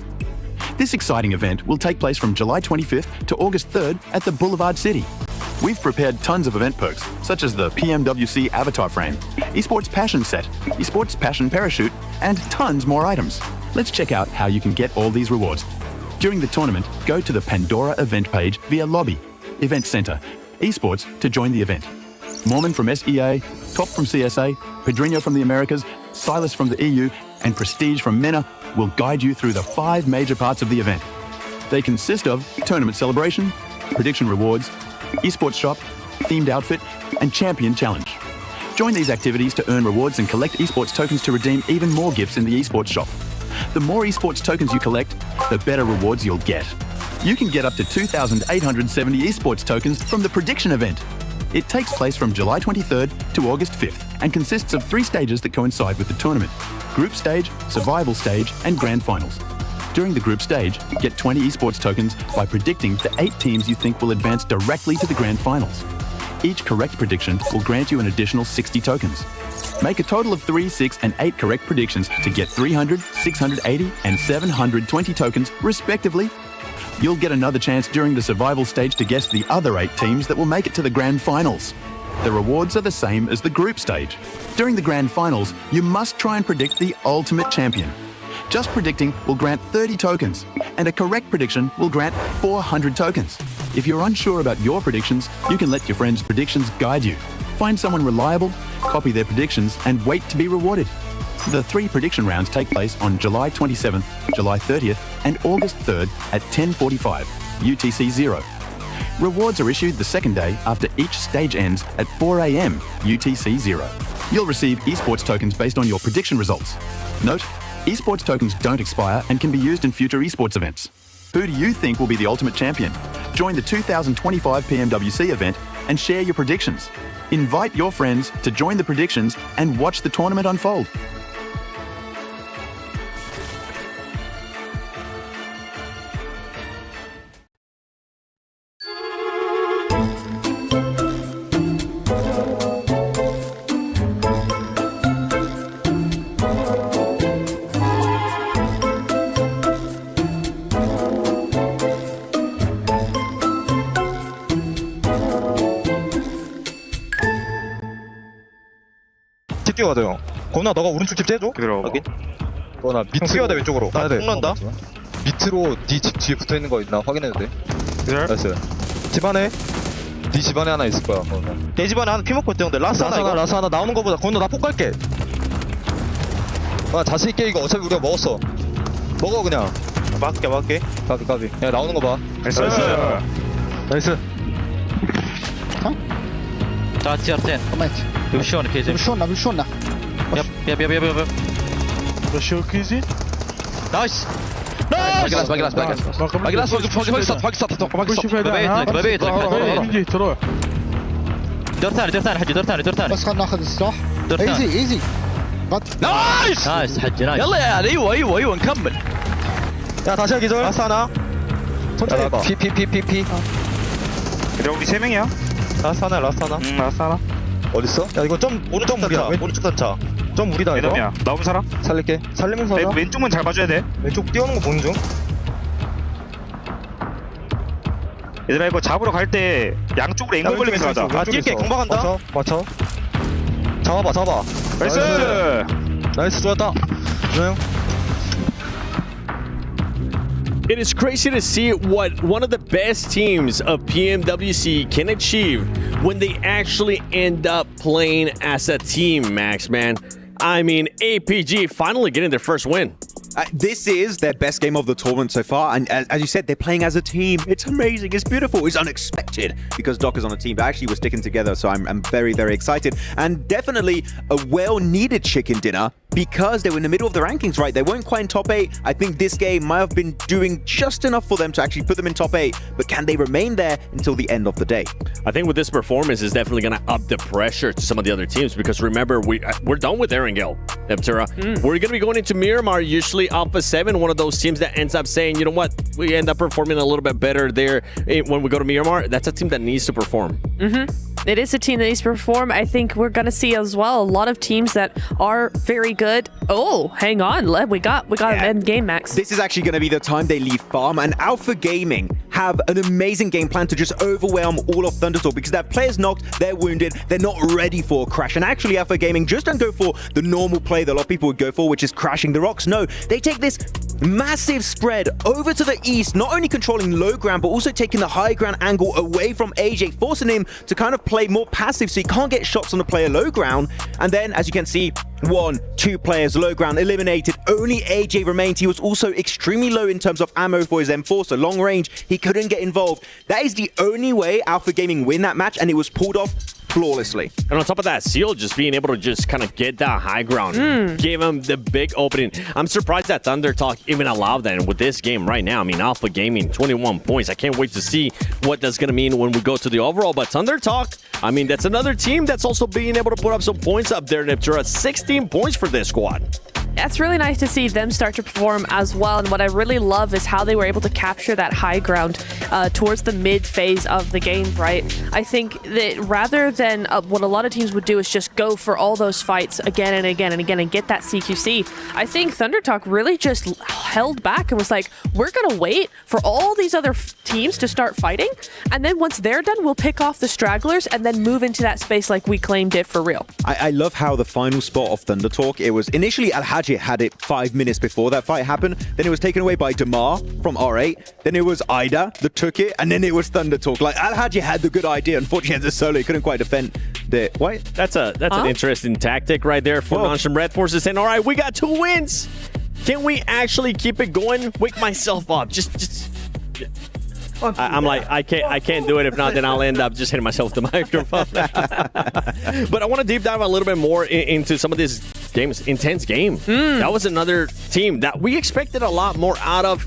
Speaker 20: This exciting event will take place from July 25th to August 3rd at the Boulevard City. We've prepared tons of event perks, such as the PMWC avatar frame, ESPORTS Passion Set, ESPORTS Passion Parachute, and tons more items. Let's check out how you can get all these rewards. During the tournament, go to the Pandora event page via Lobby, Event Center, Esports to join the event. Mormon from SEA, Top from CSA, Pedrinho from the Americas, Silas from the EU, and Prestige from MENA will guide you through the 5 major parts of the event. They consist of tournament celebration, prediction rewards, esports shop, themed outfit, and champion challenge. Join these activities to earn rewards and collect esports tokens to redeem even more gifts in the esports shop. The more esports tokens you collect, the better rewards you'll get. you can get up to 2,870 esports tokens from the prediction event. It takes place from July 23rd to August 5th and consists of 3 stages that coincide with the tournament: group stage, survival stage, and grand finals. During the group stage, get 20 esports tokens by predicting the 8 teams you think will advance directly to the grand finals. Each correct prediction will grant you an additional 60 tokens. Make a total of 3, 6, and 8 correct predictions to get 300, 680, and 720 tokens, respectively. You'll get another chance during the survival stage to guess the other 8 teams that will make it to the grand finals. The rewards are the same as the group stage. During the grand finals, you must try and predict the ultimate champion. Just predicting will grant 30 tokens, and a correct prediction will grant 400 tokens. If you're unsure about your predictions, you can let your friends' predictions guide you. Find someone reliable, copy their predictions, and wait to be rewarded. The 3 prediction rounds take place on July 27th, July 30th, and August 3rd at 10:45 UTC 0. Rewards are issued the second day after each stage ends at 4 AM UTC 0. You'll receive esports tokens based on your prediction results. Note, esports tokens don't expire and can be used in future esports events. Who do you think will be the ultimate champion? Join the 2025 PMWC event and share your predictions. Invite your friends to join the predictions and watch the tournament unfold.
Speaker 21: 뛰어가자 형. 건아 너가 오른쪽 집 째줘. 기다려봐. 건아 밑으로 뛰어야 돼. 왼쪽으로. 나야 돼. 폭난다. 밑으로 네 집 뒤에 붙어있는 거 있나 확인해도 돼. 나이스. 집안에 네 집안에 하나 있을 거야. 내 집안에 하나 피 먹고 있대 형들. 라스 하나 나오는 거보다 건아 나 폭 갈게. 아 자신있게 이거 어차피 우리가 먹었어. 먹어 그냥. 막게. 까비. 야 나오는 거 봐. 나이스.
Speaker 22: 자, 지하텐. 루시오는 계지. 루시오나. 얍. 루시오 계지. 나이스. Baglas. ببيت يجي تروح. دور ثاني حجي دور ثاني.
Speaker 23: بس خلنا ناخذ السلاح. ايزي.
Speaker 22: نايس حجي نايس.
Speaker 21: يلا يا ايوه نكمل. 야 다시 하기 전. 라스 하나. 천천히 해봐. 피. 그래 우리 3명이야. 라스 하나. 어딨어? 야 이거 좀 오른쪽 무리다. 오른쪽 단차. 좀 무리다 이거.
Speaker 19: 야 나오면 살아.
Speaker 21: 살릴게. 살리면서 하자.
Speaker 19: 왼쪽만 잘 봐줘야 돼.
Speaker 21: 왼쪽 뛰어오는 거 보는 중.
Speaker 19: 얘들아 이거 잡으러 갈 때 양쪽으로 앵글 걸리면서 하자.
Speaker 21: 아 뛸게. 공방한다. 맞춰. 잡아. 나이스 좋았다. 조용.
Speaker 6: It is crazy to see what one of the best teams of PMWC can achieve when they actually end up playing as a team, Max, man. I mean, APG finally getting their first win.
Speaker 10: This is their best game of the tournament so far, and as you said, they're playing as a team. It's amazing, it's beautiful, it's unexpected because Doc is on a team, but actually we're sticking together, so I'm very, very excited. And definitely a well-needed chicken dinner because they were in the middle of the rankings, right? They weren't quite in top 8. I think this game might have been doing just enough for them to actually put them in top 8, but can they remain there until the end of the day?
Speaker 6: I think with this performance is definitely going to up the pressure to some of the other teams because remember, we're done with Erangel, Eptera. We're going to be going into Miramar, usually Alpha 7, one of those teams that ends up saying, you know what, we end up performing a little bit better there when we go to Miramar. That's a team that needs to perform.
Speaker 11: It is a team that needs to perform. I think we're going to see as well a lot of teams that are very good. Oh, hang on. We got an end game, Max.
Speaker 10: This is actually going to be the time they leave farm, and Alpha Gaming have an amazing game plan to just overwhelm all of Thunderstorm because their players knocked, they're wounded, they're not ready for a crash. And actually Alpha Gaming just don't go for the normal play that a lot of people would go for, which is crashing the rocks. No, they take this massive spread over to the east, not only controlling low ground, but also taking the high ground angle away from AJ, forcing him to kind of play more passive so he can't get shots on the player low ground. And then, as you can see, 1, 2 players low ground eliminated. Only AJ remained. He was also extremely low in terms of ammo for his M4, so long range, he couldn't get involved. That is the only way Alpha Gaming win that match, and it was pulled off flawlessly.
Speaker 6: And on top of that, Seal just being able to just kind of get that high ground, gave him the big opening. I'm surprised that Thunder Talk even allowed that. And with this game right now, I mean, Alpha Gaming, 21 points. I can't wait to see what that's going to mean when we go to the overall. But Thunder Talk, I mean, that's another team that's also being able to put up some points up there. Neptura, 16 points for this squad.
Speaker 11: It's really nice to see them start to perform as well. And what I really love is how they were able to capture that high ground towards the mid phase of the game, right? I think that rather than what a lot of teams would do is just go for all those fights again and again and again and get that CQC, I think Thunder Talk really just held back and was like, we're going to wait for all these other teams to start fighting. And then once they're done, we'll pick off the stragglers and then move into that space like we claimed it for real.
Speaker 10: I love how the final spot of Thunder Talk, it was initially Al-Haji had it 5 minutes before that fight happened. Then it was taken away by Damar from R8. Then it was Ida that took it. And then it was Thunder Talk. Like, Al-Haji had the good idea. Unfortunately, as a solo, he couldn't quite defend the... What?
Speaker 6: That's an interesting tactic right there for Non-Shim Red Forces saying, all right, we got 2 wins. Can we actually keep it going? Wake myself up. Just I'm like, I can't do it. If not, then I'll end up just hitting myself with the microphone. But I want to deep dive a little bit more into some of this games. Intense game. That was another team that we expected a lot more out of.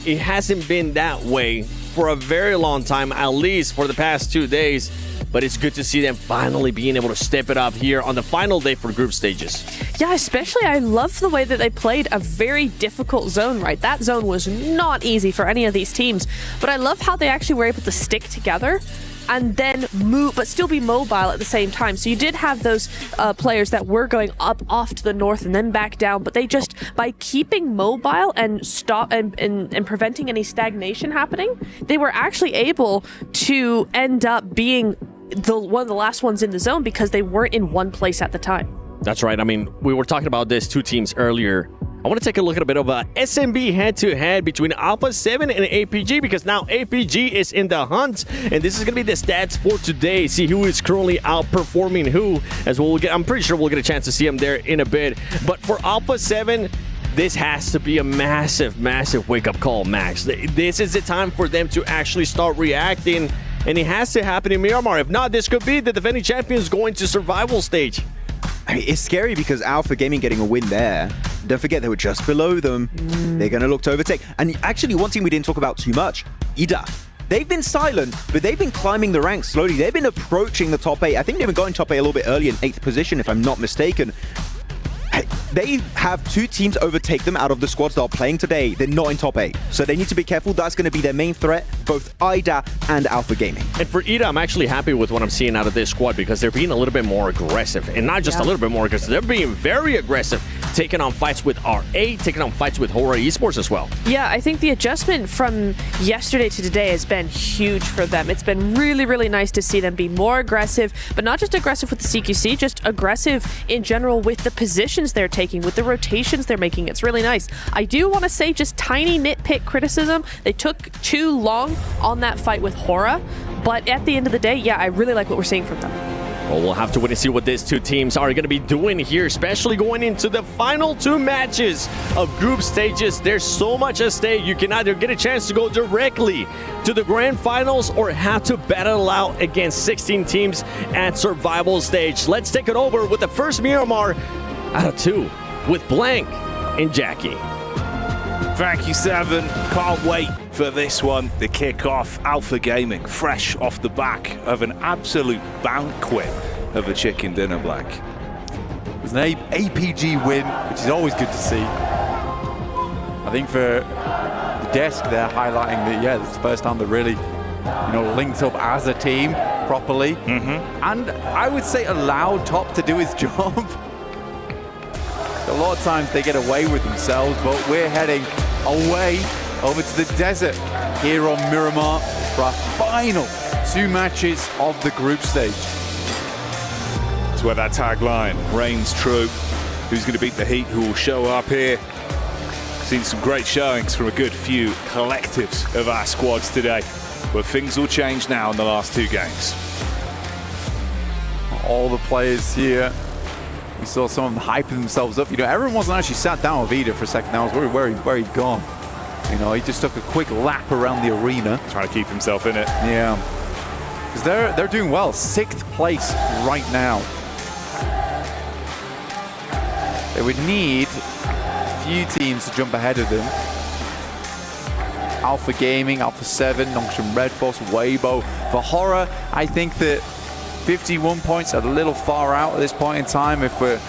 Speaker 6: It hasn't been that way for a very long time, at least for the past 2 days. But it's good to see them finally being able to step it up here on the final day for group stages.
Speaker 11: Yeah, especially I love the way that they played a very difficult zone, right? That zone was not easy for any of these teams, but I love how they actually were able to stick together and then move, but still be mobile at the same time. So you did have those players that were going up off to the north and then back down, but they just, by keeping mobile and stop and preventing any stagnation happening, they were actually able to end up being one of the last ones in the zone because they weren't in one place at the time.
Speaker 6: That's right. I mean, we were talking about this 2 teams earlier. I want to take a look at a bit of a SMB head-to-head between Alpha 7 and APG because now APG is in the hunt, and this is going to be the stats for today. See who is currently outperforming who, as well. I'm pretty sure we'll get a chance to see them there in a bit. But for Alpha 7, this has to be a massive, massive wake-up call, Max. This is the time for them to actually start reacting, and it has to happen in Miramar. If not, this could be the defending champions going to survival stage.
Speaker 10: I mean, it's scary because Alpha Gaming getting a win there. Don't forget, they were just below them. They're going to look to overtake. And actually, one team we didn't talk about too much, EDA. They've been silent, but they've been climbing the ranks slowly. They've been approaching the top 8. I think they've been going top 8 a little bit early in 8th position, if I'm not mistaken. They have 2 teams overtake them out of the squads that are playing today. They're not in top 8. So they need to be careful. That's going to be their main threat, both IDA and Alpha Gaming.
Speaker 6: And for IDA, I'm actually happy with what I'm seeing out of this squad because they're being a little bit more aggressive. And not just a little bit more aggressive. They're being very aggressive, taking on fights with R8, taking on fights with Hora Esports as well.
Speaker 11: Yeah, I think the adjustment from yesterday to today has been huge for them. It's been really, really nice to see them be more aggressive, but not just aggressive with the CQC, just aggressive in general with the positions they're taking, with the rotations they're making. It's really nice. I do want to say just tiny nitpick criticism. They took too long on that fight with Hora, but at the end of the day, yeah, I really like what we're seeing from them.
Speaker 6: Well, we'll have to wait and see what these 2 teams are going to be doing here, especially going into the final 2 matches of group stages. There's so much at stake. You can either get a chance to go directly to the grand finals or have to battle out against 16 teams at survival stage. Let's take it over with the first Miramar out of 2 with Blank and Jackie.
Speaker 3: Thank you, Seven. Can't wait for this one. The kickoff. Alpha Gaming, fresh off the back of an absolute banquet of a chicken dinner, Black.
Speaker 18: It was an APG win, which is always good to see. I think for the desk, they're highlighting that, yeah, this is the first time they're really, linked up as a team properly. And I would say allowed Top to do his job. A lot of times they get away with themselves, but we're heading away over to the desert here on Miramar for our final 2 matches of the group stage.
Speaker 3: It's where that tagline reigns true. Who's going to beat the heat? Who will show up here? Seen some great showings from a good few collectives of our squads today, but things will change now in the last 2 games.
Speaker 18: All the players here. We saw some of them hyping themselves up. Everyone wasn't actually sat down with Ida for a second. I was worried where he'd gone. He just took a quick lap around the arena.
Speaker 3: Trying to keep himself in it.
Speaker 18: Yeah. because they're doing well. 6th place right now. They would need a few teams to jump ahead of them. Alpha Gaming, Alpha 7, Nongshim Red Force, Weibo. For Horror, I think that 51 points are a little far out at this point in time if we're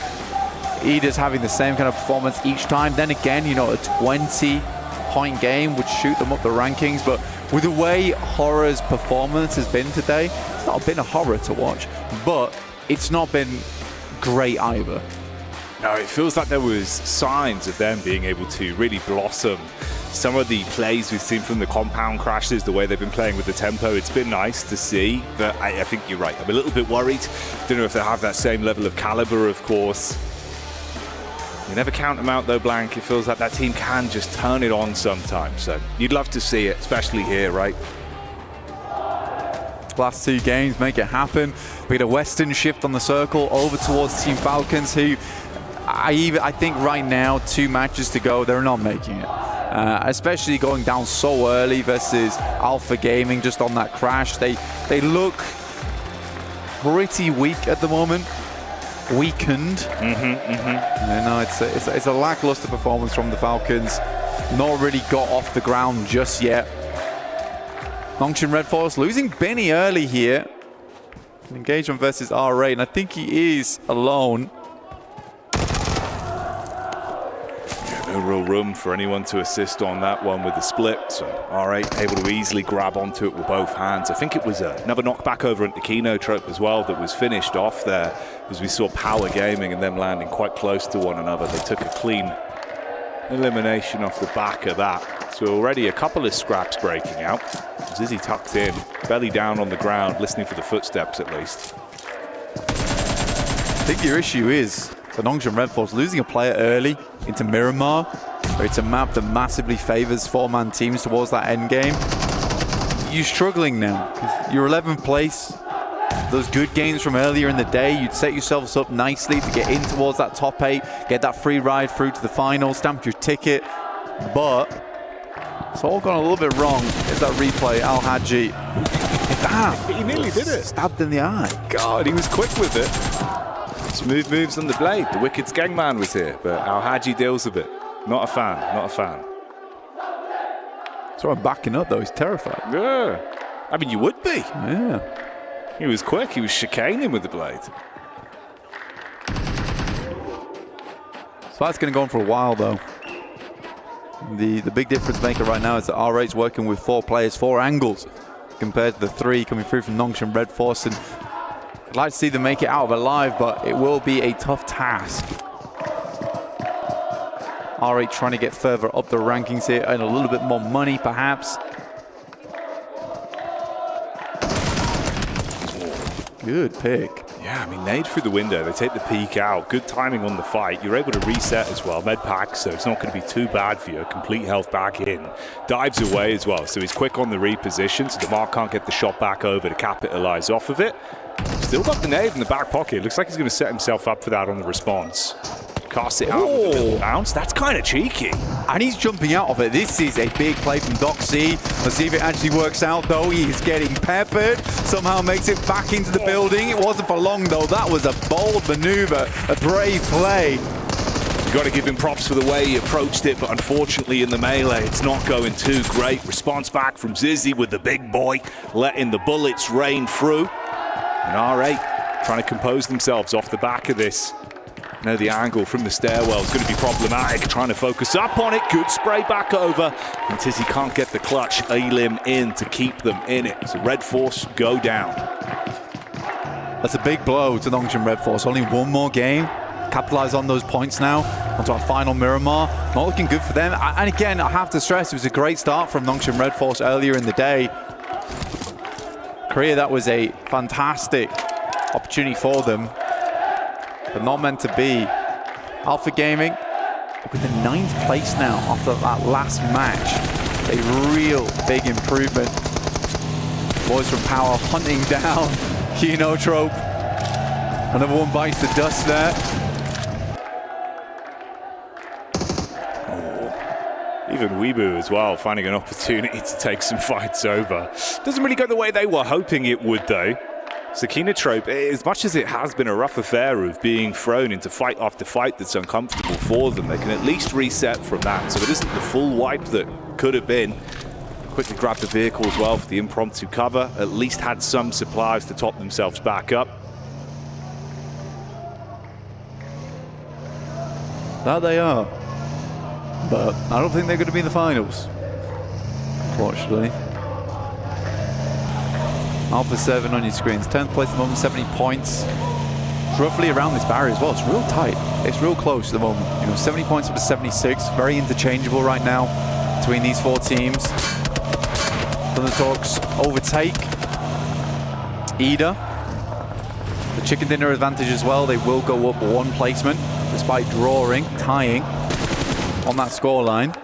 Speaker 18: Eda's having the same kind of performance each time. Then again, you know, a 20-point game would shoot them up the rankings, but with the way Horror's performance has been today, it's not been a horror to watch, but it's not been great either.
Speaker 19: No, it feels like there was signs of them being able to really blossom. Some of the plays we've seen from the compound crashes, the way they've been playing with the tempo, it's been nice to see, but I think you're right. I'm a little bit worried. Don't know if they have that same level of caliber, of course. You never count them out though, Blank. It feels like that team can just turn it on sometimes. So you'd love to see it, especially here, right?
Speaker 18: Last 2 games make it happen. We get a Western shift on the circle over towards Team Falcons, who I think right now, 2 matches to go, they're not making it. Especially going down so early versus Alpha Gaming just on that crash. They look pretty weak at the moment. Weakened. No, it's a lackluster performance from the Falcons. Not really got off the ground just yet. Nongshim Red Force losing Benny early here. Engagement versus R8, and I think he is alone.
Speaker 19: No real room for anyone to assist on that one with the split, so R8 able to easily grab onto it with both hands. I think it was another knockback over into Kino Trope as well that was finished off there, as we saw Power Gaming and them landing quite close to one another. They took a clean elimination off the back of that. So already a couple of scraps breaking out. Zizzy tucked in, belly down on the ground, listening for the footsteps at least.
Speaker 18: I think your issue is for Nongshim Red Force losing a player early into Miramar, where it's a map that massively favors 4-man teams towards that end game. You're struggling now. You're 11th place. Those good games from earlier in the day, you'd set yourselves up nicely to get in towards that top 8, get that free ride through to the final, stamp your ticket, but it's all gone a little bit wrong. There's that replay, Al Haji. Damn!
Speaker 19: He nearly did it.
Speaker 18: Stabbed in the eye.
Speaker 19: God, he was quick with it. Smooth moves on the blade. The Wicked Skengman was here, but Al Haji deals with it. Not a fan, not a fan.
Speaker 18: So I'm backing up though, he's terrified.
Speaker 19: Yeah. I mean, you would be.
Speaker 18: Yeah.
Speaker 19: He was quick, he was chicaning with the blade.
Speaker 18: So that's going to go on for a while though. The big difference maker right now is that R8's working with 4 players, 4 angles, compared to the 3 coming through from Nongshim Red Force. And I'd like to see them make it out of it alive, but it will be a tough task. R8 trying to get further up the rankings here and a little bit more money perhaps. Good pick.
Speaker 19: Yeah, I mean, nade through the window. They take the peek out. Good timing on the fight. You're able to reset as well. Med pack, so it's not going to be too bad for you. Complete health back in. Dives away as well, so he's quick on the reposition, so DeMar can't get the shot back over to capitalize off of it. Still got the nade in the back pocket. Looks like he's going to set himself up for that on the response. Cast it out with a little bounce. That's kind of cheeky.
Speaker 18: And he's jumping out of it. This is a big play from Doc C. Let's see if it actually works out, though. He's getting peppered. Somehow makes it back into the building. It wasn't for long, though. That was a bold maneuver, a brave play.
Speaker 19: You've got to give him props for the way he approached it, but unfortunately in the melee, it's not going too great. Response back from Zizzy with the big boy, letting the bullets rain through. And R8 trying to compose themselves off the back of this. Now the angle from the stairwell is going to be problematic. Trying to focus up on it. Good spray back over. And Tizzy can't get the clutch Elim in to keep them in it. So Red Force go down.
Speaker 18: That's a big blow to Nongshim Red Force. Only 1 more game. Capitalize on those points now. Onto our final Miramar. Not looking good for them. And again, I have to stress, it was a great start from Nongshim Red Force earlier in the day. Korea, that was a fantastic opportunity for them. But not meant to be. Alpha Gaming with the 9th place now after that last match. A real big improvement. Boys from Power hunting down Kino Trope. Another one bites the dust there.
Speaker 19: Even Weebu as well, finding an opportunity to take some fights over. Doesn't really go the way they were hoping it would, though. Sakina Trope, as much as it has been a rough affair of being thrown into fight after fight that's uncomfortable for them, they can at least reset from that. So it isn't the full wipe that could have been. Quickly grabbed the vehicle as well for the impromptu cover. At least had some supplies to top themselves back up.
Speaker 18: That they are. But I don't think they're going to be in the finals, unfortunately. Alpha 7 on your screens, 10th place at the moment, 70 points. It's roughly around this barrier as well. It's real tight. It's real close at the moment. You know, 70 points up to 76. Very interchangeable right now between these four teams. Thundertalks overtake Ida. The chicken dinner advantage as well. They will go up one placement despite tying on that scoreline.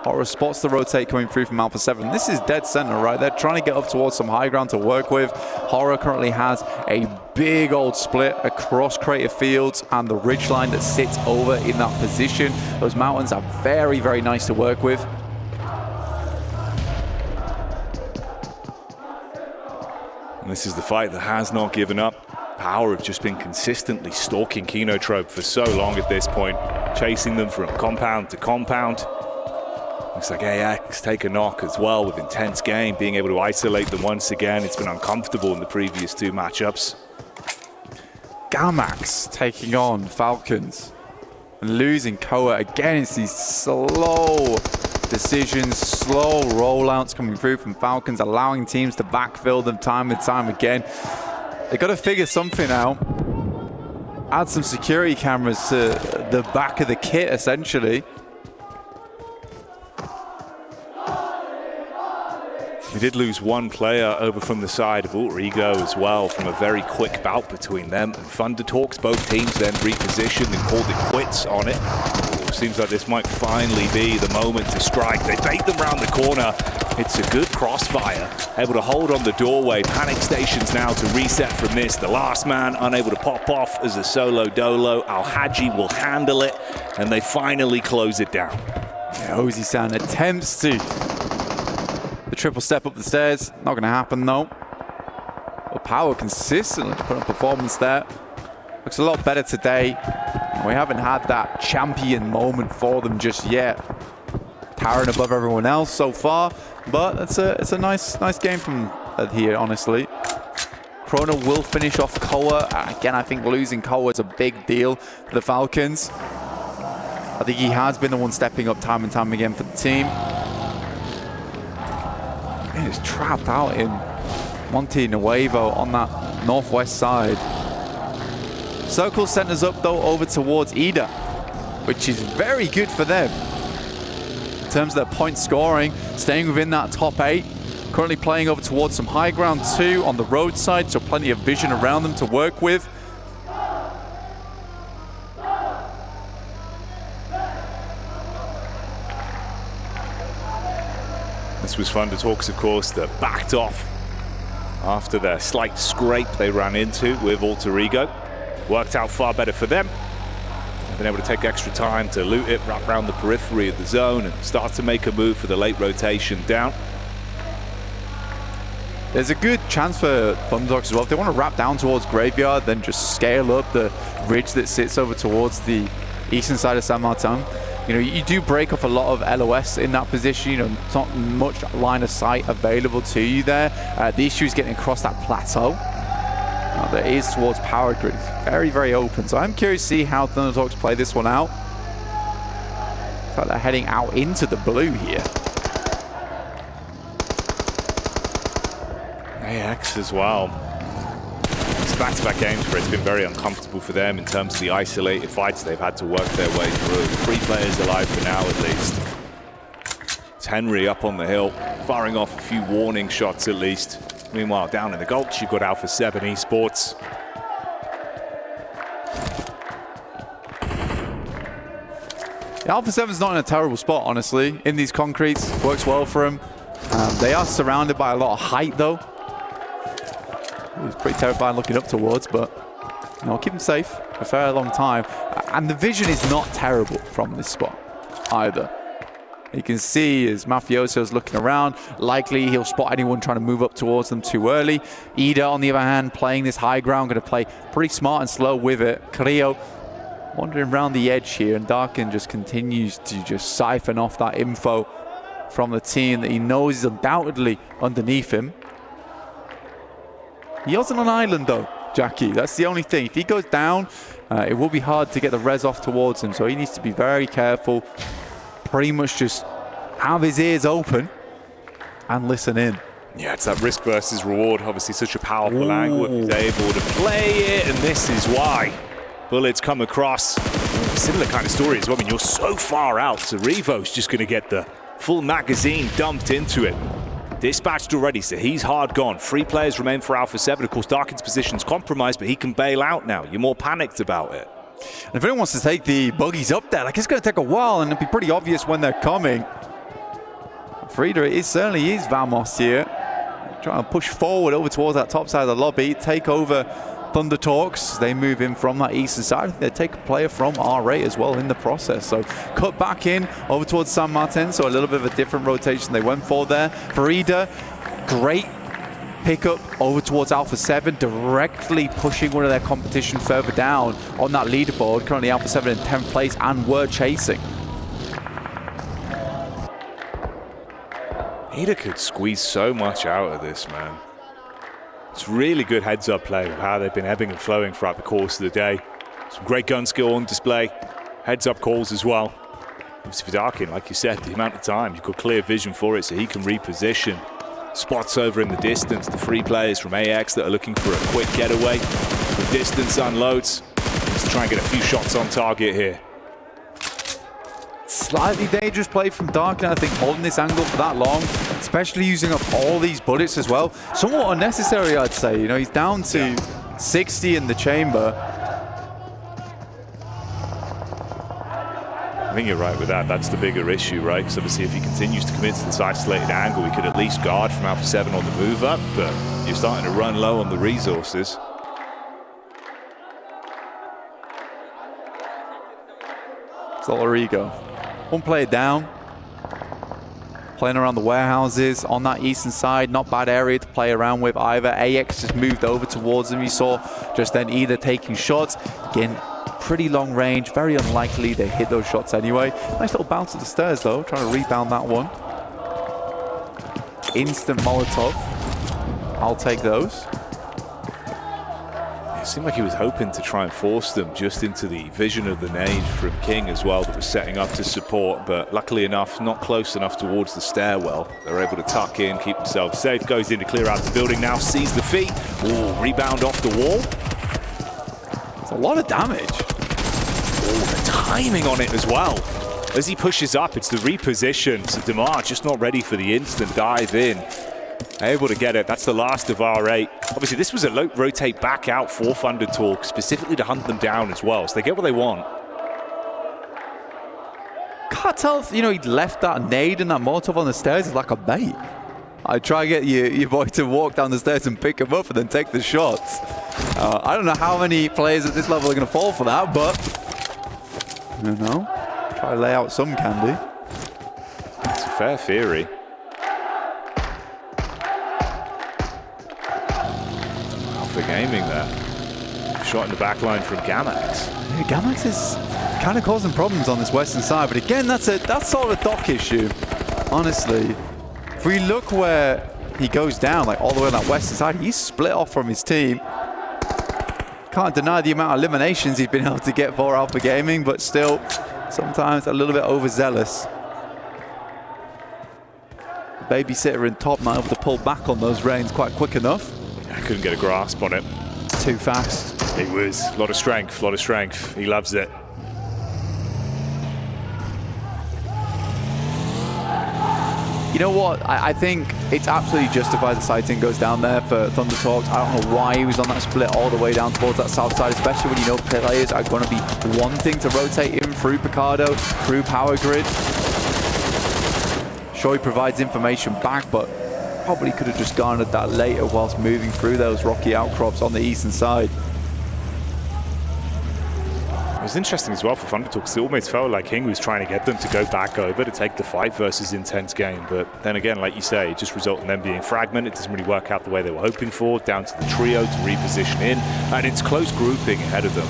Speaker 18: Horror spots the rotate coming through from Alpha 7. This is dead center, right? They're trying to get up towards some high ground to work with. Horror currently has a big old split across Creative Fields and the ridgeline that sits over in that position. Those mountains are very, very nice to work with.
Speaker 19: And this is the fight that has not given up. Power have just been consistently stalking Kinotrope for so long at this point, chasing them from compound to compound. Looks like AX take a knock as well with intense game, being able to isolate them once again. It's been uncomfortable in the previous two matchups.
Speaker 18: Gamax taking on Falcons and losing Koa again. It's these slow decisions, slow rollouts coming through from Falcons, allowing teams to backfill them time and time again. They got to figure something out. Add some security cameras to the back of the kit, essentially.
Speaker 19: We did lose one player over from the side of Alter Ego as well, from a very quick bout between them and Thundertalks. Both teams then repositioned and called it quits on it. Seems like this might finally be the moment to strike. They bait them round the corner. It's a good crossfire. Able to hold on the doorway. Panic stations now to reset from this. The last man unable to pop off as a solo dolo. Al-Haji will handle it, and they finally close it down.
Speaker 18: Yeah, Ozi-san attempts to the triple step up the stairs. Not going to happen though. But Power consistently put a performance there. Looks a lot better today. We haven't had that champion moment for them just yet. Towering above everyone else so far, but it's a nice game from here, honestly. Chrono will finish off Koa. Again, I think losing Koa is a big deal for the Falcons. I think he has been the one stepping up time and time again for the team. He is trapped out in Monte Nuevo on that northwest side. Circle centers up though over towards Ida, which is very good for them in terms of their point scoring, staying within that top 8. Currently playing over towards some high ground too on the roadside, so plenty of vision around them to work with.
Speaker 19: This was Thundertalks, of course, that backed off after their slight scrape they ran into with Alter Ego. Worked out far better for them. Been able to take extra time to loot it, wrap around the periphery of the zone and start to make a move for the late rotation down.
Speaker 18: There's a good chance for Thundertalks as well. If they want to wrap down towards Graveyard, then just scale up the ridge that sits over towards the eastern side of San Martin. You know, you do break off a lot of LOS in that position. You know, it's not much line of sight available to you there. The issue is getting across that plateau. That is towards Power Grid. Very, very open. So I'm curious to see how Thundertalks play this one out. Looks like they're heading out into the blue here.
Speaker 19: AX as well. It's back-to-back games where it's been very uncomfortable for them in terms of the isolated fights they've had to work their way through. 3 players alive for now at least. It's Henry up on the hill, firing off a few warning shots at least. Meanwhile, down in the Gulch, you've got Alpha 7 Esports.
Speaker 18: Yeah, Alpha 7's not in a terrible spot, honestly. In these concretes, works well for them. They are surrounded by a lot of height, though. It's pretty terrifying looking up towards, but you know, keep them safe for a fair long time. And the vision is not terrible from this spot either. You can see as Mafioso's looking around, likely he'll spot anyone trying to move up towards them too early. Ida, on the other hand, playing this high ground, going to play pretty smart and slow with it. Creo wandering around the edge here, and Darkin just continues to just siphon off that info from the team that he knows is undoubtedly underneath him. He wasn't on island though, Jackie. That's the only thing. If he goes down, it will be hard to get the res off towards him, so he needs to be very careful. Pretty much just have his ears open and listen in.
Speaker 19: Yeah, it's that risk versus reward. Obviously such a powerful angle if he's able to play it, and this is why. Bullets come across. Similar kind of story as well. I mean, you're so far out, so Revo's just going to get the full magazine dumped into it. Dispatched already, so he's hard gone. 3 players remain for Alpha 7. Of course, Darkin's position's compromised, but he can bail out now. You're more panicked about it.
Speaker 18: And if anyone wants to take the buggies up there, like, it's going to take a while, and it'll be pretty obvious when they're coming. Frida, it certainly is Vamos here. Trying to push forward over towards that top side of the lobby, take over Thunder Talks. They move in from that eastern side. They take a player from R8 as well in the process. So cut back in over towards San Martin. So a little bit of a different rotation they went for there. Frida, great pickup over towards Alpha 7, directly pushing one of their competition further down on that leaderboard. Currently Alpha 7 in 10th place, and were chasing.
Speaker 19: Ida could squeeze so much out of this, man. It's really good heads-up play of how they've been ebbing and flowing throughout the course of the day. Some great gun skill on display, heads-up calls as well. Obviously for Darkin, like you said, the amount of time, you've got clear vision for it, so he can reposition. Spots over in the distance, the 3 players from AX that are looking for a quick getaway. The distance unloads. Let's try and get a few shots on target here.
Speaker 18: Slightly dangerous play from Darkin, I think, holding this angle for that long, especially using up all these bullets as well. Somewhat unnecessary, I'd say. You know, he's down to 60 in the chamber.
Speaker 19: I think you're right with that. That's the bigger issue, right? Because obviously if he continues to commit to this isolated angle, we could at least guard from Alpha 7 on the move up, but you're starting to run low on the resources.
Speaker 18: Solarigo. One player down. Playing around the warehouses on that eastern side. Not bad area to play around with either. AX just moved over towards them. You saw just then either taking shots. Again, pretty long range. Very unlikely they hit those shots anyway. Nice little bounce to the stairs though. Trying to rebound that one. Instant Molotov. I'll take those.
Speaker 19: It seemed like he was hoping to try and force them just into the vision of the nade from King as well that was setting up to support, but luckily enough, not close enough towards the stairwell. They're able to tuck in, keep themselves safe. Goes in to clear out the building now, sees the feet. Ooh, rebound off the wall.
Speaker 18: It's a lot of damage.
Speaker 19: Oh, the timing on it as well. As he pushes up, it's the reposition. So Demar just not ready for the instant dive in. Able to get it. That's the last of R8. Obviously, this was a rotate back out for Thunder Talk, specifically to hunt them down as well. So they get what they want.
Speaker 18: Can't tell if, you know, he'd left that nade and that Molotov on the stairs is like a bait. I try to get your boy to walk down the stairs and pick him up and then take the shots. I don't know how many players at this level are going to fall for that, but I don't know. Try to lay out some candy.
Speaker 19: It's a fair theory. For gaming there. Shot in the back line from Gamax.
Speaker 18: Yeah, Gamax is kind of causing problems on this western side, but again, that's sort of a dock issue, honestly. If we look where he goes down, like all the way on that western side, he's split off from his team. Can't deny the amount of eliminations he's been able to get for Alpha Gaming, but still, sometimes a little bit overzealous. The babysitter in top might be able to pull back on those reins quite quick enough.
Speaker 19: I couldn't get a grasp on it.
Speaker 18: Too fast.
Speaker 19: It was a lot of strength, a lot of strength. He loves it.
Speaker 18: You know what? I think it's absolutely justified the sighting goes down there for Thunder Talks. I don't know why he was on that split all the way down towards that south side, especially when you know players are going to be wanting to rotate him through Picardo, through Power Grid. Sure, he provides information back, but probably could have just garnered that later whilst moving through those rocky outcrops on the eastern side.
Speaker 19: was interesting as well for Thunder Talks. It almost felt like Hing was trying to get them to go back over to take the fight versus intense game. But then again, like you say, it just resulted in them being fragmented. It doesn't really work out the way they were hoping for. Down to the trio to reposition in. And it's close grouping ahead of them.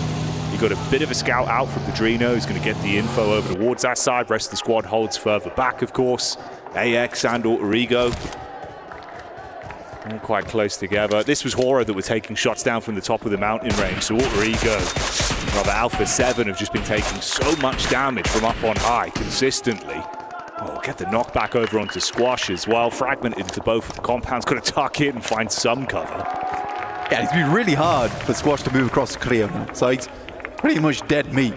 Speaker 19: You got a bit of a scout out from Padrino, who's going to get the info over towards that side. Rest of the squad holds further back, of course. AX and Alter Ego. All quite close together. This was Hora that were taking shots down from the top of the mountain range. So Alter Ego, rather Alpha 7, have just been taking so much damage from up on high consistently. Oh, get the knockback over onto Squash as well. Fragmented into both of the compounds. Got to tuck in and find some cover.
Speaker 18: Yeah, it's been really hard for Squash to move across the clear now. So it's pretty much dead meat.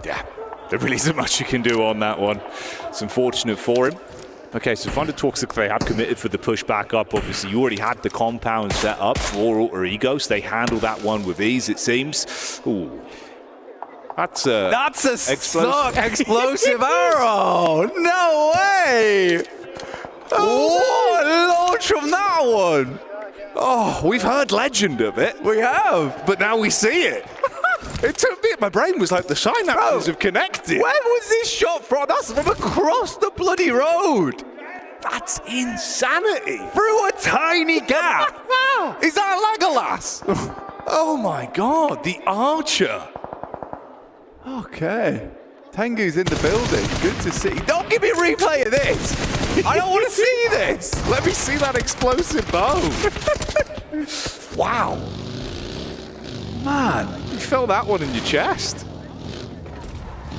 Speaker 19: Yeah, there really isn't much you can do on that one. It's unfortunate for him. Okay, so Thunder Talks look they have committed for the push back up. Obviously, you already had the compound set up for Alter Ego, so they handle that one with ease, it seems. Ooh. That's a
Speaker 18: explosive arrow! No way! Oh, launch from that one!
Speaker 19: Oh, we've heard legend of it.
Speaker 18: We have.
Speaker 19: But now we see it. It took me, my brain was like the synapses have connected.
Speaker 18: Where was this shot from? That's from across the bloody road.
Speaker 19: That's insanity.
Speaker 18: Through a tiny gap. Is that Legolas?
Speaker 19: Oh my God, the archer.
Speaker 18: Okay. Tengu's in the building. Good to see. Don't give me a replay of this. I don't want to see this.
Speaker 19: Let me see that explosive bow. Wow. Man, you felt that one in your chest.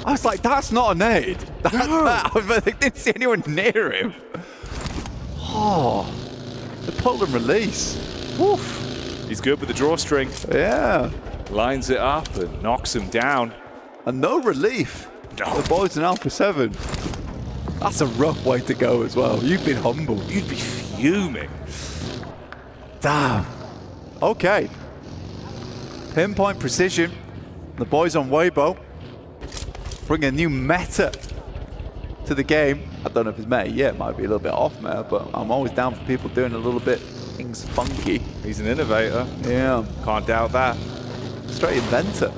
Speaker 18: I was like, that's not a nade. I didn't see anyone near him. Oh, the pull and release. Woof.
Speaker 19: He's good with the drawstring.
Speaker 18: Yeah.
Speaker 19: Lines it up and knocks him down.
Speaker 18: And no relief.
Speaker 19: No.
Speaker 18: The boys in Alpha 7. That's a rough way to go as well. You've been humbled.
Speaker 19: You'd be fuming.
Speaker 18: Damn. Okay. Pinpoint precision. The boys on Weibo bring a new meta to the game. I don't know if it's meta yet. It might be a little bit off meta, but I'm always down for people doing a little bit things funky.
Speaker 19: He's an innovator.
Speaker 18: Yeah.
Speaker 19: Can't doubt that.
Speaker 18: Straight inventor.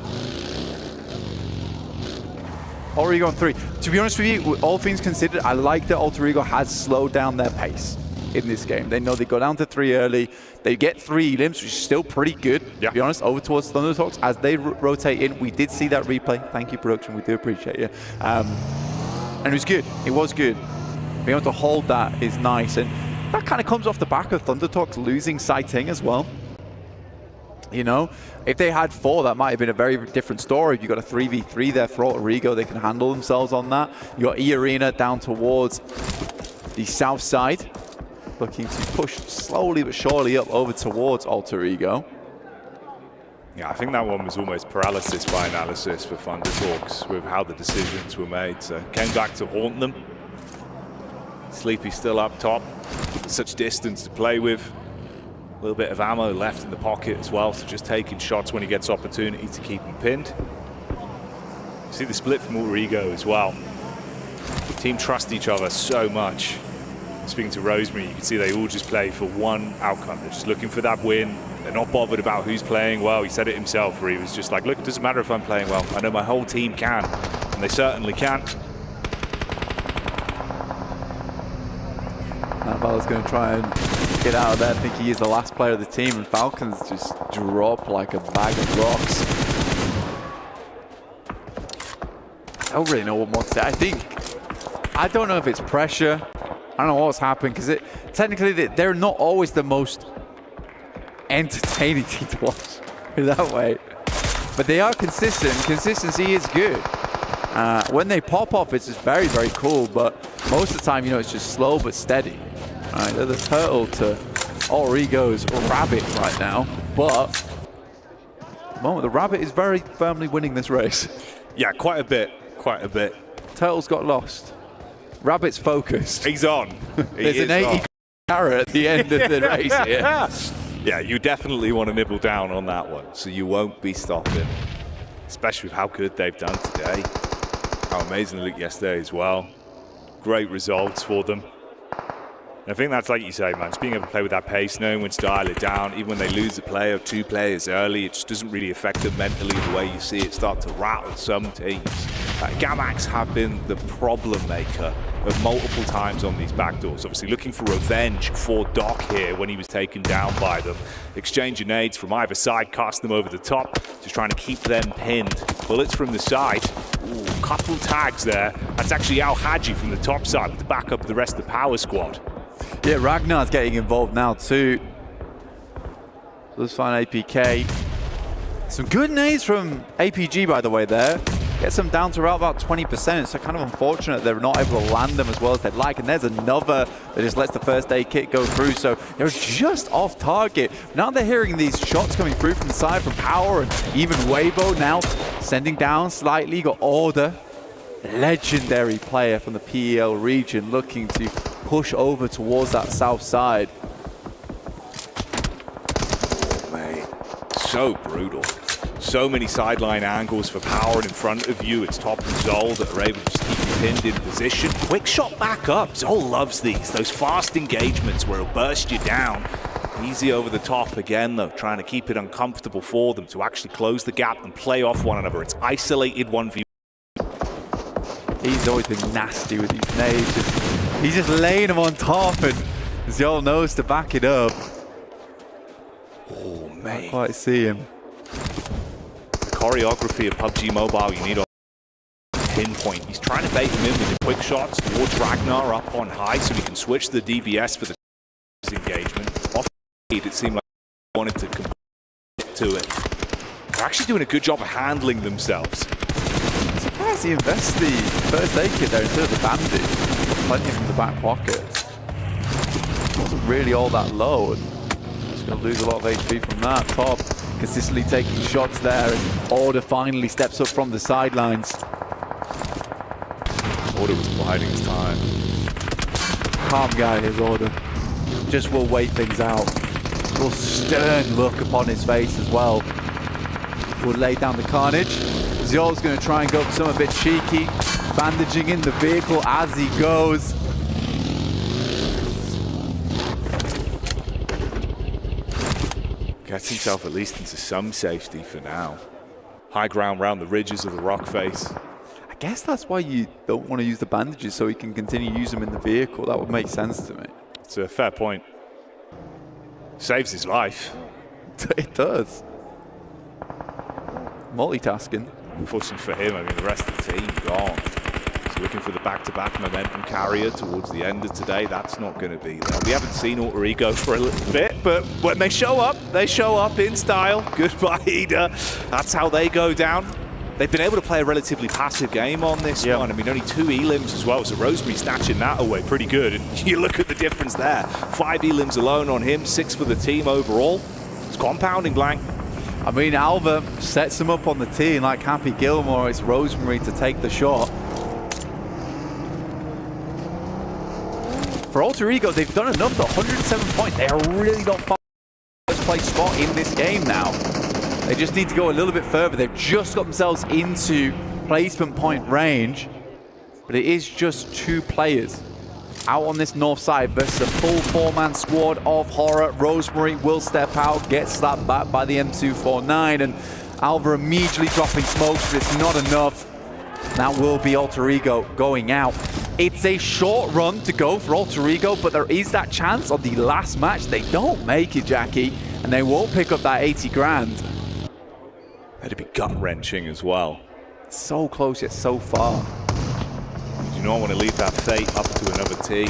Speaker 18: Alter Ego on 3. To be honest with you, all things considered, I like that Alter Ego has slowed down their pace in this game. They know they go down to 3 early. They get 3 elims, which is still pretty good, to be honest, over towards Thunder Talks. As they rotate in, we did see that replay. Thank you, production. We do appreciate you. And it was good. It was good. Being able to hold that is nice. And that kind of comes off the back of Thunder Talks losing Sighting as well. You know, if they had 4, that might have been a very different story. You got a 3v3 there for Alter Ego. They can handle themselves on that. You got E-Arena down towards the south side, looking to push slowly but surely up over towards Alter Ego.
Speaker 19: Yeah, I think that one was almost paralysis by analysis for Thunder Talks with how the decisions were made. So came back to haunt them. Sleepy still up top. Such distance to play with. A little bit of ammo left in the pocket as well, so just taking shots when he gets opportunity to keep him pinned. You see the split from Alter Ego as well. The team trust each other so much. Speaking to Rosemary, you can see they all just play for one outcome. They're just looking for that win. They're not bothered about who's playing well. He said it himself, where he was just like, look, it doesn't matter if I'm playing well. I know my whole team can, and they certainly can.
Speaker 18: Val's going to try and get out of there. I think he is the last player of the team, and Falcons just drop like a bag of rocks. I don't really know what more to say. I don't know if it's pressure. I don't know what's happened, because technically they're not always the most entertaining team to watch in that way. But they are consistent. Consistency is good. When they pop off, it's just very, very cool. But most of the time, you know, it's just slow but steady. All right, they're the turtle to Alter Ego's rabbit right now. But at the moment, the rabbit is very firmly winning this race.
Speaker 19: Yeah, quite a bit. Quite a bit.
Speaker 18: Turtle's got lost. Rabbit's focused.
Speaker 19: He's on.
Speaker 18: There's an 80 carrot at the end of the race here.
Speaker 19: Yeah, you definitely want to nibble down on that one, so you won't be stopping. Especially with how good they've done today. How amazing they looked yesterday as well. Great results for them. I think that's like you say, man, just being able to play with that pace, knowing when to dial it down. Even when they lose a player or two players early, it just doesn't really affect them mentally the way you see it start to rattle some teams. Gamax have been the problem maker of multiple times on these backdoors. Obviously looking for revenge for Doc here when he was taken down by them. Exchanging nades from either side, cast them over the top, just trying to keep them pinned. Bullets from the side. Ooh, couple tags there. That's actually Al Haji from the top side with the backup of the rest of the power squad.
Speaker 18: Yeah, Ragnar's getting involved now too. Let's find APK. Some good nades from APG, by the way, there. Gets them down to around about 20%. It's kind of unfortunate they're not able to land them as well as they'd like. And there's another that just lets the first aid kit go through. So they're just off target. Now they're hearing these shots coming through from the side from Power and even Weibo now sending down slightly. Got Order, legendary player from the PEL region, looking to push over towards that south side.
Speaker 19: Oh, mate, so brutal. So many sideline angles for Power in front of you. It's Top and Zol that are able to just keep you pinned in position. Quick shot back up. Zol loves these. Those fast engagements where he'll burst you down. Easy over the top again, though, trying to keep it uncomfortable for them to actually close the gap and play off one another. It's isolated 1v1.
Speaker 18: He's always been nasty with these nades. He's just laying them on top, and Zol knows to back it up.
Speaker 19: Oh, mate.
Speaker 18: Can't quite see him.
Speaker 19: Choreography of PUBG Mobile, you need a pinpoint. He's trying to bait him in with the quick shots towards Ragnar up on high so he can switch the DBS for the engagement. Off it seemed like he wanted to commit to it. They're actually doing a good job of handling themselves.
Speaker 18: I'm surprised he invests the first aid kit there instead of the bandage. Plenty from the back pocket. It wasn't really all that low. And he's going to lose a lot of HP from that. Top consistently taking shots there, and Order finally steps up from the sidelines.
Speaker 19: Order was biding his time.
Speaker 18: Calm guy, his Order. Just will wait things out. Real stern look upon his face as well. Will lay down the carnage. Zol's going to try and go for something a bit cheeky, bandaging in the vehicle as he goes.
Speaker 19: Gets himself at least into some safety for now. High ground round the ridges of the rock face.
Speaker 18: I guess that's why you don't want to use the bandages, so he can continue to use them in the vehicle. That would make sense to me.
Speaker 19: It's a fair point. Saves his life.
Speaker 18: It does. Multitasking.
Speaker 19: Unfortunately for him, I mean, the rest of the team gone. So looking for the back-to-back momentum carrier towards the end of today. That's not going to be there. We haven't seen Alter Ego for a little bit, but when they show up in style. Goodbye, Ida. That's how they go down. They've been able to play a relatively passive game on this one. I mean, only 2 elims as well, so Rosemary snatching that away pretty good. And you look at the difference there. 5 elims alone on him, 6 for the team overall. It's compounding, Blank.
Speaker 18: I mean, Alva sets him up on the tee, and like Happy Gilmore, it's Rosemary to take the shot. For Alter Ego, they've done enough, though. 107 points. They are really not far first place spot in this game now. They just need to go a little bit further. They've just got themselves into placement point range, but it is just 2 players out on this north side versus a full 4-man squad of Horror. Rosemary will step out, get slapped back by the M249, and Alva immediately dropping smokes, but it's not enough. That will be Alter Ego going out. It's a short run to go for Alter Ego, but there is that chance on the last match. They don't make it, Jackie, and they won't pick up that 80 grand.
Speaker 19: That'd be gut-wrenching as well.
Speaker 18: So close yet so far.
Speaker 19: You do not want to leave that fate up to another team.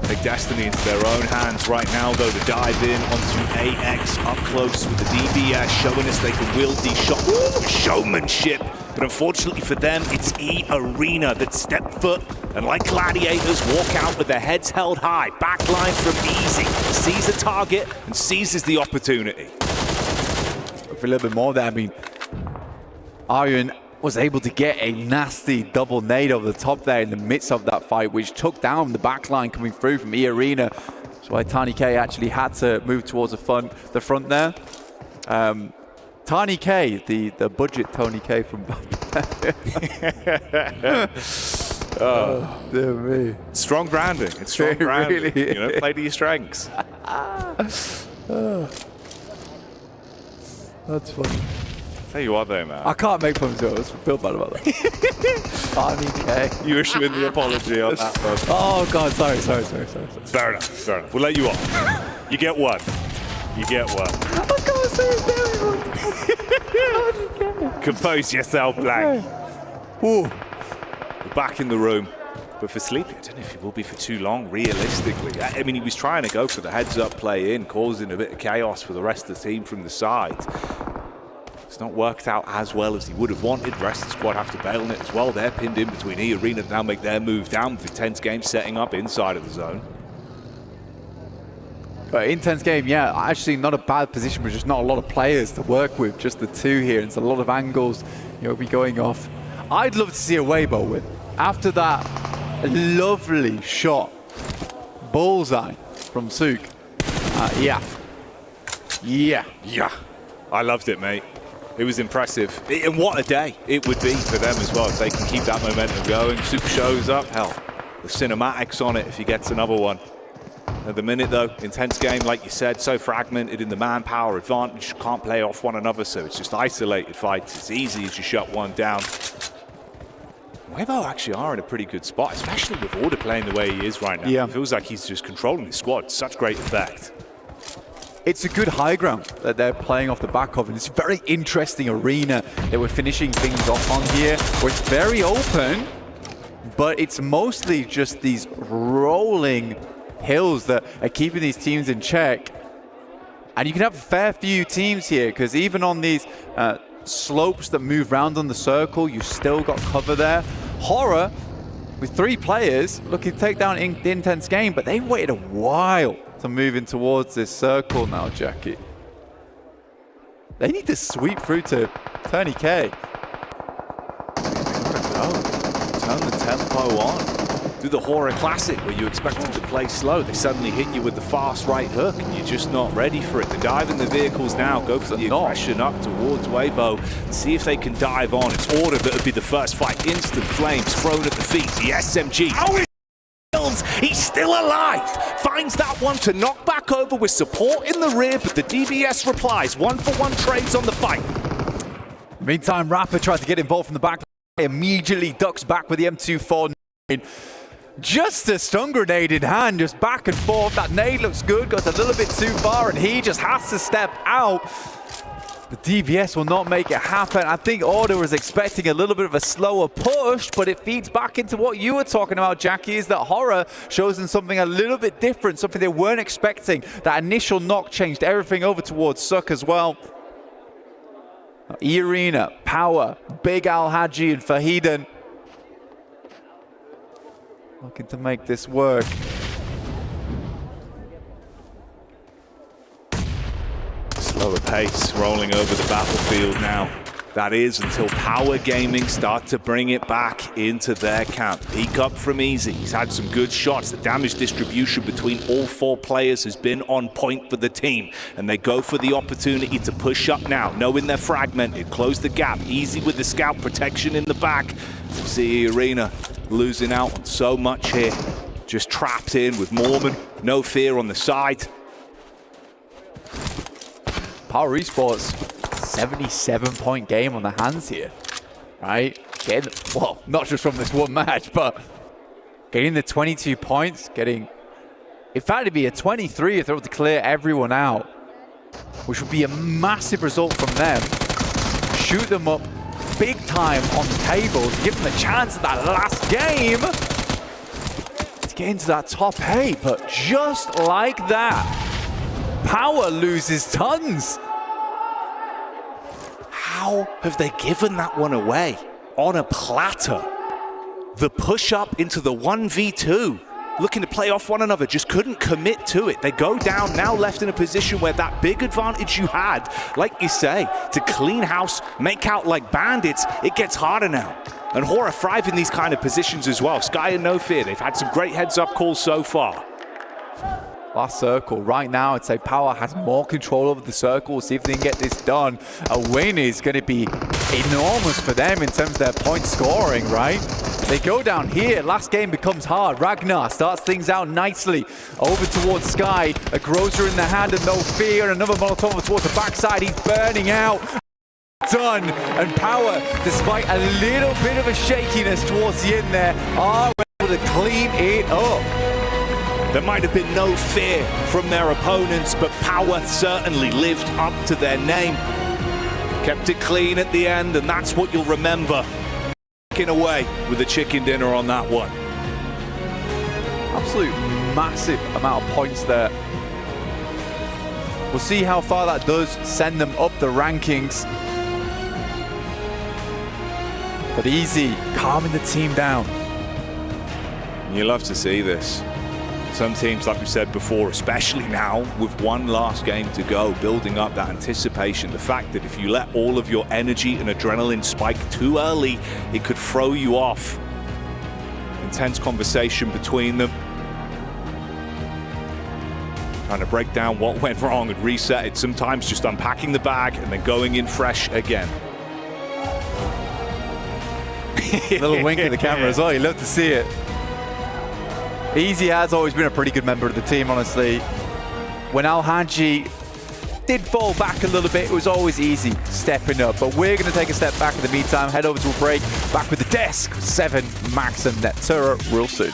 Speaker 19: Take destiny into their own hands right now, though, to dive in onto AX up close with the DBS, showing us they can wield these shots. Ooh, showmanship. But unfortunately for them, it's E Arena that step foot and like gladiators walk out with their heads held high. Backline from Easy. Sees a target and seizes the opportunity.
Speaker 18: For a little bit more there, I mean, Aryan was able to get a nasty double nade over the top there in the midst of that fight, which took down the backline coming through from E Arena. That's why Tiny K actually had to move towards the front there. Tiny K, the budget Tony K from
Speaker 19: Oh,
Speaker 18: dear me.
Speaker 19: Strong branding. It's strong branding.
Speaker 18: Really
Speaker 19: you know, play to your strengths.
Speaker 18: That's funny.
Speaker 19: Tell you what though, man.
Speaker 18: I can't make fun of it. I feel bad about that. Barney K.
Speaker 19: You issuing the apology on that one.
Speaker 18: Oh God, sorry.
Speaker 19: Fair enough. We'll let you off. You get one. You get one.
Speaker 18: I can't say it.
Speaker 19: Compose yourself, Blank. Ooh. We're back in the room. But for Sleepy, I don't know if he will be for too long, realistically. I mean, he was trying to go for the heads-up play in, causing a bit of chaos for the rest of the team from the side. It's not worked out as well as he would have wanted. The rest of the squad have to bail on it as well. They're pinned in between E-Arena to now make their move down with the Intense game setting up inside of the zone.
Speaker 18: Intense game, yeah, actually not a bad position, but just not a lot of players to work with, just the two here. It's a lot of angles, you know, be going off. I'd love to see a Weibo win. After that lovely shot, bullseye from Sook. Yeah.
Speaker 19: I loved it, mate. It was impressive. And what a day it would be for them as well if they can keep that momentum going. Sook shows up. Hell, the cinematics on it if he gets another one. At the minute, though, intense game, like you said, so fragmented in the manpower advantage. Can't play off one another, so it's just isolated fights. It's easy as you shut one down. Weibo actually are in a pretty good spot, especially with Order playing the way he is right now.
Speaker 18: Yeah.
Speaker 19: It feels like he's just controlling the squad. Such great effect.
Speaker 18: It's a good high ground that they're playing off the back of, and it's a very interesting arena that we're finishing things off on here, where it's very open, but it's mostly just these rolling hills that are keeping these teams in check. And you can have a fair few teams here, because even on these slopes that move round on the circle, you still got cover there. Horror, with 3 players, looking to take down the Intense game, but they waited a while to move in towards this circle now, Jackie. They need to sweep through to Tony K.
Speaker 19: Turn the tempo on. Do the Horror Classic where you expect them to play slow. They suddenly hit you with the fast right hook and you're just not ready for it. They dive in the vehicles now, go for the aggression up towards Weibo and see if they can dive on. It's Order that would be the first fight. Instant flames thrown at the feet. The SMG. Oh, he's still alive. Finds that one to knock back over with support in the rear, but the DBS replies. 1-for-1 trades on the fight.
Speaker 18: Meantime, Rapper tried to get involved from the back. Immediately ducks back with the M249. Just a stun grenade in hand, just back and forth. That nade looks good, goes a little bit too far, and he just has to step out. The DBS will not make it happen. I think Order was expecting a little bit of a slower push, but it feeds back into what you were talking about, Jackie, is that Horror shows them something a little bit different, something they weren't expecting. That initial knock changed everything over towards Suk as well. E-Arena, Power, Big Al Haji, and Fahiden looking to make this work.
Speaker 19: Slower pace rolling over the battlefield now. That is until Power Gaming start to bring it back into their camp. Peek up from Easy. He's had some good shots. The damage distribution between all 4 players has been on point for the team. And they go for the opportunity to push up now, knowing they're fragmented. Close the gap. Easy with the scout protection in the back. See Arena losing out on so much here. Just trapped in with Mormon. No fear on the side.
Speaker 18: Power Esports, 77-point game on the hands here, right? Getting, well, not just from this one match, but getting the 22 points, getting, in fact, it'd be a 23 if they were to clear everyone out, which would be a massive result from them. Shoot them up big time on the table, give them a chance at that last game to get into that top 8, but just like that, Power loses tons.
Speaker 19: How have they given that one away on a platter? The push up into the 1v2, looking to play off one another, just couldn't commit to it. They go down, now left in a position where that big advantage you had, like you say, to clean house, make out like bandits, it gets harder now. And Horror thrive in these kind of positions as well. Sky and No Fear, they've had some great heads-up calls so far.
Speaker 18: Last circle. Right now, I'd say Power has more control over the circle. We'll see if they can get this done. A win is going to be enormous for them in terms of their point scoring, right? They go down here. Last game becomes hard. Ragnar starts things out nicely. Over towards Sky. A Grozer in the hand and no fear. Another Molotov towards the backside. He's burning out. Done. And Power, despite a little bit of a shakiness towards the end there, are able to clean it up.
Speaker 3: There might have been no fear from their opponents, but Power certainly lived up to their name. Kept it clean at the end, and that's what you'll remember. Walking away with a chicken dinner on that one.
Speaker 18: Absolute massive amount of points there. We'll see how far that does send them up the rankings. But Easy calming the team down.
Speaker 3: You love to see this. Some teams, like we said before, especially now with one last game to go, building up that anticipation. The fact that if you let all of your energy and adrenaline spike too early, it could throw you off. Intense conversation between them. Trying to break down what went wrong and reset it. Sometimes just unpacking the bag and then going in fresh again.
Speaker 18: Little wink at the camera as well. You love to see it. Easy has always been a pretty good member of the team, honestly. When Al-Haji did fall back a little bit, it was always Easy stepping up. But we're going to take a step back in the meantime, head over to a break, back with the desk, 7, Max and Netura real soon.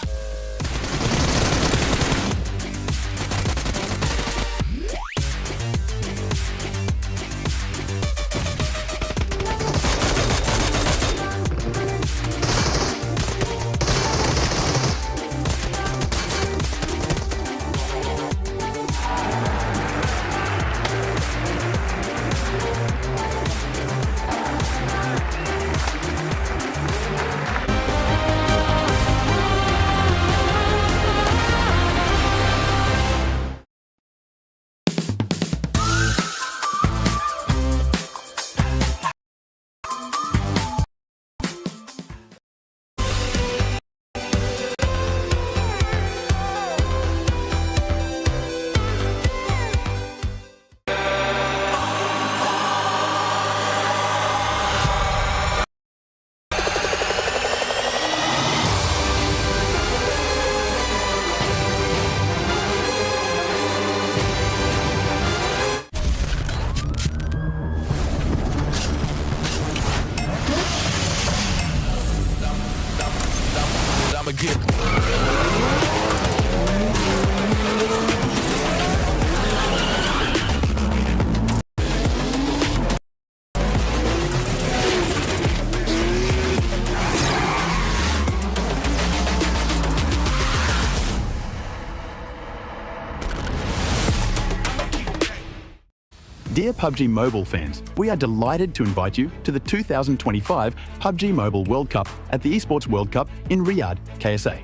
Speaker 20: Dear PUBG Mobile fans, we are delighted to invite you to the 2025 PUBG Mobile World Cup at the ESPORTS WORLD CUP in Riyadh, KSA.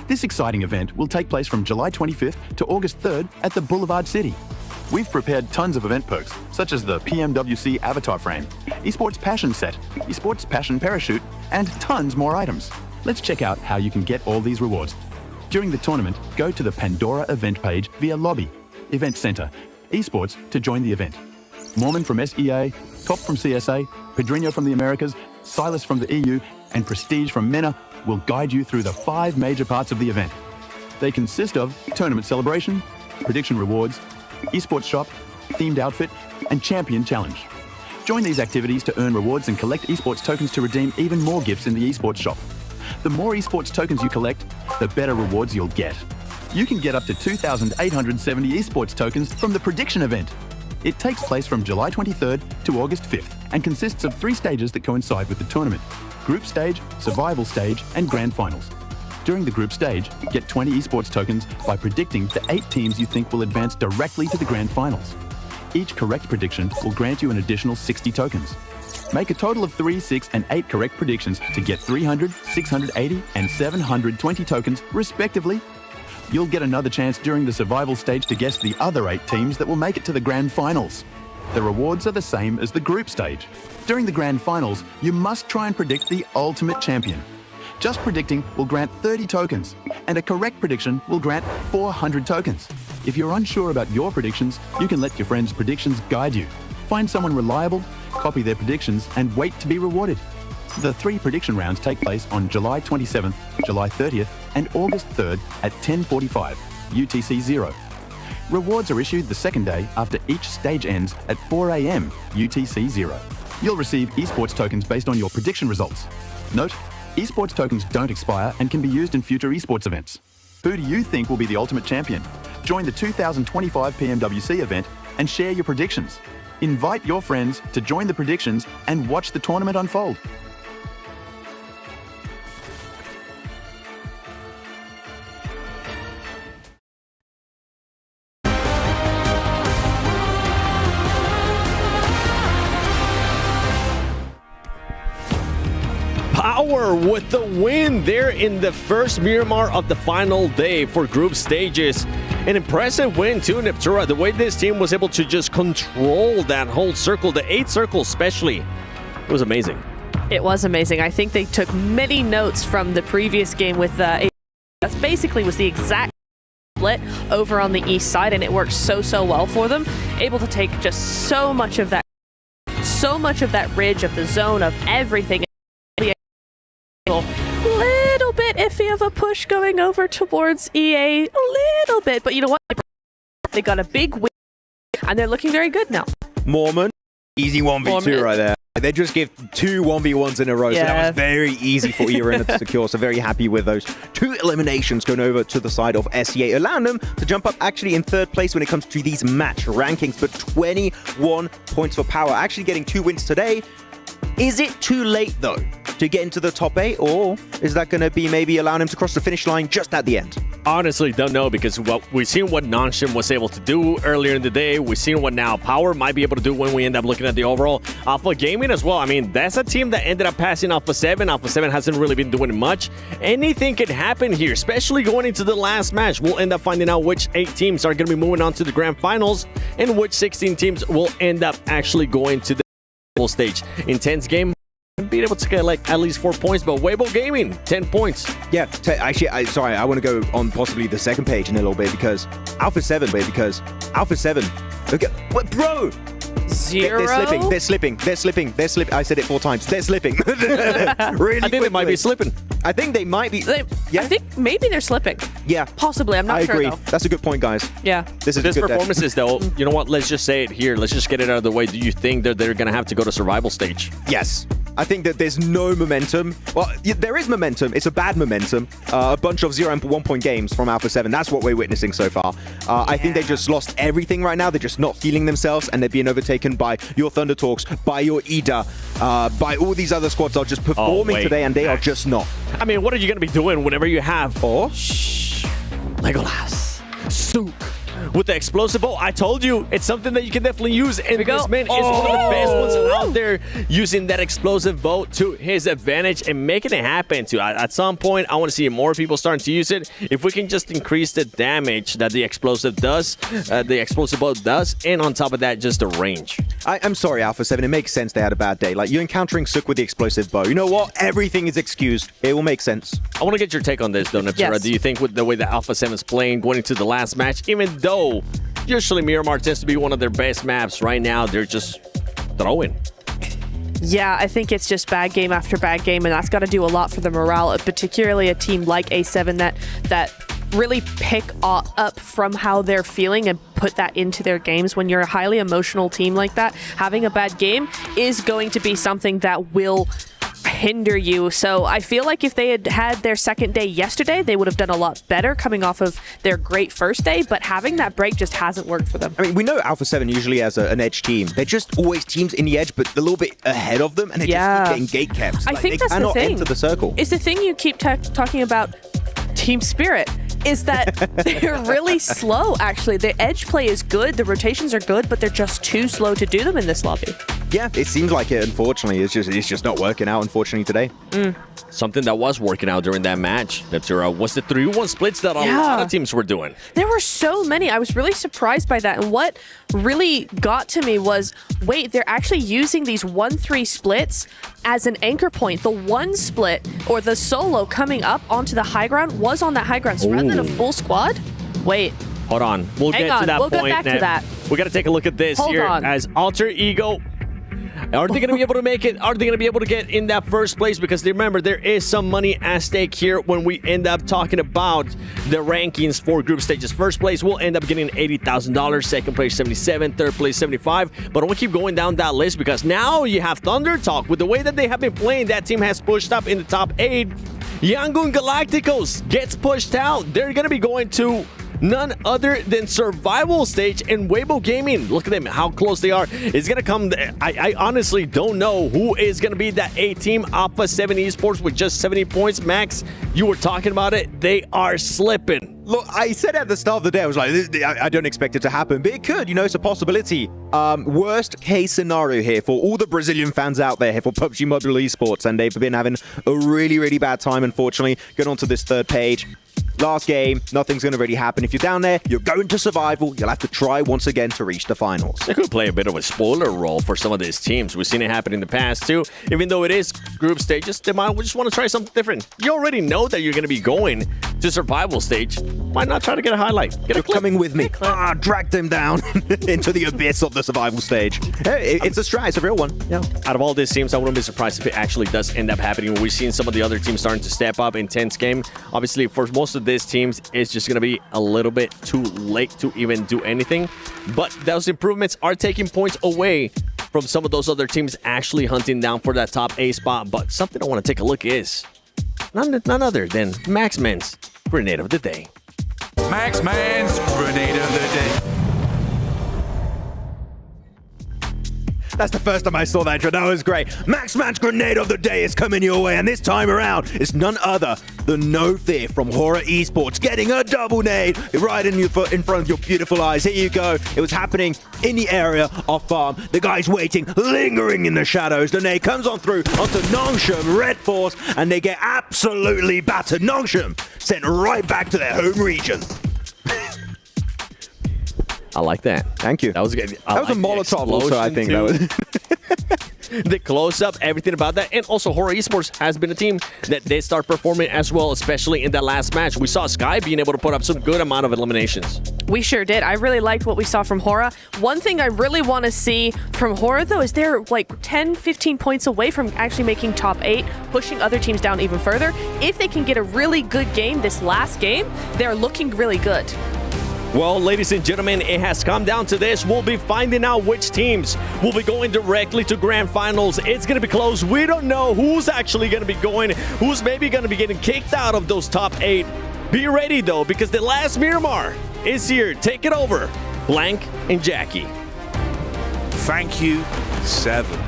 Speaker 20: This exciting event will take place from July 25th to August 3rd at the Boulevard City. We've prepared tons of event perks, such as the PMWC avatar frame, ESPORTS Passion set, ESPORTS Passion parachute, and tons more items. Let's check out how you can get all these rewards. During the tournament, go to the Pandora event page via Lobby, Event Center, Esports to join the event. Mormon from SEA, Top from CSA, Pedrinho from the Americas, Silas from the EU, and Prestige from MENA will guide you through the 5 major parts of the event. They consist of tournament celebration, prediction rewards, esports shop, themed outfit, and champion challenge. Join these activities to earn rewards and collect esports tokens to redeem even more gifts in the esports shop. The more esports tokens you collect, the better rewards you'll get. You can get up to 2,870 esports tokens from the prediction event. It takes place from July 23rd to August 5th and consists of 3 stages that coincide with the tournament: group stage, survival stage, and grand finals. During the group stage, get 20 esports tokens by predicting the 8 teams you think will advance directly to the grand finals. Each correct prediction will grant you an additional 60 tokens. Make a total of 3, 6, and 8 correct predictions to get 300, 680, and 720 tokens, respectively. You'll get another chance during the survival stage to guess the other 8 teams that will make it to the grand finals. The rewards are the same as the group stage. During the grand finals, you must try and predict the ultimate champion. Just predicting will grant 30 tokens, and a correct prediction will grant 400 tokens. If you're unsure about your predictions, you can let your friends' predictions guide you. Find someone reliable, copy their predictions, and wait to be rewarded. The 3 prediction rounds take place on July 27th, July 30th, and August 3rd at 10:45 UTC 0. Rewards are issued the second day after each stage ends at 4 AM UTC 0. You'll receive esports tokens based on your prediction results. Note, esports tokens don't expire and can be used in future esports events. Who do you think will be the ultimate champion? Join the 2025 PMWC event and share your predictions. Invite your friends to join the predictions and watch the tournament unfold.
Speaker 6: Power with the win there in the first Miramar of the final day for group stages. An impressive win too, Neptura. The way this team was able to just control that whole circle, the 8th circle especially, it was amazing.
Speaker 11: It was amazing. I think they took many notes from the previous game with that basically was the exact split over on the east side, and it worked so well for them. Able to take just so much of that ridge of the zone of everything. Little bit iffy of a push going over towards EA, a little bit, but you know what? They got a big win, and they're looking very good now.
Speaker 10: Mormon, easy 1v2 right there. They just give 2 1v1s in a row, so that was very easy for Irina to secure, so very happy with those 2 eliminations going over to the side of SEA, allowing them to jump up actually in 3rd place when it comes to these match rankings, but 21 points for Power, actually getting 2 wins today. Is it too late, though, to get into the top 8, or is that going to be maybe allowing him to cross the finish line just at the end?
Speaker 6: Honestly, don't know, because we've seen what Nonshim was able to do earlier in the day. We've seen what now Power might be able to do when we end up looking at the overall. Alpha Gaming as well. I mean, that's a team that ended up passing Alpha 7. Alpha 7 hasn't really been doing much. Anything could happen here, especially going into the last match. We'll end up finding out which 8 teams are going to be moving on to the grand finals and which 16 teams will end up actually going to the stage. Intense game. Being able to get like at least 4 points, but Weibo Gaming 10 points.
Speaker 10: Yeah, actually, I want to go on possibly the second page in a little bit because Alpha 7, look at what, bro.
Speaker 11: 0.
Speaker 10: They're slipping. I said it 4 times. They're slipping. Really, I
Speaker 6: think they might be slipping.
Speaker 10: I think they might be.
Speaker 11: I think maybe they're slipping.
Speaker 10: Yeah,
Speaker 11: possibly. I'm not sure.
Speaker 10: I agree.
Speaker 11: Though.
Speaker 10: That's a good point, guys.
Speaker 11: Yeah.
Speaker 10: This
Speaker 6: performances, though. You know what? Let's just say it here. Let's just get it out of the way. Do you think that they're going to have to go to survival stage?
Speaker 10: Yes. I think that there's no momentum. Well, there is momentum. It's a bad momentum. A bunch of 0 and 1 point games from Alpha 7. That's what we're witnessing so far. I think they just lost everything right now. They're just not feeling themselves, and they're being overtaken by your Thunder Talks, by your Ida, by all these other squads are just performing today, and they are just not.
Speaker 6: I mean, what are you going to be doing whenever you have Legolas, Sook, with the explosive bolt? I told you, it's something that you can definitely use, and this man is one of the best ones out there, using that explosive bolt to his advantage and making it happen too. At some point, I want to see more people starting to use it. If we can just increase the damage that the explosive does, the explosive bolt does, and on top of that, just the range.
Speaker 10: I'm sorry, Alpha 7, it makes sense they had a bad day. Like, you're encountering Sook with the explosive bow. You know what? Everything is excused. It will make sense.
Speaker 6: I want to get your take on this, though, Neptura.
Speaker 11: Yes.
Speaker 6: Do you think with the way that Alpha 7 is playing, going into the last match, even though usually Miramar tends to be one of their best maps, right now they're just throwing?
Speaker 11: Yeah, I think it's just bad game after bad game, and that's got to do a lot for the morale, particularly a team like A7 that really pick up from how they're feeling and put that into their games. When you're a highly emotional team like that, having a bad game is going to be something that will hinder you. So I feel like if they had had their second day yesterday, they would have done a lot better coming off of their great first day, but having that break just hasn't worked for them.
Speaker 10: I mean, we know Alpha 7 usually has an edge team. They're just always teams in the edge, but a little bit ahead of them, and they just keep getting gate kept.
Speaker 11: I think that's the thing.
Speaker 10: They cannot enter the circle.
Speaker 11: It's the thing you keep talking about, team spirit, is that they're really slow, actually. The edge play is good, the rotations are good, but they're just too slow to do them in this lobby.
Speaker 10: Yeah, it seems like it, unfortunately. It's just not working out, unfortunately, today.
Speaker 6: Something that was working out during that match, Neptura, was the 3-1 splits that a lot of teams were doing.
Speaker 11: There were so many. I was really surprised by that. And what really got to me was, wait, they're actually using these 1-3 splits as an anchor point. The 1 split, or the solo coming up onto the high ground, was on that high ground. So rather than a full squad, wait.
Speaker 6: Hold on. We'll
Speaker 11: Hang
Speaker 6: get
Speaker 11: on.
Speaker 6: to that
Speaker 11: we'll
Speaker 6: point.
Speaker 11: Go back to that.
Speaker 6: We got to take a look at this
Speaker 11: Hold
Speaker 6: here
Speaker 11: on.
Speaker 6: as Alter Ego Are they going to be able to make it? Are they going to be able to get in that first place? Because remember, there is some money at stake here when we end up talking about the rankings for group stages. First place will end up getting $80,000. Second place, $77,000. Third place, $75,000. But we'll keep going down that list because now you have Thunder Talk. With the way that they have been playing, that team has pushed up in the top 8. Yangon Galacticos gets pushed out. They're going to be going to none other than Survival Stage and Weibo Gaming. Look at them, how close they are. It's going to come. I honestly don't know who is going to be that A team. Alpha 7 Esports with just 70 points. Max, you were talking about it. They are slipping.
Speaker 10: Look, I said at the start of the day, I was like, I don't expect it to happen, but it could, you know, it's a possibility. Worst case scenario here for all the Brazilian fans out there here for PUBG Mobile Esports, and they've been having a really, really bad time, unfortunately. Going on to this third page. Last game, nothing's going to really happen. If you're down there, you're going to survival. You'll have to try once again to reach the finals.
Speaker 6: They could play a bit of a spoiler role for some of these teams. We've seen it happen in the past too. Even though it is group stages, they might just want to try something different. You already know that you're going to be going to survival stage. Why not try to get a highlight? Get a clip.
Speaker 10: Coming with me. Drag them down into the abyss of the survival stage. Hey, it's a strat. It's a real one. Yeah.
Speaker 6: Out of all these teams, I wouldn't be surprised if it actually does end up happening. We've seen some of the other teams starting to step up. Intense game. Obviously, for most of these teams, it's just going to be a little bit too late to even do anything. But those improvements are taking points away from some of those other teams actually hunting down for that top A spot. But something I want to take a look is none other than Maxman's Grenade of the Day.
Speaker 18: Maxman's Grenade of the Day.
Speaker 10: That's the first time I saw that intro. That was great. Maxman's Grenade of the Day is coming your way, and this time around, it's none other than No Fear from Horror Esports getting a double nade right in front of your beautiful eyes. Here you go. It was happening in the area of farm. The guy's waiting, lingering in the shadows. The nade comes on through onto Nongshim, Red Force, and they get absolutely battered. Nongshim sent right back to their home region.
Speaker 6: I like that.
Speaker 10: Thank you.
Speaker 6: That was good.
Speaker 10: That was a Molotov also, I think. That was
Speaker 6: the close-up, everything about that. And also, Horror Esports has been a team that they start performing as well, especially in that last match. We saw Sky being able to put up some good amount of eliminations.
Speaker 11: We sure did. I really liked what we saw from Horror. One thing I really want to see from Horror, though, is they're like 10, 15 points away from actually making top 8, pushing other teams down even further. If they can get a really good game this last game, they're looking really good.
Speaker 6: Well, ladies and gentlemen, it has come down to this. We'll be finding out which teams will be going directly to grand finals. It's going to be close. We don't know who's actually going to be going, who's maybe going to be getting kicked out of those top 8. Be ready, though, because the last Miramar is here. Take it over, Blank and Jackie.
Speaker 3: Thank you, 7.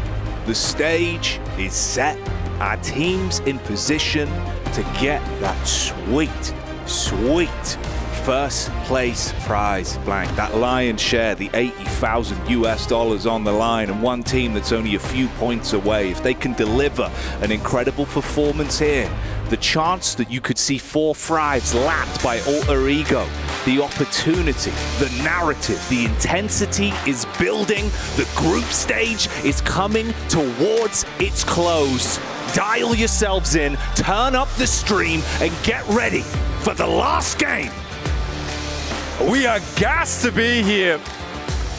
Speaker 3: The stage is set. Our team's in position to get that sweet, sweet first place prize, Blank. That lion's share, the $80,000 on the line, and one team that's only a few points away. If they can deliver an incredible performance here, the chance that you could see 4 thrives lapped by Alter Ego, the opportunity, the narrative, the intensity is building. The group stage is coming towards its close. Dial yourselves in, turn up the stream, and get ready for the last game.
Speaker 18: We are gassed to be here.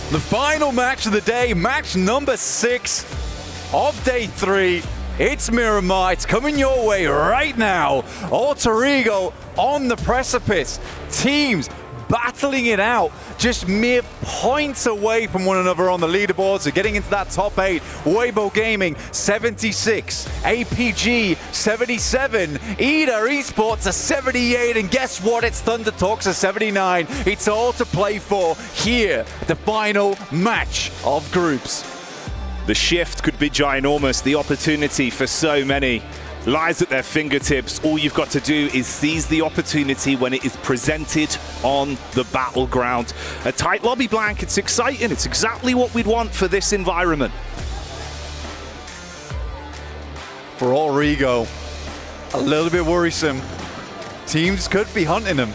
Speaker 18: The final match of the day, match number 6 of day 3. It's Miramar. It's coming your way right now. Alter Ego on the precipice. Teams battling it out, just mere points away from one another on the leaderboard. So getting into that top 8, Weibo Gaming 76, APG 77, Esports a 78, and guess what? It's Thunder Talks a 79. It's all to play for here, the final match of groups.
Speaker 3: The shift could be ginormous. The opportunity for so many lies at their fingertips. All you've got to do is seize the opportunity when it is presented on the battleground. A tight lobby, Blank. It's exciting. It's exactly what we'd want for this environment.
Speaker 18: For Alter Ego, a little bit worrisome. Teams could be hunting them.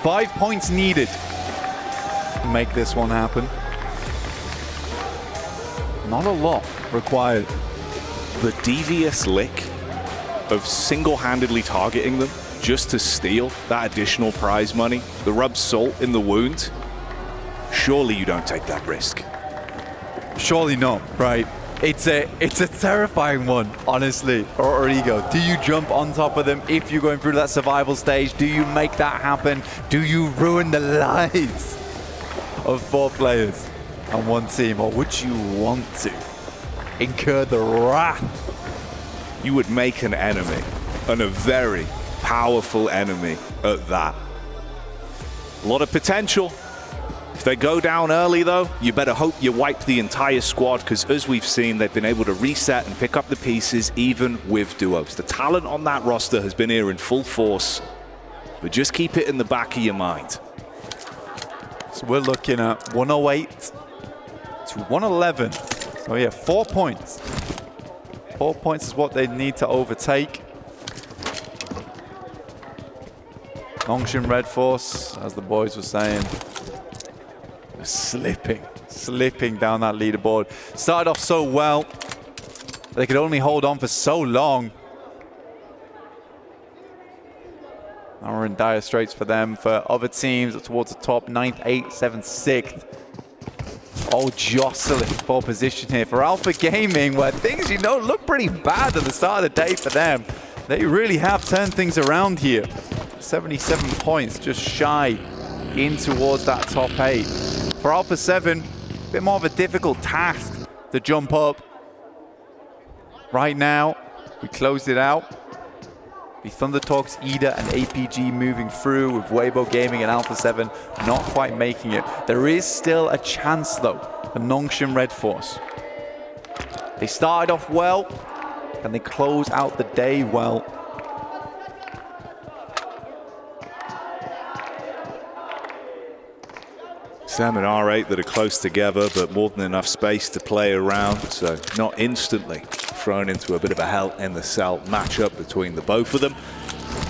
Speaker 18: 5 points needed to make this one happen. Not a lot required.
Speaker 3: The devious lick of single-handedly targeting them just to steal that additional prize money, the rub salt in the wound, surely you don't take that risk.
Speaker 18: Surely not, right? It's a terrifying one, honestly. Or Ego, do you jump on top of them if you're going through that survival stage? Do you make that happen? Do you ruin the lives of 4 players on one team? Or would you want to incur the wrath?
Speaker 3: You would make an enemy, and a very powerful enemy at that. A lot of potential. If they go down early, though, you better hope you wipe the entire squad, because as we've seen, they've been able to reset and pick up the pieces, even with duos. The talent on that roster has been here in full force, but just keep it in the back of your mind.
Speaker 18: So we're looking at 108 to 111. So yeah, 4 points. 4 points is what they need to overtake. Nongshin Red Force, as the boys were saying, slipping down that leaderboard. Started off so well, they could only hold on for so long. Now we're in dire straits for them. For other teams towards the top, 9th, 8th, 7th, 6th. All jostling for position here. For Alpha Gaming, where things, you know, look pretty bad at the start of the day for them. They really have turned things around here. 77 points, just shy in towards that top 8. For Alpha 7, a bit more of a difficult task to jump up. Right now, we closed it out. The Thunder Talks, Ida, and APG moving through, with Weibo Gaming and Alpha 7 not quite making it. There is still a chance, though, for Nongshin Red Force. They started off well, and they close out the day well.
Speaker 3: Sam and R8 that are close together, but more than enough space to play around, so not instantly thrown into a bit of a hell in the cell matchup between the both of them.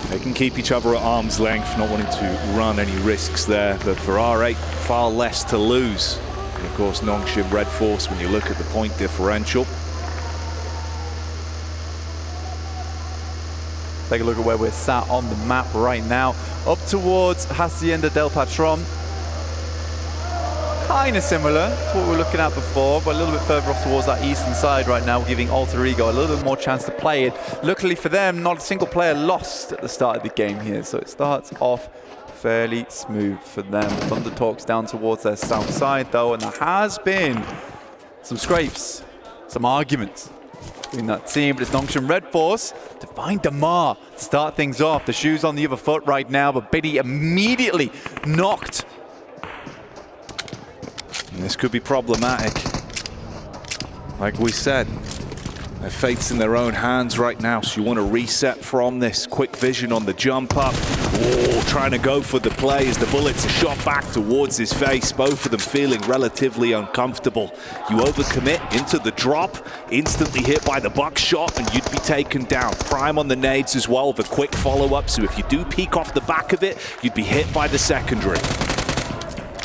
Speaker 3: They can keep each other at arm's length, not wanting to run any risks there, but for R8, far less to lose. And of course, Nongshin Red Force, when you look at the point differential.
Speaker 18: Take a look at where we're sat on the map right now. Up towards Hacienda del Patron. Kind of similar to what we were looking at before, but a little bit further off towards that eastern side right now, giving Alter Ego a little bit more chance to play it. Luckily for them, not a single player lost at the start of the game here, so it starts off fairly smooth for them. Thunder Talks down towards their south side though, and there has been some scrapes, some arguments between that team, but it's Nongshin Red Force to find Damar to start things off. The shoe's on the other foot right now, but Biddy immediately knocked.
Speaker 3: And this could be problematic. Like we said, their fate's in their own hands right now, so you want to reset from this. Quick vision on the jump up. Oh, trying to go for the play as the bullets are shot back towards his face. Both of them feeling relatively uncomfortable. You overcommit into the drop, instantly hit by the buckshot, and you'd be taken down. Prime on the nades as well with a quick follow-up, so if you do peek off the back of it, you'd be hit by the secondary.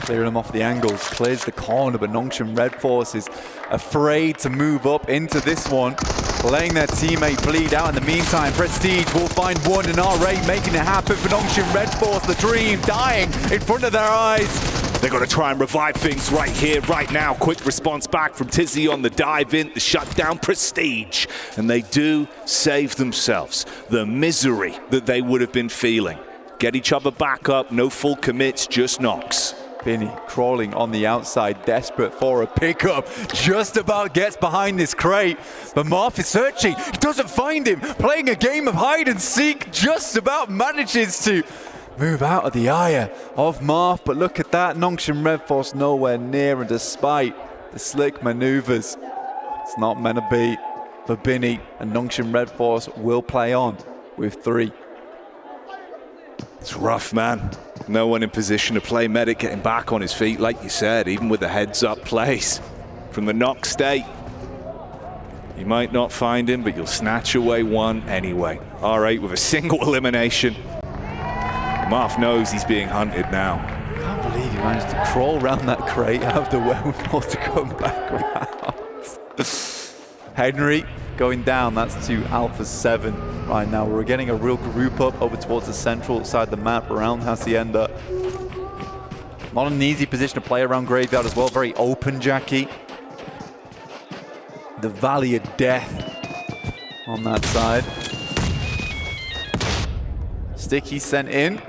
Speaker 18: Clearing them off the angles, clears the corner, but Nongshin Red Force is afraid to move up into this one, letting their teammate bleed out. In the meantime, Prestige will find one, and R8 making it happen for Nongshin Red Force. The dream dying in front of their eyes.
Speaker 3: They're going to try and revive things right here, right now. Quick response back from Tizzy on the dive in, the shutdown Prestige. And they do save themselves the misery that they would have been feeling. Get each other back up, no full commits, just knocks.
Speaker 18: Binny crawling on the outside, desperate for a pickup. Just about gets behind this crate, but Marth is searching. He doesn't find him. Playing a game of hide and seek, just about manages to move out of the eye of Marth. But look at that, Nongshin Red Force nowhere near, and despite the slick maneuvers, it's not meant to be for Binny, and Nongshin Red Force will play on with 3.
Speaker 3: It's rough, man. No one in position to play. Medic getting back on his feet, like you said, even with the heads-up plays from the knock state. You might not find him, but you'll snatch away one anyway. R8 with a single elimination. Marth knows he's being hunted now.
Speaker 18: I can't believe he managed to crawl around that crate, have the wherewithal to come back around. Henry going down, that's to Alpha 7 right now. We're getting a real group up over towards the central side of the map around Hacienda. Not an easy position to play around Graveyard as well, very open, Jackie. the Valley of Death on that side. Sticky sent in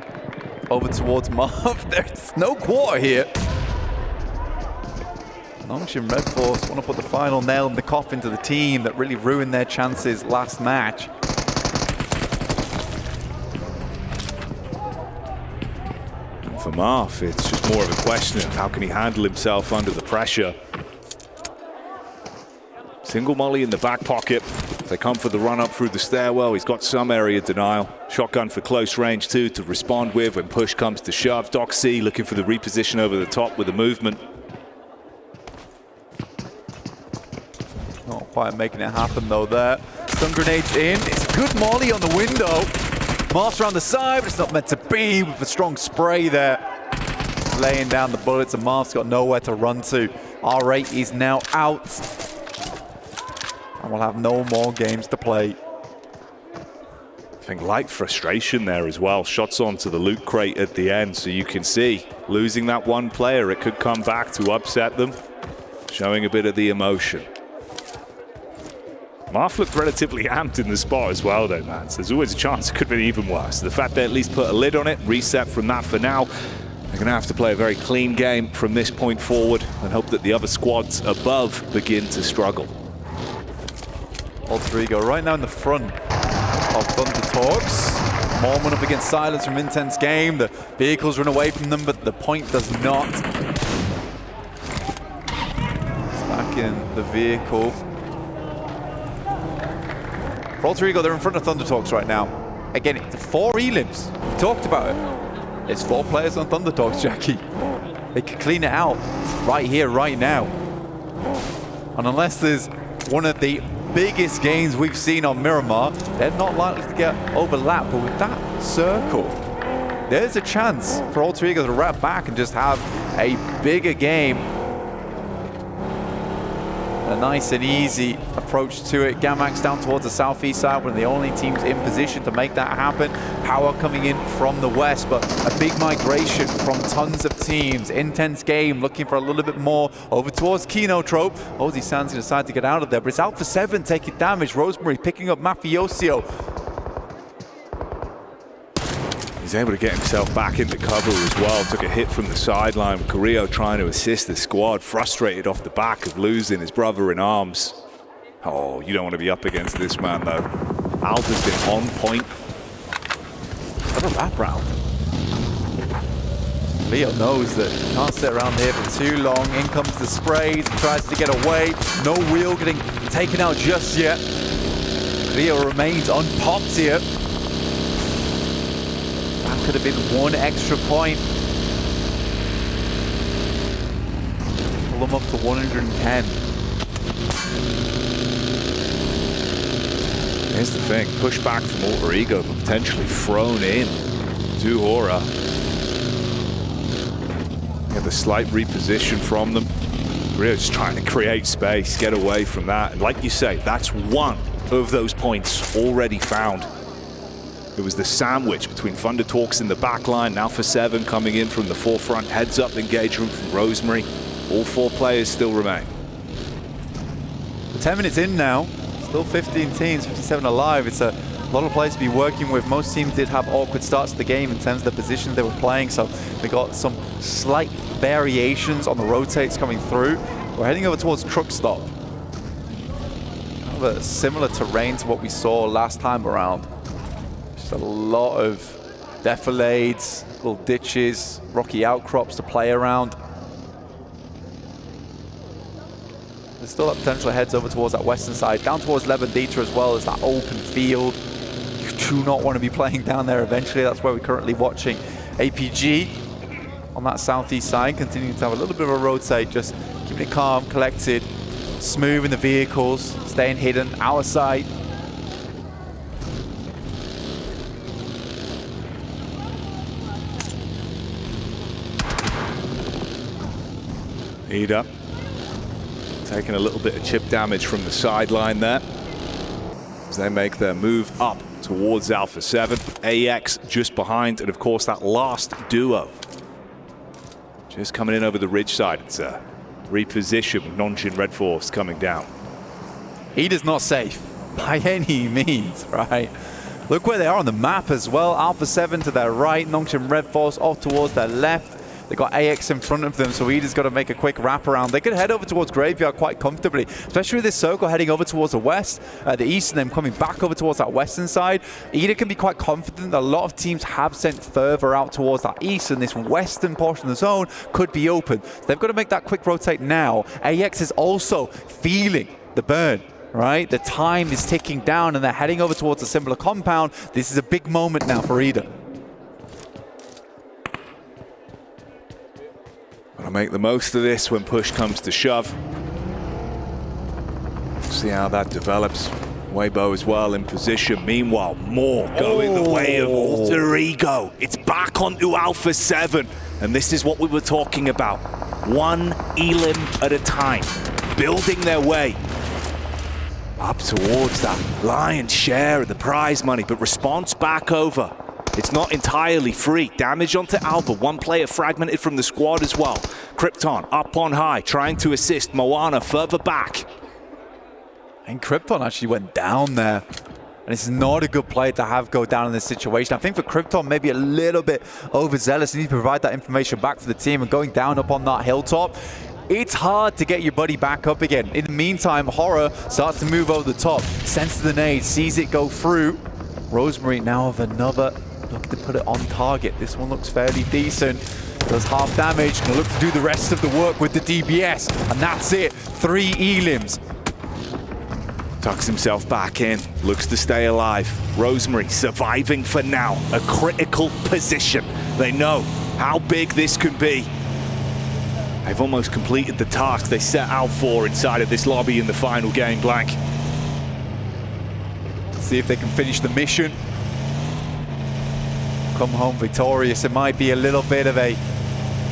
Speaker 18: over towards Marv. There's no quarter here. Nongshim Red Force want to put the final nail in the coffin to the team that really ruined their chances last match.
Speaker 19: And for Marv, it's just more of a question of how can he handle himself under the pressure. Single molly in the back pocket. They come for the run up through the stairwell. He's got some area denial. Shotgun for close range too to respond with when push comes to shove. Doc C looking for the reposition over the top with the movement.
Speaker 18: Not quite making it happen though there. Stun grenades in. It's a good molly on the window. Marv's around the side, but it's not meant to be with a strong spray there. Laying down the bullets and Marv's got nowhere to run to. R8 is now out. And we'll have no more games to play.
Speaker 19: I think light frustration there as well. Shots onto the loot crate at the end, so you can see losing that one player, it could come back to upset them. Showing a bit of the emotion. Marv looked relatively amped in the spot as well though, man. So there's always a chance it could be even worse. The fact they at least put a lid on it, reset from that for now. They're going to have to play a very clean game from this point forward and hope that the other squads above begin to struggle.
Speaker 18: Alter Ego right now in the front of Thunder Talks. Mormon up against Silence from Intense Game. The vehicles run away from them, but the point does not. It's back in the vehicle. For Alter Ego, they're in front of Thunder Talks right now. Again, it's 4 elims. We talked about it. It's 4 players on Thunder Talks, Jackie. They could clean it out right here, right now. And unless there's one of the biggest gains we've seen on Miramar, they're not likely to get overlapped. But with that circle, there's a chance for Alter Ego to wrap back and just have a bigger game. A nice and easy approach to it. Gamax down towards the southeast side, one of the only teams in position to make that happen. Power coming in from the west, but a big migration from tons of teams. Intense Game looking for a little bit more over towards Kinotrope. Ozzy Sands decide to get out of there, but it's Alpha 7 taking damage. Rosemary picking up Mafioso.
Speaker 19: He's able to get himself back into cover as well. Took a hit from the sideline. Carrillo trying to assist the squad. Frustrated off the back of losing his brother in arms. Oh, you don't want to be up against this man though. Alpha's been on point.
Speaker 18: What a wrap round. Leo knows that he can't sit around here for too long. In comes the sprays. He tries to get away. No wheel getting taken out just yet. Leo remains unpopped here. That could have been 1 extra point. Pull them up to 110.
Speaker 19: Here's the thing, pushback from Alter Ego, but potentially thrown in to Aura. Get the slight reposition from them. Really just trying to create space, get away from that. And like you say, that's one of those points already found. It was the sandwich between Thunder Talks in the back line, Alpha 7 coming in from the forefront, heads up engagement from Rosemary. All 4 players still remain.
Speaker 18: 10 minutes in now, still 15 teams, 57 alive. It's a lot of players to be working with. Most teams did have awkward starts to the game in terms of the positions they were playing, so they got some slight variations on the rotates coming through. We're heading over towards Truck Stop. Kind of a similar terrain to what we saw last time around. Just a lot of defilades, little ditches, rocky outcrops to play around. There's still that potential heads over towards that western side, down towards Levendita as well as that open field. You do not want to be playing down there eventually. That's where we're currently watching APG on that southeast side, continuing to have a little bit of a rotate, just keeping it calm, collected, smooth in the vehicles, staying hidden, our side.
Speaker 19: Ida taking a little bit of chip damage from the sideline there as they make their move up towards Alpha 7. AX just behind, and of course that last duo just coming in over the ridge side. It's a reposition with Nongshim Red Force coming down.
Speaker 18: Eda's not safe by any means, right? Look where they are on the map as well. Alpha 7 to their right, Nongshim Red Force off towards their left. They got AX in front of them, so Eda's got to make a quick wraparound. They could head over towards Graveyard quite comfortably, especially with this circle heading over towards the west, the east, and then coming back over towards that western side. Eda can be quite confident that a lot of teams have sent further out towards that east, and this western portion of the zone could be open. So they've got to make that quick rotate now. AX is also feeling the burn. Right, the time is ticking down and they're heading over towards a similar compound. This is a big moment now for Eda.
Speaker 3: Gotta make the most of this when push comes to shove. See how that develops. Weibo as well in position. Meanwhile, more going the way of Alter Ego. It's back onto Alpha 7. And this is what we were talking about. One elim at a time. Building their way up towards that lion's share of the prize money, but response back over. It's not entirely free. Damage onto Alpha. One player fragmented from the squad as well. Krypton up on high, trying to assist Moana further back.
Speaker 18: And Krypton actually went down there. And it's not a good play to have go down in this situation. I think for Krypton, maybe a little bit overzealous. You need to provide that information back to the team, and going down up on that hilltop, it's hard to get your buddy back up again. In the meantime, Horror starts to move over the top. Senses the nade, sees it go through. Rosemary now with another look to put it on target. This one looks fairly decent. Does half damage. Gonna look to do the rest of the work with the DBS. And that's it. 3 elims.
Speaker 3: Tucks himself back in. Looks to stay alive. Rosemary surviving for now. A critical position. They know how big this can be. They've almost completed the task they set out for inside of this lobby in the final game blank.
Speaker 18: See if they can finish the mission. Come home victorious. It might be a little bit of a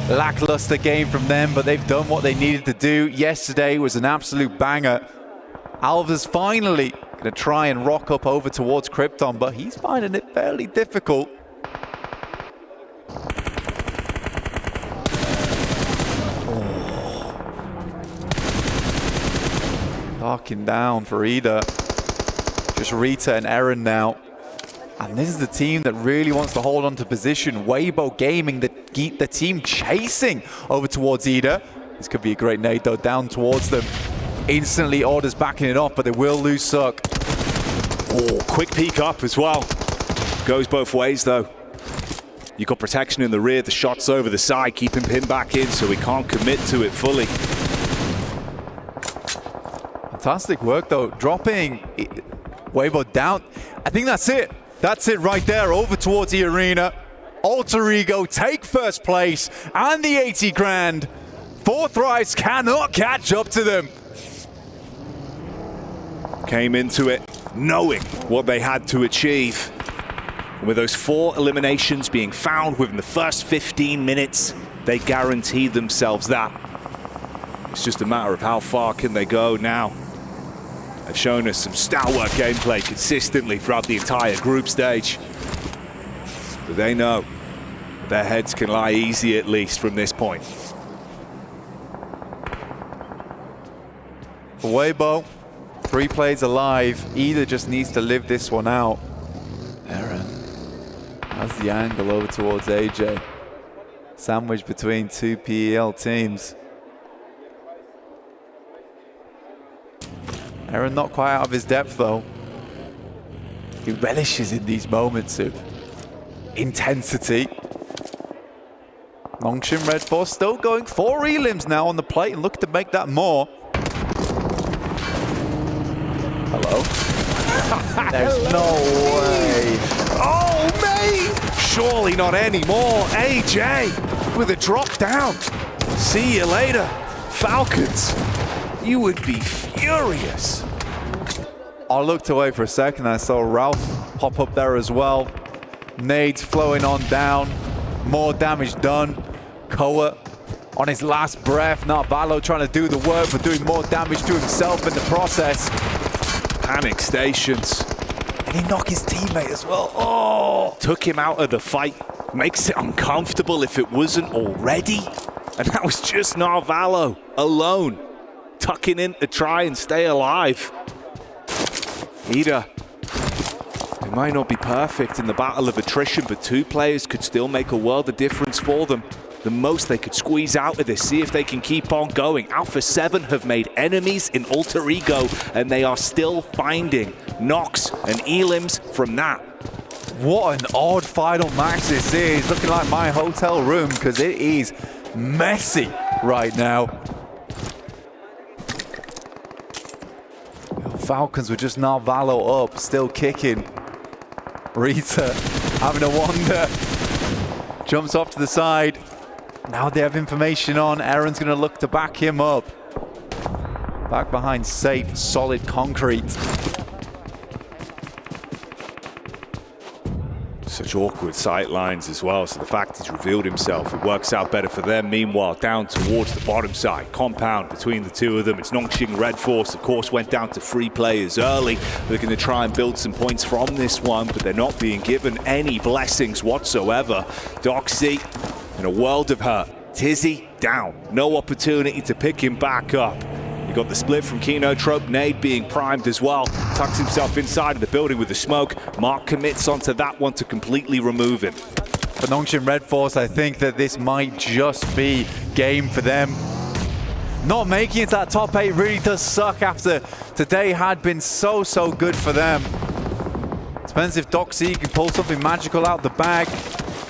Speaker 18: lackluster game from them, but they've done what they needed to do. Yesterday was an absolute banger. Alva's finally going to try and rock up over towards Krypton, but he's finding it fairly difficult. Darking down for Eda. Just Rita and Eren now. And this is the team that really wants to hold on to position. Weibo Gaming, the team chasing over towards Eda. This could be a great nade though, down towards them. Instantly orders backing it off, but they will lose Suck.
Speaker 3: Oh, quick peek up as well. Goes both ways though. You got protection in the rear, the shot's over the side, keeping pinned back in so he can't commit to it fully.
Speaker 18: Fantastic work though, dropping Weibo down. I think that's it. That's it right there, over towards the arena. Alter Ego take first place and the 80 grand. Fourth Rise cannot catch up to them.
Speaker 3: Came into it knowing what they had to achieve. And with those 4 eliminations being found within the first 15 minutes, they guaranteed themselves that. It's just a matter of how far can they go now. They've shown us some stalwart gameplay consistently throughout the entire group stage. But they know their heads can lie easy at least from this point.
Speaker 18: For Weibo, 3 plays alive. Eda just needs to live this one out. Eren has the angle over towards AJ. Sandwich between 2 PEL teams. Eren not quite out of his depth though. He relishes in these moments of intensity. Nongshim Red Force still going 4 elims now on the plate and looking to make that more. Hello? There's no way.
Speaker 3: Oh, mate! Surely not anymore. AJ with a drop down. See you later, Falcons. You would be furious.
Speaker 18: I looked away for a second. I saw Ralph pop up there as well. Nades flowing on down. More damage done. Koa on his last breath. Now Valo trying to do the work, but doing more damage to himself in the process.
Speaker 3: Panic stations.
Speaker 18: And he knocked his teammate as well. Oh!
Speaker 3: Took him out of the fight. Makes it uncomfortable if it wasn't already. And that was just Narvalo alone, tucking in to try and stay alive. Ida, it might not be perfect in the battle of attrition, but two players could still make a world of difference for them. The most they could squeeze out of this, see if they can keep on going. Alpha 7 have made enemies in Alter Ego, and they are still finding Nox and Elims from that.
Speaker 18: What an odd final match this is. Looking like my hotel room, because it is messy right now. Falcons with just Narvalo up, still kicking. Rita having a wander. Jumps off to the side. Now they have information on. Aaron's going to look to back him up. Back behind safe, solid concrete.
Speaker 3: Such awkward sight lines as well, so the fact he's revealed himself, it works out better for them. Meanwhile, down towards the bottom side, compound between the two of them. It's Nongqing Red Force, of course, went down to 3 players early. They're going to try and build some points from this one, but they're not being given any blessings whatsoever. Doxy in a world of hurt. Tizzy down, no opportunity to pick him back up. You got the split from Kino Trope, Nade being primed as well. Tucks himself inside of the building with the smoke. Mark commits onto that one to completely remove him.
Speaker 18: For Nongqing Red Force, I think that this might just be game for them. Not making it to that top 8 really does suck after today had been so good for them. Depends if Doxy can pull something magical out the bag.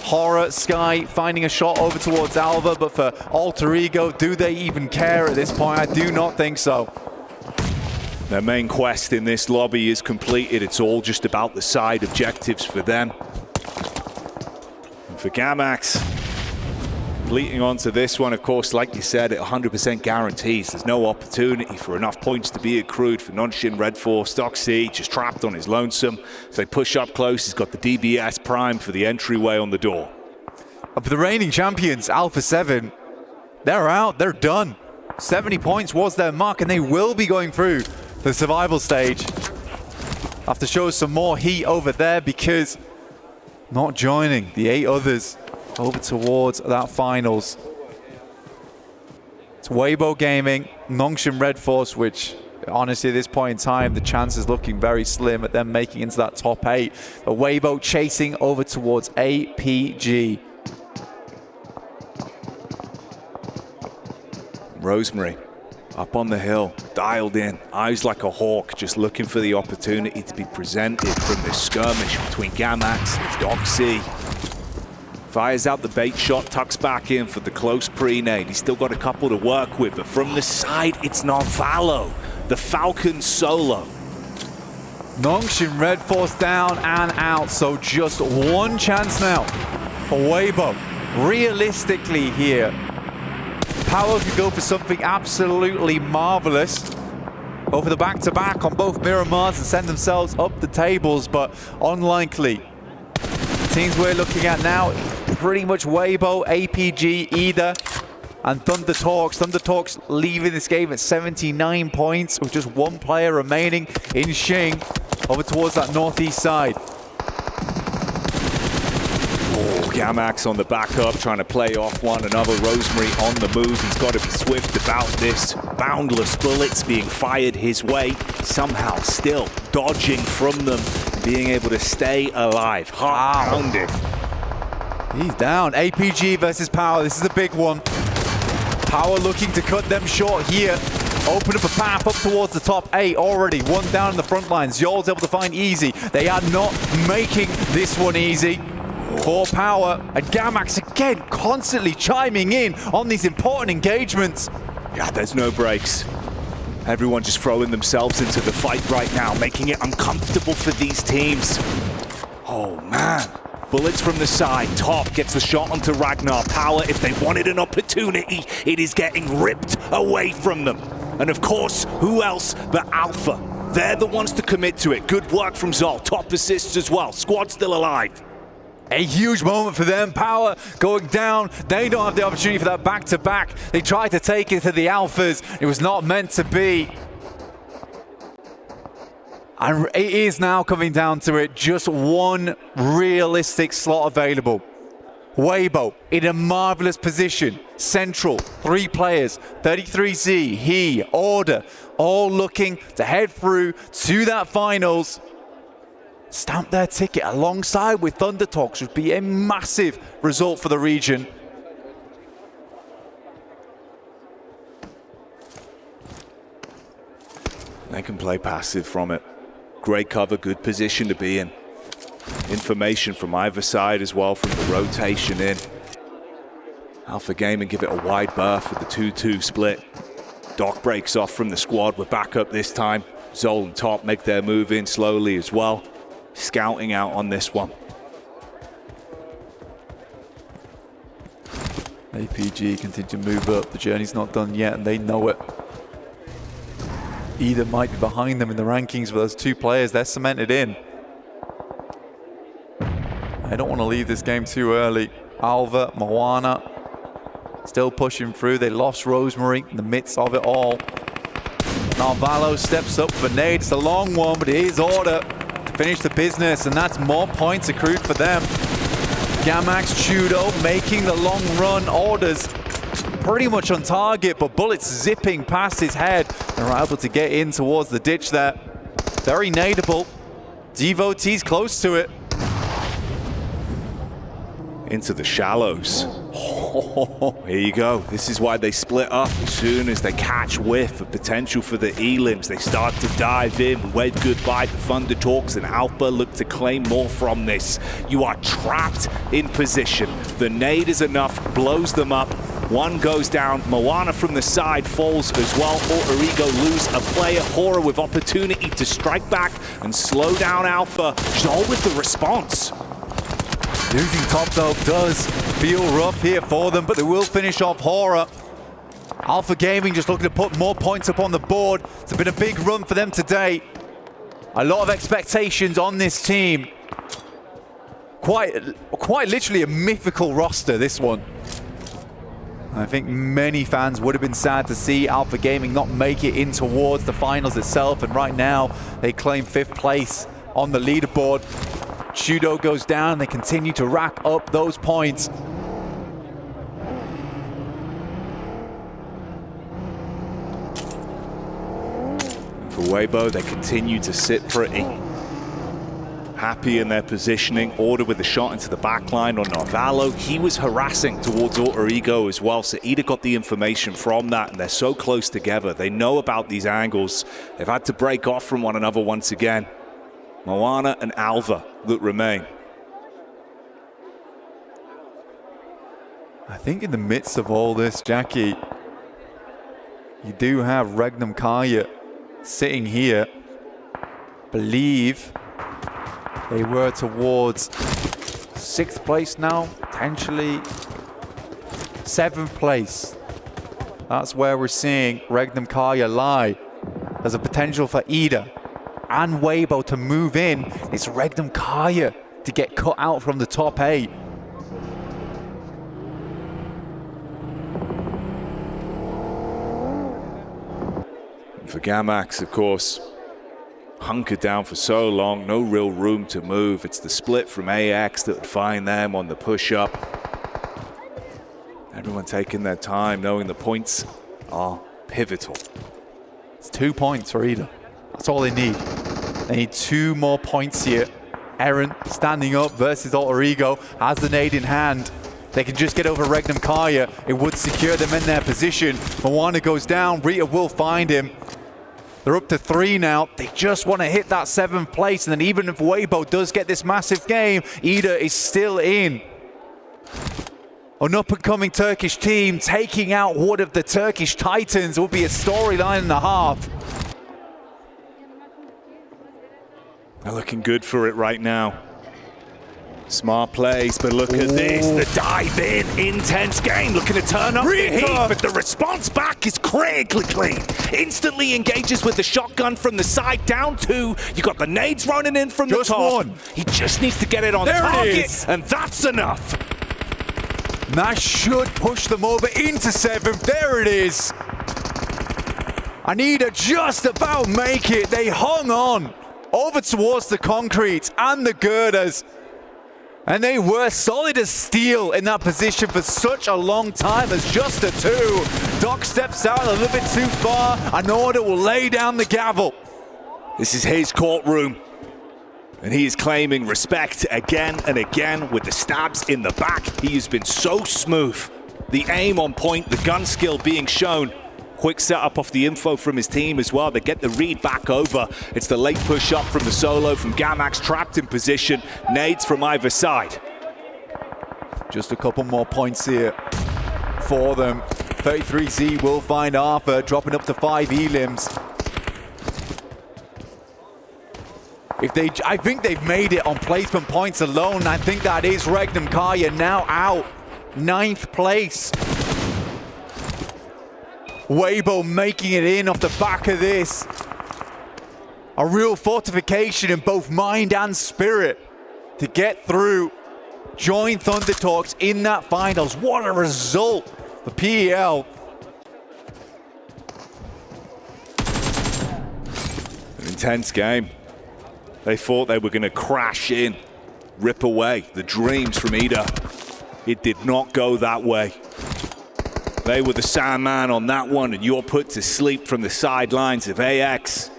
Speaker 18: Horror, Sky finding a shot over towards Alva, but for Alter Ego, do they even care at this point? I do not think so.
Speaker 3: Their main quest in this lobby is completed. It's all just about the side objectives for them. And for Gamax, leading on to this one, of course, like you said, it 100% guarantees there's no opportunity for enough points to be accrued for Nongqing Red Force. Doxy just trapped on his lonesome. As they push up close, he's got the DBS prime for the entryway on the door.
Speaker 18: For the reigning champions, Alpha 7, they're out, they're done. 70 points was their mark, and they will be going through the survival stage. Have to show some more heat over there, because not joining the 8 others over towards that finals. It's Weibo Gaming, Nongqing Red Force, which honestly at this point in time, the chance is looking very slim at them making into that top 8. But Weibo chasing over towards APG.
Speaker 3: Rosemary up on the hill, dialed in, eyes like a hawk, just looking for the opportunity to be presented from this skirmish between Gamax and Doxy. Fires out the bait shot, tucks back in for the close pre-nade. He's still got a couple to work with, but from the side, it's Narvalo, the Falcon solo.
Speaker 18: Nongqing Red Force down and out, so just one chance now for Weibo. Realistically here, Power could go for something absolutely marvelous over the back-to-back on both Miramars and send themselves up the tables, but unlikely. The teams we're looking at now, pretty much Weibo, APG, Ida, and Thunder Talks. Thunder Talks leaving this game at 79 points with just one player remaining in Xing over towards that northeast side.
Speaker 3: Gamax on the backup, trying to play off one another. Rosemary on the move. He's got to be swift about this. Boundless bullets being fired his way. Somehow still dodging from them, being able to stay alive. Heart pounding.
Speaker 18: He's down. APG versus Power. This is a big one. Power looking to cut them short here. Open up a path up towards the top 8 already. One down in the front lines. Yol's able to find easy. They are not making this one easy. For Power, and Gamax again constantly chiming in on these important engagements.
Speaker 3: Yeah, there's no breaks. Everyone just throwing themselves into the fight right now, making it uncomfortable for these teams. Oh man, bullets from the side. Top gets the shot onto Ragnar. Power, if they wanted an opportunity, it is getting ripped away from them. And of course, who else but Alpha? They're the ones to commit to it. Good work from Zol. Top assists as well. Squad still alive.
Speaker 18: A huge moment for them. Power going down. They don't have the opportunity for that back-to-back. They tried to take it to the Alphas. It was not meant to be. And it is now coming down to it. Just one realistic slot available. Weibo in a marvelous position. Central, 3 players, 33Z, he, Order, all looking to head through to that finals. Stamp their ticket alongside with Thunder Talks would be a massive result for the region.
Speaker 3: They can play passive from it. Great cover, good position to be in. Information from either side as well from the rotation in. Alpha Gaming give it a wide berth with the 2-2 split. Doc breaks off from the squad. We're back up this time. Zol and Top make their move in slowly as well. Scouting out on this one.
Speaker 18: APG continue to move up. The journey's not done yet and they know it. Either might be behind them in the rankings, but those 2 players, they're cemented in. I don't want to leave this game too early. Alva, Moana, still pushing through. They lost Rosemary in the midst of it all. Now Valo steps up for nade. It's a long one, but it is Order to finish the business, and that's more points accrued for them. Gamax, Chudo making the long run. Orders pretty much on target, but bullets zipping past his head. They're able to get in towards the ditch there. Very nadeable. Devotees close to it.
Speaker 3: Into the shallows. Here you go. This is why they split up. As soon as they catch whiff of potential for the elims, they start to dive in. We wave goodbye to Thunder Talks, and Alpha look to claim more from this. You are trapped in position. The nade is enough, blows them up. One goes down. Moana from the side falls as well. Alter Ego lose a player. Horror with opportunity to strike back and slow down Alpha. Zol with the response.
Speaker 18: Losing Top though does feel rough here for them, but they will finish off Horror. Alpha Gaming just looking to put more points up on the board. It's been a big run for them today. A lot of expectations on this team. Quite literally a mythical roster, this one. I think many fans would have been sad to see Alpha Gaming not make it in towards the finals itself, and right now they claim 5th place on the leaderboard. Chudo goes down, they continue to rack up those points.
Speaker 3: For Weibo, they continue to sit pretty. Happy in their positioning. Order with a shot into the back line on Narvalo. He was harassing towards Alter Ego as well, so Ida got the information from that, and they're so close together. They know about these angles. They've had to break off from one another once again. Moana and Alva that remain.
Speaker 18: I think in the midst of all this, Jackie, you do have Regnum Kaya sitting here. Believe they were towards 6th place now, potentially 7th place. That's where we're seeing Regnum Kaya lie. There's a potential for Ida and Weibo to move in. It's Regnum Kaya to get cut out from the top 8.
Speaker 3: For Gamax, of course, hunkered down for so long, no real room to move. It's the split from AX that would find them on the push-up. Everyone taking their time, knowing the points are pivotal.
Speaker 18: It's 2 points for Ida. That's all they need. They need 2 more points here. Eren standing up versus Alter Ego, has the nade in hand. They can just get over Regnum Kaya. It would secure them in their position. Moana goes down. Rita will find him. They're up to 3 now. They just want to hit that 7th place. And then even if Weibo does get this massive game, Ida is still in. An up-and-coming Turkish team taking out one of the Turkish Titans will be a storyline and a half.
Speaker 3: They're looking good for it right now. Smart plays, but look at this. The dive in, intense game. Looking to turn up the heat, but the response back is critically clean. Instantly engages with the shotgun from the side, down 2. You got the nades running in from the top. He just needs to get it on target, and that's enough.
Speaker 18: That should push them over into 7th. There it is. Anita just about make it. They hung on over towards the concrete and the girders. And they were solid as steel in that position for such a long time as just a 2. Doc steps out a little bit too far, and Order will lay down the gavel.
Speaker 3: This is his courtroom, and he is claiming respect again and again with the stabs in the back. He has been so smooth. The aim on point, the gun skill being shown. Quick setup off the info from his team as well. They get the read back over. It's the late push up from the solo from Gamax, trapped in position. Nades from either side.
Speaker 18: Just a couple more points here for them. 33Z will find Arthur, dropping up to 5 elims. I think they've made it on placement points alone. I think that is Regnum Kaya now out. 9th place. Weibo making it in off the back of this. A real fortification in both mind and spirit to get through. Join Thunder Talks in that finals. What a result for PEL.
Speaker 3: An intense game. They thought they were going to crash in, rip away the dreams from Ida. It did not go that way. They were the Sandman on that one, and you're put to sleep from the sidelines of AX.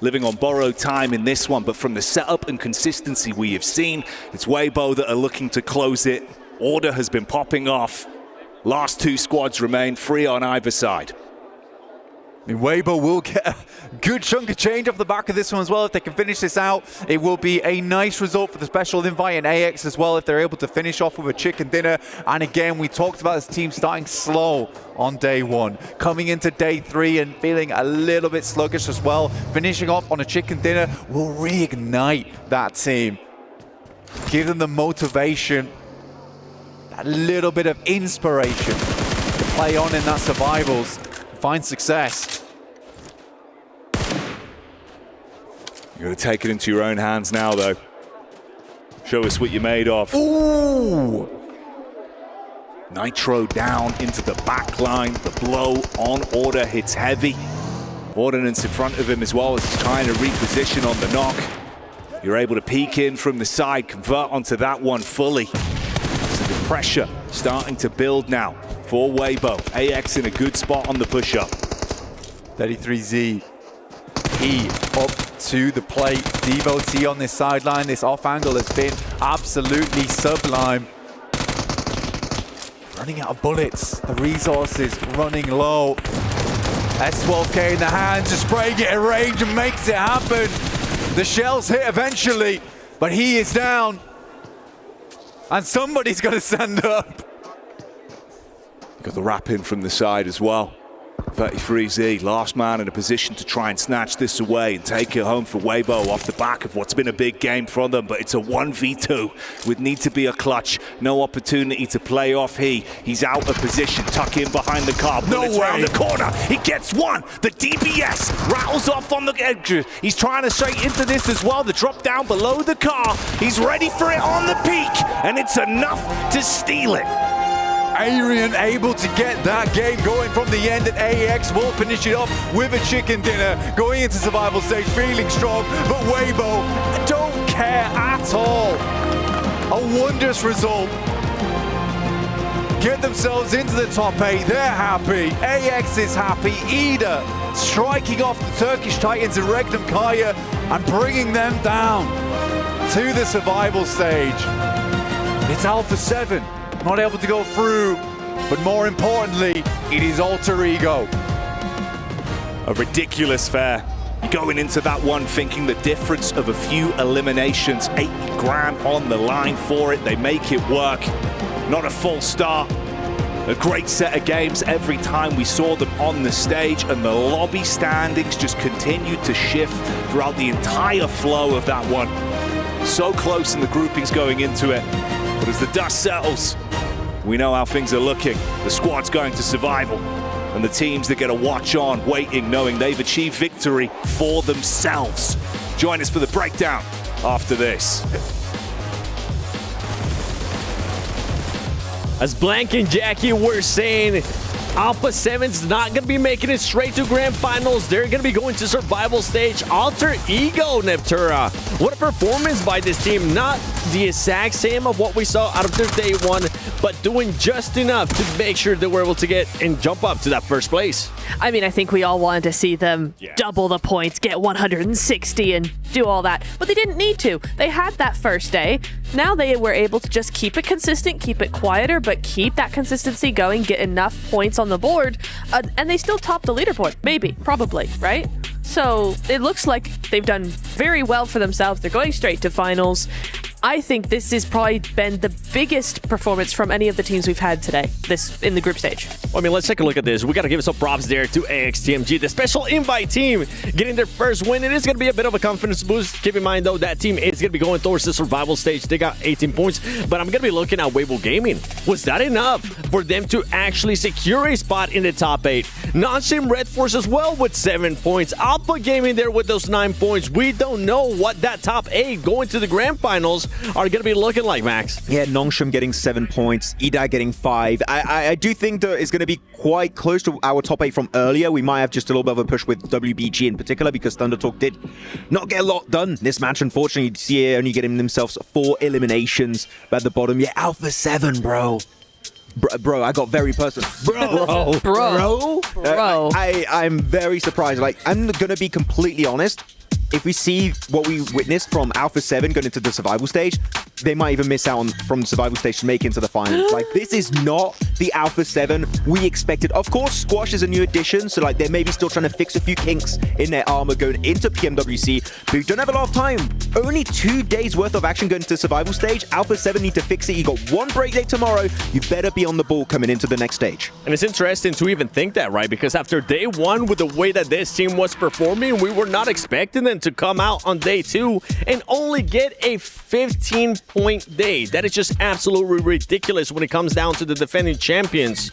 Speaker 3: Living on borrowed time in this one, but from the setup and consistency we have seen, it's Weibo that are looking to close it. Order has been popping off. Last 2 squads remain free on either side.
Speaker 18: I mean, Weibo will get a good chunk of change off the back of this one as well. If they can finish this out, it will be a nice result for the special invite and AX as well if they're able to finish off with a chicken dinner. And again, we talked about this team starting slow on day 1, coming into day 3 and feeling a little bit sluggish as well. Finishing off on a chicken dinner will reignite that team. Give them the motivation, that little bit of inspiration to play on in that survivals. Find success.
Speaker 3: You got to take it into your own hands now, though. Show us what you're made of.
Speaker 18: Ooh!
Speaker 3: Nitro down into the back line. The blow on Order hits heavy. Ordnance in front of him as well as he's trying to reposition on the knock. You're able to peek in from the side, convert onto that one fully. So the pressure starting to build now for Weibo. AX in a good spot on the push-up.
Speaker 18: 33Z, he up to the plate. Devo T on this sideline. This off angle has been absolutely sublime. Running out of bullets. The resources running low. S12K in the hands, just spraying it at range and makes it happen. The shells hit eventually, but he is down. And somebody's got to stand up.
Speaker 3: Got the wrap in from the side as well. 33Z, last man in a position to try and snatch this away and take it home for Weibo off the back of what's been a big game for them, but it's a 1v2 would need to be a clutch. No opportunity to play off. He's out of position, tuck in behind the car, bullets around the corner. He gets one. The DBS rattles off on the edge. He's trying to straight into this as well. The drop down below the car. He's ready for it on the peak, and it's enough to steal it.
Speaker 18: Arian able to get that game going from the end, and AX will finish it off with a chicken dinner. Going into survival stage, feeling strong, but Weibo don't care at all. A wondrous result. Get themselves into the top 8, they're happy. AX is happy. Ida striking off the Turkish Titans in Regnum Kaya and bringing them down to the survival stage. It's Alpha 7. Not able to go through, but more importantly, it is Alter Ego.
Speaker 3: A ridiculous fare. You're going into that one thinking the difference of a few eliminations, 80 grand on the line for it. They make it work. Not a full start. A great set of games every time we saw them on the stage, and the lobby standings just continued to shift throughout the entire flow of that one. So close in the groupings going into it. But as the dust settles, we know how things are looking. The squad's going to survival, and the teams that get a watch on, waiting, knowing they've achieved victory for themselves. Join us for the breakdown after this.
Speaker 6: As Blank and Jackie were saying, Alpha 7's not going to be making it straight to grand finals. They're going to be going to survival stage. Alter Ego, Neptura. What a performance by this team. Not the exact same of what we saw out of their day one, but doing just enough to make sure that we're able to get and jump up to that first place.
Speaker 11: I mean, I think we all wanted to see them double the points, get 160 and do all that, but they didn't need to. They had that first day. Now they were able to just keep it consistent, keep it quieter, but keep that consistency going, get enough points on the board, and they still top the leaderboard. Maybe, probably, right? So it looks like they've done very well for themselves. They're going straight to finals. I think this has probably been the biggest performance from any of the teams we've had today, this in the group stage.
Speaker 6: Well, I mean, let's take a look at this. We got to give some props there to AXTMG, the special invite team, getting their first win. It is going to be a bit of a confidence boost. Keep in mind, though, that team is going to be going towards the survival stage. They got 18 points, but I'm going to be looking at Weibo Gaming. Was that enough for them to actually secure a spot in the top 8? Non-Sim Red Force as well with 7 points. Alpha Gaming there with those 9 points. We don't know what that top 8 going to the grand finals are going to be looking like, Max.
Speaker 10: Yeah, Nongshim getting 7 points, Ida getting 5. I do think that it's going to be quite close to our top 8 from earlier. We might have just a little bit of a push with WBG in particular because Thunder Talk did not get a lot done this match. Unfortunately, see only getting themselves 4 eliminations at the bottom. Yeah, Alpha 7, bro. Bro, I got very personal. Bro. I'm very surprised. Like, I'm going to be completely honest. If we see what we witnessed from Alpha 7 going into the survival stage, they might even miss out on from the survival stage to make it into the finals. Like, this is not the Alpha 7 we expected. Of course, Squash is a new addition, so like they're maybe still trying to fix a few kinks in their armor going into PMWC, but we don't have a lot of time. Only 2 days worth of action going into survival stage. Alpha 7 need to fix it. You got 1 break day tomorrow. You better be on the ball coming into the next stage.
Speaker 6: And it's interesting to even think that, right? Because after day 1, with the way that this team was performing, we were not expecting them to come out on day 2 and only get a 15-point day. That is just absolutely ridiculous when it comes down to the defending champions.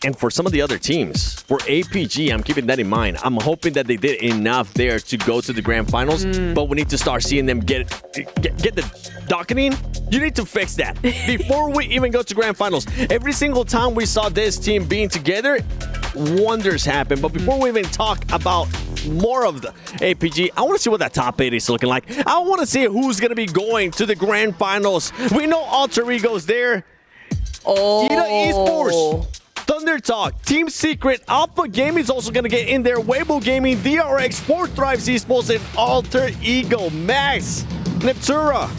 Speaker 6: And for some of the other teams, for APG, I'm keeping that in mind. I'm hoping that they did enough there to go to the grand finals, but we need to start seeing them get the docketing. You need to fix that before we even go to grand finals. Every single time we saw this team being together, wonders happen. But before we even talk about more of the APG, I want to see what that top 8 is looking like. I want to see who's going to be going to the grand finals. We know Alter Ego's there. Ida Esports, Thunder Talk, Team Secret, Alpha Gaming is also going to get in there. Weibo Gaming, DRX, Sport Thrives Esports, and Alter Ego. Max, Neptura.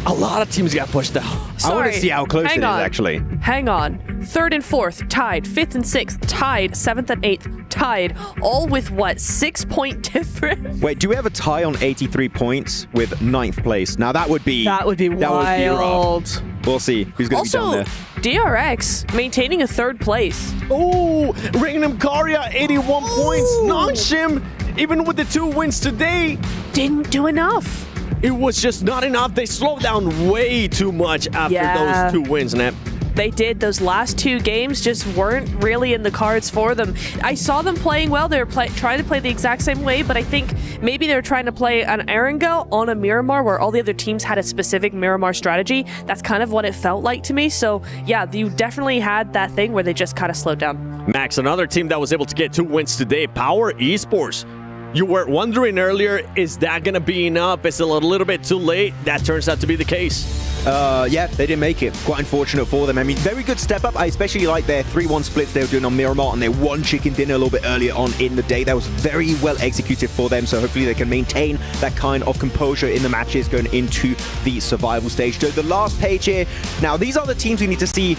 Speaker 6: A lot of teams got pushed out.
Speaker 11: Sorry.
Speaker 10: I want to see how close it is, actually.
Speaker 11: Hang on. 3rd and 4th, tied. 5th and 6th, tied. 7th and 8th, tied. All with, what, 6-point difference?
Speaker 10: Wait, do we have a tie on 83 points with 9th place? Now, that would be
Speaker 11: wild.
Speaker 10: Rough. We'll see who's going to be down there.
Speaker 11: DRX maintaining a 3rd place.
Speaker 6: Oh, Ringnam Karya, 81 points. Nongshim, even with the 2 wins today,
Speaker 11: didn't do enough.
Speaker 6: It was just not enough. They slowed down way too much after those 2 wins, Nep.
Speaker 11: They did. Those last 2 games just weren't really in the cards for them. I saw them playing well. They were trying to play the exact same way, but I think maybe they were trying to play an Erangel on a Miramar where all the other teams had a specific Miramar strategy. That's kind of what it felt like to me. So yeah, you definitely had that thing where they just kind of slowed down.
Speaker 6: Max, another team that was able to get 2 wins today, Power Esports. You were wondering earlier, is that going to be enough? Is it a little bit too late? That turns out to be the case.
Speaker 10: Yeah, they didn't make it. Quite unfortunate for them. I mean, very good step up. I especially like their 3-1 splits they were doing on Miramar and their 1 chicken dinner a little bit earlier on in the day. That was very well executed for them, so hopefully they can maintain that kind of composure in the matches going into the survival stage. So the last page here. Now, these are the teams we need to see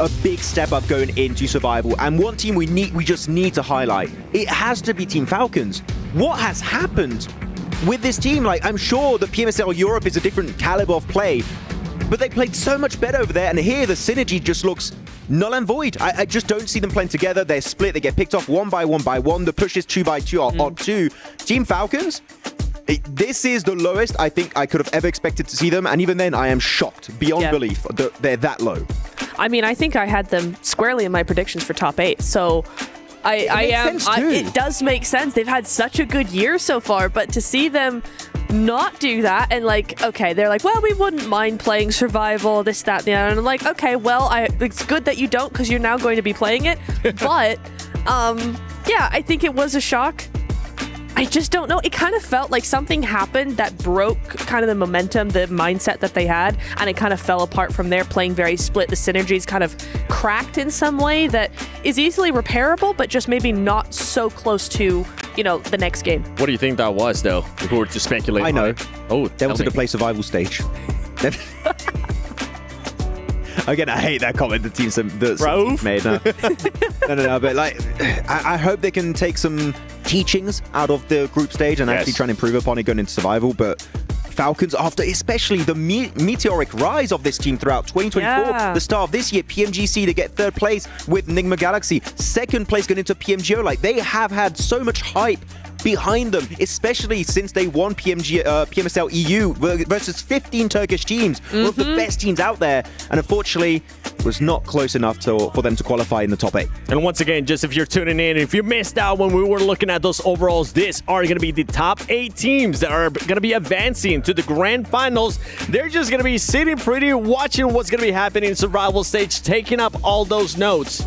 Speaker 10: a big step up going into survival, and one team we just need to highlight. It has to be Team Falcons. What has happened with this team? Like, I'm sure that PMSL Europe is a different caliber of play, but they played so much better over there, and here the synergy just looks null and void. I just don't see them playing together. They're split. They get picked off 1 by 1 by 1. The push is 2 by 2 or 2. Team Falcons, this is the lowest I think I could have ever expected to see them, and even then I am shocked beyond belief that they're that low.
Speaker 11: I mean, I think I had them squarely in my predictions for top 8, so it does make sense. They've had such a good year so far, but to see them not do that and like, okay, they're like, well, we wouldn't mind playing survival, this, that, and the other. And I'm like, okay, well, it's good that you don't because you're now going to be playing it. But yeah, I think it was a shock. I just don't know. It kind of felt like something happened that broke kind of the momentum, the mindset that they had, and it kind of fell apart from there, playing very split. The synergies kind of cracked in some way that is easily repairable, but just maybe not so close to, you know, the next game.
Speaker 6: What do you think that was, though? If we were to speculate.
Speaker 10: I know.
Speaker 6: Oh,
Speaker 10: they wanted to play survival stage. Again, I hate that comment the team made. No. But like, I hope they can take some teachings out of the group stage and actually try and improve upon it going into survival. But Falcons, after especially the meteoric rise of this team throughout 2024, the start of this year, PMGC to get 3rd place with Nigma Galaxy, 2nd place going into PMGO. Like, they have had so much hype behind them, especially since they won PMSL EU versus 15 Turkish teams, one of the best teams out there, and unfortunately was not close enough for them to qualify in the top 8.
Speaker 6: And once again, just if you're tuning in, if you missed out when we were looking at those overalls, this are going to be the top 8 teams that are going to be advancing to the grand finals. They're just going to be sitting pretty, watching what's going to be happening in survival stage, taking up all those notes.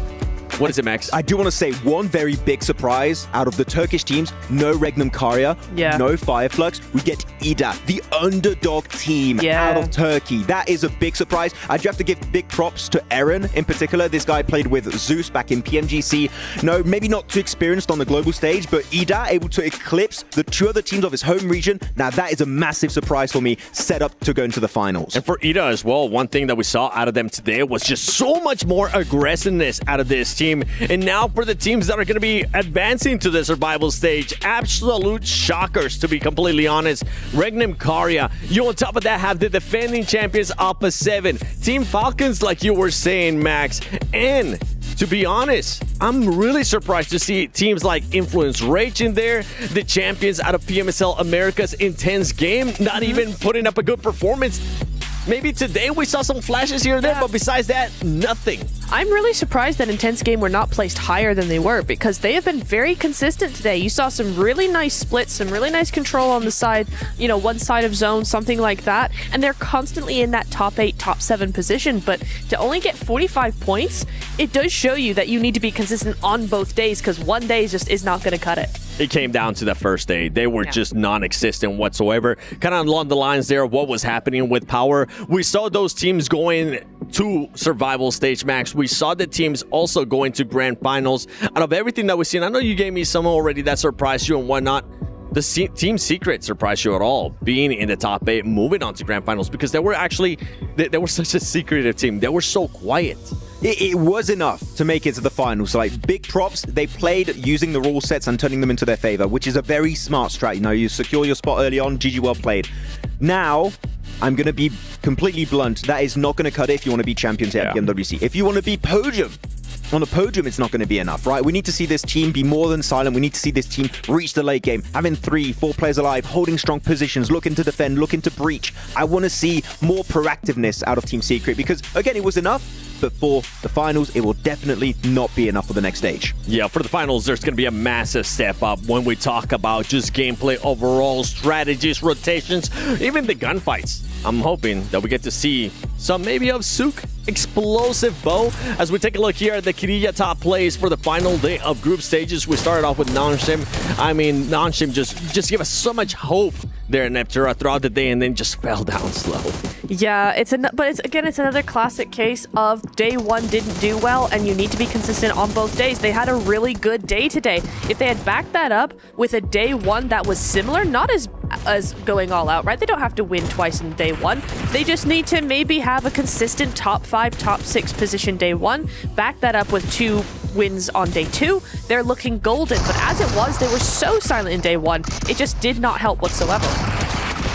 Speaker 6: What is it, Max?
Speaker 10: I do want to say one very big surprise out of the Turkish teams. No Regnum Karya, no Fireflux. We get Ida, the underdog team out of Turkey. That is a big surprise. I do have to give big props to Eren in particular. This guy played with Zeus back in PMGC. No, maybe not too experienced on the global stage, but Ida able to eclipse the 2 other teams of his home region. Now that is a massive surprise for me, set up to go into the finals.
Speaker 6: And for Ida as well, one thing that we saw out of them today was just so much more aggressiveness out of this team. And now for the teams that are going to be advancing to the survival stage, absolute shockers, to be completely honest. Regnum Karya, you on top of that have the defending champions Alpha 7. Team Falcons, like you were saying, Max. And to be honest, I'm really surprised to see teams like Influence Rage in there, the champions out of PMSL America's intense game, not even putting up a good performance. Maybe today we saw some flashes here and there, but besides that, nothing.
Speaker 11: I'm really surprised that Intense Game were not placed higher than they were, because they have been very consistent today. You saw some really nice splits, some really nice control on the side, you know, one side of zone, something like that. And they're constantly in that top 8, top 7 position. But to only get 45 points, it does show you that you need to be consistent on both days, because one day just is not going to cut it.
Speaker 6: It came down to the first day. They were just non-existent whatsoever. Kind of along the lines there of what was happening with Power. We saw those teams going to survival stage, Max. We saw the teams also going to grand finals. Out of everything that we've seen, I know you gave me some already that surprised you and whatnot. The Team Secret surprised you at all, being in the top 8, moving on to grand finals, because they were actually, they were such a secretive team. They were so quiet.
Speaker 10: It was enough to make it to the finals. So, like, big props. They played using the rule sets and turning them into their favor, which is a very smart strat. You know, you secure your spot early on. GG, well played. Now, I'm going to be completely blunt. That is not going to cut it if you want to be champions here at PMWC. If you want to be podium, on the podium, it's not going to be enough, right? We need to see this team be more than silent. We need to see this team reach the late game, having 3, 4 players alive, holding strong positions, looking to defend, looking to breach. I want to see more proactiveness out of Team Secret, because, again, it was enough, but for the finals, it will definitely not be enough for the next stage.
Speaker 6: Yeah, for the finals, there's going to be a massive step up when we talk about just gameplay overall, strategies, rotations, even the gunfights. I'm hoping that we get to see some maybe of Sook explosive bow. As we take a look here at the Kirilla top plays for the final day of group stages, we started off with Nanshim. I mean, Nanshim just gave us so much hope there in Neptura throughout the day, and then just fell down slow.
Speaker 11: Yeah, it's another classic case of day 1 didn't do well, and you need to be consistent on both days. They had a really good day today. If they had backed that up with a day 1 that was similar, not as going all out, right? They don't have to win twice in day 1. They just need to maybe have a consistent top 5, top 6 position day 1, back that up with 2 wins on day 2. They're looking golden, but as it was, they were so silent in day 1. It just did not help whatsoever.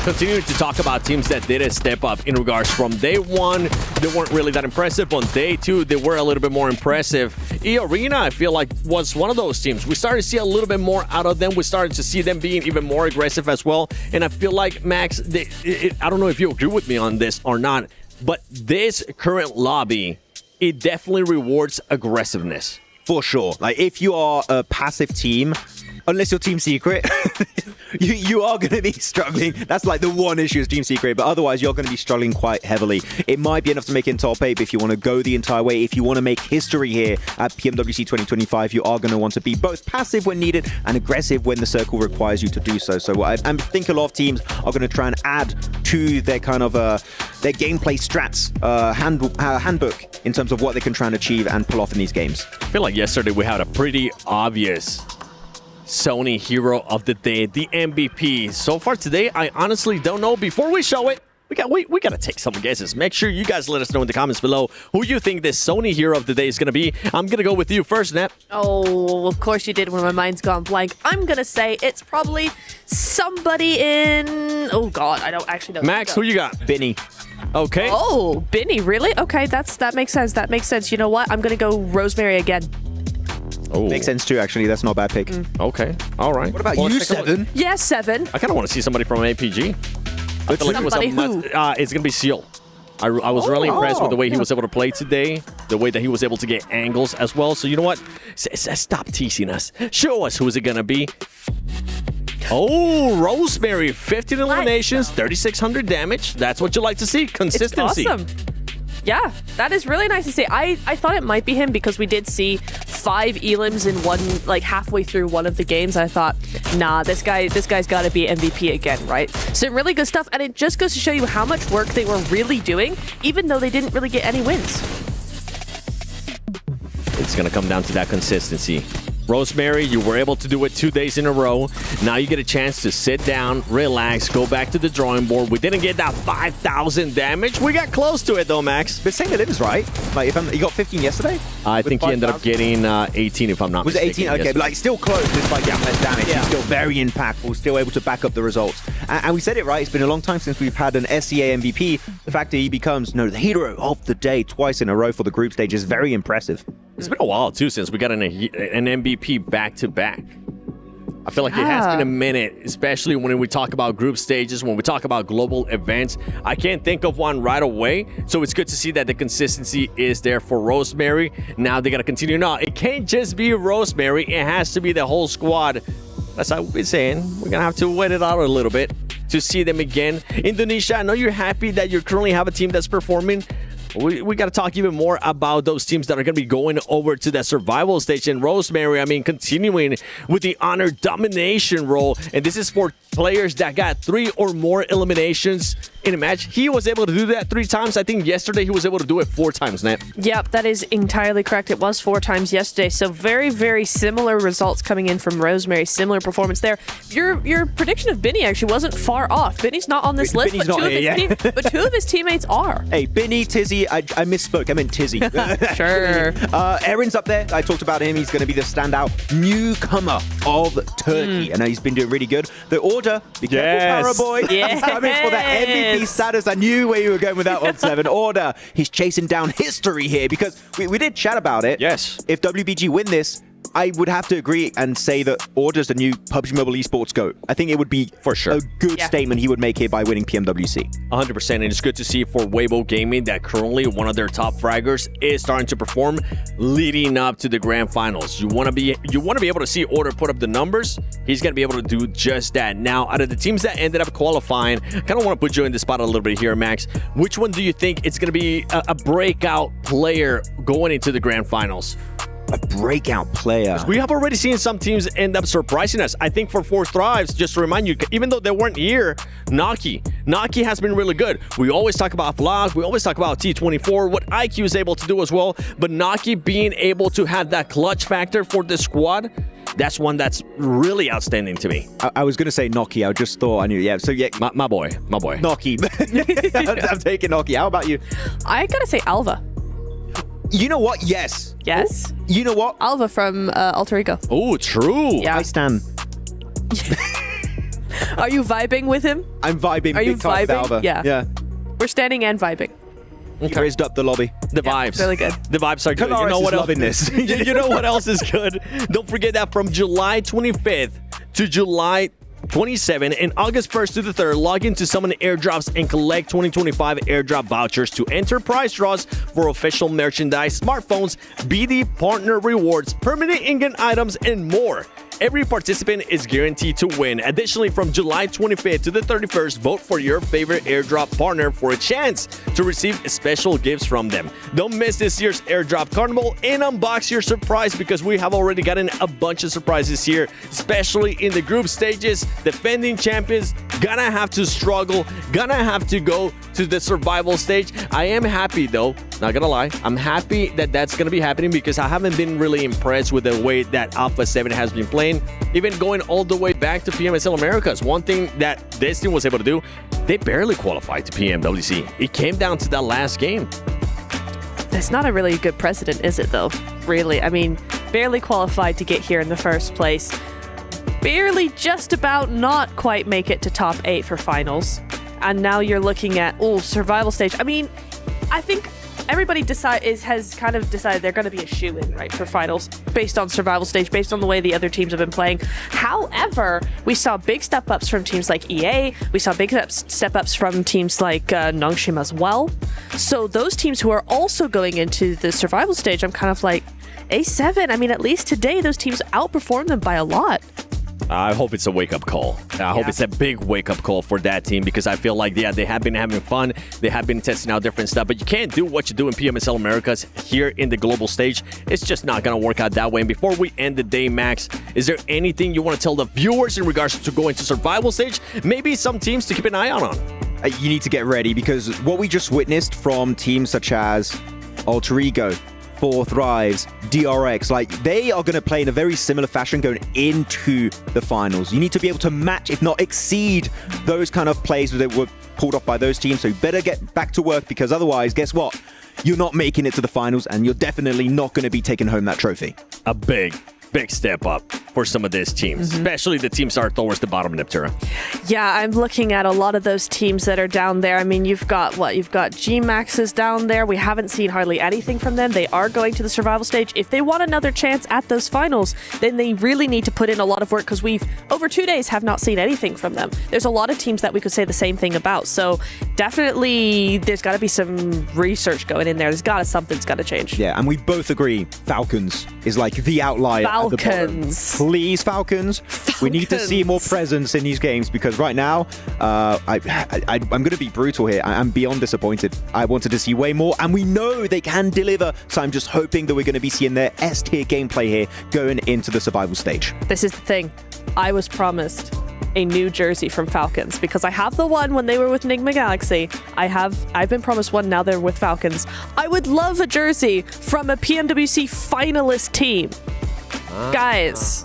Speaker 6: Continuing to talk about teams that did a step up in regards from day 1, they weren't really that impressive. On day 2, they were a little bit more impressive. E-Arena, I feel like, was one of those teams. We started to see a little bit more out of them. We started to see them being even more aggressive as well. And I feel like, Max, I don't know if you agree with me on this or not, but this current lobby, it definitely rewards aggressiveness.
Speaker 10: For sure. Like, if you are a passive team, unless you're Team Secret, you are going to be struggling. That's like the one issue is Team Secret, but otherwise you're going to be struggling quite heavily. It might be enough to make it in top 8, but if you want to go the entire way, if you want to make history here at PMWC 2025, you are going to want to be both passive when needed and aggressive when the circle requires you to do so. So I think a lot of teams are going to try and add to their kind of their gameplay strats handbook in terms of what they can try and achieve and pull off in these games.
Speaker 6: I feel like yesterday we had a pretty obvious Sony hero of the day, the MVP. So far today, I honestly don't know. Before we show it, we gotta take some guesses. Make sure you guys let us know in the comments below who you think this Sony hero of the day is gonna be. I'm gonna go with you first, Nat.
Speaker 11: Oh, of course you did when my mind's gone blank. I'm gonna say it's probably somebody in... Oh God, I don't actually know.
Speaker 6: Max, who you got?
Speaker 10: Binny.
Speaker 6: Okay.
Speaker 11: Oh, Binny, really? Okay, that makes sense. That makes sense. You know what? I'm gonna go Rosemary again.
Speaker 6: Oh.
Speaker 10: Makes sense too, actually. That's not a bad pick.
Speaker 6: Okay, all right.
Speaker 10: What about you, Seven?
Speaker 11: Yeah, Seven.
Speaker 6: I kind of want to see somebody from APG. I feel like it was
Speaker 11: Somebody who?
Speaker 6: it's going to be Seal. I was really impressed with the way he was able to play today, the way that he was able to get angles as well. So you know what? Stop teasing us. Show us who is it going to be. Oh, Rosemary, 15 eliminations, 3,600 damage. That's what you like to see. Consistency.
Speaker 11: It's awesome. Yeah, that is really nice to see. I thought it might be him because we did see 5 elims in one, like halfway through one of the games. I thought, nah, this guy's got to be MVP again, right? Some really good stuff, and it just goes to show you how much work they were really doing, even though they didn't really get any wins.
Speaker 6: It's going to come down to that consistency. Rosemary, you were able to do it 2 days in a row. Now you get a chance to sit down, relax, go back to the drawing board. We didn't get that 5,000 damage. We got close to it though, Max.
Speaker 10: But same elims, right? Like, you got 15 yesterday?
Speaker 6: I think he ended up getting 18 if I'm not mistaken.
Speaker 10: Was it 18? Okay, but like still close despite getting less damage. He's still very impactful, still able to back up the results. And we said it right, it's been a long time since we've had an SEA MVP. The fact that he becomes the hero of the day twice in a row for the group stage is very impressive.
Speaker 6: It's been a while too since we got an MVP back-to-back. I feel like it has been a minute, especially when we talk about group stages, when we talk about global events. I can't think of one right away, so it's good to see that the consistency is there for Rosemary. Now they got to continue. No, it can't just be Rosemary. It has to be the whole squad. That's what we've been saying. We're going to have to wait it out a little bit to see them again. Indonesia, I know you're happy that you currently have a team that's performing. We got to talk even more about those teams that are going to be going over to that survival stage. And Rosemary, I mean, continuing with the honor domination role. And this is for players that got 3 or more eliminations in a match. He was able to do that 3 times. I think yesterday he was able to do it 4 times, Nat.
Speaker 11: Yep, that is entirely correct. It was 4 times yesterday. So very, very similar results coming in from Rosemary. Similar performance there. Your prediction of Binny actually wasn't far off. Binny's not on this list, but 2 of his teammates are.
Speaker 10: Hey, Binny, Tizzy, I misspoke. I meant Tizzy.
Speaker 11: Sure.
Speaker 10: Erin's up there. I talked about him. He's going to be the standout newcomer of Turkey. I know he's been doing really good. The order, be careful, Paraboy. He's coming for that MVP status. I knew where you were going with that one, Seven. Order. He's chasing down history here because we did chat about it.
Speaker 6: Yes.
Speaker 10: If WBG win this, I would have to agree and say that Order's the new PUBG Mobile esports GOAT. I think it would be
Speaker 6: for sure
Speaker 10: a good statement he would make here by winning PMWC.
Speaker 6: 100%, and it's good to see for Weibo Gaming that currently one of their top fraggers is starting to perform leading up to the grand finals. You want to be able to see Order put up the numbers. He's going to be able to do just that. Now, out of the teams that ended up qualifying, I kind of want to put you in the spot a little bit here, Max. Which one do you think it's going to be a breakout player going into the grand finals?
Speaker 10: A breakout player.
Speaker 6: We have already seen some teams end up surprising us. I think for 4 Thrives, just to remind you, even though they weren't here, Naki has been really good. We always talk about Vlog, we always talk about T24, what IQ is able to do as well, but Naki being able to have that clutch factor for the squad, that's one that's really outstanding to me.
Speaker 10: I was going to say Noki. I just thought I knew. Yeah, so yeah.
Speaker 6: My boy.
Speaker 10: Noki. I'm taking Noki. How about you?
Speaker 11: I got to say Alva.
Speaker 10: You know what? Yes.
Speaker 11: Yes.
Speaker 10: You know what?
Speaker 11: Alva from Alter Ego.
Speaker 6: Oh, true.
Speaker 11: Yeah.
Speaker 10: I stand.
Speaker 11: Are you vibing with him?
Speaker 10: I'm vibing.
Speaker 11: Are you
Speaker 10: big time with
Speaker 11: vibing?
Speaker 10: Alva.
Speaker 11: Yeah. We're standing and vibing.
Speaker 10: Okay. Raised up the lobby.
Speaker 6: The vibes.
Speaker 11: Really good.
Speaker 6: The vibes are good.
Speaker 10: Kanaris
Speaker 6: you know what
Speaker 10: is
Speaker 6: else?
Speaker 10: loving this.
Speaker 6: You know what else is good? Don't forget that from July 25th to July 27 and August 1st to the 3rd, log into Summon Airdrops and collect 2025 airdrop vouchers to enter prize draws for official merchandise, smartphones, BD partner rewards, permanent in-game items, and more. every participant is guaranteed to win. Additionally, from July 25th to the 31st, vote for your favorite airdrop partner for a chance to receive special gifts from them. Don't miss this year's airdrop carnival and unbox your surprise, because we have already gotten a bunch of surprises here, especially in the group stages. Defending champions gonna have to struggle, gonna have to go to the survival stage. I am happy though, not gonna lie, I'm happy that that's gonna be happening, because I haven't been really impressed with the way that Alpha 7 has been playing, even going all the way back to PMSL Americas. One thing that this team was able to do, they barely qualified to PMWC. It came down to that last game.
Speaker 11: That's not a really good precedent, is it though? Really, I mean, barely qualified to get here in the first place. Barely just about not quite make it to top 8 for finals. And now you're looking at, survival stage. I mean, I think everybody has kind of decided they're going to be a shoo-in, right, for finals based on survival stage, based on the way the other teams have been playing. However, we saw big step-ups from teams like EA. We saw big step-ups from teams like Nongshim as well. So those teams who are also going into the survival stage, I'm kind of like, A7, I mean, at least today, those teams outperformed them by a lot.
Speaker 6: I hope it's a wake-up call. I hope it's a big wake-up call for that team, because I feel like, they have been having fun. They have been testing out different stuff, but you can't do what you do in PMSL Americas here in the global stage. It's just not going to work out that way. And before we end the day, Max, is there anything you want to tell the viewers in regards to going to survival stage? Maybe some teams to keep an eye out on.
Speaker 10: You need to get ready, because what we just witnessed from teams such as Alter Ego, Four Thrives, DRX, like, they are going to play in a very similar fashion going into the finals. You need to be able to match, if not exceed, those kind of plays that were pulled off by those teams. So you better get back to work, because otherwise, guess what? You're not making it to the finals, and you're definitely not going to be taking home that trophy.
Speaker 6: A big step up for some of these teams, especially the teams that are towards the bottom, Neptura.
Speaker 11: Yeah, I'm looking at a lot of those teams that are down there. I mean, you've got G-Maxes down there. We haven't seen hardly anything from them. They are going to the survival stage. If they want another chance at those finals, then they really need to put in a lot of work, because we've, over 2 days, have not seen anything from them. There's a lot of teams that we could say the same thing about. So definitely there's got to be some research going in there. Something's got to change.
Speaker 10: Yeah, and we both agree Falcons is like the outlier.
Speaker 11: Falcons.
Speaker 10: Please, Falcons. We need to see more presence in these games, because right now, I'm going to be brutal here. I'm beyond disappointed. I wanted to see way more, and we know they can deliver. So I'm just hoping that we're going to be seeing their S-tier gameplay here going into the survival stage.
Speaker 11: This is the thing. I was promised a new jersey from Falcons, because I have the one when they were with Nigma Galaxy. I've been promised one, now they're with Falcons. I would love a jersey from a PMWC finalist team. Guys,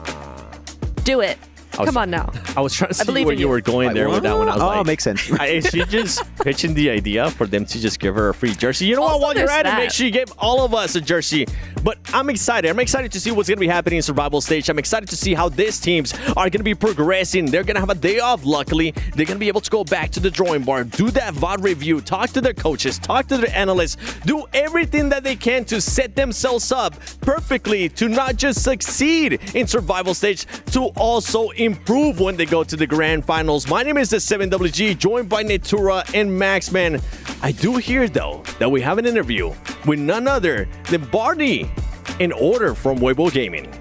Speaker 11: do it. Come on now.
Speaker 6: I was trying to see where you were going there with that one. I was like,
Speaker 10: makes sense.
Speaker 6: Is she just pitching the idea for them to just give her a free jersey? You know what? While you're at it, make sure you give all of us a jersey. But I'm excited. I'm excited to see what's going to be happening in survival stage. I'm excited to see how these teams are going to be progressing. They're going to have a day off, luckily. They're going to be able to go back to the drawing board, do that VOD review, talk to their coaches, talk to their analysts, do everything that they can to set themselves up perfectly to not just succeed in survival stage, to also improve when they go to the grand finals. My name is the 7WG, joined by Netura and Maxman. I do hear, though, that we have an interview with none other than Barney in order from Weibo Gaming.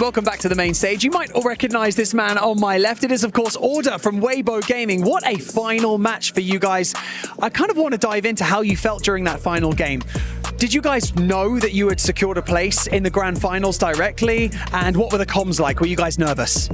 Speaker 8: Welcome back to the main stage. You might recognize this man on my left. It is, of course, Order from Weibo Gaming. What a final match for you guys. I kind of want to dive into how you felt during that final game. Did you guys know that you had secured a place in the grand finals directly? And what were the comms like? Were you guys nervous?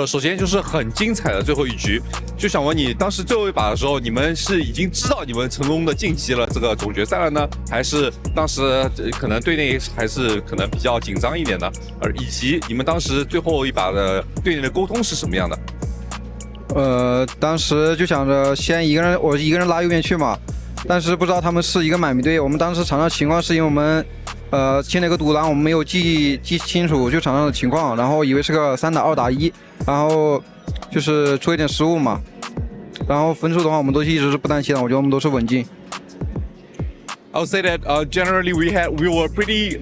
Speaker 2: 首先就是很精彩的最后一局，就想问你，当时最后一把的时候，你们是已经知道你们成功的晋级了这个总决赛了呢，还是当时可能队内还是可能比较紧张一点的，以及你们当时最后一把的队内的沟通是什么样的？
Speaker 4: 当时就想着先我一个人拉右边去嘛，但是不知道他们是一个买迷队。我们当时场上情况是因为我们签了一个独狼，我们没有记清楚就场上的情况，然后以为是个3打2打1，然后就是出一点失误嘛。然后分数的话，我们都一直是不担心的，我觉得我们都是稳进。
Speaker 2: I would say that generally we were pretty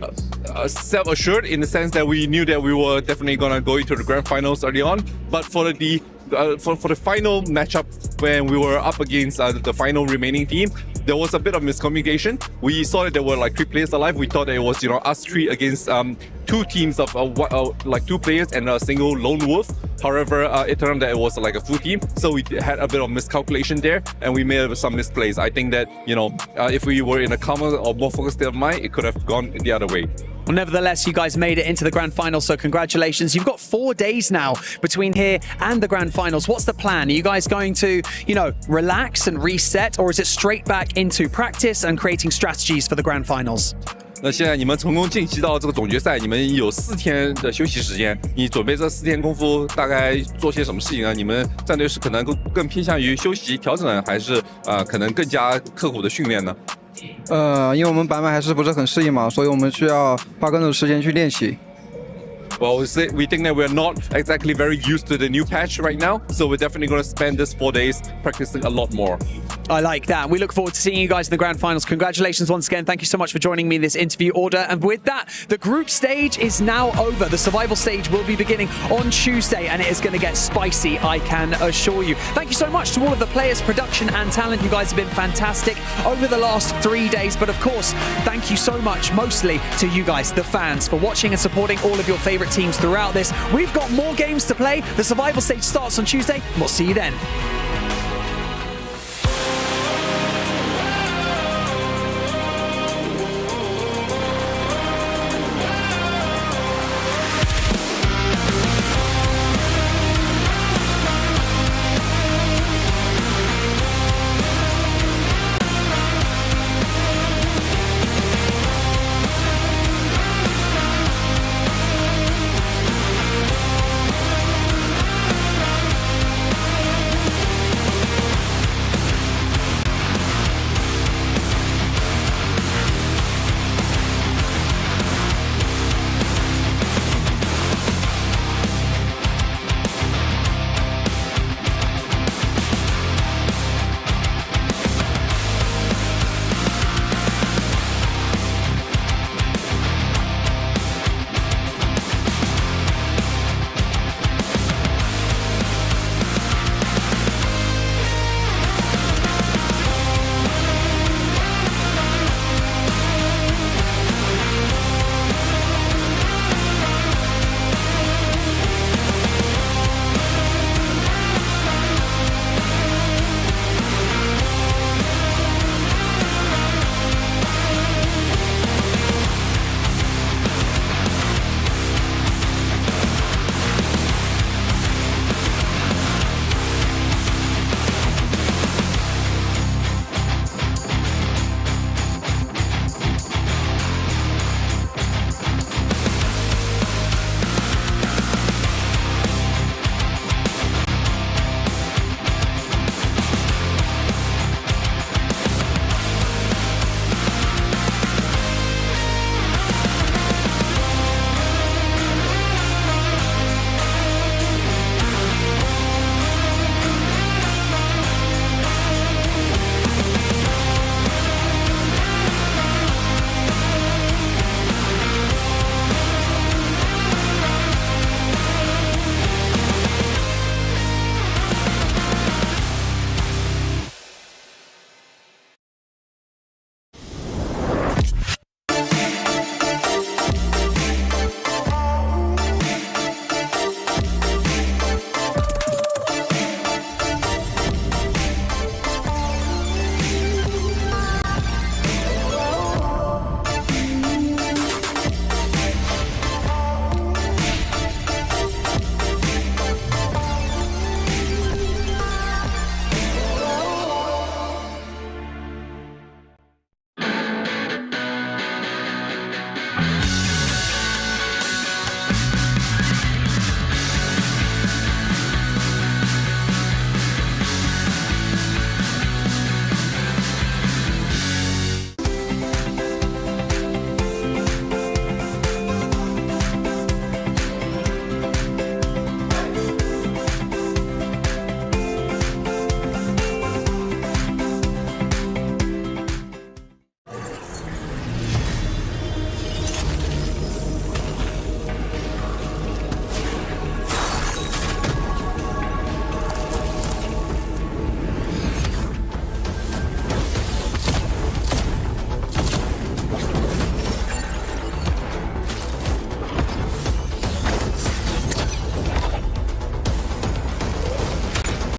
Speaker 2: self-assured in the sense that we knew that we were definitely gonna go into the grand finals early on. But for the final matchup when we were up against the final remaining team, there was a bit of miscommunication. We saw that there were like 3 players alive. We thought it was, us 3 against 2 teams of like 2 players and a single lone wolf. However, it turned out that it was like a full team, so we had a bit of miscalculation there, and we made some misplays. I think that, if we were in a calmer or more focused state of mind, it could have gone the other way.
Speaker 8: Well, nevertheless, you guys made it into the grand final, so congratulations. You've got 4 days now between here and the grand finals. What's the plan? Are you guys going to, relax and reset, or is it straight back into practice and creating strategies for the grand finals?
Speaker 2: 那现在你们成功晋级到这个总决赛，你们有4天的休息时间，你准备这4天功夫大概做些什么事情呢？你们战队是可能更偏向于休息调整，还是可能更加刻苦的训练呢？
Speaker 4: 因为我们版本还是不是很适应嘛，所以我们需要花更多的时间去练习。
Speaker 2: Well, we think that we're not exactly very used to the new patch right now, so we're definitely going to spend this 4 days practicing a lot more.
Speaker 8: I like that. We look forward to seeing you guys in the grand finals. Congratulations once again. Thank you so much for joining me in this interview order. And with that, the group stage is now over. The survival stage will be beginning on Tuesday, and it is going to get spicy, I can assure you. Thank you so much to all of the players, production and talent. You guys have been fantastic over the last 3 days. But of course, thank you so much, mostly to you guys, the fans, for watching and supporting all of your favorite teams throughout this. We've got more games to play. The survival stage starts on Tuesday. We'll see you then.